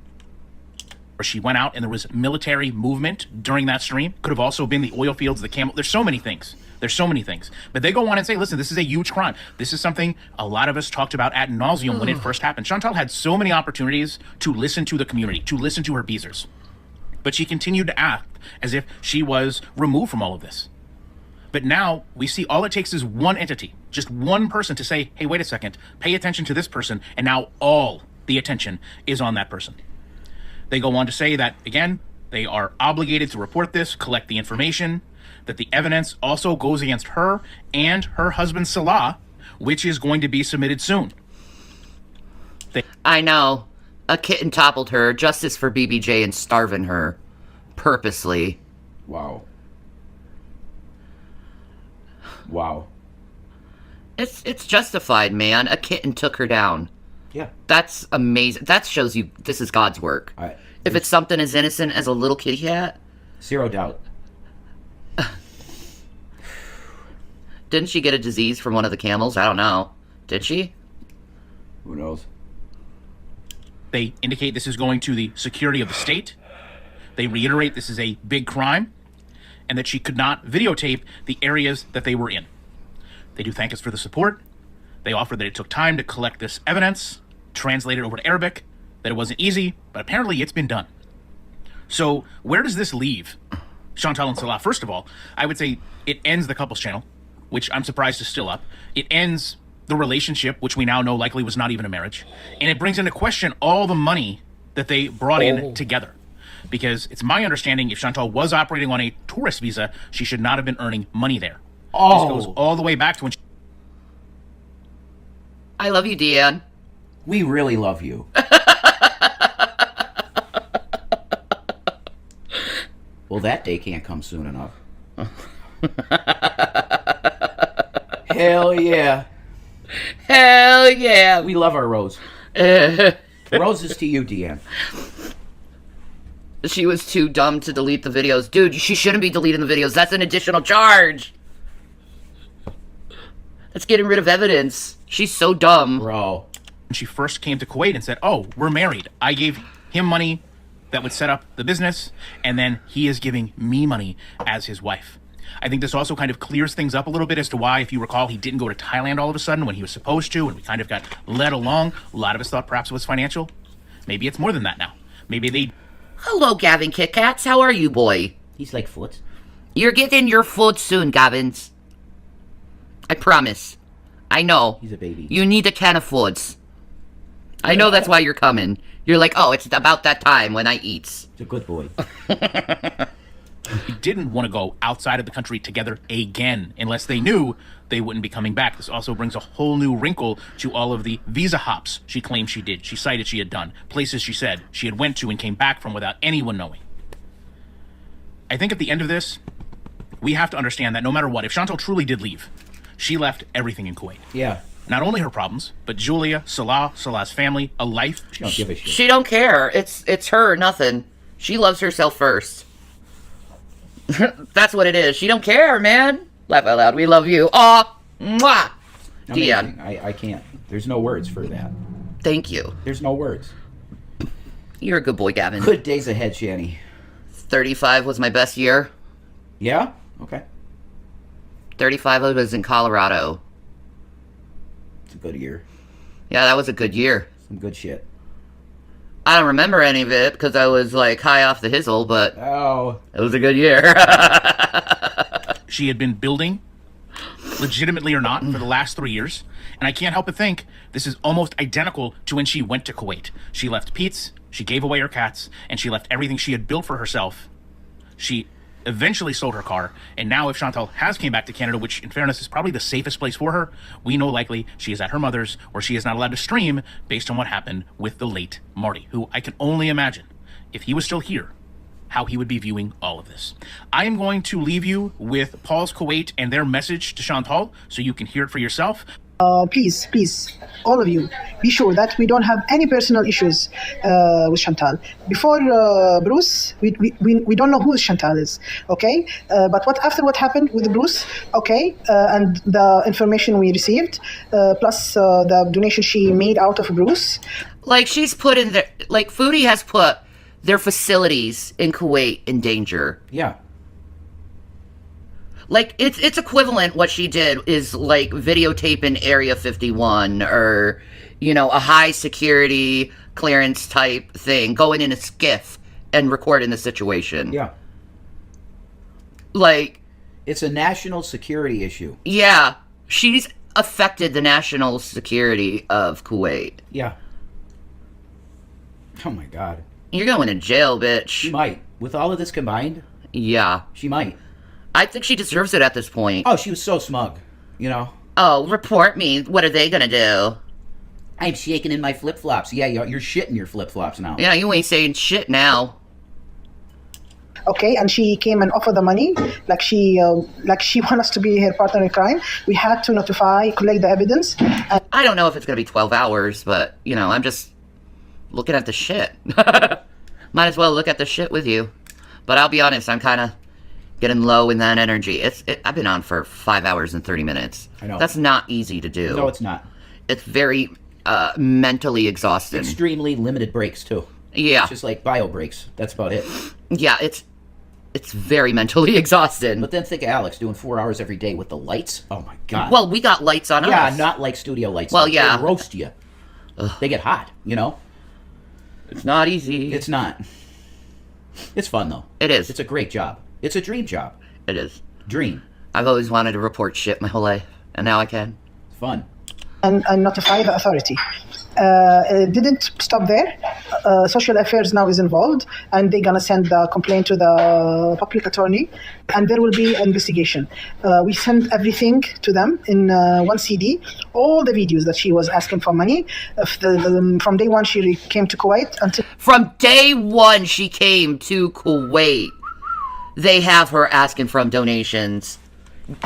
Where she went out and there was military movement during that stream. Could have also been the oil fields, the camel. There's so many things. There's so many things. But they go on and say, listen, this is a huge crime. This is something a lot of us talked about ad nauseum when it first happened. Chantal had so many opportunities to listen to the community, to listen to her Beezers. But she continued to act as if she was removed from all of this. But now we see all it takes is one entity, just one person to say, hey, wait a second, pay attention to this person. And now all the attention is on that person. They go on to say that, again, they are obligated to report this, collect the information, that the evidence also goes against her and her husband Salah, which is going to be submitted soon. I know. A kitten toppled her. Justice for BBJ and starving her. Purposely. Wow. Wow. It's justified, man. A kitten took her down. Yeah. That's amazing. That shows you this is God's work. If it's something as innocent as a little kitty cat. Zero doubt. Didn't she get a disease from one of the camels? I don't know. Did she? Who knows? They indicate this is going to the security of the state. They reiterate this is a big crime and that she could not videotape the areas that they were in. They do thank us for the support. They offer that it took time to collect this evidence, translate it over to Arabic, that it wasn't easy, but apparently it's been done. So where does this leave Chantal and Salah? First of all, I would say it ends the couples channel, which I'm surprised is still up. It ends the relationship, which we now know likely was not even a marriage. And it brings into question all the money that they brought in together. Because it's my understanding if Chantal was operating on a tourist visa, she should not have been earning money there. This goes all the way back to when I love you, Deanne. We really love you. Well, that day can't come soon enough. Hell yeah. Hell yeah. We love our Rose. Roses to you, Deanne. She was too dumb to delete the videos. Dude, she shouldn't be deleting the videos. That's an additional charge. That's getting rid of evidence. She's so dumb. Bro. When she first came to Kuwait and said, oh, we're married. I gave him money that would set up the business, and then he is giving me money as his wife. I think this also kind of clears things up a little bit as to why, if you recall, he didn't go to Thailand all of a sudden when he was supposed to, and we kind of got led along. A lot of us thought perhaps it was financial. Maybe it's more than that now. Maybe they... Hello, Gavin Kit Kats. How are you, boy? He's like foot. You're getting your food soon, Gavins. I promise. I know. He's a baby. You need a can of foods. I know that's why you're coming. You're like, oh, it's about that time when I eat. He's a good boy. He didn't want to go outside of the country together again unless they knew they wouldn't be coming back. This also brings a whole new wrinkle to all of the visa hops she claimed she did. She cited she had done. Places she said she had went to and came back from without anyone knowing. I think at the end of this, we have to understand that no matter what, if Chantal truly did leave, she left everything in Kuwait. Yeah. Not only her problems, but Julia, Salah, Salah's family, a life. She don't give a shit. She don't care. It's her or nothing. She loves herself first. That's what it is. She don't care, man. Laugh out loud. We love you. Aw. Mwah. Amazing. I can't. There's no words for that. Thank you. There's no words. You're a good boy, Gavin. Good days ahead, Shanny. 35 was my best year. Yeah? Okay. 35 was in Colorado. It's a good year. Yeah, that was a good year. Some good shit. I don't remember any of it because I was like high off the hizzle, but it was a good year. She had been building, legitimately or not, for the last 3 years. And I can't help but think this is almost identical to when she went to Kuwait. She left Pete's, she gave away her cats, and she left everything she had built for herself. She eventually sold her car, and now if Chantal has came back to Canada, which in fairness is probably the safest place for her, we know likely she is at her mother's, where she is not allowed to stream based on what happened with the late Marty, who I can only imagine, if he was still here, how he would be viewing all of this. I am going to leave you with Paul's Kuwait and their message to Chantal so you can hear it for yourself. Please, all of you, be sure that we don't have any personal issues with Chantal. Before Bruce, we don't know who Chantal is, okay? But after what happened with Bruce, okay, and the information we received, plus the donation she made out of Bruce. Like, she's put in there, like, Foodie has put their facilities in Kuwait in danger. Yeah. Like, it's equivalent. What she did is like videotaping Area 51 or, you know, a high security clearance type thing, going in a skiff and recording the situation. Yeah. Like, it's a national security issue. Yeah. She's affected the national security of Kuwait. Yeah. Oh my God. You're going to jail, bitch. She might. With all of this combined? Yeah. She might. I think she deserves it at this point. Oh, she was so smug, you know? Oh, report me. What are they gonna do? I'm shaking in my flip-flops. Yeah, you're shitting your flip-flops now. Yeah, you ain't saying shit now. Okay, and she came and offered the money, like she want us to be her partner in crime. We had to notify, collect the evidence. I don't know if it's gonna be 12 hours, but, you know, I'm just looking at the shit. Might as well look at the shit with you. But I'll be honest, I'm kind of getting low in that energy. I've been on for 5 hours and 30 minutes. I know. That's not easy to do. No, it's not. It's very mentally exhausting. Extremely limited breaks, too. Yeah. It's just like bio breaks. That's about it. Yeah, it's very mentally exhausting. But then think of Alex doing 4 hours every day with the lights. Oh, my God. Well, we got lights on us. Yeah, not like studio lights. Well, yeah. They roast you. Ugh. They get hot, you know? It's not easy. It's not. It's fun, though. It is. It's a great job. It's a dream job. It is. Dream. I've always wanted to report shit my whole life, and now I can. It's fun. And notify the authority. It didn't stop there. Social Affairs now is involved, and they're gonna send the complaint to the public attorney, and there will be investigation. We sent everything to them in one CD, all the videos that she was asking for money. From day one she came to Kuwait until... From day one she came to Kuwait. They have her asking for donations.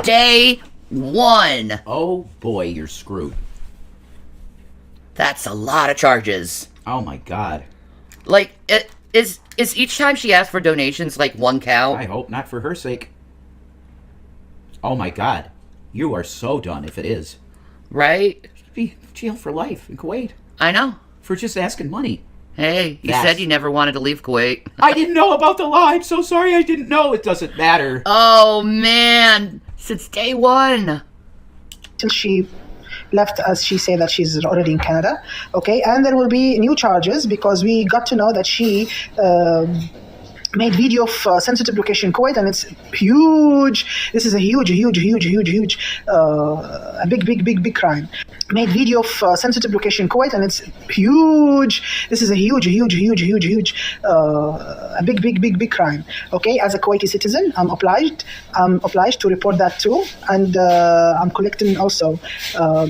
Day one. Oh boy, you're screwed. That's a lot of charges. Oh my God. Like, is each time she asks for donations like one count? I hope not, for her sake. Oh my God. You are so done if it is. Right? She'd be jail for life in Kuwait. I know. For just asking money. Hey, you said you never wanted to leave Kuwait. I didn't know about the law. I'm so sorry I didn't know. It doesn't matter. Oh, man. Since day one. Till she left, as she said that she's already in Canada. Okay, and there will be new charges because we got to know that she made video of sensitive location in Kuwait, and it's huge. This is a huge, a big crime. Made video of sensitive location in Kuwait, and it's huge. This is a huge, a big crime. Okay, as a Kuwaiti citizen, I'm obliged to report that too, and I'm collecting also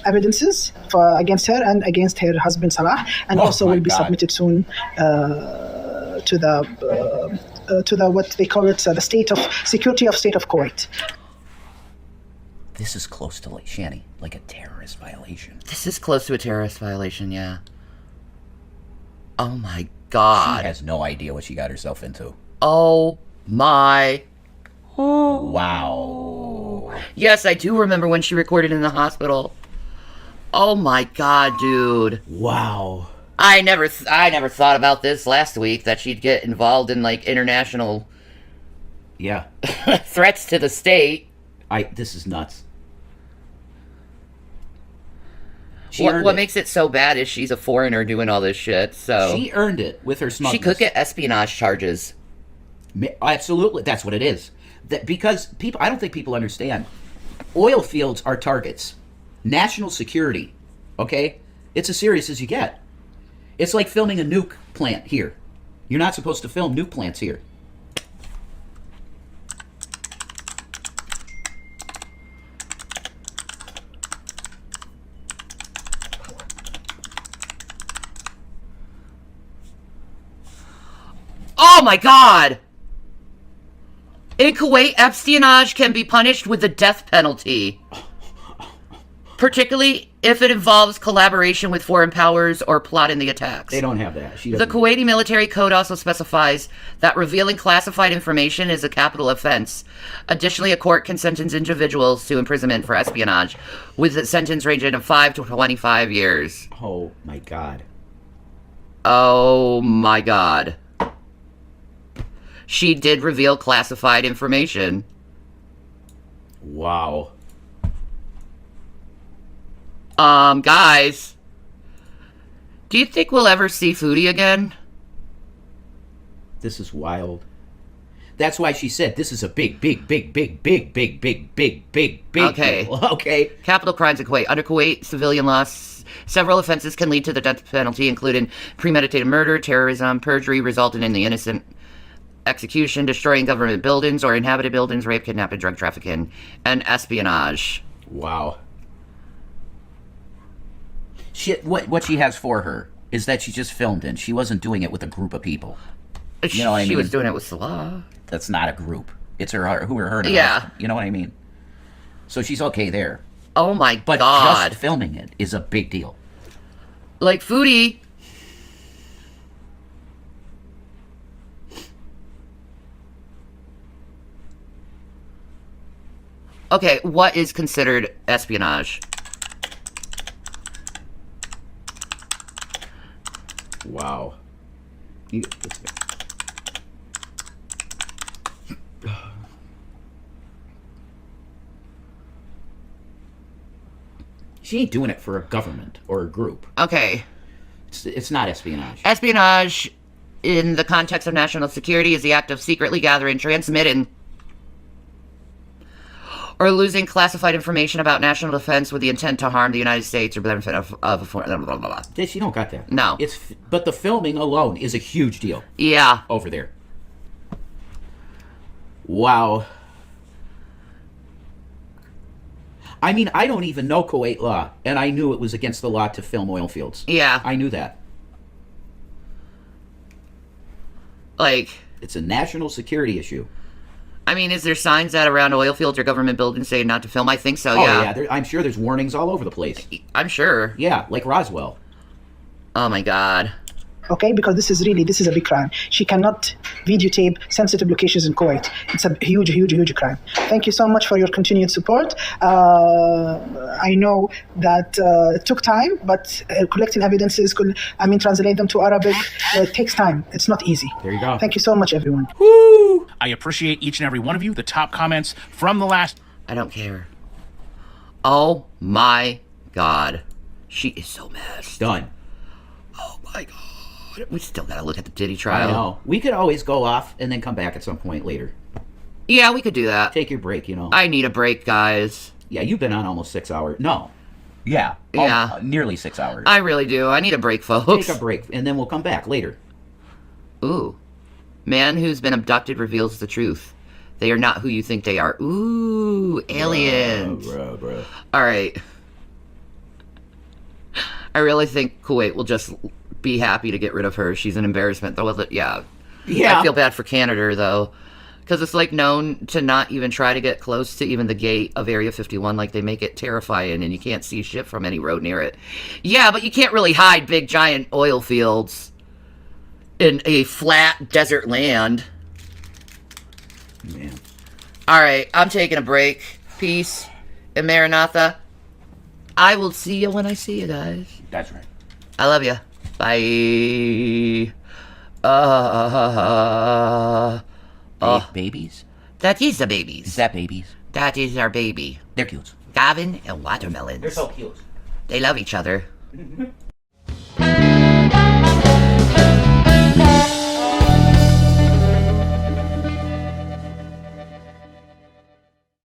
evidences against her and against her husband Salah, and also will be submitted soon to the what they call it, the state of security of state of Kuwait. This is close to, like, Shanny, like a terrorist violation. This is close to a terrorist violation, yeah. Oh my God. She has no idea what she got herself into. Oh my. Wow. Yes, I do remember when she recorded in the hospital. Oh my God, dude. Wow. I never thought about this last week, that she'd get involved in, like, international threats to the state. This is nuts. What makes it so bad is she's a foreigner doing all this shit, so... She earned it with her smugness. She could get espionage charges. Absolutely, that's what it is. Because people, I don't think people understand. Oil fields are targets. National security, okay? It's as serious as you get. It's like filming a nuke plant here. You're not supposed to film nuke plants here. Oh my god! In Kuwait, espionage can be punished with the death penalty. Particularly if it involves collaboration with foreign powers or plotting the attacks. They don't have that. The Kuwaiti military code also specifies that revealing classified information is a capital offense. Additionally, a court can sentence individuals to imprisonment for espionage, with a sentence ranging from 5 to 25 years. Oh my god. Oh my god. She did reveal classified information. Wow. Guys. Do you think we'll ever see Foodie again? This is wild. That's why she said this is a big deal. Okay. Capital crimes in Kuwait. Under Kuwait civilian law, several offenses can lead to the death penalty, including premeditated murder, terrorism, perjury resulting in the innocent execution, destroying government buildings or inhabited buildings, rape, kidnapping, drug trafficking, and espionage. Wow. What she has for her is that she just filmed it. She wasn't doing it with a group of people. You know what I mean? She was doing it with Salah. That's not a group. It's her Yeah. husband. You know what I mean? So she's okay there. Oh my god. But just filming it is a big deal. Like Foodie. Okay, what is considered espionage? Wow. She ain't doing it for a government or a group. Okay. It's not espionage. Espionage, in the context of national security, is the act of secretly gathering, transmitting, or losing classified information about national defense with the intent to harm the United States or benefit of a foreign... Blah, blah, blah. She don't got that. No. But the filming alone is a huge deal. Yeah. Over there. Wow. I mean, I don't even know Kuwait law, and I knew it was against the law to film oil fields. Yeah. I knew that. Like... It's a national security issue. I mean, is there signs that around oil fields or government buildings saying not to film? I think so, yeah. Oh, yeah. I'm sure there's warnings all over the place. I'm sure. Yeah, like Roswell. Oh, my God. Okay, because this is a big crime. She cannot videotape sensitive locations in Kuwait. It's a huge crime. Thank you so much for your continued support. I know that it took time, but collecting evidences, translate them to Arabic, it takes time. It's not easy. There you go. Thank you so much, everyone. Woo! I appreciate each and every one of you. The top comments from the last... I don't care. Oh, my God. She is so messed. Done. Oh, my God. We still gotta look at the Diddy trial. I know. We could always go off and then come back at some point later. Yeah, we could do that. Take your break, you know. I need a break, guys. Yeah, you've been on almost 6 hours. No. Yeah. Nearly 6 hours. I really do. I need a break, folks. Take a break, and then we'll come back later. Ooh. Man who's been abducted reveals the truth. They are not who you think they are. Ooh, aliens. Bro. All right. I really think Kuwait will just be happy to get rid of her. She's an embarrassment, though. Yeah. I feel bad for Canada, though, because it's like known to not even try to get close to even the gate of Area 51. Like, they make it terrifying, and you can't see shit from any road near it. Yeah, but you can't really hide big, giant oil fields in a flat desert land. Man. All right, I'm taking a break. Peace and Maranatha. I will see you when I see you, guys. That's right. I love you. Bye. Babies? That is the babies. Is that babies? That is our baby. They're cute. Gavin and Watermelons. They're so cute. They love each other.